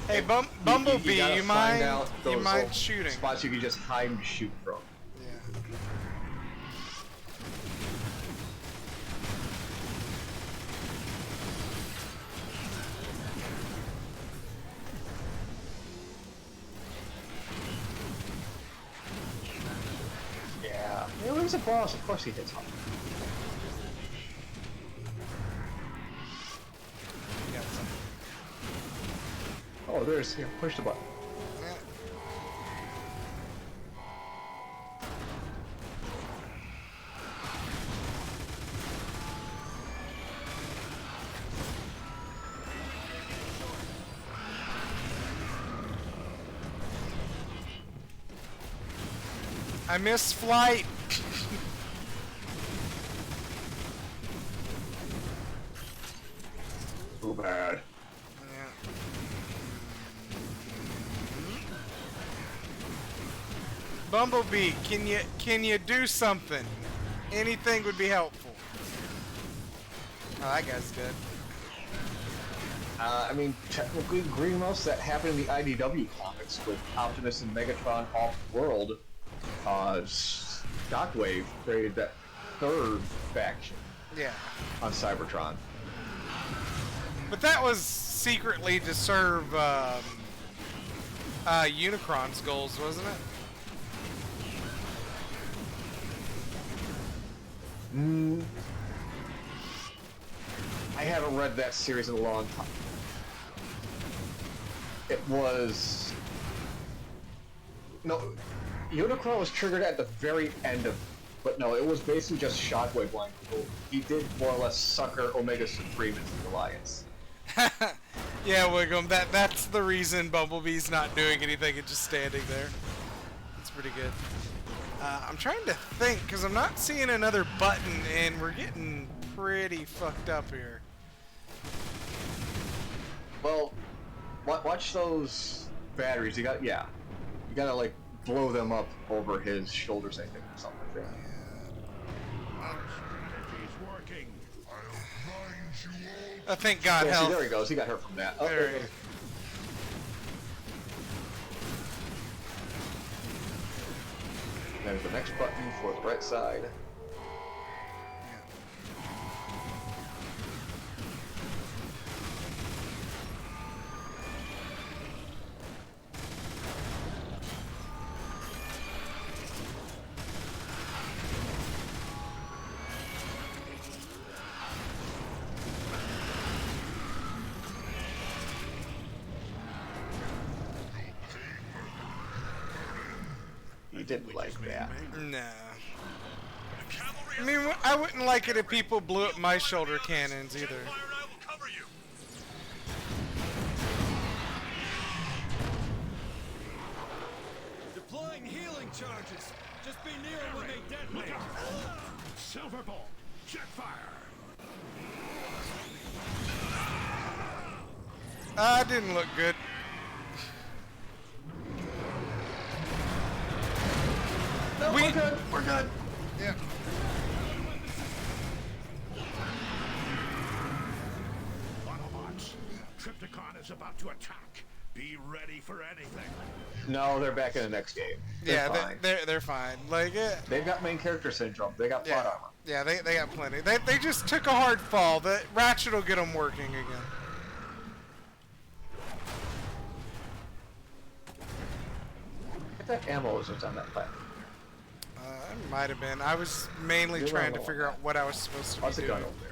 Hey, Bumblebee, you mind shooting? Spots you can just hide and shoot from. Yeah. Yeah. You know, he's a boss. Of course he hits hard. Oh, there's, here, push the button. Yeah. I missed flight. Too bad. Yeah. Bumblebee, can you do something? Anything would be helpful. Oh, that guy's dead. I mean, technically, Greenmouse, that happened in the IDW comics with Optimus and Megatron off-world. Shockwave created that third faction. Yeah. On Cybertron. But that was secretly to serve Unicron's goals, wasn't it? I haven't read that series in a long time. It was... No, Unicron was triggered at the very end of... But no, it was basically just Shockwave line. He did more or less sucker Omega Supreme into the Alliance. Yeah, Wiggum, that's the reason Bumblebee's not doing anything and just standing there. It's pretty good. I'm trying to think, because I'm not seeing another button, and we're getting pretty fucked up here. Well, watch those batteries. You gotta like blow them up over his shoulders, I think, or something like that. He's working. I'll grind you all. Oh, thank God, Yeah, hell. see, there he goes. He got hurt from that. Oh, There he is. There's the next button for the right side. He didn't like that. No. I mean, I wouldn't like it if people blew up my shoulder cannons either. Deploying healing charges. Just be near them when they detonate. Silverbolt, jet fire. Didn't look good. No, we're good. We're good. Yeah. Autobots, Trypticon is about to attack. Be ready for anything. No, they're back in the next game. They're fine. They're fine. Like they've got main character syndrome. They got plot armor. Yeah, they got plenty. They just took a hard fall. The Ratchet will get them working again. Get that ammo was on that platform. It might have been. I was mainly trying to figure out what I was supposed to be doing. Gun over there.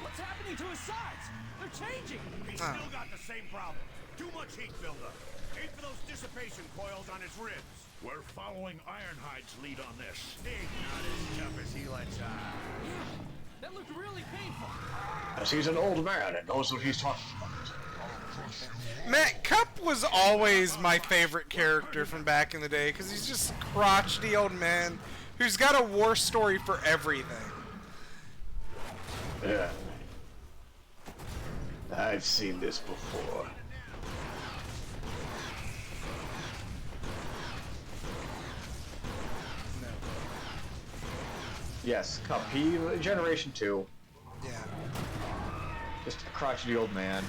What's happening to his sides? They're changing. He's still got the same problem. Too much heat buildup. Aim for those dissipation coils on his ribs. We're following Ironhide's lead on this. He's not as tough as he lets on. Yeah, that looked really painful. As he's an old man and knows what he's talking about. Matt, Cup was always my favorite character from back in the day because he's just a crotchety old man who's got a war story for everything. Yeah. I've seen this before. Yes, Cup. He Generation 2. Yeah. Just a crotchety old man.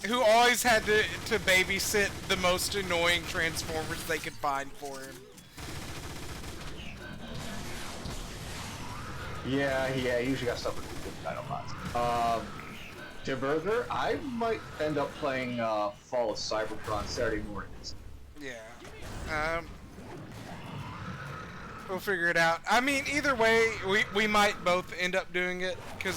Who always had to babysit the most annoying Transformers they could find for him. Yeah, he usually got stuff with Dinobots. Jim Burger, I might end up playing Fall of Cybertron Saturday mornings. Yeah. We'll figure it out. I mean, either way, we might both end up doing it, because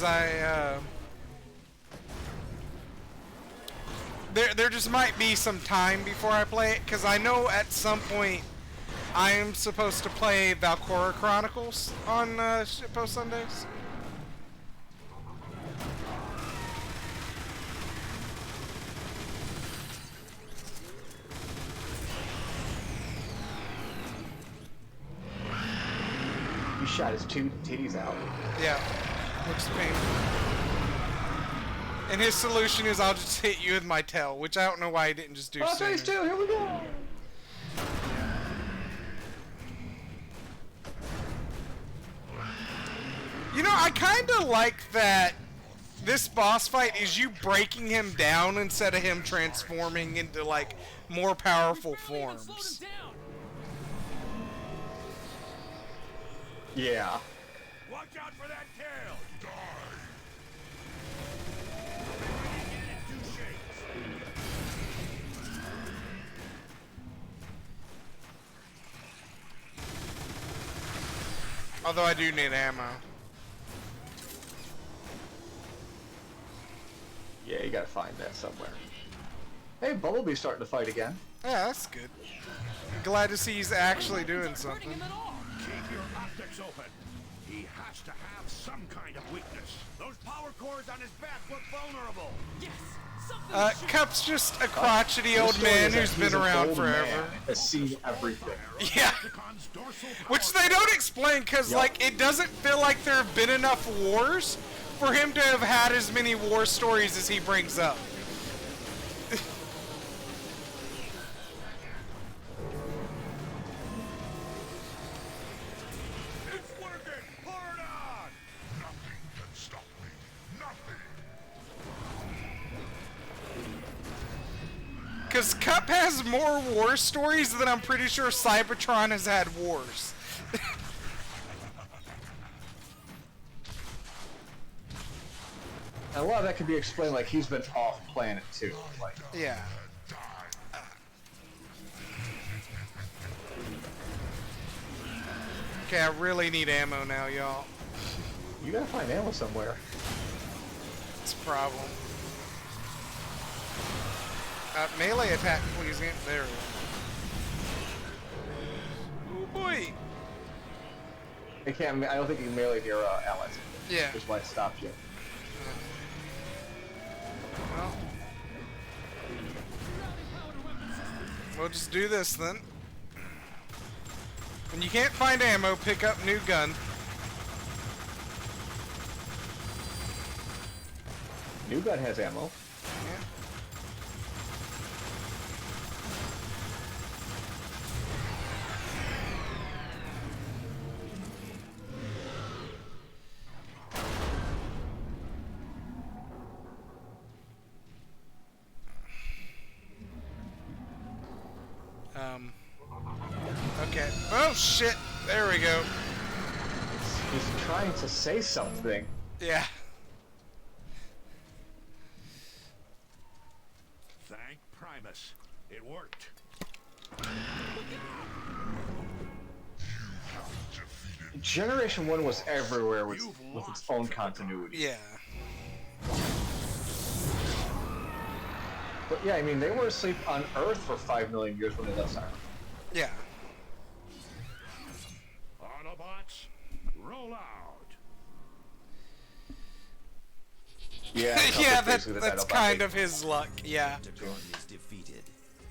there just might be some time before I play it, because I know at some point I am supposed to play Valkyra Chronicles on Shitpost Sundays. He shot his two titties out. Yeah, looks painful. And his solution is I'll just hit you with my tail, which I don't know why he didn't just do sooner. Phase 2, here we go! You know, I kind of like that this boss fight is you breaking him down instead of him transforming into, like, more powerful forms. Yeah. Watch out for that tail. Although I do need ammo. Yeah, you gotta find that somewhere. Hey, Bumblebee's starting to fight again. Yeah, that's good. Glad to see he's actually doing something. Keep your optics open. He has to have some kind of weakness. Those power cores on his back look vulnerable. Yes, Cup's just a crotchety old man who's been around forever. Has seen everything. Yeah. Which they don't explain because, like, it doesn't feel like there have been enough wars for him to have had as many war stories as he brings up. It's working. Pour it on. Nothing can stop me. Nothing. Because Cup has more war stories than I'm pretty sure Cybertron has had wars. And a lot of that can be explained like he's been off planet too. Like, yeah. Okay, I really need ammo now, y'all. you gotta find ammo somewhere. It's a problem. Melee attack, please. There we go. Oh boy. It can't. I don't think you can melee your allies. Yeah. Which is why it stopped you. We'll just do this then. When you can't find ammo, pick up new gun. New gun has ammo. Yeah. Okay. Oh shit! There we go. He's trying to say something. Yeah. Thank Primus. It worked. Generation 1 was everywhere with its own continuity. Yeah. But yeah, I mean, they were asleep on Earth for 5 million years when they left Cybertron. Yeah. Autobots, roll out. Yeah, yeah, that's kind of his luck, yeah. Decepticon is defeated,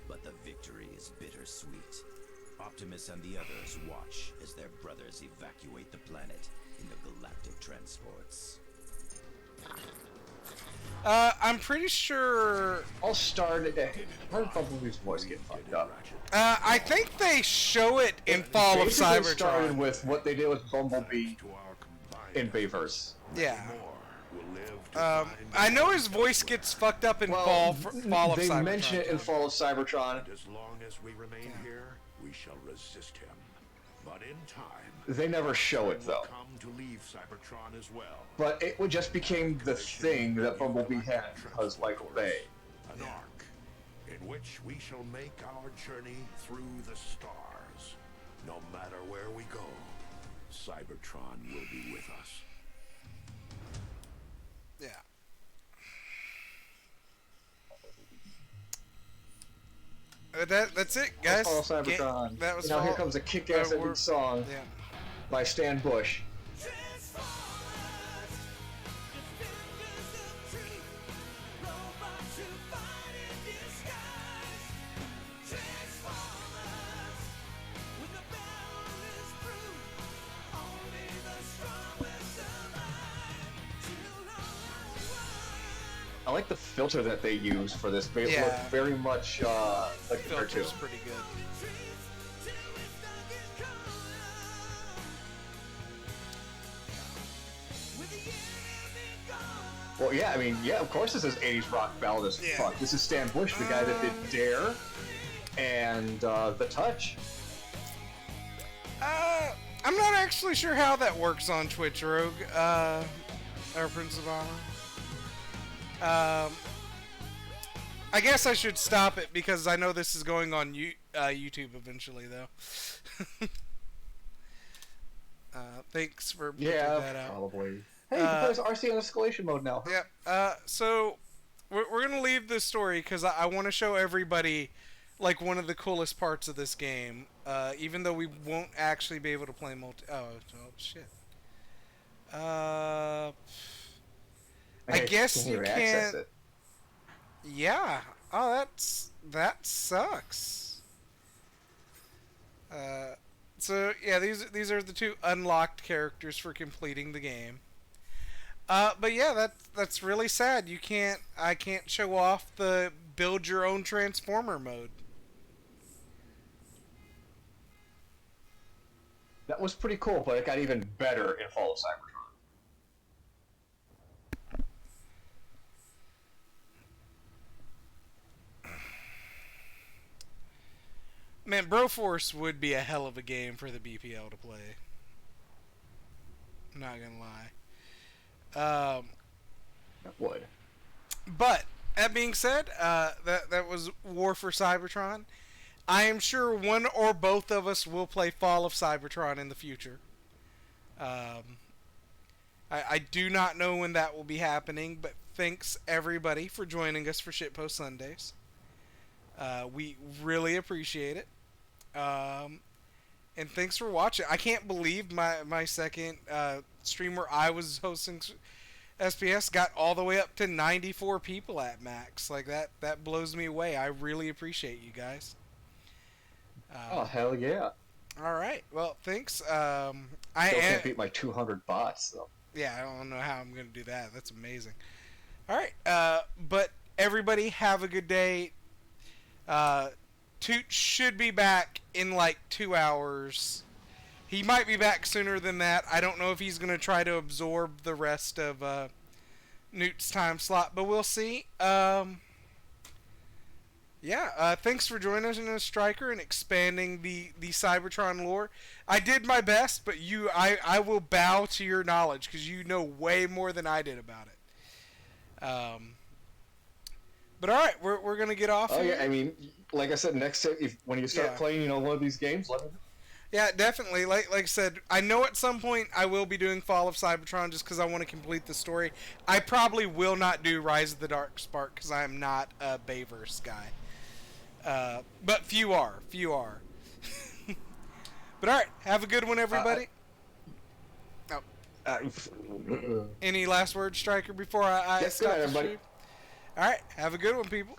but the victory is bittersweet. Optimus and the others watch as their brothers evacuate the planet in the galactic transports. I'm pretty sure... I'll start it. How did Bumblebee's voice get fucked up? I think they show it in Fall of Basically Cybertron. started with what they did with Bumblebee in Bayverse. Yeah. I know his voice gets fucked up in Fall of Cybertron. They mention it in Fall of Cybertron. As long as we remain here, we shall resist him. But in time, they never show it though. Come to leave Cybertron as well. But it just became the thing that Bumblebee had because Michael Bay. An arc in which we shall make our journey through the stars. No matter where we go, Cybertron will be with us. Yeah. That's it, guys. Fall of Cybertron. That was now here comes a kick-ass ending song by Stan Bush. I like the filter that they use for this. They look very much like a cartoon. Filter's pretty good. Well, yeah, I mean, yeah, of course this is 80s rock ballad as fuck. This is Stan Bush, the guy that did Dare and The Touch. I'm not actually sure how that works on Twitch, Rogue, or Prince of Honor. I guess I should stop it because I know this is going on YouTube eventually, though. Thanks for pointing that out. Probably. Hey, you can play RC on escalation mode now. Yeah. So we're gonna leave this story because I want to show everybody like one of the coolest parts of this game. Even though we won't actually be able to play multi. Oh shit. I guess you can't. It. Yeah. Oh, that sucks. So yeah, these are the two unlocked characters for completing the game. But yeah, that's really sad. I can't show off the build your own transformer mode. That was pretty cool, but it got even better in Fall of Cybertron. Man, Broforce would be a hell of a game for the BPL to play. I'm not gonna lie. That would. But that being said, that was War for Cybertron. I am sure one or both of us will play Fall of Cybertron in the future. I do not know when that will be happening, but thanks everybody for joining us for Shitpost Sundays. We really appreciate it. And thanks for watching. I can't believe my second stream where I was hosting SPS got all the way up to 94 people at max. Like that blows me away. I really appreciate you guys. Oh hell yeah! All right. Well, thanks. Still can't beat my 200 bots though. Yeah, I don't know how I'm going to do that. That's amazing. All right. But everybody have a good day. Tooch should be back in like 2 hours. He might be back sooner than that. I don't know if he's going to try to absorb the rest of Newt's time slot, but we'll see. Thanks for joining us in Striker and expanding the Cybertron lore. I did my best, but I will bow to your knowledge because you know way more than I did about it. But all right, we're gonna get off. Oh here. yeah, I mean, like I said, next when you start playing, one of these games, let me know. Yeah, definitely. Like I said, I know at some point I will be doing Fall of Cybertron just because I want to complete the story. I probably will not do Rise of the Dark Spark because I am not a Bayverse guy. But few are. But all right, have a good one, everybody. Any last words, Striker, before I yes, stop good night, the everybody. stream? All right, have a good one, people.